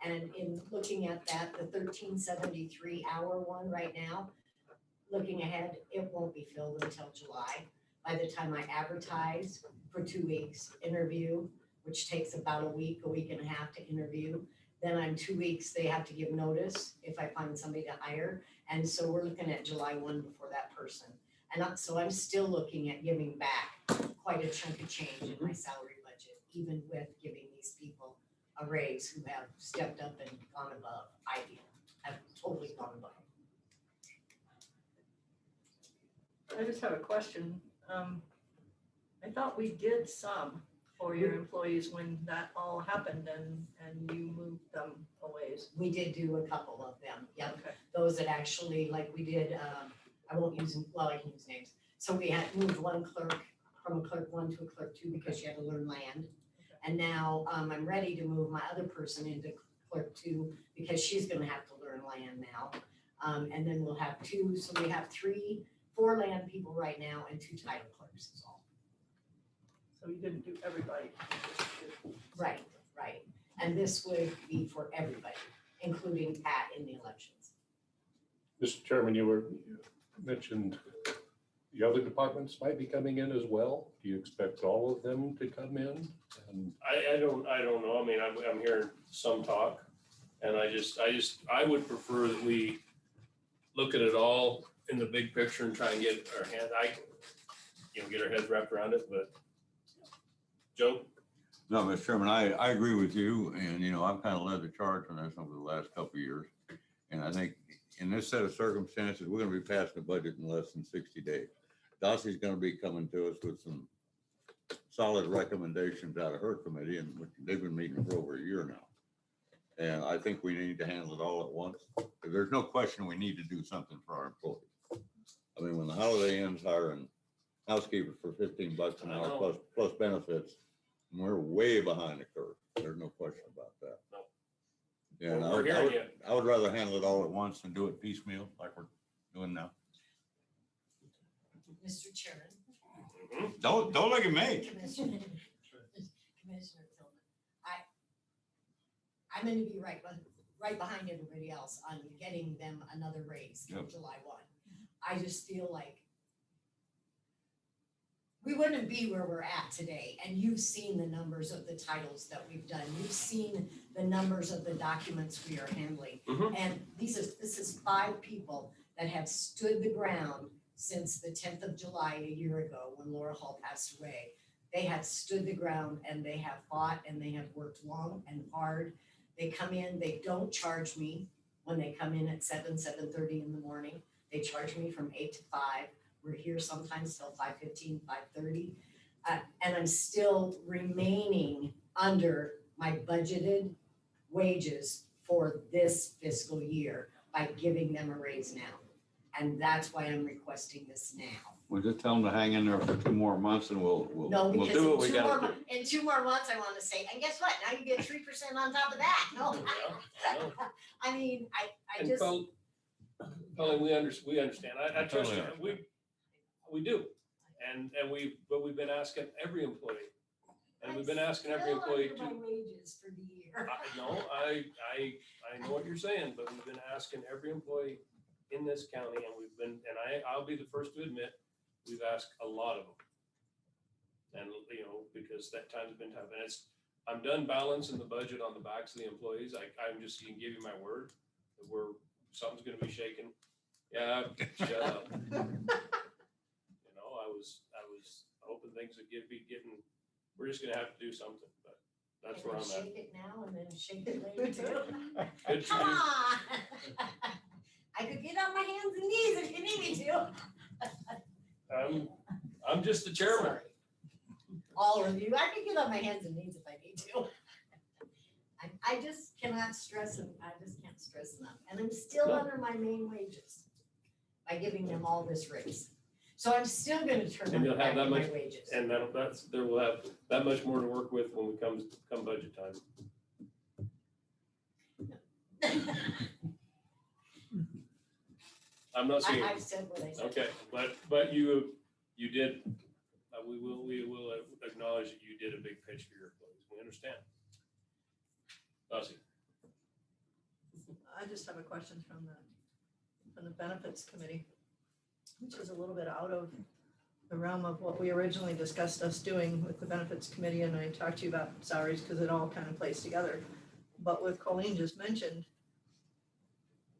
[SPEAKER 7] And in looking at that, the 1373 hour one right now, looking ahead, it won't be filled until July. By the time I advertise for 2 weeks, interview, which takes about a week and a half to interview. Then I'm 2 weeks, they have to give notice if I find somebody to hire. And so we're looking at July 1 before that person. And so I'm still looking at giving back quite a chunk of change in my salary budget, even with giving these people a raise who have stepped up and gone above. I have totally gone above.
[SPEAKER 8] I just have a question. I thought we did some for your employees when that all happened and you moved them a ways.
[SPEAKER 7] We did do a couple of them, yep.
[SPEAKER 8] Okay.
[SPEAKER 7] Those that actually, like we did, I won't use, well, I can use names. So we had moved one clerk from a clerk 1 to a clerk 2 because she had to learn land. And now I'm ready to move my other person into clerk 2 because she's gonna have to learn land now. And then we'll have 2, so we have 4 land people right now and 2 title clerks is all.
[SPEAKER 8] So you didn't do everybody.
[SPEAKER 7] Right. And this would be for everybody, including Pat in the elections.
[SPEAKER 6] Mr. Chairman, you mentioned the other departments might be coming in as well? Do you expect all of them to come in? And
[SPEAKER 3] I don't know. I mean, I'm hearing some talk. And I would prefer that we look at it all in the big picture and try and get our get our heads wrapped around it, but Joe?
[SPEAKER 12] No, Mr. Chairman, I agree with you, and, I've kind of led the charge on this over the last couple of years. And I think in this set of circumstances, we're gonna be passing a budget in less than 60 days. Dossie's gonna be coming to us with some solid recommendations out of her committee, and they've been meeting for over a year now. And I think we need to handle it all at once. There's no question we need to do something for our employees. I mean, when the holiday ends, hiring housekeepers for $15 an hour plus benefits, we're way behind the curve. There's no question about that.
[SPEAKER 3] No.
[SPEAKER 12] Yeah, and
[SPEAKER 3] We're hearing you.
[SPEAKER 12] I would rather handle it all at once than do it piecemeal like we're doing now.
[SPEAKER 7] Mr. Chairman.
[SPEAKER 12] Don't look at me.
[SPEAKER 7] Commissioner Tillman, I'm gonna be right behind everybody else on getting them another raise
[SPEAKER 12] Yep.
[SPEAKER 7] July 1. I just feel like we wouldn't be where we're at today. And you've seen the numbers of the titles that we've done. You've seen the numbers of the documents we are handling. And this is 5 people that have stood the ground since the 10th of July a year ago when Laura Hall passed away. They have stood the ground and they have fought and they have worked long and hard. They come in, they don't charge me when they come in at 7:30 in the morning. They charge me from 8 to 5. We're here sometimes till 5:15, 5:30. And I'm still remaining under my budgeted wages for this fiscal year by giving them a raise now. And that's why I'm requesting this now.
[SPEAKER 12] We'll just tell them to hang in there for 2 more months and we'll
[SPEAKER 7] No,
[SPEAKER 12] do
[SPEAKER 7] because
[SPEAKER 12] what we gotta do.
[SPEAKER 7] in 2 more months, I want to say, and guess what? Now you get 3% on top of that. No. I mean, I
[SPEAKER 3] And
[SPEAKER 7] just.
[SPEAKER 3] Colleen, we understand. I trust you. We do. And we've been asking every employee. And we've been asking every employee
[SPEAKER 7] Still under my wages for the year.
[SPEAKER 3] No, I know what you're saying, but we've been asking every employee in this county, and I'll be the first to admit, we've asked a lot of them. And, because that time's been tough, and I'm done balancing the budget on the backs of the employees. I'm just gonna give you my word that something's gonna be shaking. Yeah, shut up. I was hoping things would be getting, we're just gonna have to do something, but that's where I'm at.
[SPEAKER 7] Shake it now and then shake it later too.
[SPEAKER 3] Good
[SPEAKER 7] Come on. I could get on my hands and knees if you need me to.
[SPEAKER 3] I'm just the chairman.
[SPEAKER 7] Sorry. All of you, I could get on my hands and knees if I need to. I just cannot stress, and I just can't stress enough. And I'm still under my main wages by giving them all this raise. So I'm still gonna turn
[SPEAKER 3] And you'll
[SPEAKER 7] back
[SPEAKER 3] have that
[SPEAKER 7] my
[SPEAKER 3] much,
[SPEAKER 7] wages.
[SPEAKER 3] and there will have that much more to work with when we come budget time. I'm not saying.
[SPEAKER 7] I've said what I said.
[SPEAKER 3] Okay, but you did, we will acknowledge that you did a big pitch for your employees. We understand. Dusty.
[SPEAKER 8] I just have a question from the benefits committee, which is a little bit out of the realm of what we originally discussed us doing with the benefits committee, and I talked to you about salaries because it all kind of plays together. But with Colleen just mentioned,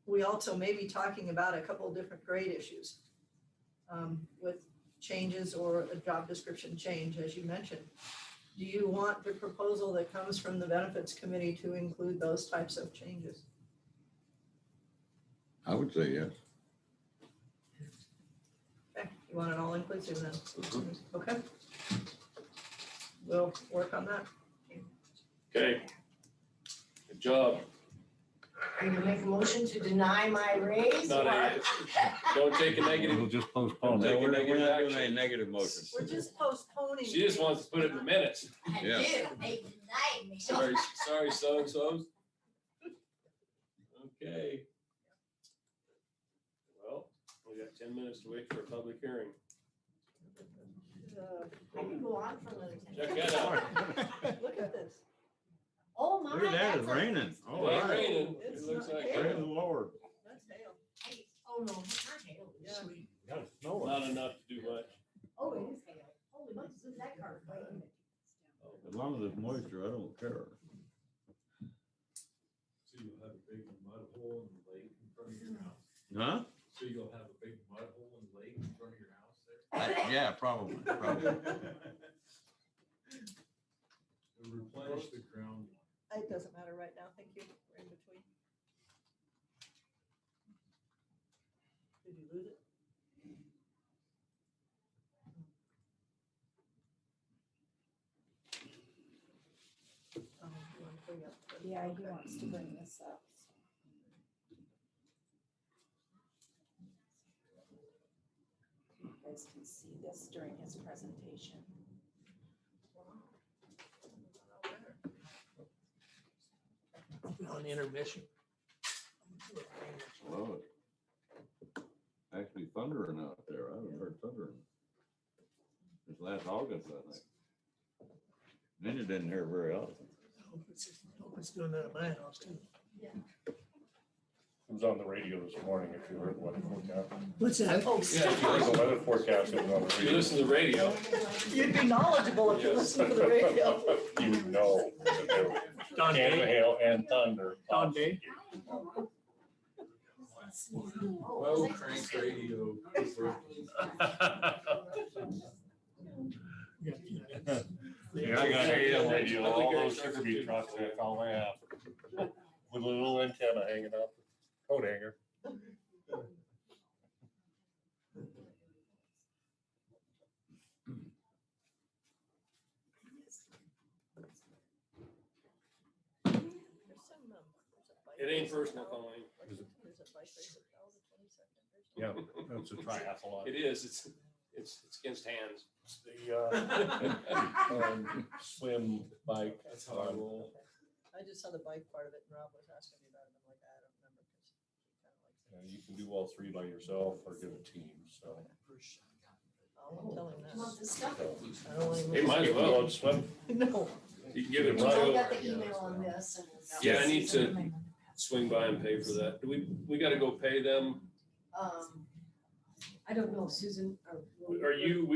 [SPEAKER 8] we also may be talking about a couple of different grade issues with changes or a job description change, as you mentioned. Do you want the proposal that comes from the benefits committee to include those types of changes?
[SPEAKER 12] I would say yes.
[SPEAKER 8] Okay, you want it all inclusive then? Okay. We'll work on that.
[SPEAKER 3] Okay. Good job.
[SPEAKER 7] Are you gonna make a motion to deny my raise?
[SPEAKER 3] Not a- Don't take a negative.
[SPEAKER 12] We'll just postpone
[SPEAKER 3] Don't
[SPEAKER 12] that.
[SPEAKER 3] take a
[SPEAKER 12] We're not
[SPEAKER 3] negative
[SPEAKER 12] doing
[SPEAKER 3] action.
[SPEAKER 12] any negative motions.
[SPEAKER 8] We're just postponing.
[SPEAKER 3] She just wants to put it in the minutes.
[SPEAKER 7] I
[SPEAKER 12] Yeah.
[SPEAKER 7] do, they denied me.
[SPEAKER 3] Sorry, so. Okay. Well, we got 10 minutes to wait for a public hearing.
[SPEAKER 7] I could go on for another 10
[SPEAKER 3] Check
[SPEAKER 7] minutes.
[SPEAKER 3] that out.
[SPEAKER 8] Look at this.
[SPEAKER 7] Oh my.
[SPEAKER 12] Look at that,
[SPEAKER 7] that's
[SPEAKER 12] it's
[SPEAKER 7] a-
[SPEAKER 12] raining. All
[SPEAKER 3] It ain't
[SPEAKER 12] right.
[SPEAKER 3] raining.
[SPEAKER 8] It's
[SPEAKER 3] It looks
[SPEAKER 8] not
[SPEAKER 3] like.
[SPEAKER 8] hail.
[SPEAKER 12] Praise the Lord.
[SPEAKER 8] That's hail.
[SPEAKER 7] Oh no, it's not hail.
[SPEAKER 8] Yeah.
[SPEAKER 3] Not enough to do much.
[SPEAKER 12] moisture, I don't care.
[SPEAKER 19] So you'll have a big mud hole in the lake in front of your house?
[SPEAKER 12] Huh?
[SPEAKER 19] So you'll have a big mud hole in the lake in front of your house there?
[SPEAKER 12] Yeah, probably.
[SPEAKER 19] To replenish the ground.
[SPEAKER 8] It doesn't matter right now, thank you, we're in between. Did you lose it? You wanna bring up the-
[SPEAKER 13] Yeah, he
[SPEAKER 8] okay.
[SPEAKER 13] wants to bring this up. You guys can see this during his presentation.
[SPEAKER 4] On intermission.
[SPEAKER 12] Well, actually thundering out there. I haven't heard thundering. This last August, I think. Then you didn't hear very often.
[SPEAKER 4] Hope it's doing that at my house too.
[SPEAKER 6] It was on the radio this morning, if you heard the weather forecast.
[SPEAKER 4] What's that?
[SPEAKER 6] Yeah, if you heard the weather forecast, it was on the
[SPEAKER 3] If
[SPEAKER 6] radio.
[SPEAKER 3] you listen to the radio,
[SPEAKER 8] You'd be knowledgeable if you listened to the radio.
[SPEAKER 6] You would know that there was
[SPEAKER 4] Don
[SPEAKER 6] cannon,
[SPEAKER 4] Day?
[SPEAKER 6] hail, and thunder.
[SPEAKER 4] Don Day?
[SPEAKER 19] Well, crank radio.
[SPEAKER 6] Yeah, I got AM radio, all those sugar beet trucks, that's all I have. With a little antenna hanging up, coat hanger.
[SPEAKER 3] it ain't personal calling.
[SPEAKER 8] There's a bike race at the 22nd.
[SPEAKER 6] Yeah, that's a triathlon.
[SPEAKER 3] It is, it's against hands.
[SPEAKER 6] It's the, swim bike.
[SPEAKER 3] That's how I roll.
[SPEAKER 8] I just saw the bike part of it, and Rob was asking me about it, I'm like, I don't remember, because he kind of likes
[SPEAKER 6] Yeah, you can do all three by yourself or get a team, so.
[SPEAKER 8] I'll tell him that.
[SPEAKER 7] Want this stuff?
[SPEAKER 8] I don't want him.
[SPEAKER 3] Hey, might as well, it's swim.
[SPEAKER 8] No.
[SPEAKER 3] You can give it
[SPEAKER 6] Right.
[SPEAKER 3] right
[SPEAKER 7] I
[SPEAKER 3] over.
[SPEAKER 7] got the email on this. And it's-
[SPEAKER 3] Yeah, I need to swing by and pay for that. Do we gotta go pay them?
[SPEAKER 7] I don't know, Susan.
[SPEAKER 3] Are you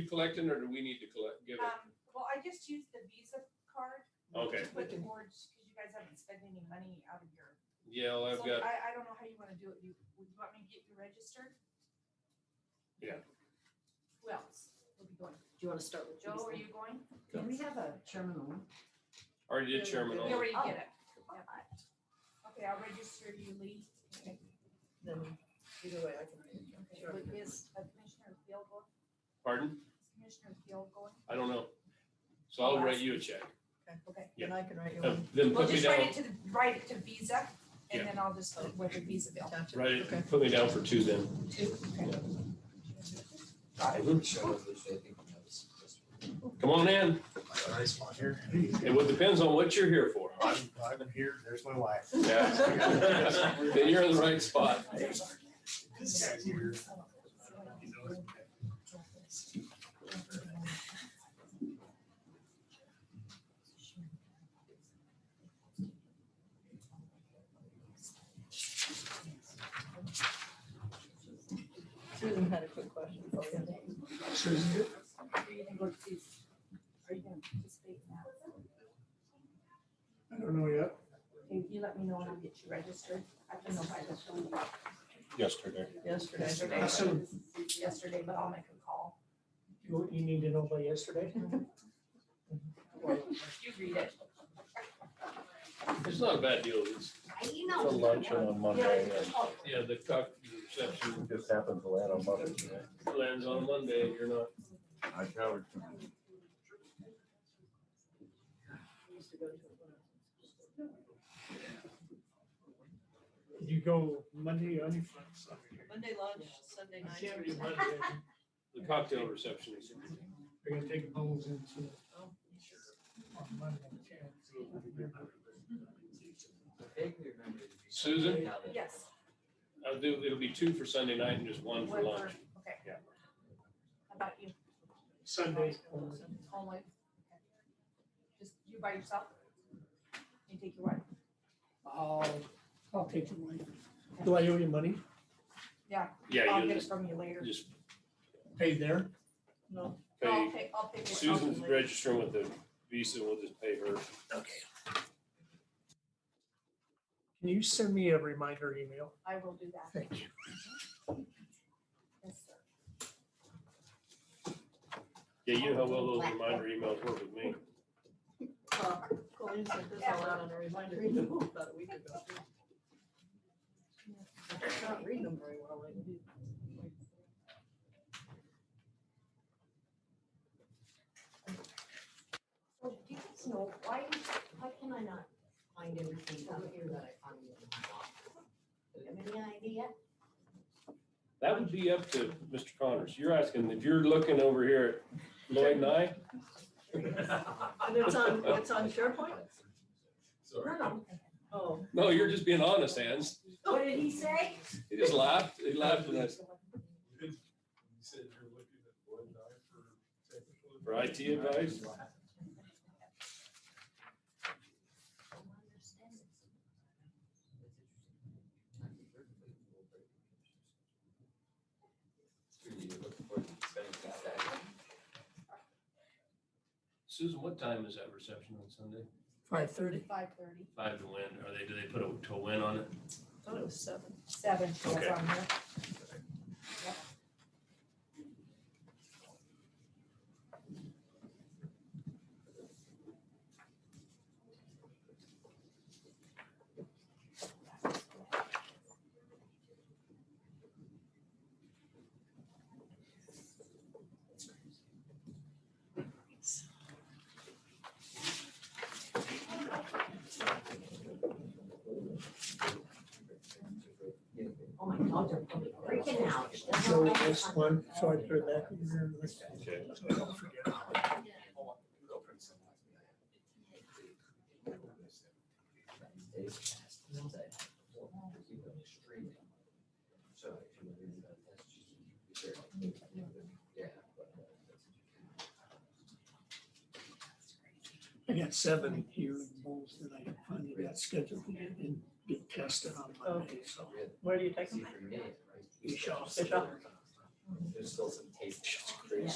[SPEAKER 3] collecting or do we need to collect, give it?
[SPEAKER 21] Well, I just used the Visa card.
[SPEAKER 3] Okay.
[SPEAKER 21] With towards, because you guys haven't spent any money out of your.
[SPEAKER 3] Yeah, well, I've
[SPEAKER 21] So
[SPEAKER 3] got,
[SPEAKER 21] I don't know how you want to do it. Would you want me to get you registered?
[SPEAKER 3] yeah.
[SPEAKER 21] Who else will be going?
[SPEAKER 7] Do you want to start with
[SPEAKER 21] Joe, are
[SPEAKER 7] Lisa?
[SPEAKER 21] you going?
[SPEAKER 7] Can we have a chairman on?
[SPEAKER 3] Already did chairman
[SPEAKER 21] You
[SPEAKER 3] on.
[SPEAKER 21] already
[SPEAKER 7] Oh.
[SPEAKER 21] did it. Okay, I'll register you, Lee. Okay.
[SPEAKER 8] Then either way, I can.
[SPEAKER 21] Is Commissioner Field going?
[SPEAKER 3] Pardon?
[SPEAKER 21] Is Commissioner Field going?
[SPEAKER 3] I don't know. So I'll write you a check.
[SPEAKER 21] Okay.
[SPEAKER 8] Then I can write you
[SPEAKER 3] Uh,
[SPEAKER 8] one.
[SPEAKER 3] Then
[SPEAKER 21] We'll
[SPEAKER 3] put me
[SPEAKER 21] just
[SPEAKER 3] down,
[SPEAKER 21] write it to Visa,
[SPEAKER 3] Yeah.
[SPEAKER 21] and then I'll just put with the Visa bill.
[SPEAKER 8] Gotcha.
[SPEAKER 3] write
[SPEAKER 8] Okay.
[SPEAKER 3] it, put me down for 2 then. Come on in.
[SPEAKER 22] Nice one here.
[SPEAKER 3] It well, depends on what you're here for.
[SPEAKER 22] I'm here, there's my wife.
[SPEAKER 3] Yeah. Then you're in the right spot.
[SPEAKER 8] Susan had a quick question for you.
[SPEAKER 4] Susan?
[SPEAKER 21] Are you gonna participate now?
[SPEAKER 4] I don't know yet.
[SPEAKER 21] Can you let me know when I get you registered? I can know by this one.
[SPEAKER 6] Yesterday.
[SPEAKER 8] Yesterday.
[SPEAKER 4] Awesome.
[SPEAKER 21] Yesterday, but I'll make a call.
[SPEAKER 4] You need to know by yesterday?
[SPEAKER 21] You read it.
[SPEAKER 3] It's not a bad deal. It's,
[SPEAKER 21] I
[SPEAKER 6] It's a luncheon on Monday. and
[SPEAKER 3] yeah, the cock reception
[SPEAKER 6] it just happens to land on Mother's Day.
[SPEAKER 3] lands on Monday. You're not.
[SPEAKER 12] I covered.
[SPEAKER 4] You go Monday, on your front Sunday.
[SPEAKER 8] Monday lunch, Sunday night.
[SPEAKER 4] Can't be Monday.
[SPEAKER 3] The cocktail reception is.
[SPEAKER 4] They're gonna take bowls into. On Monday.
[SPEAKER 3] Susan,
[SPEAKER 21] Yes.
[SPEAKER 3] it'll be 2 for Sunday night and just 1 for lunch.
[SPEAKER 21] Okay.
[SPEAKER 6] Yeah.
[SPEAKER 21] How about you?
[SPEAKER 4] Sunday.
[SPEAKER 21] Only? Okay. Just you by yourself? You take your wife?
[SPEAKER 4] I'll take your wife. Do I owe you money?
[SPEAKER 21] Yeah.
[SPEAKER 3] Yeah,
[SPEAKER 21] I'll
[SPEAKER 3] you
[SPEAKER 21] get it
[SPEAKER 3] just,
[SPEAKER 21] from you later.
[SPEAKER 3] just
[SPEAKER 4] Paid there?
[SPEAKER 8] No.
[SPEAKER 21] I'll
[SPEAKER 3] pay.
[SPEAKER 21] pay.
[SPEAKER 3] Susan's registering with the Visa, we'll just pay her.
[SPEAKER 4] Okay. Can you send me a reminder email?
[SPEAKER 16] I will do that.
[SPEAKER 4] Thank you.
[SPEAKER 16] Yes, sir.
[SPEAKER 3] Yeah, you know how well those reminder emails work with me.
[SPEAKER 8] Colleen sent this all out on a reminder email about a week ago. I can't read them very well.
[SPEAKER 7] So do you guys know, why can I not find everything up here that I found in my box? Do you have any idea?
[SPEAKER 3] That would be up to Mr. Connors. You're asking, if you're looking over here at Lloyd and I,
[SPEAKER 8] And it's on SharePoint?
[SPEAKER 7] No.
[SPEAKER 8] Oh.
[SPEAKER 3] no, you're just being honest, Hans.
[SPEAKER 7] What did he say?
[SPEAKER 3] He just laughed. He laughed when I said, for IT advice. Susan, what time is that reception on Sunday?
[SPEAKER 4] 5:30.
[SPEAKER 16] 5:30.
[SPEAKER 3] 5 to win. Are they, do they put a to win on it?
[SPEAKER 8] I thought it was 7.
[SPEAKER 16] 7. That's
[SPEAKER 3] Okay.
[SPEAKER 16] on here.
[SPEAKER 7] Oh, my dogs are probably freaking out.
[SPEAKER 4] So this one, so I put it back in there.
[SPEAKER 3] Okay.
[SPEAKER 4] So I don't forget. I got 7 here in bowls that I finally got scheduled to get tested on Monday, so.
[SPEAKER 8] Where do you take them?
[SPEAKER 4] Bischoff.
[SPEAKER 8] Bischoff.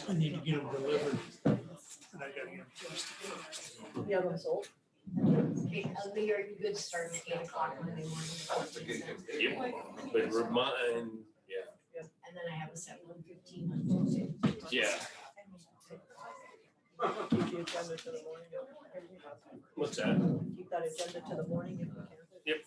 [SPEAKER 4] I need to get them delivered. And I gotta get them tested first.
[SPEAKER 8] You have them sold?
[SPEAKER 7] Okay, Lee, are you good starting at 8 o'clock Monday morning?
[SPEAKER 3] Yep. But remind, yeah.
[SPEAKER 7] And then I have a 7:15 on Tuesday.
[SPEAKER 3] Yeah.
[SPEAKER 8] Keep the agenda to the morning.
[SPEAKER 3] What's that?
[SPEAKER 8] Keep that agenda to the morning if we can.
[SPEAKER 3] Yep.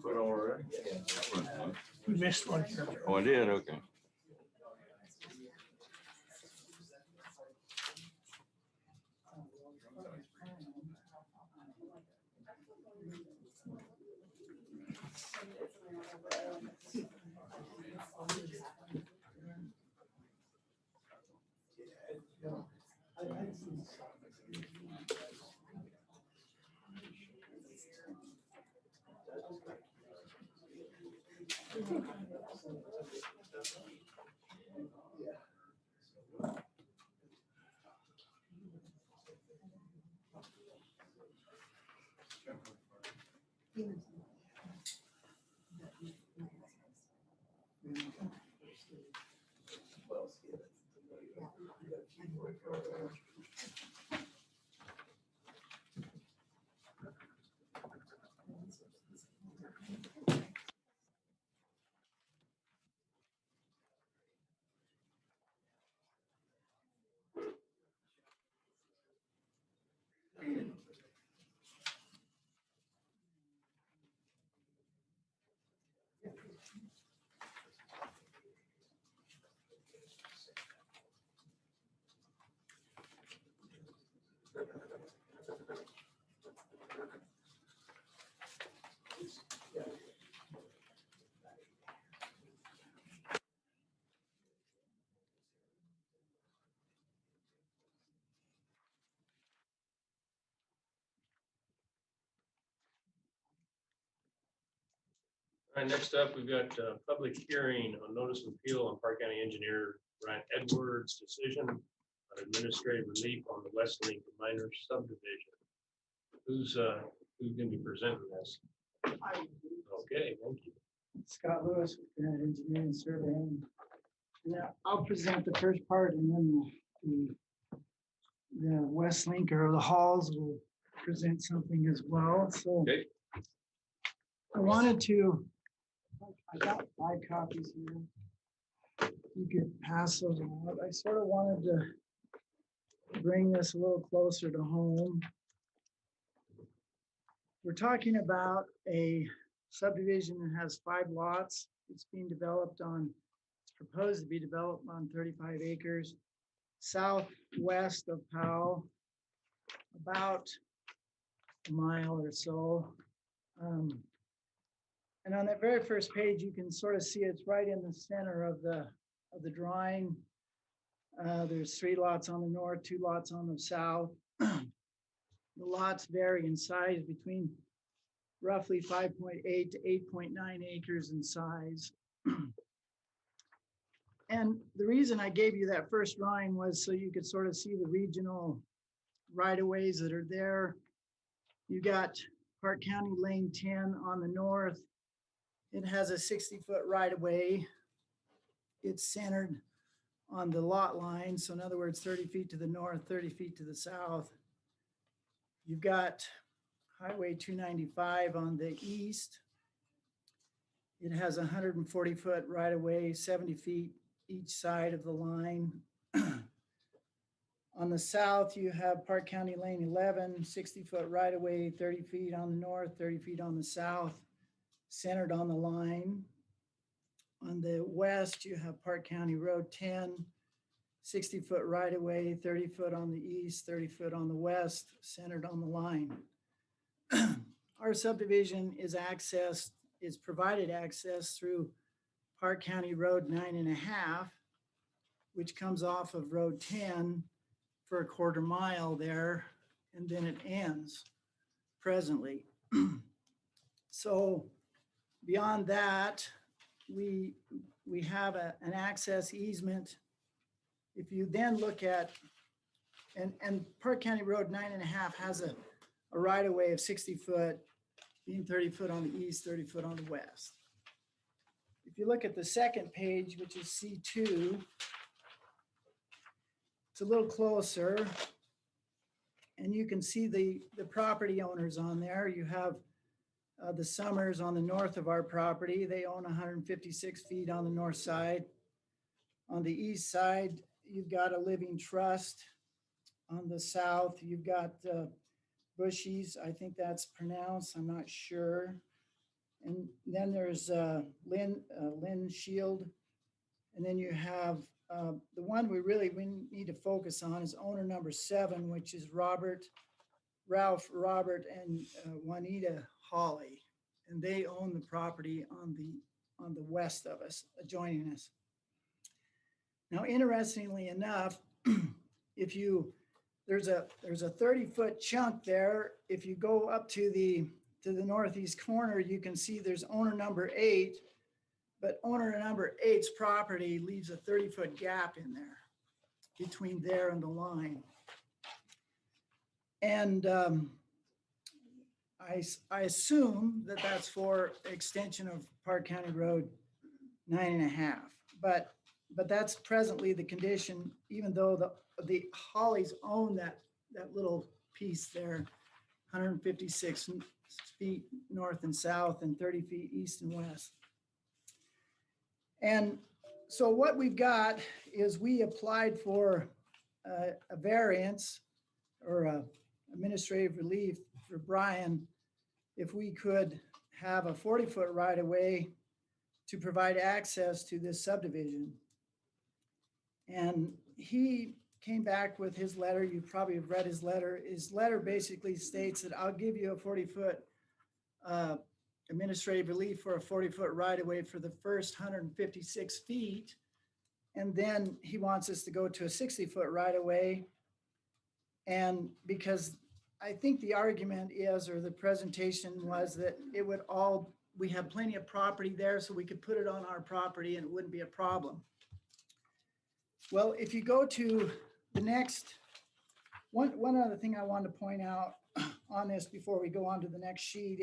[SPEAKER 12] Quit already?
[SPEAKER 4] We missed one here.
[SPEAKER 12] Oh, I did, okay.
[SPEAKER 3] All right, next up, we've got a public hearing on notice of appeal on Park County Engineer Brian Edwards' decision on administrative relief on the West Link minor subdivision. Who's gonna be presenting this? Okay, thank you.
[SPEAKER 10] Scott Lewis with Granite Engineering Surveying. Yeah, I'll present the first part and then the West Link or the Halls will present something as well. So
[SPEAKER 3] Okay.
[SPEAKER 10] I wanted to, I got 5 copies here. You could pass those out. I sort of wanted to bring this a little closer to home. We're talking about a subdivision that has 5 lots. It's being developed on, it's proposed to be developed on 35 acres southwest of Powell, about a mile or so. And on that very first page, you can sort of see it's right in the center of the drawing. There's 3 lots on the north, 2 lots on the south. The lots vary in size between roughly 5.8 to 8.9 acres in size. And the reason I gave you that first drawing was so you could sort of see the regional right-of-ways that are there. You got Park County Lane 10 on the north. It has a 60-foot right-of-way. It's centered on the lot line. So in other words, 30 feet to the north, 30 feet to the south. You've got Highway 295 on the east. It has 140-foot right-of-way, 70 feet each side of the line. On the south, you have Park County Lane 11, 60-foot right-of-way, 30 feet on the north, 30 feet on the south, centered on the line. On the west, you have Park County Road 10, 60-foot right-of-way, 30 foot on the east, 30 foot on the west, centered on the line. Our subdivision is provided access through Park County Road 9.5, which comes off of Road 10 for a quarter mile there, and then it ends presently. So beyond that, we have an access easement. If you then look at, and Park County Road 9.5 has a right-of-way of 60 foot, being 30 foot on the east, 30 foot on the west. If you look at the second page, which is C2, it's a little closer, and you can see the property owners on there. You have the Summers on the north of our property. They own 156 feet on the north side. On the east side, you've got a living trust. On the south, you've got Bushies, I think that's pronounced, I'm not sure. And then there's Lynn Shield. And then you have the one we need to focus on is owner number 7, which is Ralph Robert and Juanita Holly. And they own the property on the west of us, adjoining us. Now, interestingly enough, there's a 30-foot chunk there. If you go up to the northeast corner, you can see there's owner number 8, but owner number 8's property leaves a 30-foot gap in there between there and the line. And I assume that that's for extension of Park County Road 9.5, but that's presently the condition, even though the Hollies own that little piece there, 156 feet north and south and 30 feet east and west. And so what we've got is we applied for a variance or a administrative relief for Brian if we could have a 40-foot right-of-way to provide access to this subdivision. And he came back with his letter. You probably have read his letter. His letter basically states that I'll give you a 40-foot administrative relief for a 40-foot right-of-way for the first 156 feet. And then he wants us to go to a 60-foot right-of-way. And because I think the argument is, or the presentation was, that it would all we have plenty of property there, so we could put it on our property and it wouldn't be a problem. Well, if you go to the next, one other thing I wanted to point out on this before we go on to the next sheet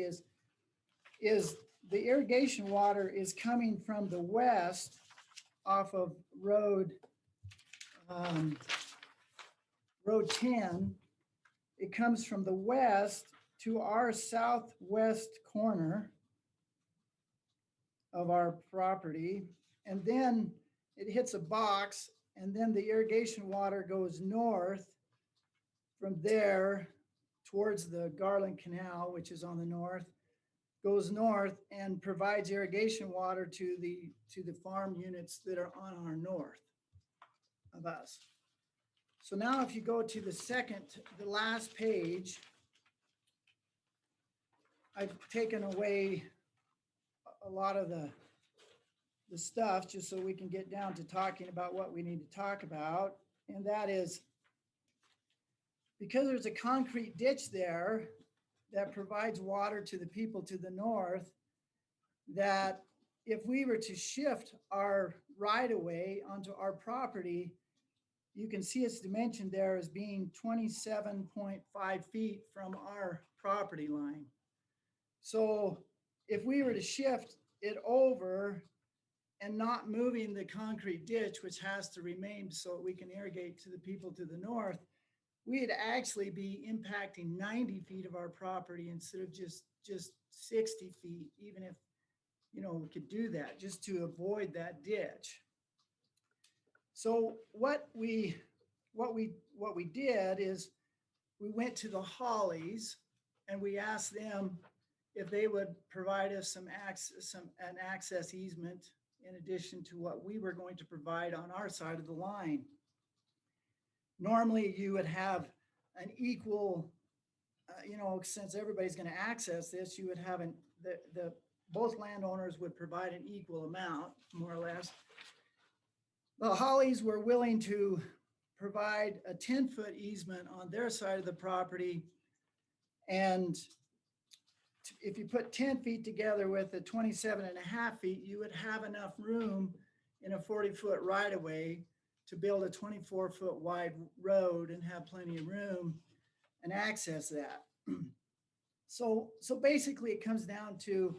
[SPEAKER 10] is the irrigation water is coming from the west off of Road 10. It comes from the west to our southwest corner of our property, and then it hits a box, and then the irrigation water goes north from there towards the Garland Canal, which is on the north, goes north and provides irrigation water to the farm units that are on our north of us. So now if you go to the last page, I've taken away a lot of the stuff just so we can get down to talking about what we need to talk about. And that is because there's a concrete ditch there that provides water to the people to the north, that if we were to shift our right-of-way onto our property, you can see its dimension there as being 27.5 feet from our property line. So if we were to shift it over and not moving the concrete ditch, which has to remain so we can irrigate to the people to the north, we'd actually be impacting 90 feet of our property instead of just 60 feet, even if, we could do that just to avoid that ditch. So what we did is we went to the Hollies and we asked them if they would provide us an access easement in addition to what we were going to provide on our side of the line. Normally you would have an equal, since everybody's going to access this, you would have both landowners would provide an equal amount, more or less. The Hollies were willing to provide a 10-foot easement on their side of the property. And if you put 10 feet together with the 27.5 feet, you would have enough room in a 40-foot right-of-way to build a 24-foot wide road and have plenty of room and access that. So basically it comes down to,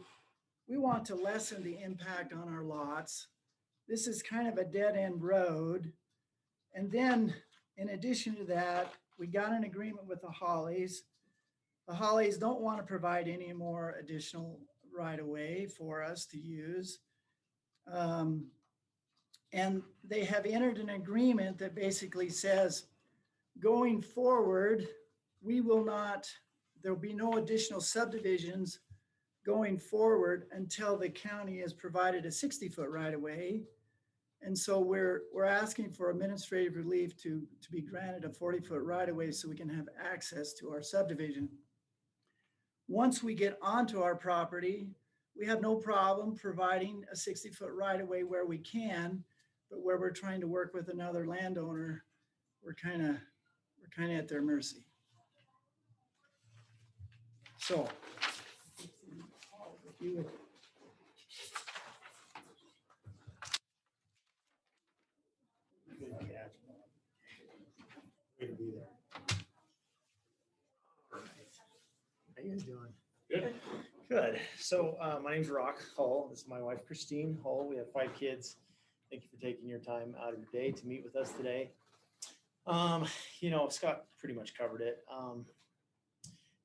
[SPEAKER 10] we want to lessen the impact on our lots. This is kind of a dead-end road. And then in addition to that, we got an agreement with the Hollies. The Hollies don't want to provide any more additional right-of-way for us to use. And they have entered an agreement that basically says, going forward, there'll be no additional subdivisions going forward until the county has provided a 60-foot right-of-way. And so we're asking for administrative relief to be granted a 40-foot right-of-way so we can have access to our subdivision. Once we get onto our property, we have no problem providing a 60-foot right-of-way where we can, but where we're trying to work with another landowner, we're kind of at their mercy. So, if you would.
[SPEAKER 22] Good catch. Way to be there. All right. How you guys doing?
[SPEAKER 3] Good.
[SPEAKER 22] Good. So my name's Rock Hull. This is my wife, Christine Hull. We have 5 kids. Thank you for taking your time out of your day to meet with us today. Scott pretty much covered it.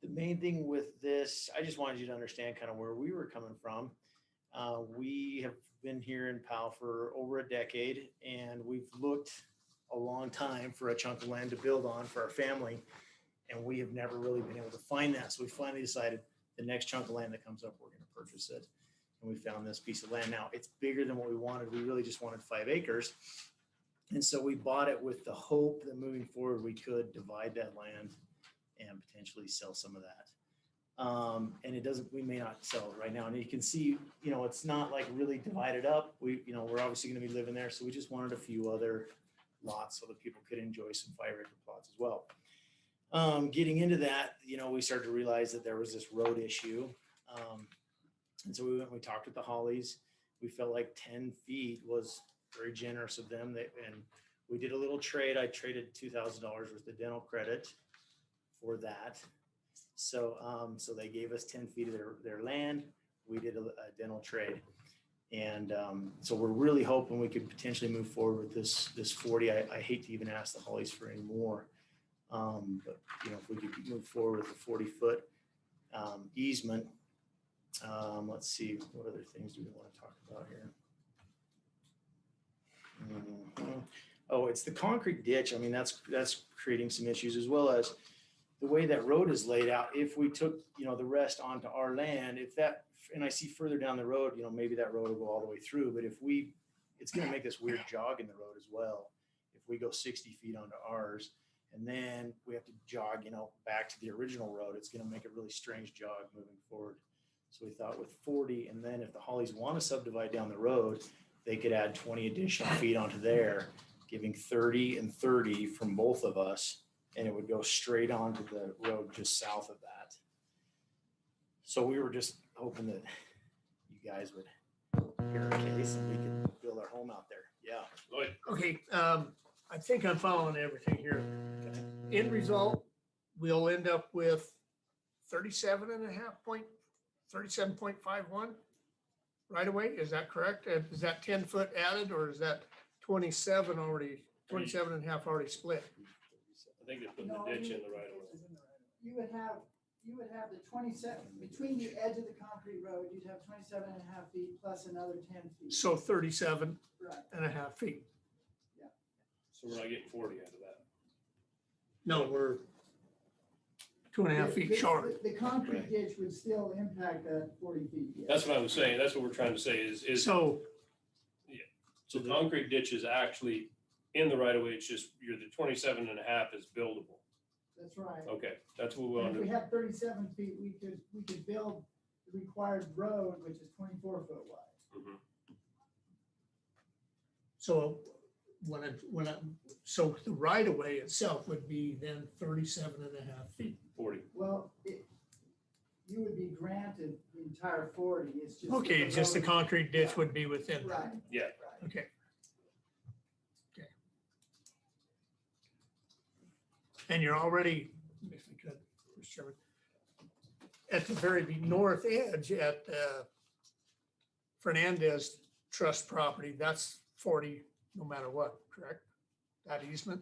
[SPEAKER 22] The main thing with this, I just wanted you to understand kind of where we were coming from. We have been here in Powell for over a decade, and we've looked a long time for a chunk of land to build on for our family, and we have never really been able to find that. So we finally decided the next chunk of land that comes up, we're going to purchase it. And we found this piece of land. Now, it's bigger than what we wanted. We really just wanted 5 acres. And so we bought it with the hope that moving forward, we could divide that land and potentially sell some of that. And we may not sell it right now. And you can see, it's not like really divided up. We're obviously going to be living there. So we just wanted a few other lots so that people could enjoy some 5-acre plots as well. Getting into that, we started to realize that there was this road issue. And so we went, we talked with the Hollies. We felt like 10 feet was very generous of them. And we did a little trade. I traded $2,000 worth of dental credit for that. So, so they gave us 10 feet of their land. We did a dental trade. And so we're really hoping we could potentially move forward with this 40. I hate to even ask the Hollies for any more. But you know, if we could move forward with a 40-foot easement. Let's see, what other things do we want to talk about here? Oh, it's the concrete ditch. I mean, that's creating some issues, as well as the way that road is laid out. If we took, you know, the rest onto our land, if that, and I see further down the road, you know, maybe that road will go all the way through, but if we, it's going to make this weird jog in the road as well. If we go 60 feet onto ours, and then we have to jog, you know, back to the original road, it's going to make a really strange jog moving forward. So we thought with 40, and then if the Hollies want to subdivide down the road, they could add 20 additional feet onto there, giving 30 and 30 from both of us, and it would go straight onto the road just south of that. So we were just hoping that you guys would hear our case and we could build our home out there. Yeah.
[SPEAKER 3] Lloyd.
[SPEAKER 4] Okay, I think I'm following everything here. End result, we'll end up with 37.51 right away. Is that correct? Is that 10 foot added, or is that 27 already, 27 and a half already split?
[SPEAKER 3] I think they put the ditch in the right of way.
[SPEAKER 10] You would have the 27, between the edge of the concrete road, you'd have 27 and a half feet plus another 10 feet.
[SPEAKER 4] So 37
[SPEAKER 10] Right.
[SPEAKER 4] and a half feet.
[SPEAKER 3] So we're not getting 40 out of that.
[SPEAKER 4] No, we're 2.5 feet short.
[SPEAKER 10] The concrete ditch would still impact that 40 feet. yes.
[SPEAKER 3] That's what I was saying. That's what we're trying to say is
[SPEAKER 4] So,
[SPEAKER 3] so the concrete ditch is actually in the right of way. It's just the 27 and a half is buildable.
[SPEAKER 10] That's right.
[SPEAKER 3] Okay, that's what we
[SPEAKER 10] And
[SPEAKER 3] want
[SPEAKER 10] if
[SPEAKER 3] to
[SPEAKER 10] we
[SPEAKER 3] do.
[SPEAKER 10] had 37 feet, we could build the required road, which is 24 foot wide.
[SPEAKER 3] Mhm.
[SPEAKER 4] so so the right of way itself would be then 37 and a half feet.
[SPEAKER 3] 40.
[SPEAKER 10] Well, you would be granted the entire 40. It's just.
[SPEAKER 4] Okay,
[SPEAKER 10] that
[SPEAKER 4] just the
[SPEAKER 10] road-
[SPEAKER 4] concrete ditch would be within. that.
[SPEAKER 10] Right.
[SPEAKER 3] Yeah.
[SPEAKER 4] Okay. Okay. And you're already, if we could, Mr. Chairman, at the very north edge at Fernandez Trust property, that's 40 no matter what, correct? That easement?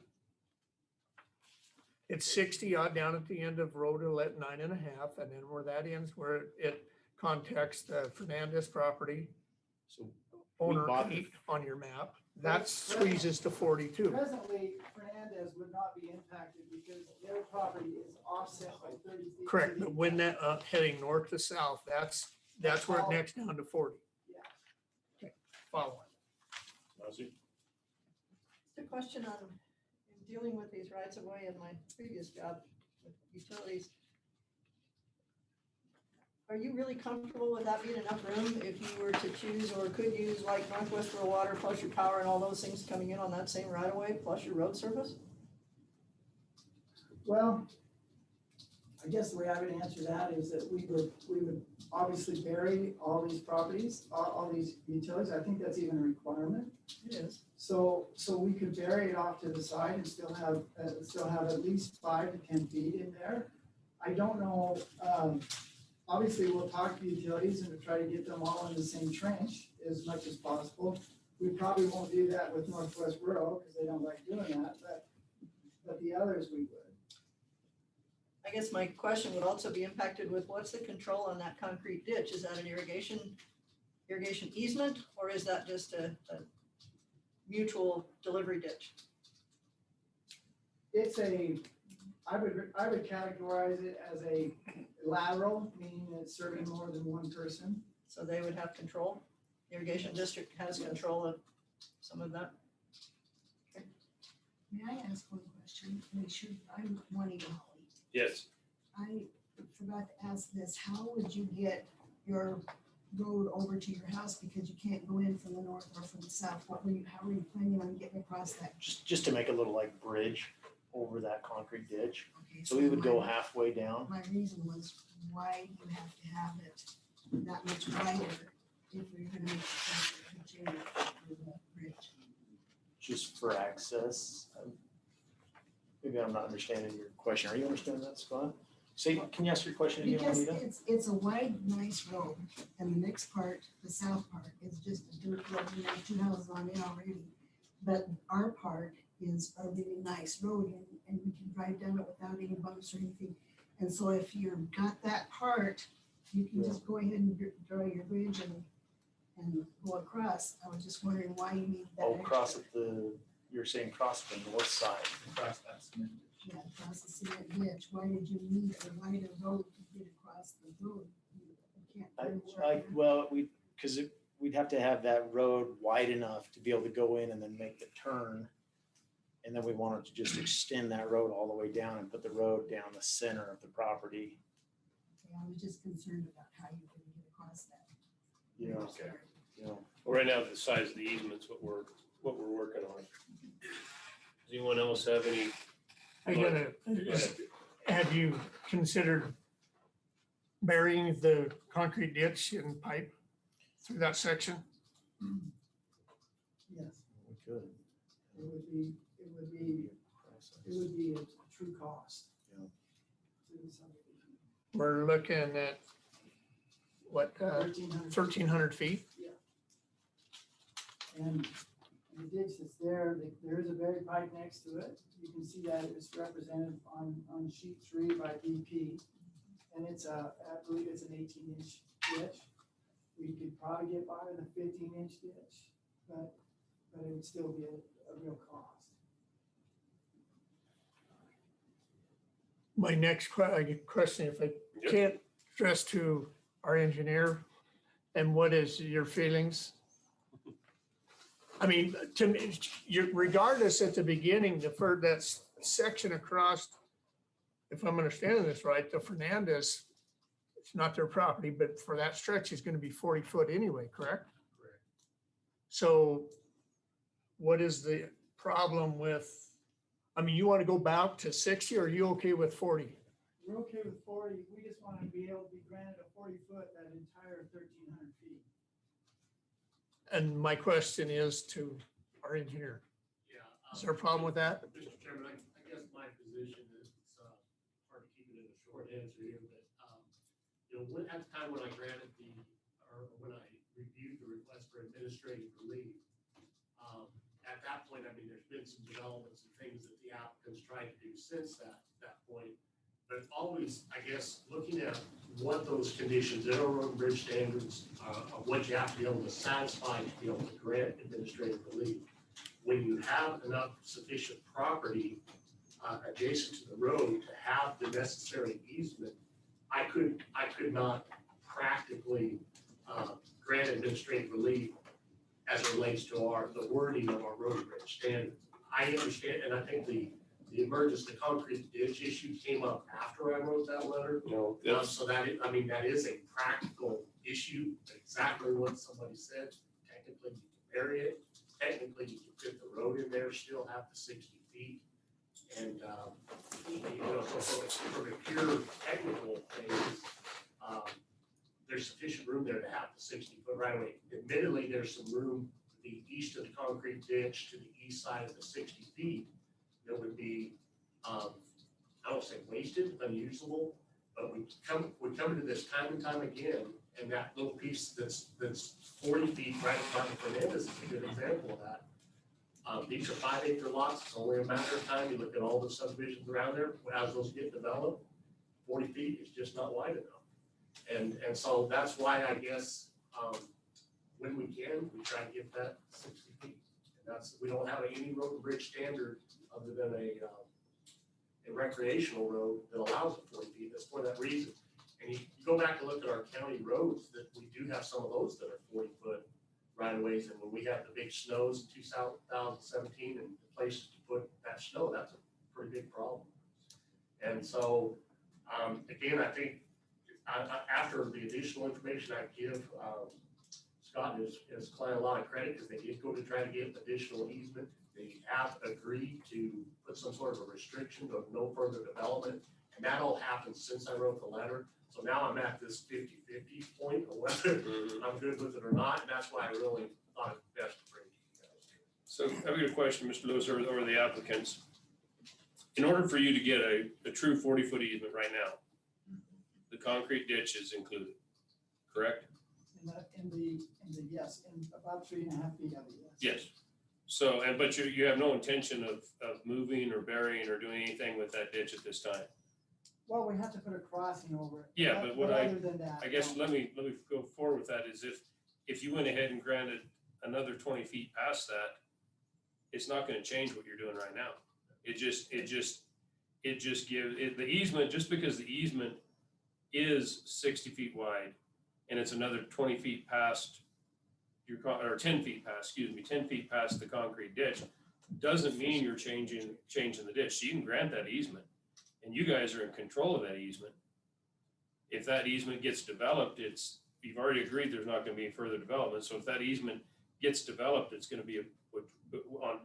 [SPEAKER 4] It's 60 odd down at the end of road at 9.5, and then where that ends, where it contacts the Fernandez property.
[SPEAKER 22] So
[SPEAKER 4] Owner
[SPEAKER 22] bought the-
[SPEAKER 4] 8 on your map, that squeezes to 42.
[SPEAKER 10] Presently, Fernandez would not be impacted because their property is offset by 30 feet.
[SPEAKER 4] Correct, but when that heading north to south, that's where it necks down to 40.
[SPEAKER 10] Yeah.
[SPEAKER 4] Okay, following.
[SPEAKER 3] Nancy?
[SPEAKER 8] Just a question on, in dealing with these rights of way in my previous job with utilities. Are you really comfortable with that being enough room if you were to choose or could use like Northwest Rural Water plus your power and all those things coming in on that same right of way plus your road surface?
[SPEAKER 10] Well, I guess the way I would answer that is that we would obviously bury all these properties, all these utilities. I think that's even a requirement.
[SPEAKER 8] It is.
[SPEAKER 10] So we could bury it off to the side and still have at least 5 to 10 feet in there. I don't know, obviously we'll talk to utilities and try to get them all in the same trench as much as possible. We probably won't do that with Northwest Rural because they don't like doing that, but the others we would.
[SPEAKER 8] I guess my question would also be impacted with what's the control on that concrete ditch? Is that an irrigation easement, or is that just a mutual delivery ditch?
[SPEAKER 10] It's I would categorize it as a lateral, meaning it's serving more than one person.
[SPEAKER 8] So they would have control? Irrigation district has control of some of that?
[SPEAKER 11] May I ask one question? Make sure I'm wanting to Holly.
[SPEAKER 3] Yes.
[SPEAKER 11] I forgot to ask this. How would you get your road over to your house because you can't go in from the north or from the south? How are you planning on getting across that?
[SPEAKER 22] just to make a little like bridge over that concrete ditch.
[SPEAKER 11] Okay,
[SPEAKER 22] So we would go
[SPEAKER 11] my-
[SPEAKER 22] halfway down.
[SPEAKER 11] My reason was why you have to have it that much wider if we're gonna make the change for the bridge?
[SPEAKER 22] Just for access. Maybe I'm not understanding your question. Are you understanding that, Scott? Say, can you ask your question again,
[SPEAKER 11] Because
[SPEAKER 22] Juanita?
[SPEAKER 11] it's a wide, nice road, and the next part, the south part, is just a dirt road, we have 2 houses on it already. But our part is a really nice road, and we can drive down it without any bumps or anything. And so if you've got that part, you can just go ahead and draw your bridge and go across. I was just wondering why you need that.
[SPEAKER 22] Oh, cross
[SPEAKER 11] extra-
[SPEAKER 22] at the, you're saying cross the north side.
[SPEAKER 15] Across that cement.
[SPEAKER 11] Yeah, across the cement ditch. Why did you need a wider road to get across the road? You can't.
[SPEAKER 22] Well, because we'd have to have that road wide enough to be able to go in and then make the turn. And then we wanted to just extend that road all the way down and put the road down the center of the property.
[SPEAKER 11] Yeah, I was just concerned about how you can get across that.
[SPEAKER 22] You know,
[SPEAKER 3] Okay.
[SPEAKER 22] you know.
[SPEAKER 3] Right now, the size of the easement's what we're working on. Does anyone else have any?
[SPEAKER 4] I gotta,
[SPEAKER 3] Go ahead.
[SPEAKER 4] have you considered burying the concrete ditch and pipe through that section?
[SPEAKER 8] Yes,
[SPEAKER 22] We could.
[SPEAKER 8] it would be a true cost.
[SPEAKER 22] Yeah.
[SPEAKER 8] To do something.
[SPEAKER 4] We're looking at, what, 1,300 feet?
[SPEAKER 8] And the ditch that's there, there is a buried pipe next to it. You can see that it's represented on sheet 3 by BP. And it's I believe it's an 18-inch ditch. We could probably get by with a 15-inch ditch, but it would still be a real cost.
[SPEAKER 4] My next question, if I can't address to our engineer, and what is your feelings? I mean, to me, regardless at the beginning, for that section across, if I'm understanding this right, the Fernandez, it's not their property, but for that stretch is gonna be 40 foot anyway, correct?
[SPEAKER 15] Correct.
[SPEAKER 4] So what is the problem with, I mean, you wanna go back to 60 or are you okay with 40?
[SPEAKER 8] We're okay with 40. We just want to be able to be granted a 40-foot, that entire 1,300 feet.
[SPEAKER 4] And my question is to our engineer.
[SPEAKER 1] Yeah.
[SPEAKER 4] Is there a problem with that?
[SPEAKER 1] Mr. Chairman, I guess my position is, it's hard to keep it in a short answer here, but, at the time when I granted when I reviewed the request for administrative relief, at that point, I mean, there's been some developments and things that the applicants tried to do since that point. But always, I guess, looking at what those conditions, in our road and bridge standards, of what you have to be able to satisfy to be able to grant administrative relief. When you have enough sufficient property adjacent to the road to have the necessary easement, I could not practically grant administrative relief as it relates to the wording of our road and bridge standards. I understand, and I think the emergence, the concrete ditch issue came up after I wrote that letter.
[SPEAKER 3] No,
[SPEAKER 1] So that is a practical issue, exactly what somebody said. Technically, you can bury it. Technically, you can fit the road in there, still have the 60 feet. And, so from a pure technical phase, there's sufficient room there to have the 60-foot right away. Admittedly, there's some room to the east of the concrete ditch to the east side of the 60 feet that would be, I don't say wasted, unusable, but we come to this time and time again, and that little piece that's 40 feet right in front of Fernandez is a good example of that. These are 5-acre lots. It's only a matter of time. You look at all the subdivisions around there, as those get developed, 40 feet is just not wide enough. And so that's why I guess when we can, we try to get that 60 feet. And we don't have any road and bridge standard other than a recreational road that allows it 40 feet. That's for that reason. And you go back and look at our county roads, that we do have some of those that are 40-foot right of ways. And when we had the big snows in 2017 and the places to put that snow, that's a pretty big problem. And so, again, I think after the additional information I give, Scott and his client a lot of credit because they did go to try to get additional easement. They have agreed to put some sort of a restriction of no further development And that all happened since I wrote the letter. So now I'm at this 50-50 point of whether I'm good with it or not. And that's why I really thought it best to bring it to you guys.
[SPEAKER 3] So I've got a question, Mr. Lewis, or the applicants. In order for you to get a true 40-foot easement right now, the concrete ditch is included, correct?
[SPEAKER 10] In the, yes, in about 3.5 feet of it, yes.
[SPEAKER 3] Yes. So, but you have no intention of moving or burying or doing anything with that ditch at this time?
[SPEAKER 10] Well, we have to put a crossing over it.
[SPEAKER 3] Yeah, but what
[SPEAKER 10] other than that,
[SPEAKER 3] I guess
[SPEAKER 10] no.
[SPEAKER 3] let me go forward with that is if you went ahead and granted another 20 feet past that, it's not gonna change what you're doing right now. It just gives the easement, just because the easement is 60 feet wide and it's another 20 feet past or 10 feet past, 10 feet past the concrete ditch, doesn't mean you're changing the ditch. So you can grant that easement and you guys are in control of that easement. If that easement gets developed, you've already agreed there's not gonna be further development. So if that easement gets developed, it's gonna be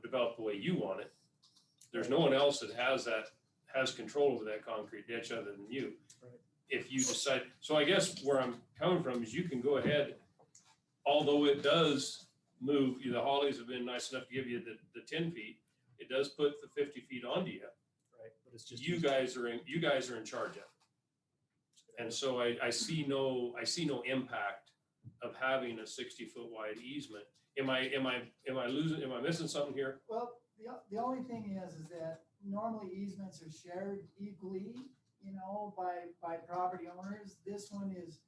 [SPEAKER 3] developed the way you want it. There's no one else that has control over that concrete ditch other than you.
[SPEAKER 10] Right.
[SPEAKER 3] If you decide, so I guess where I'm coming from is you can go ahead, although it does move, the Hollies have been nice enough to give you the 10 feet, it does put the 50 feet onto you.
[SPEAKER 22] Right, but it's just.
[SPEAKER 3] You guys are in charge of it. And so I see no impact of having a 60-foot wide easement. Am I missing something here?
[SPEAKER 10] Well, the only thing is that normally easements are shared equally, by property owners. This one is,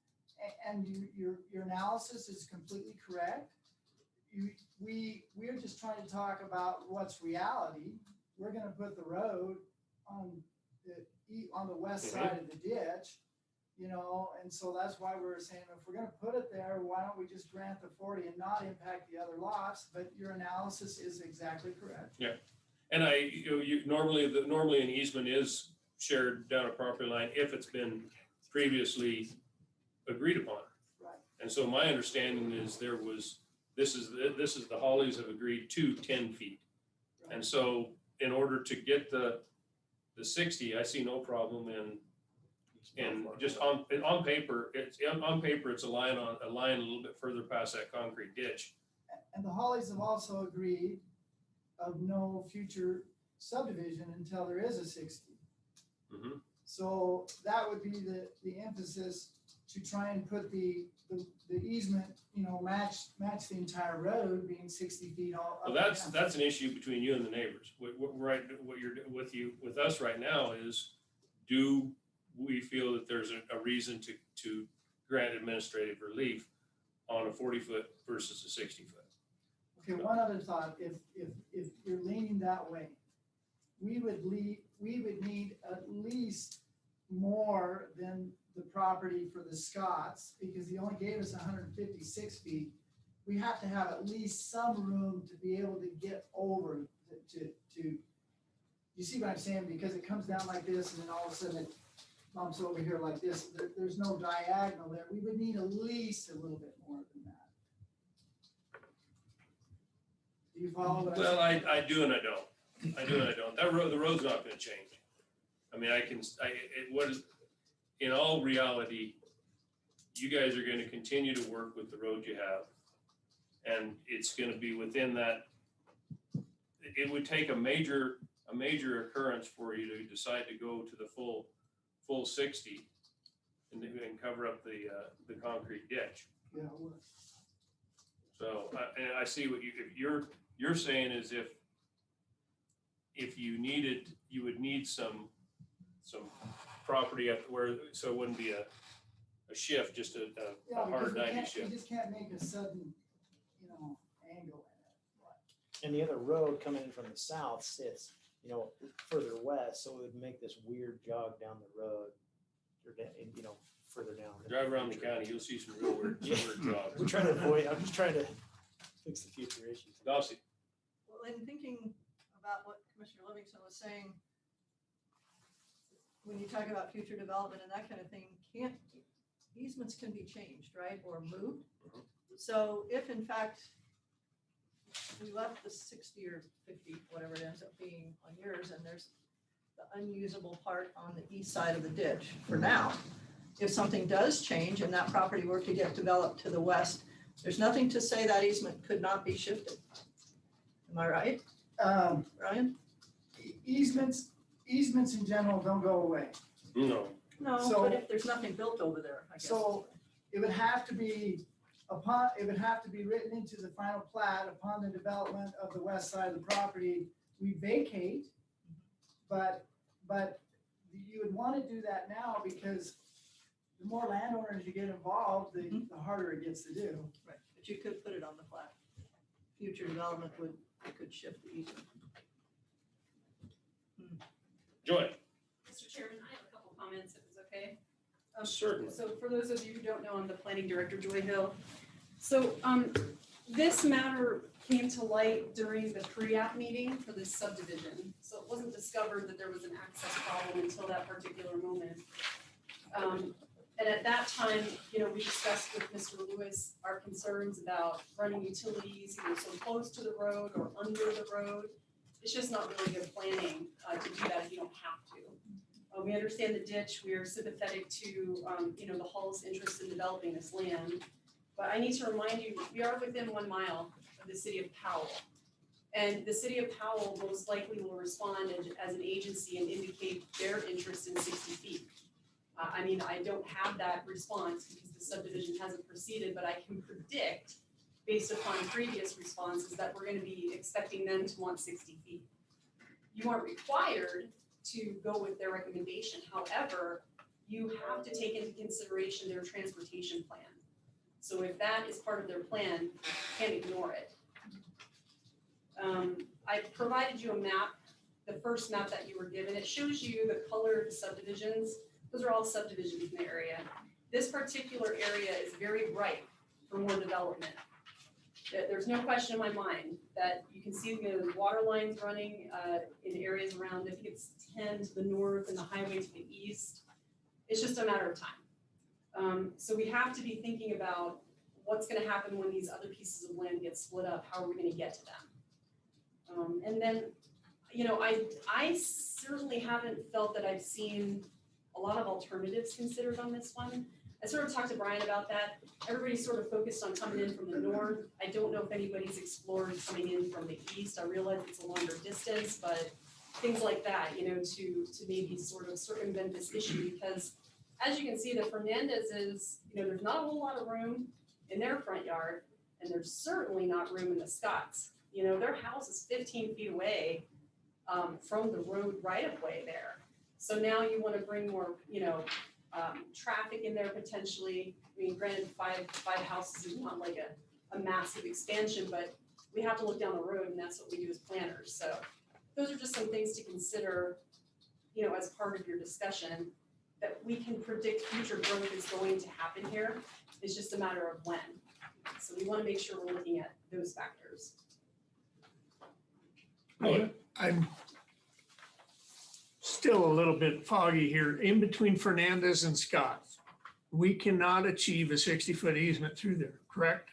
[SPEAKER 10] and your analysis is completely correct. We're just trying to talk about what's reality. We're gonna put the road on the west side of the ditch, and so that's why we're saying, if we're gonna put it there, why don't we just grant the 40 and not impact the other lots? But your analysis is exactly correct.
[SPEAKER 3] Yeah. And normally an easement is shared down a property line if it's been previously agreed upon.
[SPEAKER 10] Right.
[SPEAKER 3] And so my understanding is this is the Hollies have agreed to 10 feet.
[SPEAKER 10] Right.
[SPEAKER 3] And so in order to get the 60, I see no problem in just on paper, it's a line a little bit further past that concrete ditch.
[SPEAKER 10] And the Hollies have also agreed of no future subdivision until there is a 60.
[SPEAKER 3] Mm-hmm.
[SPEAKER 10] So that would be the emphasis to try and put the easement, match the entire road being 60 feet all.
[SPEAKER 3] Well, that's an issue between you and the neighbors. What you're with us right now is, do we feel that there's a reason to grant administrative relief on a 40-foot versus a 60-foot?
[SPEAKER 10] Okay, one other thought, if you're leaning that way, we would need at least more than the property for the Scots, because he only gave us 156 feet. We have to have at least some room to be able to get over to you see what I'm saying? Because it comes down like this and then all of a sudden it bumps over here like this. There's no diagonal there. We would need at least a little bit more than that. Do you follow what I'm saying?
[SPEAKER 3] Well, I do and I don't. I do and I don't. The road's not gonna change. I mean, in all reality, you guys are gonna continue to work with the road you have. And it's gonna be within that. It would take a major occurrence for you to decide to go to the full 60 and cover up the concrete ditch.
[SPEAKER 10] Yeah, it would.
[SPEAKER 3] So, and I see what you're saying is if you needed, you would need some property up where, so it wouldn't be a shift, just a hard 90 shift.
[SPEAKER 10] You just can't make a sudden, angle in it.
[SPEAKER 22] And the other road coming in from the south sits, further west, so it would make this weird jog down the road, or further down.
[SPEAKER 3] Drive around the county, you'll see some real weird jogs.
[SPEAKER 22] We're trying to avoid, I'm just trying to fix the future issues.
[SPEAKER 3] Dossie.
[SPEAKER 8] Well, in thinking about what Commissioner Livingston was saying, when you talk about future development and that kind of thing, easements can be changed, right, or moved? So if in fact we left the 60 or 50, whatever it ends up being on yours, and there's the unusable part on the east side of the ditch for now. If something does change and that property were to get developed to the west, there's nothing to say that easement could not be shifted. Am I right, Ryan?
[SPEAKER 10] Easements in general don't go away.
[SPEAKER 3] No.
[SPEAKER 8] No,
[SPEAKER 10] So-
[SPEAKER 8] but if there's nothing built over there, I guess.
[SPEAKER 10] So it would have to be written into the final plat upon the development of the west side of the property, we vacate. But you would want to do that now because the more landowners you get involved, the harder it gets to do.
[SPEAKER 8] Right, but you could put it on the plat. Future development could shift the easement.
[SPEAKER 3] Joy.
[SPEAKER 14] Mr. Chairman, I have a couple comments, if it's okay.
[SPEAKER 3] Certainly.
[SPEAKER 14] So for those of you who don't know, I'm the planning director, Joy Hill. So this matter came to light during the pre-app meeting for this subdivision. So it wasn't discovered that there was an access problem until that particular moment. And at that time, we discussed with Mr. Lewis our concerns about running utilities either so close to the road or under the road. It's just not really good planning to do that if you don't have to. We understand the ditch. We are sympathetic to, the Hall's interest in developing this land. But I need to remind you, we are within 1 mile of the city of Powell. And the city of Powell most likely will respond as an agency and indicate their interest in 60 feet. I don't have that response because the subdivision hasn't proceeded, but I can predict based upon previous responses that we're going to be expecting them to want 60 feet. You aren't required to go with their recommendation. However, you have to take into consideration their transportation plan. So if that is part of their plan, you can't ignore it. I provided you a map, the first map that you were given. It shows you the colored subdivisions. Those are all subdivisions in the area. This particular area is very ripe for more development. There's no question in my mind that you can see the water lines running in areas around, I think it's 10 to the north and the highway to the east. It's just a matter of time. So we have to be thinking about what's going to happen when these other pieces of land get split up. How are we going to get to them? And then, I certainly haven't felt that I've seen a lot of alternatives considered on this one. I sort of talked to Brian about that. Everybody's sort of focused on coming in from the north. I don't know if anybody's explored coming in from the east. I realize it's a longer distance, but things like that, to maybe sort of circumvent this issue, because as you can see, the Fernandez's, there's not a whole lot of room in their front yard, and there's certainly not room in the Scotts. Their house is 15 feet away from the road right of way there. So now you want to bring more, traffic in there potentially. Granted, five houses is not like a massive expansion, but we have to look down the road, and that's what we do as planners. So those are just some things to consider, as part of your discussion, that we can predict future growth is going to happen here. It's just a matter of when. So we want to make sure we're looking at those factors.
[SPEAKER 4] I'm still a little bit foggy here. In between Fernandez and Scott, we cannot achieve a 60-foot easement through there, correct?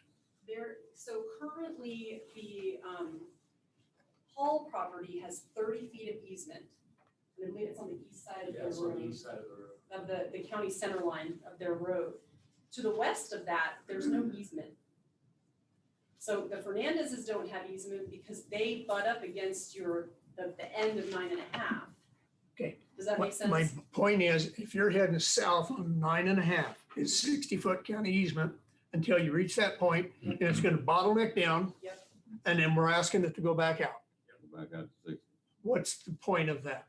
[SPEAKER 14] So currently the Hall property has 30 feet of easement. And I believe it's on the east side of their
[SPEAKER 1] It's on the
[SPEAKER 14] road,
[SPEAKER 1] east side of the road.
[SPEAKER 14] of the county center line of their road. To the west of that, there's no easement. So the Fernandezes don't have easement because they butt up against the end of 9.5.
[SPEAKER 4] Okay.
[SPEAKER 14] Does that make sense?
[SPEAKER 4] My point is, if you're heading south on 9.5, it's 60-foot county easement until you reach that point, and it's going to bottleneck down.
[SPEAKER 14] Yep.
[SPEAKER 4] And then we're asking it to go back out.
[SPEAKER 12] Back out to 60.
[SPEAKER 4] What's the point of that?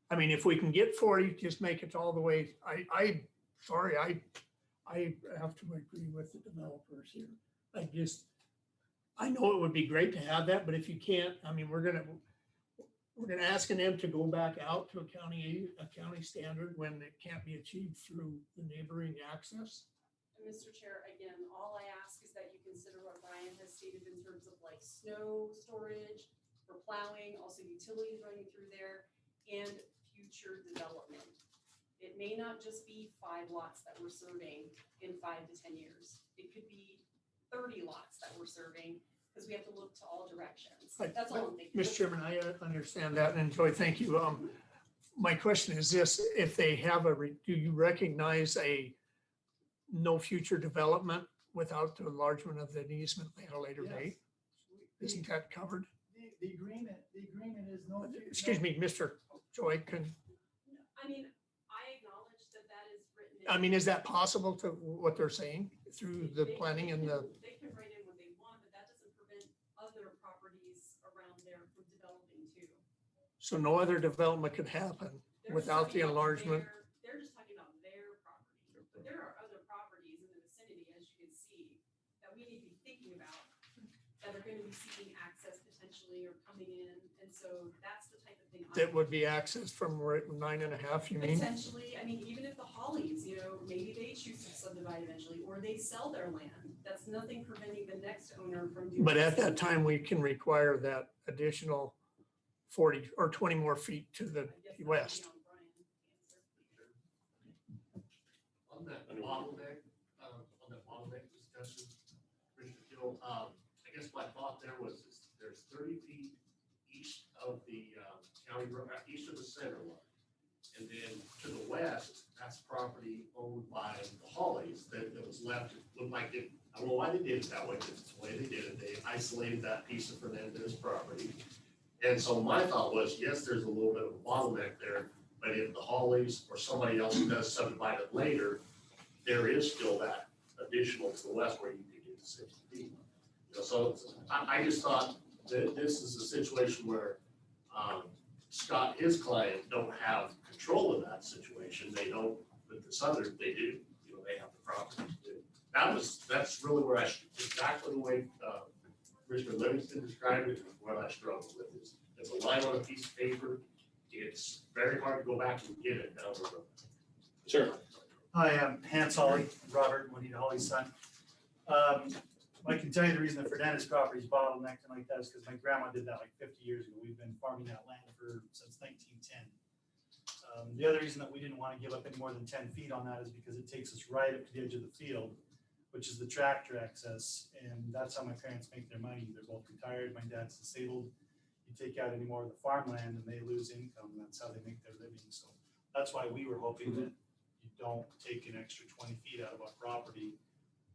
[SPEAKER 4] If we can get 40, just make it all the way. I have to agree with the developers here. I know it would be great to have that, but if you can't, we're gonna asking them to go back out to a county standard when it can't be achieved through the neighboring access.
[SPEAKER 14] And Mr. Chair, again, all I ask is that you consider what Brian has stated in terms of like snow storage for plowing, also utilities running through there, and future development. It may not just be 5 lots that we're serving in 5 to 10 years. It could be 30 lots that we're serving, because we have to look to all directions. That's all I'm thinking.
[SPEAKER 4] Mr. Chairman, I understand that and enjoy, thank you. my question is this, if they have do you recognize a no future development without the enlargement of the easement at a later date? Isn't that covered?
[SPEAKER 10] The agreement is no.
[SPEAKER 4] Excuse me, Mr. Joy,
[SPEAKER 14] I mean, I acknowledge that that is written.
[SPEAKER 4] I mean, is that possible to what they're saying through the planning and the,
[SPEAKER 14] They can write in what they want, but that doesn't prevent other properties around there from developing too.
[SPEAKER 4] so no other development could happen
[SPEAKER 14] They're just
[SPEAKER 4] without the
[SPEAKER 14] talking about
[SPEAKER 4] enlargement?
[SPEAKER 14] They're just talking about their property, but there are other properties in the vicinity, as you can see, that we need to be thinking about, that are gonna be seeking access potentially or coming in, and so that's the type of thing.
[SPEAKER 4] That would be accessed from 9.5, you mean?
[SPEAKER 14] Potentially, I mean, even if the Hollies, maybe they choose to subdivide eventually, or they sell their land, that's nothing preventing the next owner from doing.
[SPEAKER 4] But
[SPEAKER 14] the
[SPEAKER 4] at
[SPEAKER 14] same.
[SPEAKER 4] that time, we can require that additional 40 or 20 more feet to the
[SPEAKER 14] I guess that would be
[SPEAKER 4] west.
[SPEAKER 14] on Brian's answer.
[SPEAKER 1] On that bottleneck discussion, Commissioner Gill, I guess my thought there was, is there's 30 feet east of the county road, east of the center line. And then to the west, that's property owned by the Hollies that was left, it looked like it, I don't know why they did it that way, but it's the way they did it. They isolated that piece of Fernandez property. And so my thought was, yes, there's a little bit of a bottleneck there, but if the Hollies or somebody else does subdivide it later, there is still that additional to the west where you could get to 60 feet. So I just thought that this is a situation where Scott, his client, don't have control of that situation. They don't, but this other, they do, they have the property to do. That's really where exactly the way Commissioner Livingston described it, what I struggle with is, it's a line on a piece of paper. It's very hard to go back and get it down the road.
[SPEAKER 3] Sure.
[SPEAKER 5] Hi, I'm Hans Holly, Robert, Juanita Holly's son. I can tell you the reason the Fernandez property is bottlenecked and like that is because my grandma did that like 50 years ago. We've been farming that land since 1910. The other reason that we didn't want to give up any more than 10 feet on that is because it takes us right up to the edge of the field, which is the tractor access. And that's how my parents make their money. They're both retired. My dad's disabled. You take out any more of the farmland and they lose income. That's how they make their living. So that's why we were hoping that you don't take an extra 20 feet out of our property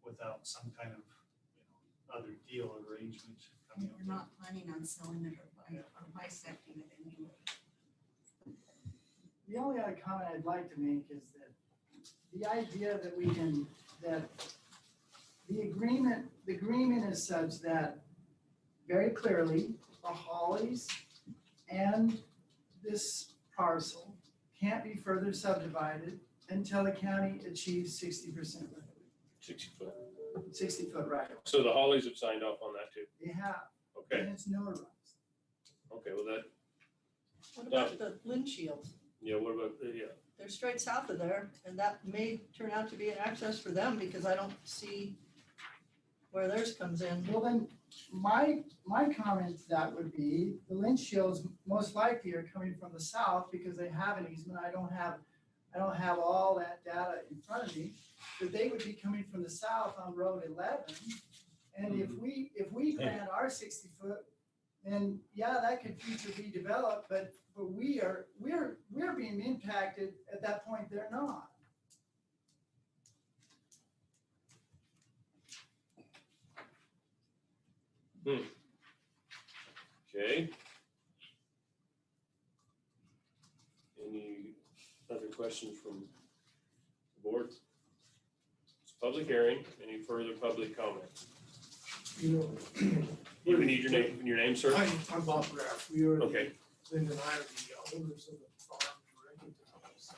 [SPEAKER 5] without some kind of other deal or arrangement coming up.
[SPEAKER 11] We're not planning on selling it or bisecting it anyway.
[SPEAKER 10] The only other comment I'd like to make is that the idea that that the agreement is such that very clearly the Hollies and this parcel can't be further subdivided until the county achieves 60% right of way.
[SPEAKER 3] 60 foot.
[SPEAKER 10] 60 foot right of way.
[SPEAKER 3] So the Hollies have signed off on that too.
[SPEAKER 10] They have.
[SPEAKER 3] Okay.
[SPEAKER 10] And it's notarized.
[SPEAKER 3] Okay, well that,
[SPEAKER 8] What about the Lynn Shield?
[SPEAKER 3] yeah, what about, yeah.
[SPEAKER 8] They're straight south of there, and that may turn out to be an access for them because I don't see where theirs comes in.
[SPEAKER 10] Well, then, my comment to that would be, the Lynch Shields most likely are coming from the south because they have an easement. I don't have all that data in front of me, but they would be coming from the south on Road 11. And if we grant our 60 foot, then yeah, that could future be developed, but we're being impacted at that point. They're not.
[SPEAKER 3] Okay. Any other questions from the board? It's a public hearing. Any further public comment? You need your name, sir?
[SPEAKER 17] I'm Bob Graff. We are,
[SPEAKER 3] Okay.
[SPEAKER 17] Linda and I are the owners of the farm directly to us.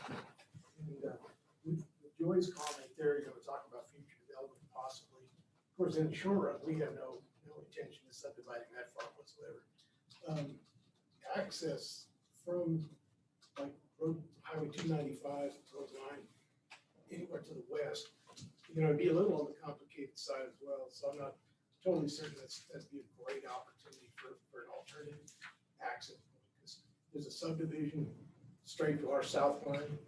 [SPEAKER 17] And with Joy's comment there, we're talking about future development possibly. Of course, in the short run, we have no intention of subdividing that farm whatsoever. Access from like Highway 295, Road 9, anywhere to the west, it'd be a little on the complicated side as well. So I'm not totally certain that'd be a great opportunity for an alternative access point. Because there's a subdivision straight to our south line,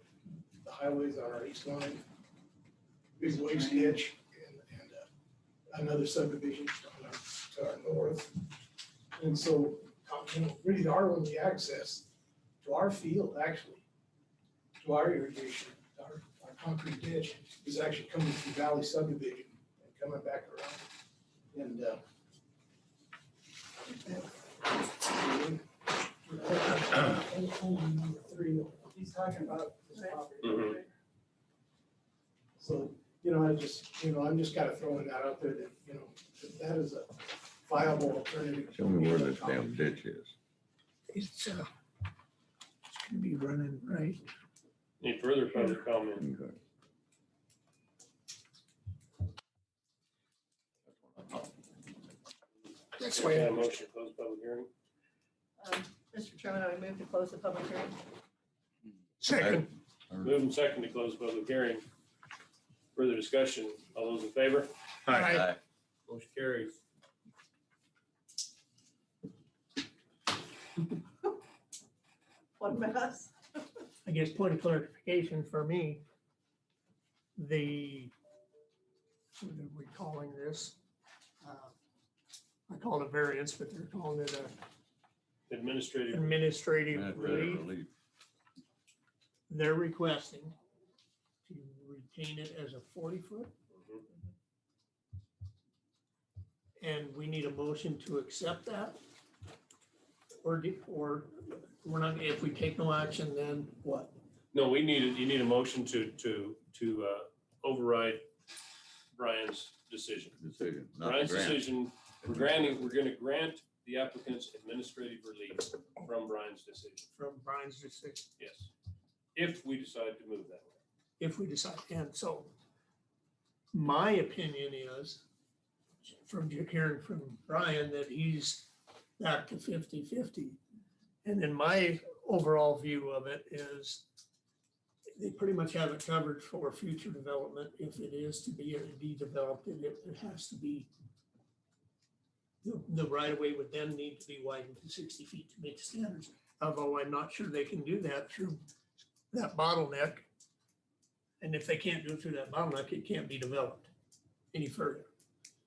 [SPEAKER 17] the highways on our east line, big waste ditch, and another subdivision to our north. And so, really our only access to our field actually to our irrigation, our concrete ditch is actually coming through Valley subdivision and coming back around. And, number 3, he's talking about this property.
[SPEAKER 3] Mhm.
[SPEAKER 17] So, I'm just kind of throwing that out there that, if that is a viable alternative.
[SPEAKER 12] Tell me where this damn ditch is.
[SPEAKER 4] It's gonna be running right.
[SPEAKER 3] Any further public comment?
[SPEAKER 12] Okay.
[SPEAKER 4] That's
[SPEAKER 3] Okay,
[SPEAKER 4] why
[SPEAKER 3] a motion to close public hearing.
[SPEAKER 8] Mr. Chairman, I would move to close the public hearing.
[SPEAKER 4] second,
[SPEAKER 3] Moving second to close public hearing. Further discussion, all those in favor?
[SPEAKER 4] Aye.
[SPEAKER 3] Motion carries.
[SPEAKER 8] What a mess.
[SPEAKER 4] I guess point of clarification for me, what are we calling this? I call it a variance, but they're calling it a
[SPEAKER 3] Administrative.
[SPEAKER 4] administrative relief.
[SPEAKER 12] Relief.
[SPEAKER 4] They're requesting to retain it as a 40-foot. And we need a motion to accept that? Or we're not, if we take no action, then what?
[SPEAKER 3] No, you need a motion to override Brian's decision.
[SPEAKER 12] Decision, not
[SPEAKER 3] Brian's
[SPEAKER 12] grant.
[SPEAKER 3] decision, we're gonna grant the applicant's administrative relief from Brian's decision.
[SPEAKER 4] From Brian's decision,
[SPEAKER 3] Yes. If we decide to move that way.
[SPEAKER 4] if we decide. And so my opinion is, from hearing from Brian, that he's back to 50-50. And then my overall view of it is they pretty much have it covered for future development. If it is to be developed, it has to be, the right of way would then need to be widened to 60 feet to meet standards. Although I'm not sure they can do that through that bottleneck. And if they can't do it through that bottleneck, it can't be developed any further.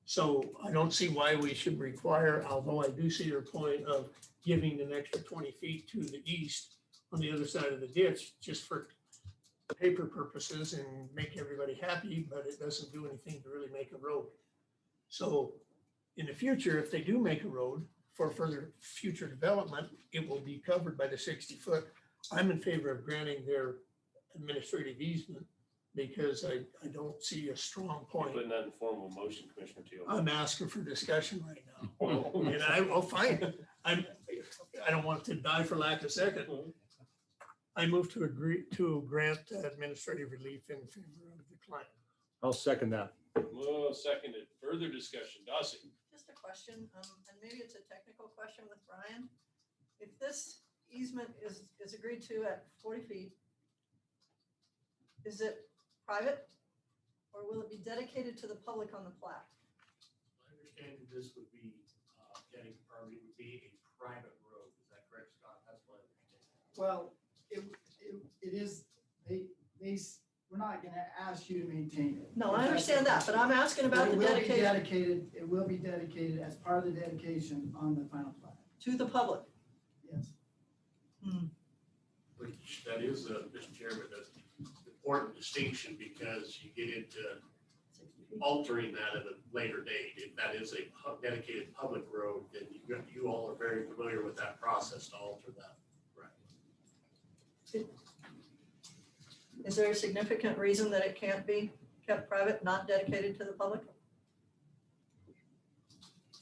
[SPEAKER 4] So I don't see why we should require, although I do see your point of giving an extra 20 feet to the east on the other side of the ditch, just for paper purposes and make everybody happy, but it doesn't do anything to really make a road. So in the future, if they do make a road for further future development, it will be covered by the 60-foot. I'm in favor of granting their administrative easement because I don't see a strong point.
[SPEAKER 3] Putting that in formal motion, Commissioner Teal.
[SPEAKER 4] I'm asking for discussion right now. And I'll fine. I don't want to die for lack of second. I move to agree to grant administrative relief in favor of the client.
[SPEAKER 19] I'll second that.
[SPEAKER 3] Well, seconded. Further discussion. Dossie.
[SPEAKER 8] Just a question, and maybe it's a technical question with Brian. If this easement is agreed to at 40 feet, is it private or will it be dedicated to the public on the plat?
[SPEAKER 1] My understanding this would be, getting permit would be a private road. Is that correct, Scott? That's what I understand.
[SPEAKER 18] Well, it is, we're not gonna ask you to maintain it.
[SPEAKER 8] No, I understand that, but I'm asking about
[SPEAKER 18] It
[SPEAKER 8] the
[SPEAKER 18] will be
[SPEAKER 8] dedication
[SPEAKER 18] dedicated, it will be dedicated as part of the dedication on the final plat.
[SPEAKER 8] to the public.
[SPEAKER 18] Yes.
[SPEAKER 1] Which that is, Mr. Chairman, that's an important distinction because you get into altering that at a later date. If that is a dedicated public road, then you all are very familiar with that process to alter that. Right.
[SPEAKER 8] Is there a significant reason that it can't be kept private, not dedicated to the public?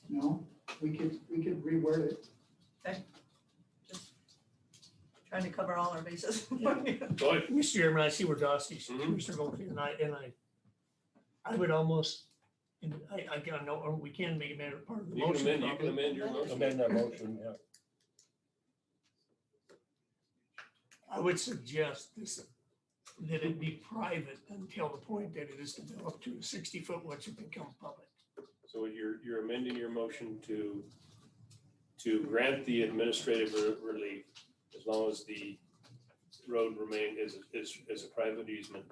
[SPEAKER 18] No, we could reword it.
[SPEAKER 8] Okay. Just trying to cover all our bases.
[SPEAKER 4] Mr. Chairman, I see where Dossie's, Commissioner Goldfield, and I would almost, and I gotta know, or we can make it part of the
[SPEAKER 3] You can
[SPEAKER 4] motion.
[SPEAKER 3] amend, you can
[SPEAKER 4] probably.
[SPEAKER 3] amend your motion.
[SPEAKER 6] Amend that motion, yeah.
[SPEAKER 4] I would suggest this, that it be private until the point that it is developed to a 60-foot, once it becomes public.
[SPEAKER 3] So you're amending your motion to grant the administrative relief as long as the road remain is a private easement.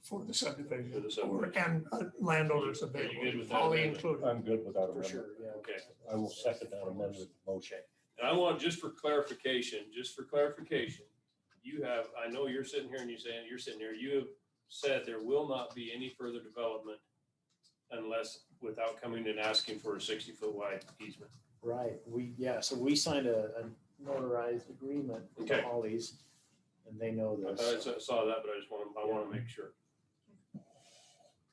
[SPEAKER 4] For the subdivision.
[SPEAKER 3] For the subdivision.
[SPEAKER 4] And landowners
[SPEAKER 3] Are you good
[SPEAKER 4] available,
[SPEAKER 3] with that
[SPEAKER 4] all
[SPEAKER 3] amendment?
[SPEAKER 4] included.
[SPEAKER 6] I'm good with that
[SPEAKER 3] For
[SPEAKER 6] amendment.
[SPEAKER 3] sure, yeah, okay.
[SPEAKER 6] I will second that amended motion.
[SPEAKER 3] And I want, just for clarification, you have, I know you're sitting here and you're saying, you're sitting here, you have said there will not be any further development unless, without coming and asking for a 60-foot wide easement.
[SPEAKER 22] Right, so we signed a notarized agreement with the
[SPEAKER 3] Okay.
[SPEAKER 22] Hollies, and they know
[SPEAKER 3] I
[SPEAKER 22] this.
[SPEAKER 3] saw that, but I want to make sure.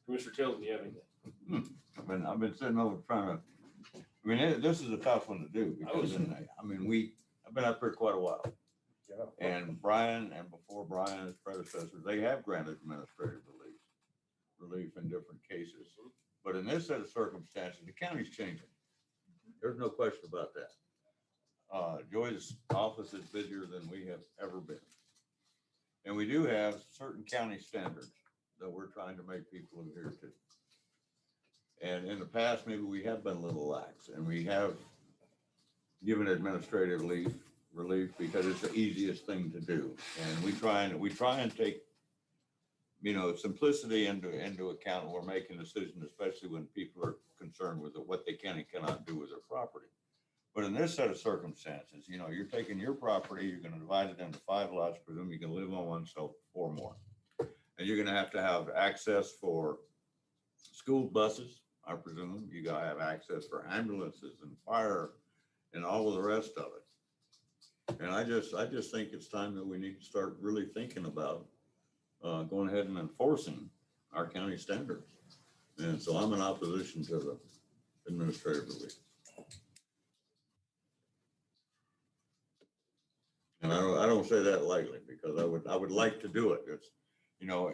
[SPEAKER 3] Commissioner Tilden, you have anything?
[SPEAKER 12] I've been sitting over trying to, this is a tough one to do because, I've been up here quite a while. And Brian, and before Brian, his predecessor, they have granted administrative relief in different cases. But in this set of circumstances, the county's changing. There's no question about that. Joy's office is busier than we have ever been. And we do have certain county standards that we're trying to make people adhere to. And in the past, maybe we have been a little lax and we have given administrative relief because it's the easiest thing to do. And we try and take, simplicity into account when we're making decisions, especially when people are concerned with what they can and cannot do with their property. But in this set of circumstances, you're taking your property, you're going to divide it into 5 lots, presume you can live on one, so 4 more. And you're going to have access for school buses, I presume. You got to have access for ambulances and fire and all of the rest of it. And I just think it's time that we need to start really thinking about going ahead and enforcing our county standards. And so I'm in opposition to the administrative relief. And I don't say that lightly because I would like to do it. It's,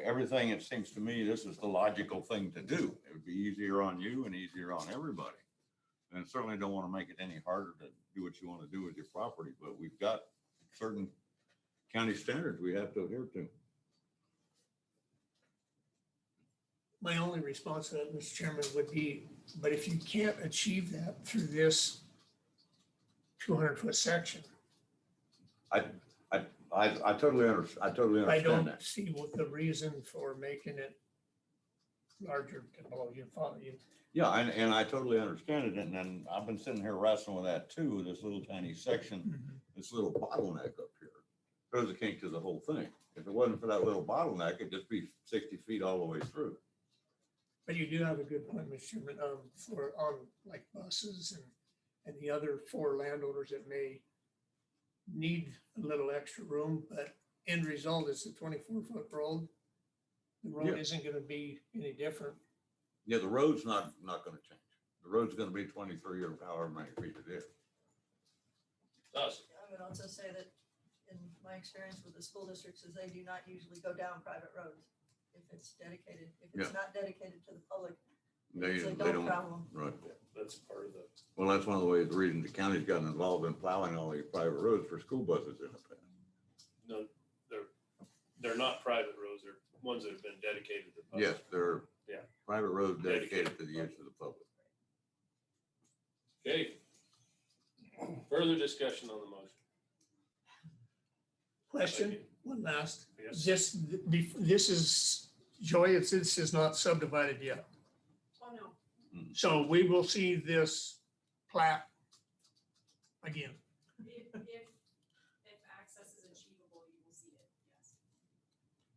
[SPEAKER 12] everything, it seems to me, this is the logical thing to do. It would be easier on you and easier on everybody. And certainly don't want to make it any harder to do what you want to do with your property, but we've got certain county standards we have to adhere to.
[SPEAKER 4] My only response to that, Mr. Chairman, would be, but if you can't achieve that through this 200-foot section,
[SPEAKER 12] I totally understand. I totally
[SPEAKER 4] I
[SPEAKER 12] understand
[SPEAKER 4] don't
[SPEAKER 12] that.
[SPEAKER 4] see what the reason for making it larger. Well, you follow you.
[SPEAKER 12] Yeah, and I totally understand it. And then I've been sitting here wrestling with that too, this little tiny section, this little bottleneck up here. Throws a kink to the whole thing. If it wasn't for that little bottleneck, it'd just be 60 feet all the way through.
[SPEAKER 4] But you do have a good point, Mr. Chairman, for on like buses and the other 4 landowners that may need a little extra room, but end result is a 24-foot road. The road
[SPEAKER 12] Yeah.
[SPEAKER 4] isn't gonna be any different.
[SPEAKER 12] Yeah, the road's not going to change. The road's going to be 23 or however many feet it is.
[SPEAKER 3] Us.
[SPEAKER 8] I would also say that in my experience with the school districts is they do not usually go down private roads if it's dedicated. If it's not dedicated to the public,
[SPEAKER 12] They
[SPEAKER 8] don't travel.
[SPEAKER 12] Right.
[SPEAKER 3] That's part of the.
[SPEAKER 12] Well, that's one of the ways, the reason the county's gotten involved in plowing all these private roads for school buses in the past.
[SPEAKER 3] No, they're not private roads. They're ones that have been dedicated to the public.
[SPEAKER 12] Yes, they're
[SPEAKER 3] Yeah.
[SPEAKER 12] private roads dedicated to the use of the public.
[SPEAKER 3] Okay. Further discussion on the motion.
[SPEAKER 4] Question, one last.
[SPEAKER 3] Yes.
[SPEAKER 4] This is, Joy, this is not subdivided yet.
[SPEAKER 14] Oh, no.
[SPEAKER 4] So we will see this plat again.
[SPEAKER 14] If access is achievable, you will see it, yes.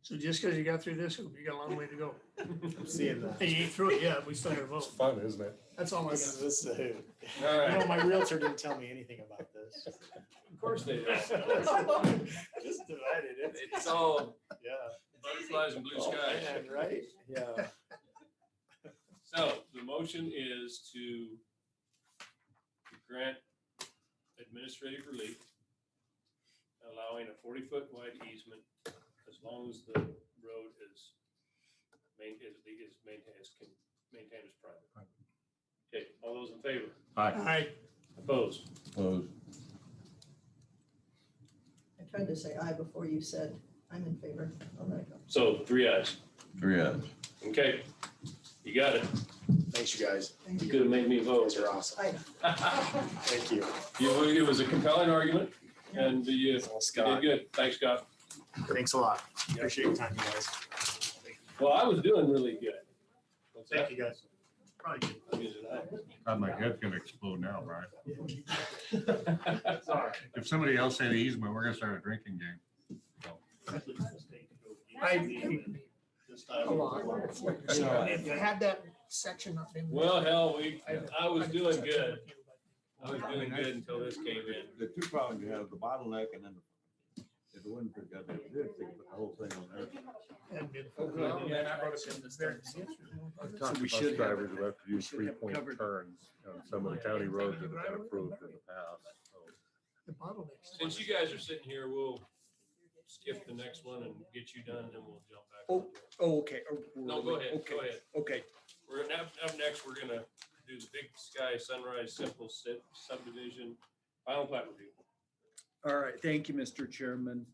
[SPEAKER 4] So just because you got through this, you got a long way to go.
[SPEAKER 22] I'm seeing that.
[SPEAKER 4] Hey, you ain't through it yet. We still got to vote.
[SPEAKER 21] Fun, isn't it?
[SPEAKER 4] That's all I got.
[SPEAKER 22] This is a hoot.
[SPEAKER 3] All right.
[SPEAKER 22] You know, my realtor didn't tell me anything about this.
[SPEAKER 3] Of course they do.
[SPEAKER 22] Just divided it.
[SPEAKER 3] It's all
[SPEAKER 22] Yeah.
[SPEAKER 3] butterflies and blue
[SPEAKER 22] Oh,
[SPEAKER 3] skies.
[SPEAKER 22] man, right? Yeah.
[SPEAKER 3] So the motion is to grant administrative relief, allowing a 40-foot wide easement as long as the road is maintained as private. Okay, all those in favor?
[SPEAKER 4] Aye.
[SPEAKER 3] Opposed?
[SPEAKER 12] Opposed.
[SPEAKER 8] I tried to say aye before you said I'm in favor. I'll let it go.
[SPEAKER 3] So 3 ayes.
[SPEAKER 12] 3 ayes.
[SPEAKER 3] Okay, you got it.
[SPEAKER 22] Thanks, you guys.
[SPEAKER 3] You could have made me vote.
[SPEAKER 22] You're awesome.
[SPEAKER 8] Aye.
[SPEAKER 22] Thank you.
[SPEAKER 3] It was a compelling argument and you
[SPEAKER 22] Well,
[SPEAKER 3] did
[SPEAKER 22] Scott,
[SPEAKER 3] good. Thanks, Scott.
[SPEAKER 22] thanks a lot. Appreciate your time, you guys.
[SPEAKER 3] Well, I was doing really good. What's that?
[SPEAKER 5] Thank you, guys. Probably good.
[SPEAKER 3] Neither did
[SPEAKER 21] God, my head's gonna explode now, Brian.
[SPEAKER 3] I.
[SPEAKER 5] Sorry.
[SPEAKER 21] If somebody else say the easement, we're gonna start a drinking game. So,
[SPEAKER 1] This time.
[SPEAKER 4] Hold on. If you had that section up in.
[SPEAKER 3] Well, hell, I was doing
[SPEAKER 4] check
[SPEAKER 3] good.
[SPEAKER 4] with you, but-
[SPEAKER 3] I was doing good until this came in.
[SPEAKER 12] The two problems you have, the bottleneck and then if the wind picked up, it did, they put the whole thing on there.
[SPEAKER 4] And been-
[SPEAKER 15] Oh, good. Yeah, I brought it in this time.
[SPEAKER 6] I've
[SPEAKER 15] So
[SPEAKER 6] talked
[SPEAKER 15] we
[SPEAKER 6] to bus
[SPEAKER 15] should have-
[SPEAKER 6] drivers who have to do
[SPEAKER 15] we should have
[SPEAKER 6] 3-point
[SPEAKER 15] covered-
[SPEAKER 6] turns on some of the county roads that have been approved in the past. So
[SPEAKER 4] The bottlenecks.
[SPEAKER 3] Since you guys are sitting here, we'll skip the next one and get you done, then we'll jump back.
[SPEAKER 15] Oh, oh, okay. Oh,
[SPEAKER 3] No, go ahead,
[SPEAKER 15] okay,
[SPEAKER 3] go ahead.
[SPEAKER 15] Okay,
[SPEAKER 3] We're up next, we're gonna do the Big Sky Sunrise Simple Subdivision final plat review.
[SPEAKER 15] all right. Thank you, Mr. Chairman.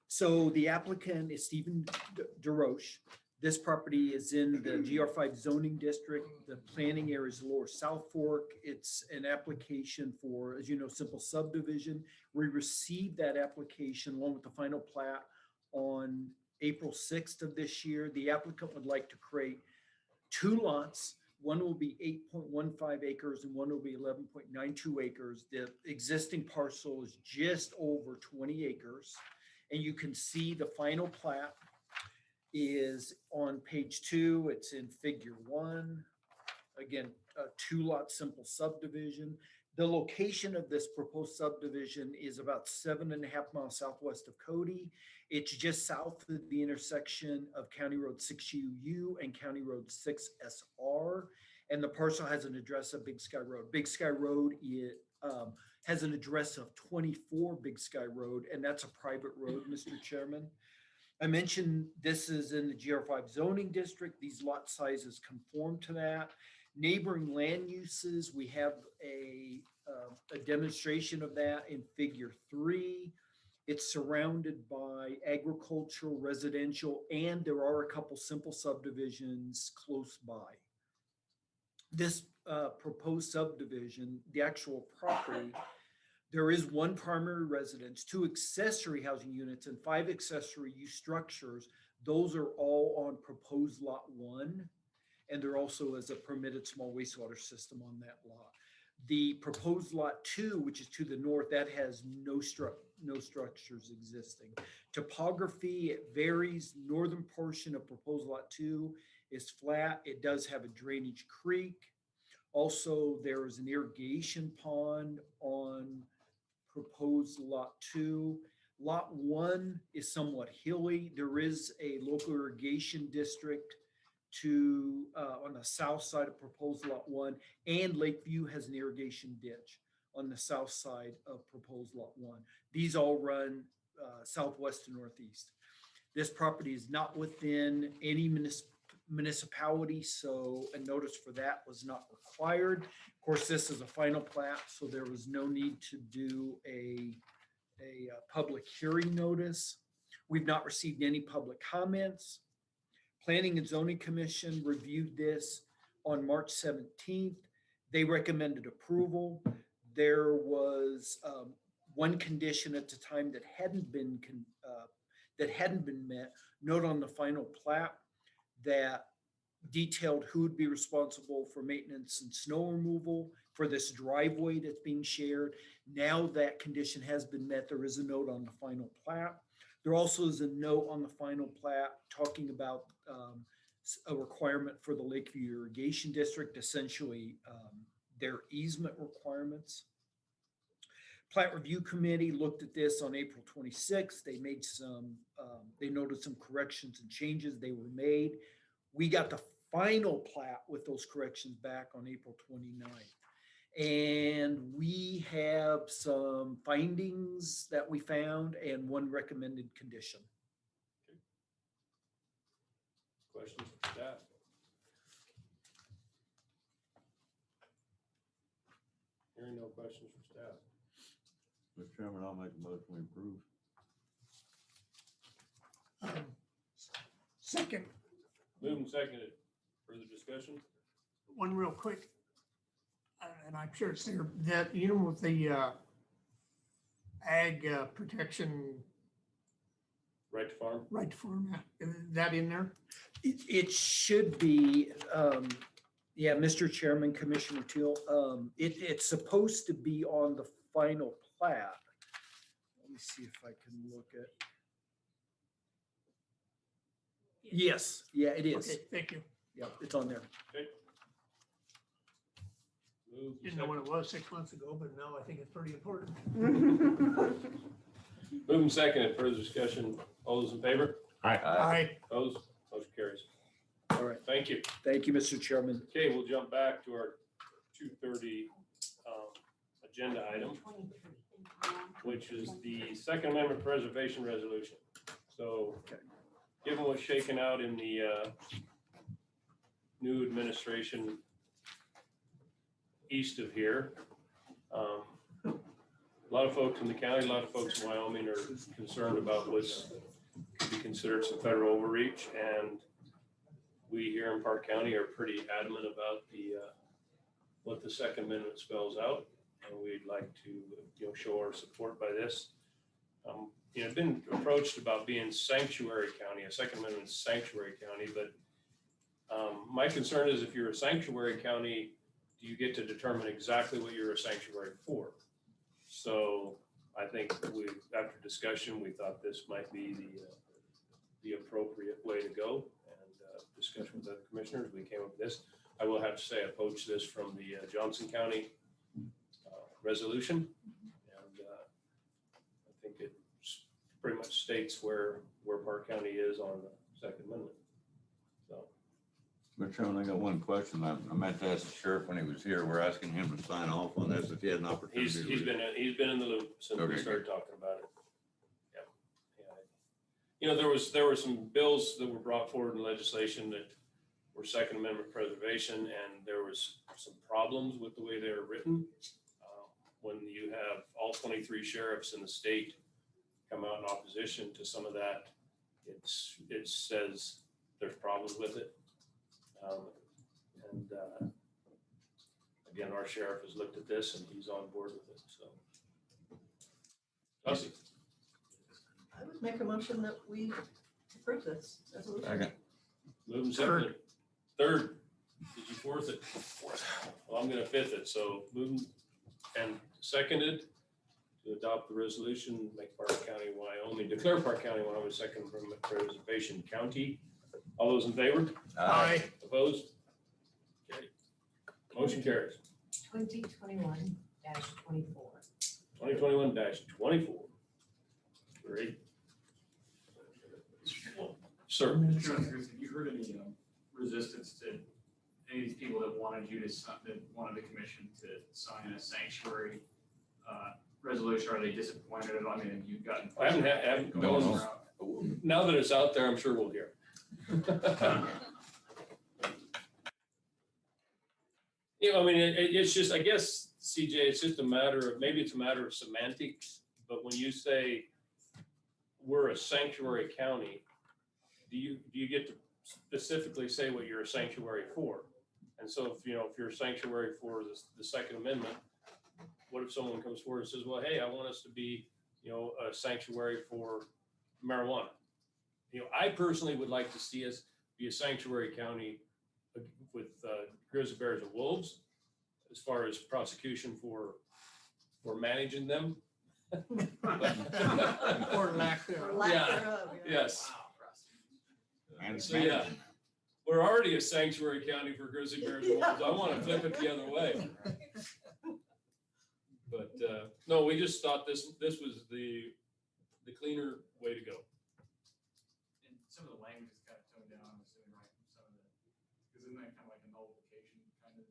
[SPEAKER 15] So the applicant is Stephen DeRoche. This property is in the GR5 zoning district. The planning area is Lower South Fork. It's an application for, as you know, simple subdivision. We received that application along with the final plat on April 6th of this year. The applicant would like to create two lots. One will be 8.15 acres and one will be 11.92 acres. The existing parcel is just over 20 acres. And you can see the final plat is on page 2. It's in figure 1. Again, a 2-lot simple subdivision. The location of this proposed subdivision is about 7.5 miles southwest of Cody. It's just south of the intersection of County Road 6UU and County Road 6SR. And the parcel has an address of Big Sky Road. Big Sky Road has an address of 24 Big Sky Road, and that's a private road, Mr. Chairman. I mentioned this is in the GR5 zoning district. These lot sizes conform to that. Neighboring land uses, we have a demonstration of that in figure 3. It's surrounded by agricultural, residential, and there are a couple simple subdivisions close by. This proposed subdivision, the actual property, there is one primary residence, 2 accessory housing units, and 5 accessory use structures. Those are all on proposed lot 1. And there also is a permitted small wastewater system on that lot. The proposed lot 2, which is to the north, that has no structures existing. Topography, it varies. Northern portion of proposed lot 2 is flat. It does have a drainage creek. Also, there is an irrigation pond on proposed lot 2. Lot 1 is somewhat hilly. There is a local irrigation district on the south side of proposed lot 1, and Lakeview has an irrigation ditch on the south side of proposed lot 1. These all run southwest to northeast. This property is not within any municipality, so a notice for that was not required. Of course, this is a final plat, so there was no need to do a public hearing notice. We've not received any public comments. Planning and Zoning Commission reviewed this on March 17th. They recommended approval. There was one condition at the time that hadn't been met. Note on the final plat that detailed who would be responsible for maintenance and snow removal for this driveway that's being shared. Now that condition has been met, there is a note on the final plat. There also is a note on the final plat talking about a requirement for the Lakeview Irrigation District, essentially their easement requirements. Plat Review Committee looked at this on April 26th. They made they noted some corrections and changes they were made. We got the final plat with those corrections back on April 29th. And we have some findings that we found and one recommended condition.
[SPEAKER 3] Questions for staff? Hearing no questions for staff.
[SPEAKER 12] Mr. Chairman, I'll make a motion to approve.
[SPEAKER 4] Second,
[SPEAKER 3] Moved and seconded. Further discussion?
[SPEAKER 4] one real quick, and I'm sure it's there, that, you know, with the ag protection
[SPEAKER 3] Right to farm?
[SPEAKER 4] right to farm, is that in there?
[SPEAKER 15] It should be, yeah, Mr. Chairman, Commissioner Teal, it's supposed to be on the final plat. Let me see if I can look at. Yes, yeah, it is.
[SPEAKER 4] Okay, thank you.
[SPEAKER 15] Yep, it's on there.
[SPEAKER 4] Didn't know what it was 6 months ago, but now I think it's pretty important.
[SPEAKER 3] Moving second, and further discussion, all those in favor?
[SPEAKER 4] Aye.
[SPEAKER 3] Opposed? Motion carries.
[SPEAKER 15] All right.
[SPEAKER 3] Thank you.
[SPEAKER 15] Thank you, Mr. Chairman.
[SPEAKER 3] Okay, we'll jump back to our 2:30 agenda item, which is the Second Amendment Preservation Resolution. So given what's shaken out in the new administration east of here, a lot of folks in the county, a lot of folks in Wyoming are concerned about what's could be considered some federal overreach, and we here in Park County are pretty adamant about what the Second Amendment spells out, and we'd like to show our support by this. I've been approached about being sanctuary county, a Second Amendment sanctuary county, but my concern is if you're a sanctuary county, do you get to determine exactly what you're a sanctuary for? So I think after discussion, we thought this might be the appropriate way to go, and discussion with other commissioners, we came up with this. I will have to say I poached this from the Johnson County resolution, and I think it pretty much states where Park County is on the Second Amendment. So,
[SPEAKER 12] Mr. Chairman, I got one question. I meant to ask the sheriff when he was here. We're asking him to sign off on this if he had an opportunity.
[SPEAKER 3] he's been in the loop since we started talking about it. Yeah. There were some bills that were brought forward in legislation that were Second Amendment preservation, and there was some problems with the way they were written. When you have all 23 sheriffs in the state come out in opposition to some of that, it says there's problems with it. Again, our sheriff has looked at this and he's on board with it, so. Chelsea.
[SPEAKER 8] I would make a motion that we approve this resolution.
[SPEAKER 12] Second.
[SPEAKER 3] Moving second. Third. Did you fourth it? Well, I'm gonna fifth it, so moving and seconded to adopt the resolution, make Park County, Wyoming, declare Park County, Wyoming Second Amendment Preservation County. All those in favor?
[SPEAKER 4] Aye.
[SPEAKER 3] Opposed? Okay. Motion carries.
[SPEAKER 7] 2021-24.
[SPEAKER 3] 2021-24. Great. Sir.
[SPEAKER 2] Mr. Chairman, have you heard any resistance to any of these people that wanted you to, that wanted the commission to sign a sanctuary resolution? Are they disappointed? I mean, have you gotten?
[SPEAKER 3] I haven't gone. Now that it's out there, I'm sure we'll hear. I mean, it's just, I guess, CJ, it's just a matter of, maybe it's a matter of semantics, but when you say we're a sanctuary county, do you get to specifically say what you're a sanctuary for? And so if you're a sanctuary for the Second Amendment, what if someone comes forward and says, well, hey, I want us to be, a sanctuary for marijuana? I personally would like to see us be a sanctuary county with grizzly bears and wolves, as far as prosecution for managing them.
[SPEAKER 4] Or lack thereof.
[SPEAKER 3] Yes.
[SPEAKER 12] And
[SPEAKER 3] so, yeah, we're already a sanctuary county for grizzly bears and wolves. I want to flip it the other way. But no, we just thought this was the cleaner way to go.
[SPEAKER 2] And some of the language is kind of toned down, I'm assuming, right? Some of the, because isn't that kind of like a nullification kind of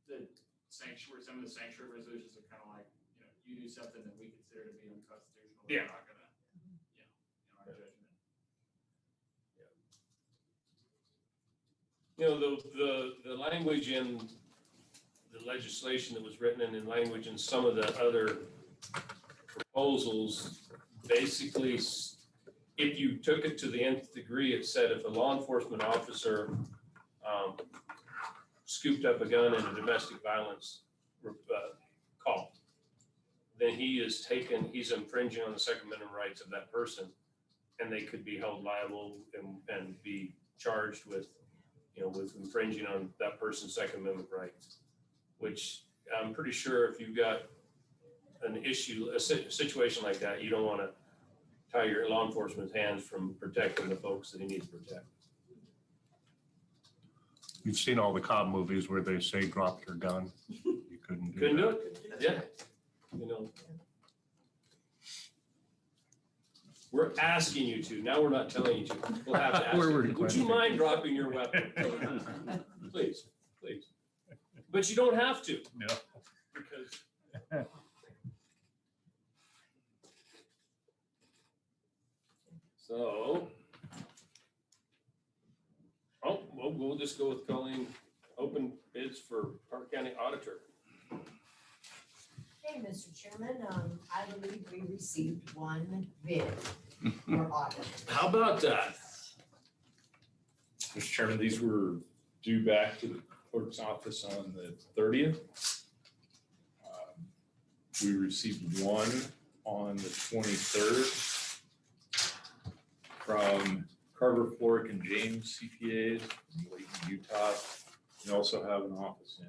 [SPEAKER 2] the sanctuary? Some of the sanctuary resolutions are kind of like, you do something that we consider to be unconstitutional.
[SPEAKER 3] Yeah.
[SPEAKER 2] We're not gonna, in our judgment.
[SPEAKER 3] The language in the legislation that was written and in language in some of the other proposals, basically, if you took it to the nth degree, it said if a law enforcement officer scooped up a gun in a domestic violence call, then he's infringing on the Second Amendment rights of that person, and they could be held liable and be charged with infringing on that person's Second Amendment rights, which I'm pretty sure if you've got an issue, a situation like that, you don't want to tie your law enforcement's hands from protecting the folks that he needs to protect.
[SPEAKER 6] You've seen all the cop movies where they say drop your gun. You couldn't do
[SPEAKER 3] Couldn't do
[SPEAKER 6] that.
[SPEAKER 3] it, yeah. You know. We're asking you to, now we're not telling you to. We'll have to ask
[SPEAKER 6] We're
[SPEAKER 3] you. Would you
[SPEAKER 6] requesting.
[SPEAKER 3] mind dropping your weapon? Please, please. But you don't have to.
[SPEAKER 6] No.
[SPEAKER 3] Because. So. Oh, well, we'll just go with calling open bids for Park County Auditor.
[SPEAKER 7] Hey, Mr. Chairman, I believe we received one bid for audit.
[SPEAKER 3] How about that?
[SPEAKER 9] Mr. Chairman, these were due back to the clerk's office on the 30th. We received one on the 23rd from Carver, Floric, and James CPAs in Layton, Utah. We also have an office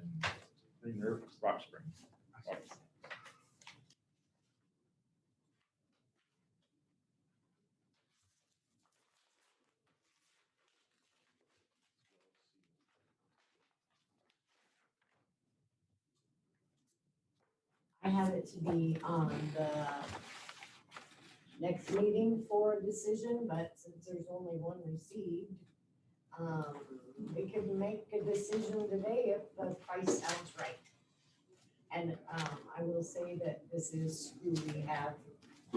[SPEAKER 9] in Rock Spring.
[SPEAKER 7] I have it to be on the next meeting for a decision, but since there's only one received, we could make a decision today if the price sounds right. And I will say that this is who we have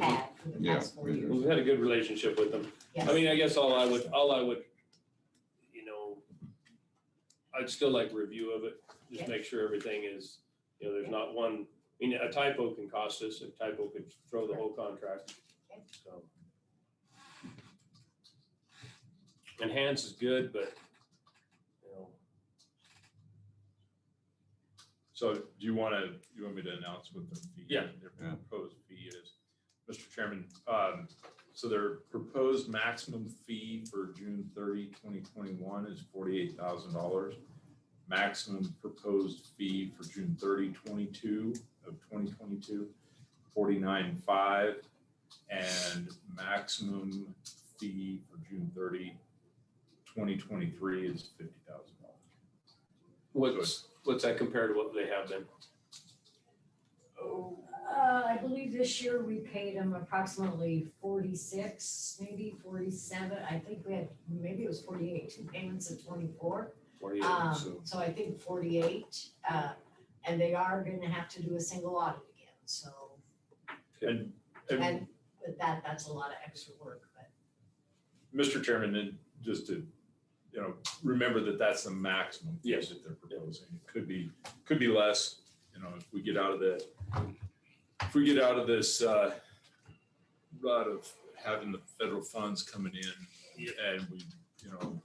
[SPEAKER 7] had for the past 4 years.
[SPEAKER 3] We've had a good relationship with them.
[SPEAKER 7] Yes.
[SPEAKER 3] I mean, I guess all I would, you know, I'd still like a review of it, just
[SPEAKER 7] Yeah.
[SPEAKER 3] make sure everything is, you know, there's not one, I mean, a typo can cost us, a typo could throw the whole contract, so. Enhance is good, but, you know,
[SPEAKER 9] So do you want me to announce what their fee?
[SPEAKER 3] Yeah.
[SPEAKER 9] Their proposed fee is? Mr. Chairman, so their proposed maximum fee for June 30, 2021 is $48,000. Maximum proposed fee for June 30, 2022, $49,500. And maximum fee for June 30, 2023 is $50,000.
[SPEAKER 3] what's that compared to what they have been?
[SPEAKER 7] I believe this year we paid them approximately 46, maybe 47. I think we had, maybe it was 48, 2 payments of 24.
[SPEAKER 3] 48,
[SPEAKER 7] So I think 48, and they are gonna have to do a single audit again, so.
[SPEAKER 9] And
[SPEAKER 7] But that's a lot of extra work, but.
[SPEAKER 9] Mr. Chairman, and just to, remember that that's the maximum fee
[SPEAKER 3] Yes.
[SPEAKER 9] that they're proposing. It could be less, if we get out of this rut of having the federal funds coming in and we,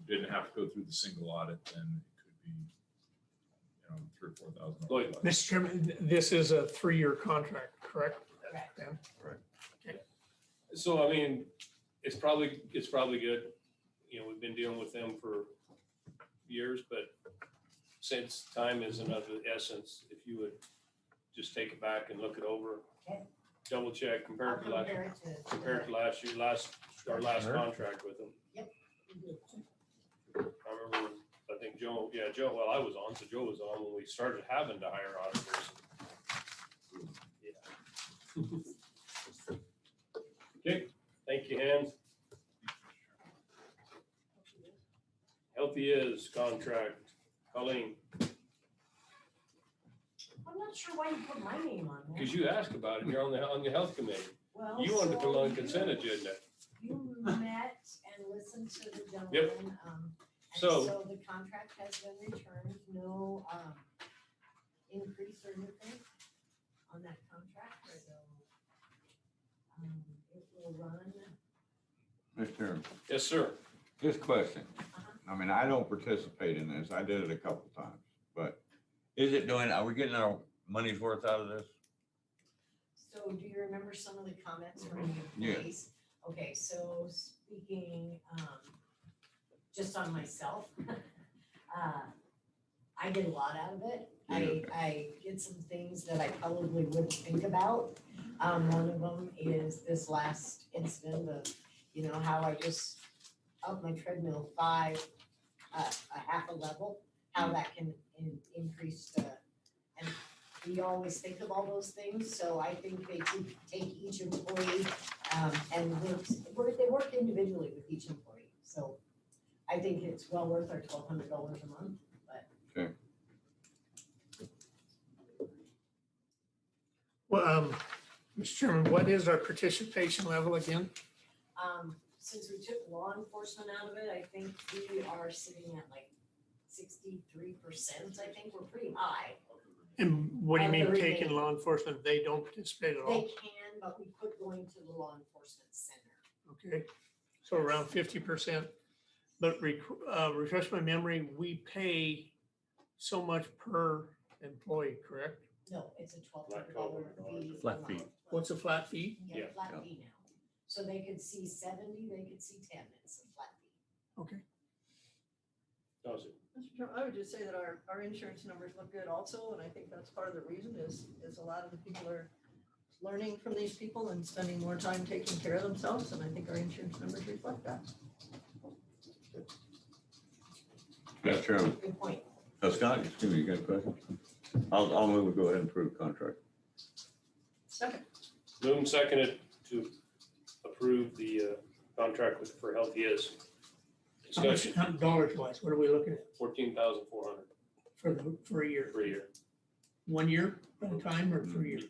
[SPEAKER 9] didn't have to go through the single audit, then it could be, $3,000 or $4,000.
[SPEAKER 4] Mr. Chairman, this is a 3-year contract, correct?
[SPEAKER 7] Correct.
[SPEAKER 4] Dan?
[SPEAKER 3] So, I mean, it's probably good. We've been dealing with them for years, but since time is of the essence, if you would just take it back and look it over,
[SPEAKER 7] Okay.
[SPEAKER 3] double check, compare it to last year, our last
[SPEAKER 9] Sure.
[SPEAKER 3] contract with them.
[SPEAKER 7] Yep.
[SPEAKER 3] I remember, I think Joe, well, I was on, so Joe was on when we started having to hire auditors. Yeah. Okay, thank you, Hans. Healthy is contract, Colleen,
[SPEAKER 7] I'm not sure why you put my name on there.
[SPEAKER 3] because you asked about it, you're on the health committee.
[SPEAKER 7] Well,
[SPEAKER 3] You wanted to put it on
[SPEAKER 7] so
[SPEAKER 3] consent
[SPEAKER 7] you-
[SPEAKER 3] agenda.
[SPEAKER 7] You met and listened to the gentleman.
[SPEAKER 3] Yep.
[SPEAKER 7] And
[SPEAKER 3] So-
[SPEAKER 7] so the contract has been returned, no increase or anything on that contract, so it will run.
[SPEAKER 12] Mr. Chairman,
[SPEAKER 3] Yes, sir.
[SPEAKER 12] this question, I mean, I don't participate in this. I did it a couple times, but are we getting our money's worth out of this?
[SPEAKER 7] So do you remember some of the comments from the
[SPEAKER 12] Yeah.
[SPEAKER 7] employees? Okay, so speaking just on myself, I get a lot out of it. I did some things that I probably wouldn't think about. One of them is this last incident of, you know, how I just upped my treadmill a half a level, how that can increase and we always think of all those things, so I think they take each employee, and they work individually with each employee, so I think it's well worth our $1,200 a month, but.
[SPEAKER 12] Okay.
[SPEAKER 4] Well, Mr. Chairman, what is our participation level again?
[SPEAKER 7] Since we took law enforcement out of it, I think we are sitting at like 63%, I think we're pretty high.
[SPEAKER 4] And what do you
[SPEAKER 7] Of
[SPEAKER 4] mean
[SPEAKER 7] the
[SPEAKER 4] taking
[SPEAKER 7] remaining.
[SPEAKER 4] law enforcement? They don't participate at
[SPEAKER 7] They
[SPEAKER 4] all?
[SPEAKER 7] can, but we quit going to the law enforcement center.
[SPEAKER 4] Okay, so around 50%. But refresh my memory, we pay so much per employee, correct?
[SPEAKER 7] No, it's a $1,200 fee.
[SPEAKER 3] Flat
[SPEAKER 7] a
[SPEAKER 3] fee.
[SPEAKER 7] month.
[SPEAKER 4] What's a flat fee?
[SPEAKER 7] Yeah, flat fee now. So they could see 70, they could see 10, it's a flat fee.
[SPEAKER 4] Okay.
[SPEAKER 3] Does it?
[SPEAKER 8] Mr. Chairman, I would just say that our insurance numbers look good also, and I think that's part of the reason is a lot of the people are learning from these people and spending more time taking care of themselves, and I think our insurance numbers reflect that.
[SPEAKER 12] Mr. Chairman,
[SPEAKER 7] Good point.
[SPEAKER 12] Scott, excuse me, you got a question? I'll move to go ahead and approve contract.
[SPEAKER 8] Second.
[SPEAKER 3] Moved and seconded to approve the contract for Healthy Is.
[SPEAKER 4] How much,
[SPEAKER 3] Discussion,
[SPEAKER 4] dollars wise, what are we looking at
[SPEAKER 3] 14,400
[SPEAKER 4] for a year?
[SPEAKER 3] for a year.
[SPEAKER 4] 1 year at a time or per year?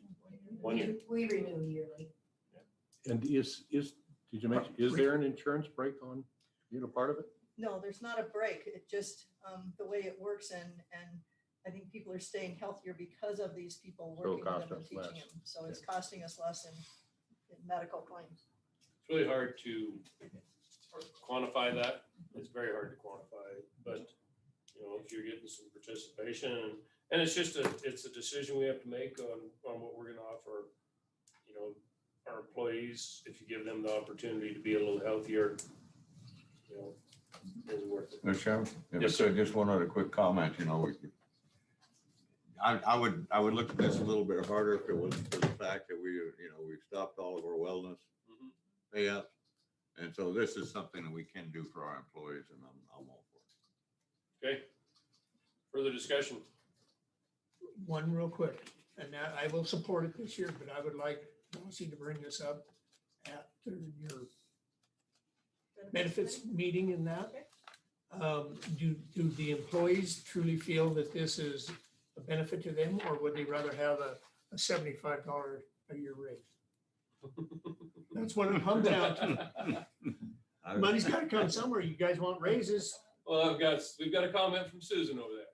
[SPEAKER 3] 1 year.
[SPEAKER 7] We renew yearly.
[SPEAKER 3] And did you mention, is there an insurance break on, you know, part of it?
[SPEAKER 8] No, there's not a break. It just, the way it works and I think people are staying healthier because of these people
[SPEAKER 3] So it'll
[SPEAKER 8] working with
[SPEAKER 3] cost
[SPEAKER 8] them and
[SPEAKER 3] us
[SPEAKER 8] teaching
[SPEAKER 3] less.
[SPEAKER 8] them. So it's costing us less in medical claims.
[SPEAKER 3] It's really hard to quantify that. It's very hard to quantify, but, you know, if you're getting some participation and it's just it's a decision we have to make on what we're gonna offer, you know, our employees, if you give them the opportunity to be a little healthier, you know, is worth it.
[SPEAKER 12] Mr. Chairman, if I
[SPEAKER 3] Yes, sir.
[SPEAKER 12] could, just one other quick comment, you know, I would look at this a little bit harder if it wasn't for the fact that we've stopped all of our wellness payouts. And so this is something that we can do for our employees, and I'm all for it.
[SPEAKER 3] Okay. Further discussion?
[SPEAKER 4] One real quick, and that I will support it this year, but I would like Nancy to bring this up at your benefits meeting and that. Do the employees truly feel that this is a benefit to them, or would they rather have a $75 a year raise? That's what it comes down to. Money's gotta come somewhere. You guys want raises?
[SPEAKER 3] Well, we've got a comment from Susan over there.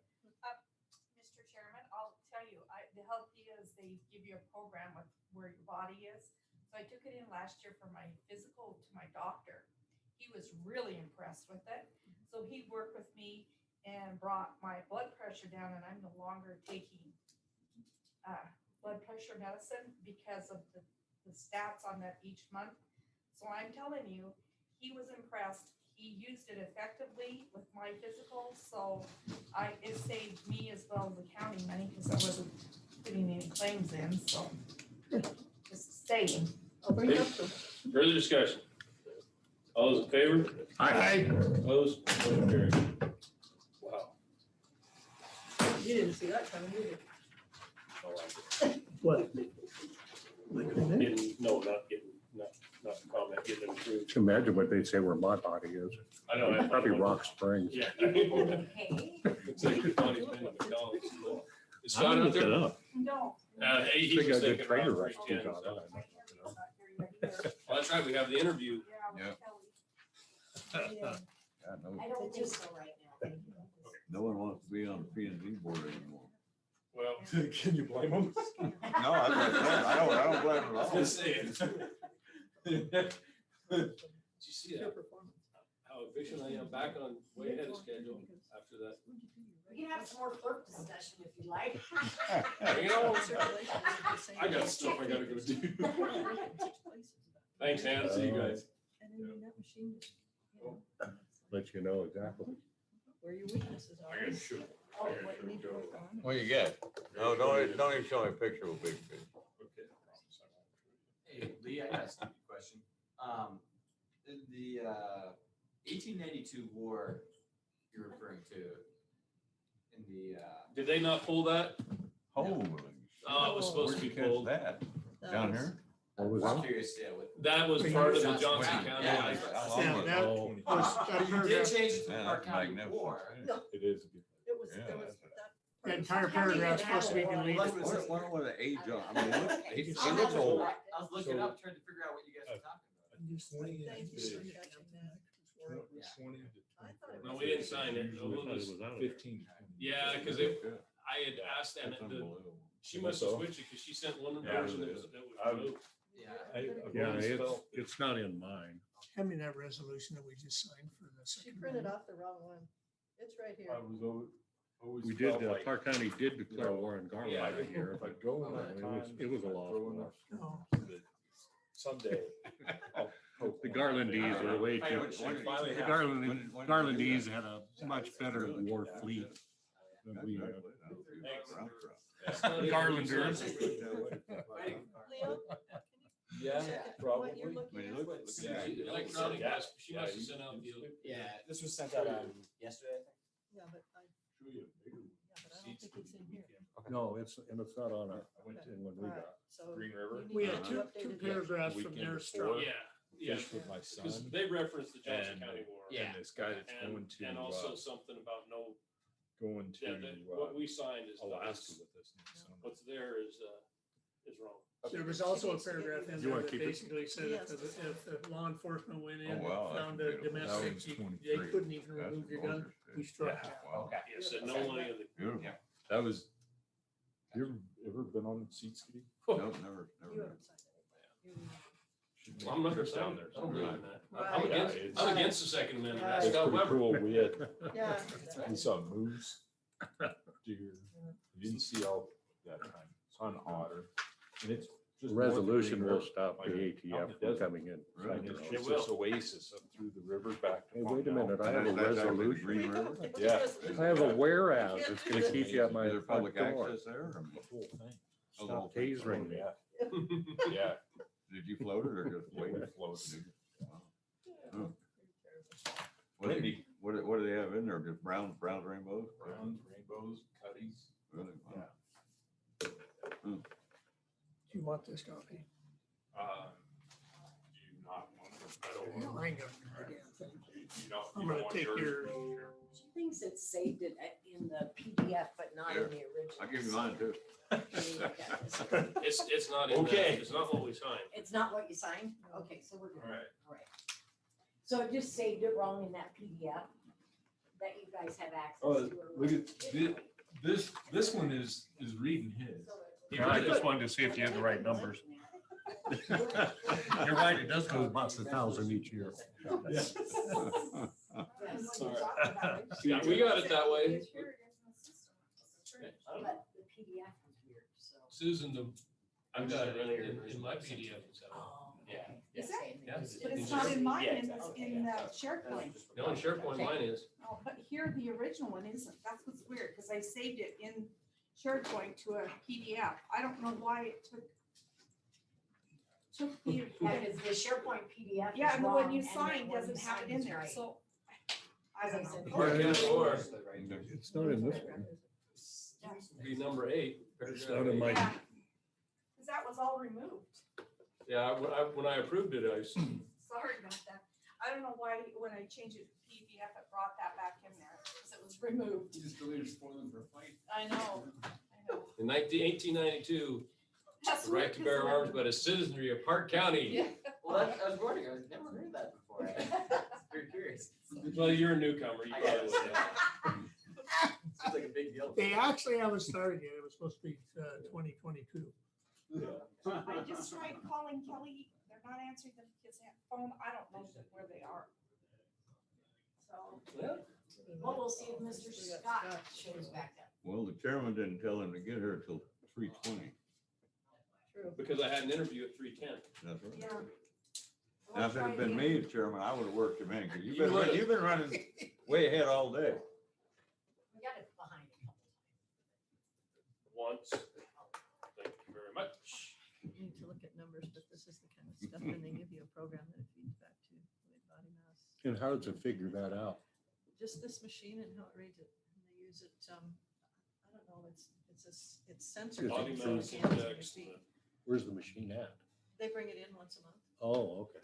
[SPEAKER 13] Mr. Chairman, I'll tell you, the Healthy Is, they give you a program with where your body is. So I took it in last year for my physical to my doctor. He was really impressed with it. So he worked with me and brought my blood pressure down, and I'm no longer taking blood pressure medicine because of the stats on that each month. So I'm telling you, he was impressed. He used it effectively with my physical, so it saved me as well as the county money because I wasn't putting any claims in, so just saying.
[SPEAKER 8] I'll bring it up to
[SPEAKER 3] Further discussion? All those in favor?
[SPEAKER 4] Aye.
[SPEAKER 3] Opposed? Motion carried. Wow.
[SPEAKER 8] You didn't see that coming, did you?
[SPEAKER 4] What?
[SPEAKER 3] Didn't, no, not the comment, getting approved.
[SPEAKER 6] Can imagine what they'd say where my body is.
[SPEAKER 3] I know.
[SPEAKER 6] Probably Rock Springs.
[SPEAKER 3] Yeah.
[SPEAKER 7] Hey.
[SPEAKER 3] It's like Connie's been at McDonald's. Is Scott out there?
[SPEAKER 13] No.
[SPEAKER 3] He
[SPEAKER 6] Think
[SPEAKER 3] was
[SPEAKER 6] I did
[SPEAKER 3] thinking
[SPEAKER 6] trainer
[SPEAKER 3] about
[SPEAKER 6] right
[SPEAKER 3] 310,
[SPEAKER 6] too, John.
[SPEAKER 3] so.
[SPEAKER 13] My hair's not here yet either.
[SPEAKER 3] Well, that's right, we have the interview.
[SPEAKER 13] Yeah, with Kelly.
[SPEAKER 12] God, no,
[SPEAKER 7] I don't think so right now, thank you.
[SPEAKER 12] no one wants to be on the P and Z board anymore.
[SPEAKER 3] Well, can you blame them?
[SPEAKER 12] No, I don't blame them at all.
[SPEAKER 3] Just saying. Did you see that? How efficient I am, back on way ahead of schedule after that.
[SPEAKER 7] We can have some more clerk discussion if you like.
[SPEAKER 3] You know,
[SPEAKER 8] Circulation is the same.
[SPEAKER 3] I got stuff I gotta go do.
[SPEAKER 8] Takes places.
[SPEAKER 3] Thanks, Nan, see you guys.
[SPEAKER 8] And then that machine,
[SPEAKER 6] Let you know exactly.
[SPEAKER 8] where your weaknesses are.
[SPEAKER 3] I gotta shoot.
[SPEAKER 8] what you need to work on.
[SPEAKER 12] What you get? No, don't even show me a picture of a big fish.
[SPEAKER 6] Okay, I promise I won't.
[SPEAKER 16] Hey, Lee, I got a stupid question. In the 1892 war you're referring to, in the
[SPEAKER 3] Did they not pull that?
[SPEAKER 12] Holy.
[SPEAKER 3] Oh, it was supposed to be pulled.
[SPEAKER 12] That, down here?
[SPEAKER 16] I'm just curious, yeah, what.
[SPEAKER 3] That was part of the
[SPEAKER 16] Johnson
[SPEAKER 3] Johnson
[SPEAKER 16] County.
[SPEAKER 3] County.
[SPEAKER 16] Yeah,
[SPEAKER 3] line.
[SPEAKER 4] Yeah, that was, that
[SPEAKER 16] You did
[SPEAKER 4] paragraph,
[SPEAKER 16] change it to
[SPEAKER 12] Man,
[SPEAKER 16] Park
[SPEAKER 12] that's
[SPEAKER 16] County
[SPEAKER 12] magnificent.
[SPEAKER 16] War.
[SPEAKER 19] It
[SPEAKER 9] is.
[SPEAKER 8] It was,
[SPEAKER 12] Yeah,
[SPEAKER 8] there was
[SPEAKER 12] that's
[SPEAKER 8] that.
[SPEAKER 4] that entire paragraph's supposed to be deleted.
[SPEAKER 12] What the age on, I mean, he
[SPEAKER 16] I
[SPEAKER 12] looks old.
[SPEAKER 16] was looking up, trying to figure out what you guys were talking about.
[SPEAKER 8] Thank you for catching that.
[SPEAKER 3] No, we didn't sign it. No, it was
[SPEAKER 9] 15.
[SPEAKER 3] Yeah, because I had asked, and she must have switched it because she sent one
[SPEAKER 9] Yeah.
[SPEAKER 3] version that was removed.
[SPEAKER 9] It's not in mine.
[SPEAKER 4] Hand me that resolution that we just signed for the
[SPEAKER 8] She
[SPEAKER 4] second.
[SPEAKER 8] printed
[SPEAKER 4] one.
[SPEAKER 8] off the wrong one. It's right here.
[SPEAKER 9] We did, Park County did declare war on Garland
[SPEAKER 3] Yeah.
[SPEAKER 9] that year, but it was a loss.
[SPEAKER 4] Oh.
[SPEAKER 9] Someday. The Garlandese are way too, the
[SPEAKER 12] When-
[SPEAKER 9] Garlandese had a much better war fleet than we had. The Garlanders.
[SPEAKER 8] Leo?
[SPEAKER 9] Yeah,
[SPEAKER 8] check what you're looking at?
[SPEAKER 3] Electronic, she must have sent out the.
[SPEAKER 16] Yeah, this was sent out yesterday, I think.
[SPEAKER 8] Yeah, but I don't think it's in here.
[SPEAKER 9] No, it's not on it, in when we
[SPEAKER 8] All right,
[SPEAKER 9] got.
[SPEAKER 8] so
[SPEAKER 9] Green River?
[SPEAKER 8] you need
[SPEAKER 4] We
[SPEAKER 8] to
[SPEAKER 4] had
[SPEAKER 8] be
[SPEAKER 4] two
[SPEAKER 8] updated.
[SPEAKER 4] paragraphs from
[SPEAKER 9] Weekend
[SPEAKER 4] there
[SPEAKER 9] before.
[SPEAKER 4] strong.
[SPEAKER 3] Yeah,
[SPEAKER 9] Fish with my son.
[SPEAKER 3] because they referenced the Johnson
[SPEAKER 9] And-
[SPEAKER 3] County War.
[SPEAKER 16] Yeah.
[SPEAKER 9] And this guy that's
[SPEAKER 3] And,
[SPEAKER 9] going to,
[SPEAKER 3] and also something about no,
[SPEAKER 9] going
[SPEAKER 3] yeah, what
[SPEAKER 9] to
[SPEAKER 3] we signed is,
[SPEAKER 9] Alaska with us next summer.
[SPEAKER 3] what's there is wrong.
[SPEAKER 4] There was also a paragraph in
[SPEAKER 9] You
[SPEAKER 4] there
[SPEAKER 9] wanna
[SPEAKER 4] that
[SPEAKER 9] keep it?
[SPEAKER 4] basically said if the law enforcement went in,
[SPEAKER 12] Oh, wow, that's
[SPEAKER 4] found a
[SPEAKER 12] beautiful.
[SPEAKER 9] That
[SPEAKER 4] domestic,
[SPEAKER 9] one's
[SPEAKER 4] they
[SPEAKER 9] 23.
[SPEAKER 4] couldn't even
[SPEAKER 12] That's
[SPEAKER 4] remove your
[SPEAKER 12] gorgeous
[SPEAKER 4] gun.
[SPEAKER 12] fish.
[SPEAKER 4] We struck
[SPEAKER 9] Yeah.
[SPEAKER 4] that.
[SPEAKER 16] Okay.
[SPEAKER 3] It said no money in the.
[SPEAKER 12] Beautiful.
[SPEAKER 9] That was, you ever been on seat ski?
[SPEAKER 12] Nope, never,
[SPEAKER 8] You
[SPEAKER 12] never.
[SPEAKER 8] haven't signed anything.
[SPEAKER 3] I'm not
[SPEAKER 9] It's
[SPEAKER 3] down
[SPEAKER 9] down there.
[SPEAKER 3] I don't believe in that.
[SPEAKER 8] Right.
[SPEAKER 3] I'm against the Second Amendment.
[SPEAKER 8] Right.
[SPEAKER 3] That's
[SPEAKER 9] It's
[SPEAKER 3] Scott
[SPEAKER 9] pretty
[SPEAKER 3] Weber.
[SPEAKER 9] cool. We had,
[SPEAKER 8] Yeah.
[SPEAKER 9] we saw moose, deer. You didn't see all that time. Saw an otter. And it's just.
[SPEAKER 20] Resolution will
[SPEAKER 9] north of
[SPEAKER 20] stop
[SPEAKER 9] Green
[SPEAKER 20] the
[SPEAKER 9] River,
[SPEAKER 20] ATF
[SPEAKER 9] out in the
[SPEAKER 20] from
[SPEAKER 9] desert.
[SPEAKER 20] coming in.
[SPEAKER 12] Really?
[SPEAKER 9] And it's
[SPEAKER 3] It
[SPEAKER 9] just
[SPEAKER 3] will.
[SPEAKER 9] this oasis up through the river back to.
[SPEAKER 20] Hey, wait a
[SPEAKER 9] Pompano.
[SPEAKER 20] minute, I have a
[SPEAKER 12] That's actually
[SPEAKER 20] resolution.
[SPEAKER 12] Green River?
[SPEAKER 9] Yeah.
[SPEAKER 20] I have a whereas, it's gonna keep you at my
[SPEAKER 12] Is there
[SPEAKER 20] front
[SPEAKER 12] public
[SPEAKER 20] door.
[SPEAKER 12] access there? or-
[SPEAKER 9] The whole thing.
[SPEAKER 12] Oh, the whole
[SPEAKER 20] Stop
[SPEAKER 12] thing.
[SPEAKER 20] tasering me.
[SPEAKER 9] Yeah. Yeah.
[SPEAKER 12] Did you float it or just wait?
[SPEAKER 9] We floated.
[SPEAKER 12] Huh. What do they have in there? Just brown rainbows?
[SPEAKER 9] Browns, rainbows, cutties.
[SPEAKER 12] Really? Wow.
[SPEAKER 4] Do you want this copy?
[SPEAKER 9] Do you not want it? I don't
[SPEAKER 4] No,
[SPEAKER 9] want
[SPEAKER 4] I ain't got it.
[SPEAKER 9] it. You don't-
[SPEAKER 4] I'm
[SPEAKER 9] you don't
[SPEAKER 4] gonna
[SPEAKER 9] want
[SPEAKER 4] take
[SPEAKER 9] yours?
[SPEAKER 4] your,
[SPEAKER 7] She thinks it saved it in the PDF, but not in the original.
[SPEAKER 12] I'll give you mine too.
[SPEAKER 3] It's not in
[SPEAKER 9] Okay.
[SPEAKER 3] that, it's not what we signed.
[SPEAKER 7] It's not what you signed? Okay, so we're good.
[SPEAKER 9] All right.
[SPEAKER 7] All right. So it just saved it wrong in that PDF that you guys have access to.
[SPEAKER 9] Oh,
[SPEAKER 7] or
[SPEAKER 9] look at
[SPEAKER 7] what?
[SPEAKER 9] this one is reading his.
[SPEAKER 20] Yeah, I just wanted to see if you had the right numbers. You're right, it does go about 1,000 each year.
[SPEAKER 7] Yes, we talked about it.
[SPEAKER 3] Yeah, we got it that way.
[SPEAKER 7] It's here, it is in the system. But the PDF is weird, so.
[SPEAKER 3] Susan, I've got it in my PDF. so.
[SPEAKER 7] Oh,
[SPEAKER 16] Yeah.
[SPEAKER 7] okay.
[SPEAKER 13] Is
[SPEAKER 7] Saying
[SPEAKER 3] Yeah.
[SPEAKER 7] it's
[SPEAKER 13] But it's
[SPEAKER 7] just-
[SPEAKER 13] not in mine,
[SPEAKER 3] Yeah.
[SPEAKER 13] in the SharePoint.
[SPEAKER 3] No, in SharePoint mine is.
[SPEAKER 13] Oh, but here, the original one isn't. That's what's weird, because I saved it in SharePoint to a PDF. I don't know why it took the.
[SPEAKER 7] Yeah, because the SharePoint PDF is
[SPEAKER 13] Yeah, and the one
[SPEAKER 7] wrong,
[SPEAKER 13] you
[SPEAKER 7] and then
[SPEAKER 13] signed
[SPEAKER 7] when
[SPEAKER 13] doesn't
[SPEAKER 7] you
[SPEAKER 13] have it
[SPEAKER 7] sign
[SPEAKER 13] in
[SPEAKER 7] is
[SPEAKER 13] there,
[SPEAKER 7] right.
[SPEAKER 13] so. I don't know.
[SPEAKER 3] Park County War,
[SPEAKER 20] It's not in this one.
[SPEAKER 3] be number 8.
[SPEAKER 20] It's not in my,
[SPEAKER 13] Yeah, because that was all removed.
[SPEAKER 3] Yeah, when I approved it, I,
[SPEAKER 13] Sorry about that. I don't know why, when I changed it to PDF, it brought that back in there, because it was removed.
[SPEAKER 16] You just deleted spoiling for a fight.
[SPEAKER 13] I know.
[SPEAKER 3] in 1892,
[SPEAKER 13] That's
[SPEAKER 3] the right
[SPEAKER 13] weird,
[SPEAKER 3] to bear
[SPEAKER 13] 'cause
[SPEAKER 3] arms by the citizenry of Park County.
[SPEAKER 13] Yeah.
[SPEAKER 16] Well, I was wondering, I've never heard that before. I was very curious.
[SPEAKER 3] Well, you're a newcomer. You
[SPEAKER 16] I
[SPEAKER 3] probably
[SPEAKER 16] guess.
[SPEAKER 3] wouldn't know.
[SPEAKER 16] Seems like a big deal.
[SPEAKER 4] they actually haven't started yet. It was supposed to be 2022.
[SPEAKER 13] I just tried calling Kelly, they're not answering his phone, I don't know where they are. So,
[SPEAKER 7] Well, we'll see if Mr. Scott shows back up.
[SPEAKER 12] Well, the chairman didn't tell him to get here till 3:20.
[SPEAKER 8] True.
[SPEAKER 3] Because I had an interview at 3:10.
[SPEAKER 12] That's right.
[SPEAKER 13] yeah.
[SPEAKER 12] Now, if it had been me, chairman, I would have worked him in, because
[SPEAKER 3] You would've.
[SPEAKER 12] you've been running way ahead all day.
[SPEAKER 7] We got it behind a couple
[SPEAKER 3] once. Thank you very much.
[SPEAKER 8] You need to look at numbers, but this is the kind of stuff, and they give you a program that it feeds back to with body mass.
[SPEAKER 21] And how does it figure that out?
[SPEAKER 8] Just this machine and how it reads it. And they use it, I don't know, it's sensors.
[SPEAKER 21] Body
[SPEAKER 8] in your
[SPEAKER 21] mass
[SPEAKER 8] hands and your
[SPEAKER 3] index,
[SPEAKER 8] feet.
[SPEAKER 21] Where's the machine at?
[SPEAKER 8] They bring it in once a month.
[SPEAKER 21] Oh, okay.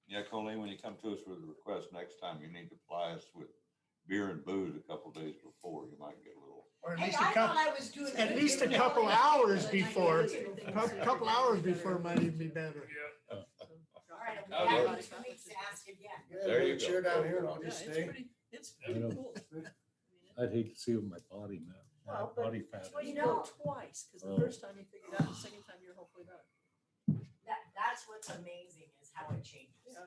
[SPEAKER 12] Yeah, Colleen, when you come to us with a request next time, you need to apply us with beer and booze a couple days before. You might get a little.
[SPEAKER 4] Or at
[SPEAKER 7] Hey,
[SPEAKER 4] least
[SPEAKER 7] I
[SPEAKER 4] a couple,
[SPEAKER 7] thought I was doing.
[SPEAKER 4] at
[SPEAKER 7] good.
[SPEAKER 4] least a
[SPEAKER 7] You know,
[SPEAKER 4] couple
[SPEAKER 7] like-
[SPEAKER 4] hours
[SPEAKER 7] like-
[SPEAKER 4] before.
[SPEAKER 7] like-
[SPEAKER 4] A couple hours before might even be better.
[SPEAKER 7] All right, I'm
[SPEAKER 3] How
[SPEAKER 7] gonna
[SPEAKER 3] about-
[SPEAKER 7] have 2 weeks to ask again.
[SPEAKER 12] There you go.
[SPEAKER 17] Chair down here and I'll
[SPEAKER 8] Yeah,
[SPEAKER 17] just
[SPEAKER 8] it's
[SPEAKER 17] stay.
[SPEAKER 8] pretty, it's
[SPEAKER 21] I
[SPEAKER 8] pretty
[SPEAKER 21] know.
[SPEAKER 8] cool.
[SPEAKER 21] I'd hate to see my body map,
[SPEAKER 8] Well, but-
[SPEAKER 21] body fat.
[SPEAKER 7] Well,
[SPEAKER 8] You
[SPEAKER 7] you
[SPEAKER 8] go
[SPEAKER 7] know-
[SPEAKER 8] twice, because the
[SPEAKER 21] Oh.
[SPEAKER 8] first time you figured out, the second time you're hopefully done.
[SPEAKER 7] That's what's amazing is how it changes.
[SPEAKER 8] Yeah.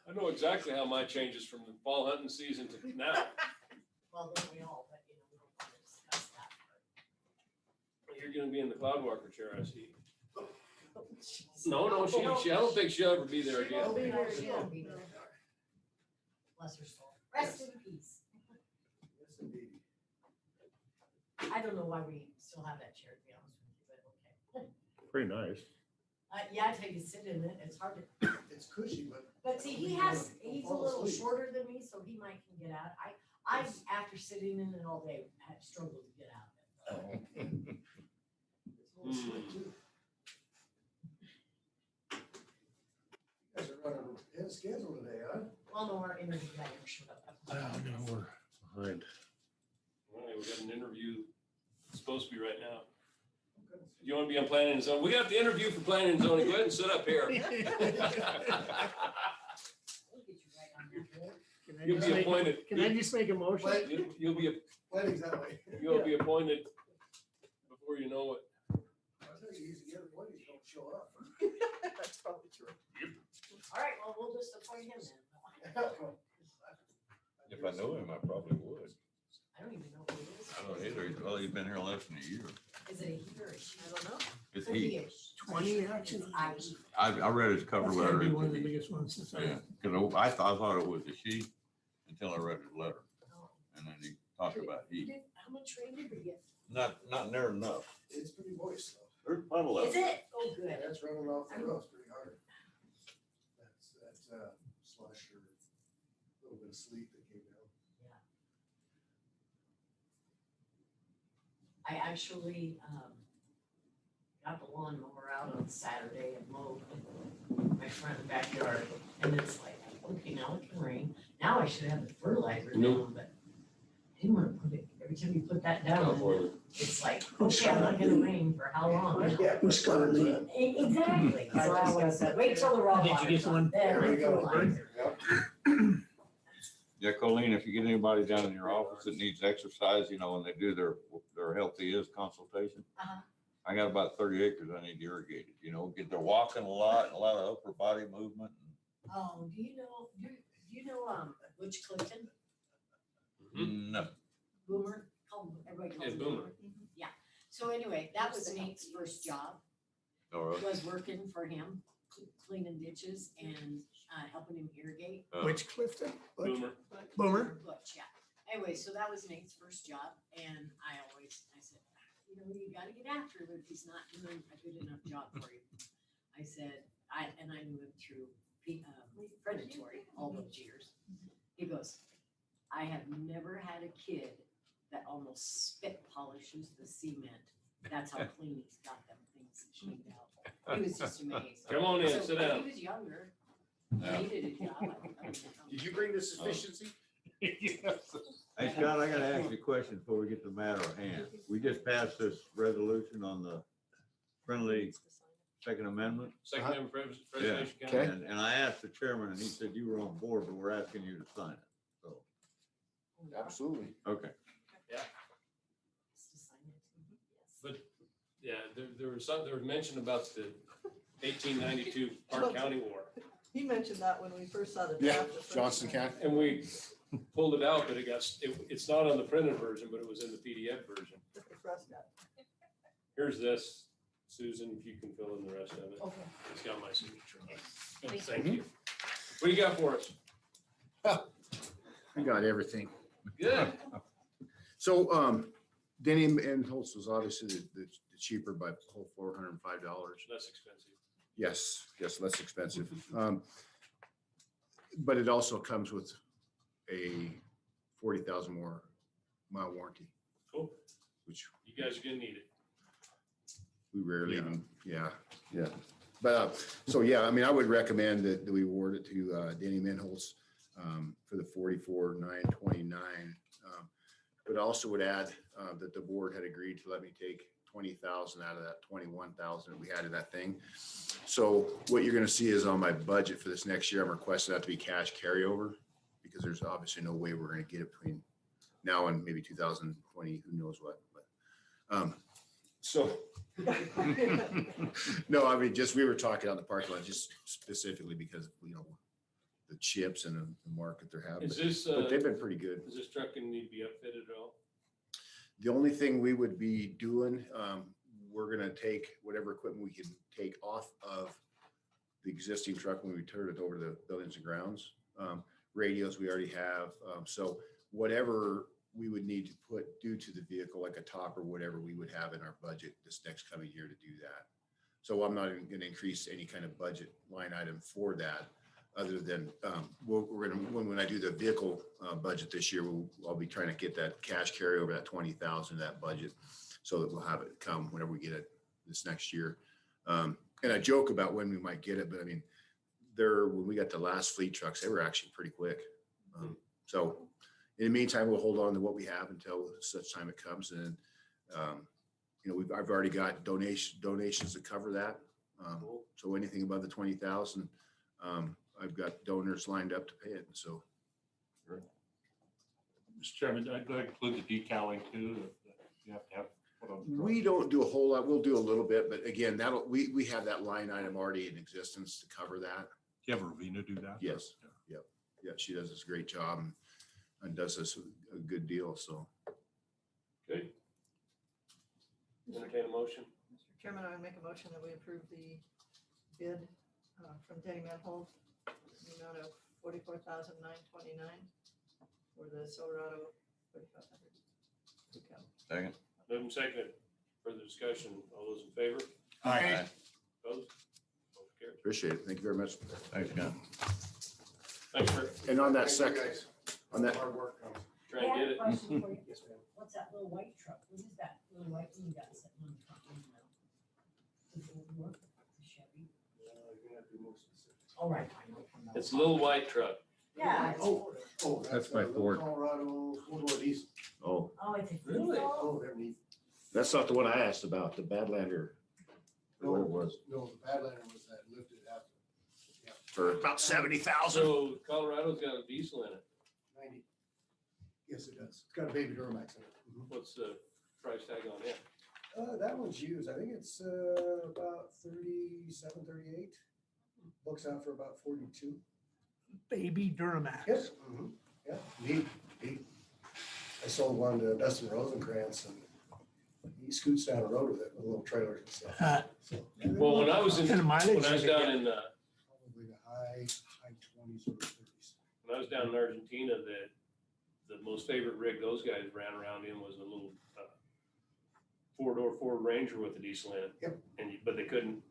[SPEAKER 3] I know exactly how mine changes from the fall hunting season to now.
[SPEAKER 7] Well, don't we all, but you know, we don't want to discuss that.
[SPEAKER 3] You're gonna be in the cloud walker chair, I see.
[SPEAKER 8] Oh,
[SPEAKER 3] No, I don't think she'll ever be there
[SPEAKER 7] She won't
[SPEAKER 3] again.
[SPEAKER 7] be there, she won't be there. Bless her soul. Rest in peace.
[SPEAKER 17] Yes, indeed.
[SPEAKER 7] I don't know why we still have that chair, to be honest with you, but okay.
[SPEAKER 21] Pretty nice.
[SPEAKER 7] Yeah, until you sit in it, it's hard to,
[SPEAKER 17] It's cushy, but.
[SPEAKER 7] see, he's a
[SPEAKER 17] Fall
[SPEAKER 7] little
[SPEAKER 17] asleep.
[SPEAKER 7] shorter than me, so he might can get out. I, after sitting in it all day, had struggled to get out of it.
[SPEAKER 17] It's a little slick, too. You guys are running ahead of schedule today, huh?
[SPEAKER 7] Well, no, our interview guy never showed up.
[SPEAKER 21] Oh, no, we're behind.
[SPEAKER 3] All right, we got an interview, it's supposed to be right now. You wanna be on planning and zoning? We got the interview for planning and zoning. Go ahead and sit up here.
[SPEAKER 7] We'll get you right on that board.
[SPEAKER 4] Can I
[SPEAKER 3] You'll
[SPEAKER 4] just
[SPEAKER 3] be
[SPEAKER 4] make a-
[SPEAKER 3] appointed.
[SPEAKER 4] Can I just make a motion?
[SPEAKER 3] You'll be,
[SPEAKER 17] Weddings that way.
[SPEAKER 3] you'll be appointed before you know it.
[SPEAKER 17] I tell you, easy to get weddings don't show up.
[SPEAKER 8] That's probably true.
[SPEAKER 7] All right, well, we'll just appoint him then.
[SPEAKER 12] If I knew him, I probably would.
[SPEAKER 7] I don't even know who it is.
[SPEAKER 12] I don't either. Well, he's been here less than a year.
[SPEAKER 7] Is it a he or a she? I don't know.
[SPEAKER 12] It's
[SPEAKER 7] Could be
[SPEAKER 12] he.
[SPEAKER 7] a she.
[SPEAKER 4] 20 action
[SPEAKER 7] It's
[SPEAKER 12] I read his cover
[SPEAKER 4] That's gotta
[SPEAKER 12] letter.
[SPEAKER 4] be
[SPEAKER 12] It's
[SPEAKER 4] one
[SPEAKER 12] a
[SPEAKER 4] of the
[SPEAKER 12] he.
[SPEAKER 4] biggest ones since I.
[SPEAKER 12] Yeah, because I thought it was a she until I read his letter.
[SPEAKER 7] Oh.
[SPEAKER 12] And then he talked about he.
[SPEAKER 7] How much rain did we get?
[SPEAKER 12] Not near enough.
[SPEAKER 17] It's pretty moist though.
[SPEAKER 12] There's a puddle of
[SPEAKER 7] Is
[SPEAKER 12] it.
[SPEAKER 7] it? Oh, good.
[SPEAKER 17] That's running off the roofs pretty hard. That's slush or a little bit of sleet that came down.
[SPEAKER 7] I actually, got the lawnmower out on Saturday and mowed my front and backyard. And it's like, okay, now it can rain. Now I should have the fertilizer down, but I didn't want to put it, every time you put that down, it's like, okay, I'm not gonna rain for how long?
[SPEAKER 17] Yeah,
[SPEAKER 4] Who's covered me?
[SPEAKER 7] Exactly. So I always said, wait till the raw
[SPEAKER 4] Did you
[SPEAKER 7] water's
[SPEAKER 4] get
[SPEAKER 7] on,
[SPEAKER 4] one?
[SPEAKER 7] then
[SPEAKER 17] There we go.
[SPEAKER 7] fertilizer.
[SPEAKER 17] Yep.
[SPEAKER 12] Yeah, Colleen, if you get anybody down in your office that needs exercise, you know, when they do their healthy is consultation.
[SPEAKER 7] Uh-huh.
[SPEAKER 12] I got about 30 acres I need irrigated, you know, get they're walking a lot of upper body movement.
[SPEAKER 7] Oh, do you know, Butch Clifton,
[SPEAKER 12] No.
[SPEAKER 7] Boomer, everybody calls
[SPEAKER 3] Yeah,
[SPEAKER 7] him
[SPEAKER 3] Boomer.
[SPEAKER 7] Boomer? Yeah, so anyway, that was Nate's first job,
[SPEAKER 12] All right.
[SPEAKER 7] was working for him, cleaning ditches and, helping him irrigate.
[SPEAKER 4] Which Clifton? Butch?
[SPEAKER 3] Boomer.
[SPEAKER 4] Boomer?
[SPEAKER 7] Butch, yeah. Anyway, so that was Nate's first job, and I said, you know, you gotta get after him if he's not doing a good enough job for you. I said, I knew him through, predatory all those years. He goes, I have never had a kid that almost spit polishes the cement. That's how clean he's got them things cleaned out. He was just amazed.
[SPEAKER 3] Come on in,
[SPEAKER 7] So,
[SPEAKER 3] sit
[SPEAKER 7] but
[SPEAKER 3] down.
[SPEAKER 7] He was younger.
[SPEAKER 12] Yeah.
[SPEAKER 7] He did a job. I don't know.
[SPEAKER 21] Did you bring this efficiency?
[SPEAKER 12] Hey, Scott, I gotta ask you a question before we get to the matter at hand. We just passed this resolution on the friendly Second Amendment.
[SPEAKER 3] Second Amendment
[SPEAKER 12] Yeah,
[SPEAKER 3] Preservation County.
[SPEAKER 12] and I asked the chairman and he said you were on board, but we're asking you to sign it. So,
[SPEAKER 21] Absolutely.
[SPEAKER 12] okay.
[SPEAKER 7] Just to sign it. Yes.
[SPEAKER 3] But, yeah, there was mention about the 1892 Park County War.
[SPEAKER 8] He mentioned that when we first saw the
[SPEAKER 21] Yeah,
[SPEAKER 8] draft. the first
[SPEAKER 21] Johnson
[SPEAKER 8] time.
[SPEAKER 21] County.
[SPEAKER 3] And we pulled it out, but it's not on the printed version, but it was in the PDF version.
[SPEAKER 8] Just the thrust got.
[SPEAKER 3] Here's this, Susan, if you can fill in the rest of it.
[SPEAKER 7] Okay.
[SPEAKER 3] It's got my signature on it.
[SPEAKER 7] Thank
[SPEAKER 3] Thank you. What do you got for us?
[SPEAKER 21] I got everything.
[SPEAKER 3] Good.
[SPEAKER 21] So,
[SPEAKER 19] Denny and Holtz was obviously the cheaper by whole $405.
[SPEAKER 3] Less expensive.
[SPEAKER 19] Yes, less expensive. But it also comes with a 40,000 more mile warranty,
[SPEAKER 3] Cool.
[SPEAKER 19] which
[SPEAKER 3] You guys are gonna need it.
[SPEAKER 19] we rarely even, yeah. But, so yeah, I mean, I would recommend that we award it to Danny Minholz for the 44,929. But also would add that the board had agreed to let me take 20,000 out of that 21,000 that we had in that thing. So what you're gonna see is on my budget for this next year, I'm requesting that to be cash carryover, because there's obviously no way we're gonna get it between now and maybe 2020, who knows what, but, so. No, I mean, just, we were talking on the parking lot, just specifically because, the chips and the market they're having.
[SPEAKER 3] Is this,
[SPEAKER 19] But they've been pretty good.
[SPEAKER 3] Is this truck gonna need to be upfitted at all?
[SPEAKER 19] The only thing we would be doing, we're gonna take whatever equipment we can take off of the existing truck when we turn it over to the buildings and grounds. Radios we already have, so whatever we would need to do to the vehicle, like a top or whatever, we would have in our budget this next coming year to do that. So I'm not even gonna increase any kind of budget line item for that, other than, we're gonna, when I do the vehicle budget this year, I'll be trying to get that cash carryover, that 20,000, that budget, so that we'll have it come whenever we get it this next year. And I joke about when we might get it, but I mean, when we got the last fleet trucks, they were actually pretty quick. So in the meantime, we'll hold on to what we have until such time it comes. And, I've already got donations to cover that. So anything above the 20,000, I've got donors lined up to pay it. So.
[SPEAKER 6] Mr. Chairman, I'd like to include the decaling too, that you have to have put on the truck.
[SPEAKER 19] We don't do a whole lot. We'll do a little bit, but again, we have that line item already in existence to cover that.
[SPEAKER 6] Do you have Ravina do that?
[SPEAKER 19] Yes. Yep. Yeah, she does this great job and does us a good deal. So.
[SPEAKER 3] Okay. Entertain a motion.
[SPEAKER 8] Mr. Chairman, I would make a motion that we approve the bid from Danny Manhold, in the amount of $44,929 for the Silverado 4500.
[SPEAKER 12] Second.
[SPEAKER 3] Move and second. Further discussion. All those in favor?
[SPEAKER 19] Aye.
[SPEAKER 3] Opposed? Motion carries.
[SPEAKER 19] Appreciate it. Thank you very much.
[SPEAKER 12] Thanks, John.
[SPEAKER 3] Thanks for
[SPEAKER 19] And on that second, on that,
[SPEAKER 17] Hard work comes.
[SPEAKER 3] trying to get it.
[SPEAKER 7] I have a question for you.
[SPEAKER 17] Yes, ma'am.
[SPEAKER 7] What's that little white truck? What is that little white thing you got sitting on the front window? Does it work? The Chevy?
[SPEAKER 17] You're gonna have to be more specific.
[SPEAKER 7] All right. I know from the-
[SPEAKER 3] It's a little white truck.
[SPEAKER 7] Yeah. it's-
[SPEAKER 17] Oh,
[SPEAKER 12] That's my
[SPEAKER 17] a little
[SPEAKER 12] Ford.
[SPEAKER 17] Colorado four-door diesel.
[SPEAKER 19] oh,
[SPEAKER 7] Oh, it's a
[SPEAKER 3] Really?
[SPEAKER 7] diesel?
[SPEAKER 17] Oh, they're neat.
[SPEAKER 19] that's not the one I asked about, the Badlander. or What it was
[SPEAKER 17] No, the Badlander was that lifted out
[SPEAKER 19] for about 70,000.
[SPEAKER 3] So Colorado's got a diesel in it.
[SPEAKER 17] 90. Yes, it does. It's got a baby Duramax in it.
[SPEAKER 3] What's the price tag on it?
[SPEAKER 17] That one's used. I think it's about 37, 38. Books out for about 42.
[SPEAKER 4] Baby Duramax.
[SPEAKER 17] Yes. Yeah, neat. I sold one to Dustin Rosenkrantz and he scoots down the road with it with little trailers and stuff. So,
[SPEAKER 3] Well, when I was
[SPEAKER 4] What kind of mileage
[SPEAKER 3] when I was
[SPEAKER 4] did it
[SPEAKER 3] down
[SPEAKER 4] get?
[SPEAKER 3] in,
[SPEAKER 17] probably the high 20s or 30s.
[SPEAKER 3] when I was down in Argentina, the most favorite rig those guys ran around in was a little four-door Ford Ranger with a diesel in it.
[SPEAKER 17] Yep.
[SPEAKER 3] But they couldn't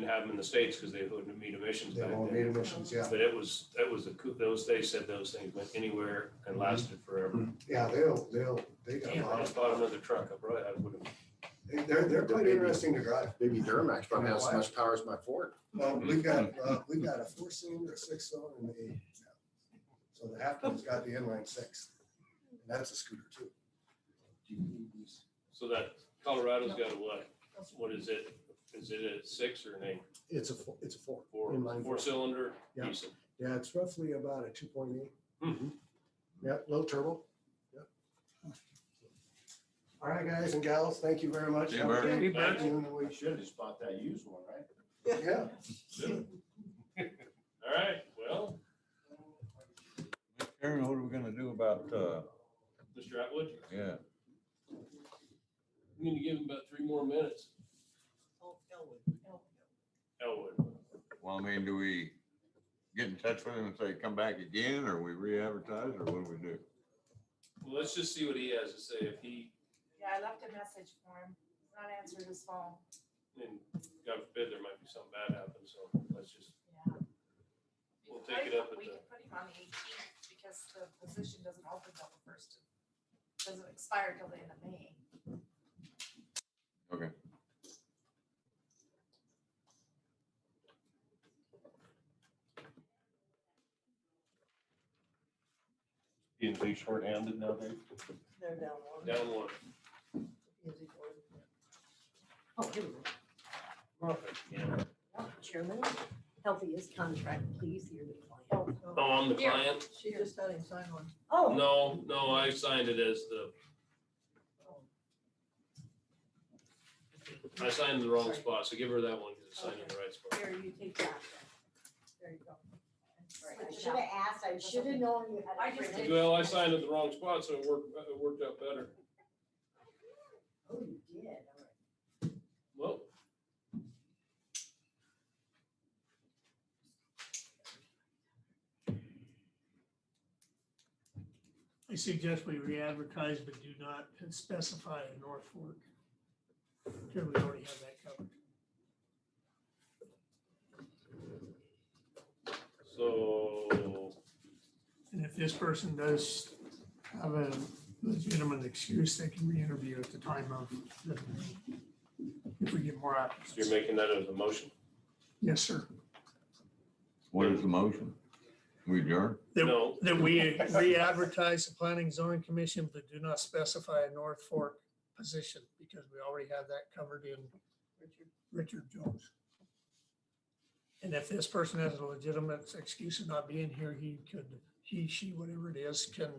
[SPEAKER 3] have them in the States because they wouldn't meet emissions
[SPEAKER 17] They
[SPEAKER 3] back
[SPEAKER 17] won't
[SPEAKER 3] then.
[SPEAKER 17] need emissions, yeah.
[SPEAKER 3] But they said those things went anywhere and lasted forever.
[SPEAKER 17] Yeah, they got a
[SPEAKER 3] Damn, I
[SPEAKER 17] lot
[SPEAKER 3] just
[SPEAKER 17] of,
[SPEAKER 3] bought another truck. I probably would have.
[SPEAKER 17] they're quite interesting to drive.
[SPEAKER 19] Baby Duramax probably has as much power as my Ford.
[SPEAKER 17] Well, we've got a 4-cylinder, a 6-cylinder, and an 8 now. So the half ton's got the inline 6, and that's a scooter too.
[SPEAKER 3] So that Colorado's got a what? What is it? Is it a 6 or an 8?
[SPEAKER 17] It's a 4. Inline 4.
[SPEAKER 3] Four-cylinder
[SPEAKER 17] Yeah.
[SPEAKER 3] diesel.
[SPEAKER 17] Yeah, it's roughly about a 2.8.
[SPEAKER 3] Mhm.
[SPEAKER 17] Yeah, low turbo. Yeah. All right, guys and gals, thank you very much.
[SPEAKER 12] Yeah,
[SPEAKER 17] Have a
[SPEAKER 12] Bert.
[SPEAKER 17] good
[SPEAKER 3] Thank
[SPEAKER 17] afternoon. We
[SPEAKER 19] Should have just bought that used one, right?
[SPEAKER 17] Yeah.
[SPEAKER 3] All right, well,
[SPEAKER 12] Aaron, what are we gonna do about,
[SPEAKER 3] Mr. Atwood,
[SPEAKER 12] yeah,
[SPEAKER 3] I'm gonna give him about 3 more minutes. Elwood.
[SPEAKER 12] well, I mean, do we get in touch with him and say, come back again, or we re-advertise, or what do we do?
[SPEAKER 3] Well, let's just see what he has to say. If he
[SPEAKER 13] Yeah, I left a message for him. He's not answering his phone.
[SPEAKER 3] And God forbid, there might be something bad happen, so let's just,
[SPEAKER 13] Yeah.
[SPEAKER 3] we'll take it up at
[SPEAKER 13] We
[SPEAKER 3] the,
[SPEAKER 13] can put him on the 18th because the position doesn't open till the first, doesn't expire till the end of May.
[SPEAKER 12] Okay.
[SPEAKER 6] Being too short-handed nowadays.
[SPEAKER 8] They're down one.
[SPEAKER 3] down one.
[SPEAKER 8] Easy for them.
[SPEAKER 7] Oh, here we go. Chairman, healthiest contract, please, hear the client.
[SPEAKER 3] Oh, I'm the
[SPEAKER 13] Here.
[SPEAKER 3] client?
[SPEAKER 8] She just had him sign one.
[SPEAKER 7] Oh.
[SPEAKER 3] No, I signed it as the, I signed in the wrong spot, so give her that one, because it's signed in the right spot.
[SPEAKER 7] Here, you take that.
[SPEAKER 8] There you go.
[SPEAKER 7] I should have asked, I should have known you had.
[SPEAKER 13] I just did.
[SPEAKER 3] Well, I signed it in the wrong spot, so it worked out better.
[SPEAKER 7] Oh, you did, all right.
[SPEAKER 3] Well,
[SPEAKER 4] I suggest we re-advertise, but do not specify a North Fork. Here, we already have that covered.
[SPEAKER 3] so,
[SPEAKER 4] And if this person does have a legitimate excuse, they can re-interview at the time of, if we get more
[SPEAKER 3] so
[SPEAKER 4] applicants.
[SPEAKER 3] you're making that as a motion?
[SPEAKER 4] Yes, sir.
[SPEAKER 12] What is the motion? We adjourn?
[SPEAKER 3] No.
[SPEAKER 4] That we re-advertise the planning zoning commission, but do not specify a North Fork position, because we already have that covered in Richard Jones. And if this person has a legitimate excuse of not being here, she, whatever it is, can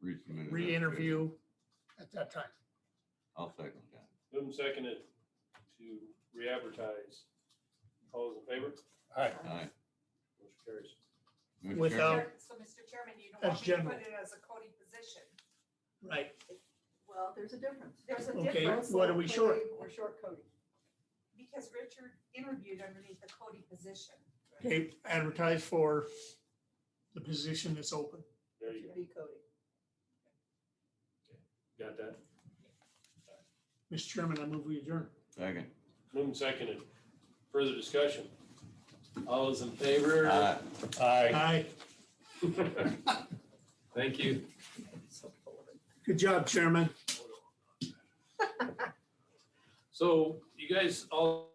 [SPEAKER 12] Resubmit it.
[SPEAKER 4] re-interview at that time.
[SPEAKER 12] I'll second that.
[SPEAKER 3] Moving seconded to re-advertise. All those in favor?
[SPEAKER 6] Aye.
[SPEAKER 12] Aye.
[SPEAKER 3] Motion carries.
[SPEAKER 12] Mr.
[SPEAKER 4] Without-
[SPEAKER 12] Chairman,
[SPEAKER 13] So, Mr. Chairman, you don't
[SPEAKER 4] As
[SPEAKER 13] want me to
[SPEAKER 4] general.
[SPEAKER 13] put it as a Cody position.
[SPEAKER 4] Right.
[SPEAKER 8] Well, there's a difference.
[SPEAKER 13] There's a
[SPEAKER 4] Okay,
[SPEAKER 13] difference
[SPEAKER 4] what are we short?
[SPEAKER 8] We're short Cody.
[SPEAKER 13] because Richard interviewed underneath the Cody position.
[SPEAKER 4] Okay, advertise for the position that's open.
[SPEAKER 3] There you
[SPEAKER 8] To
[SPEAKER 3] go.
[SPEAKER 8] be Cody.
[SPEAKER 3] Got that?
[SPEAKER 4] Mr. Chairman, I move we adjourn.
[SPEAKER 12] Second.
[SPEAKER 3] Moving seconded. Further discussion? All those in favor?
[SPEAKER 12] Aye.
[SPEAKER 3] Aye.
[SPEAKER 4] Aye.
[SPEAKER 3] Thank you.
[SPEAKER 4] Good job, Chairman.
[SPEAKER 3] So you guys all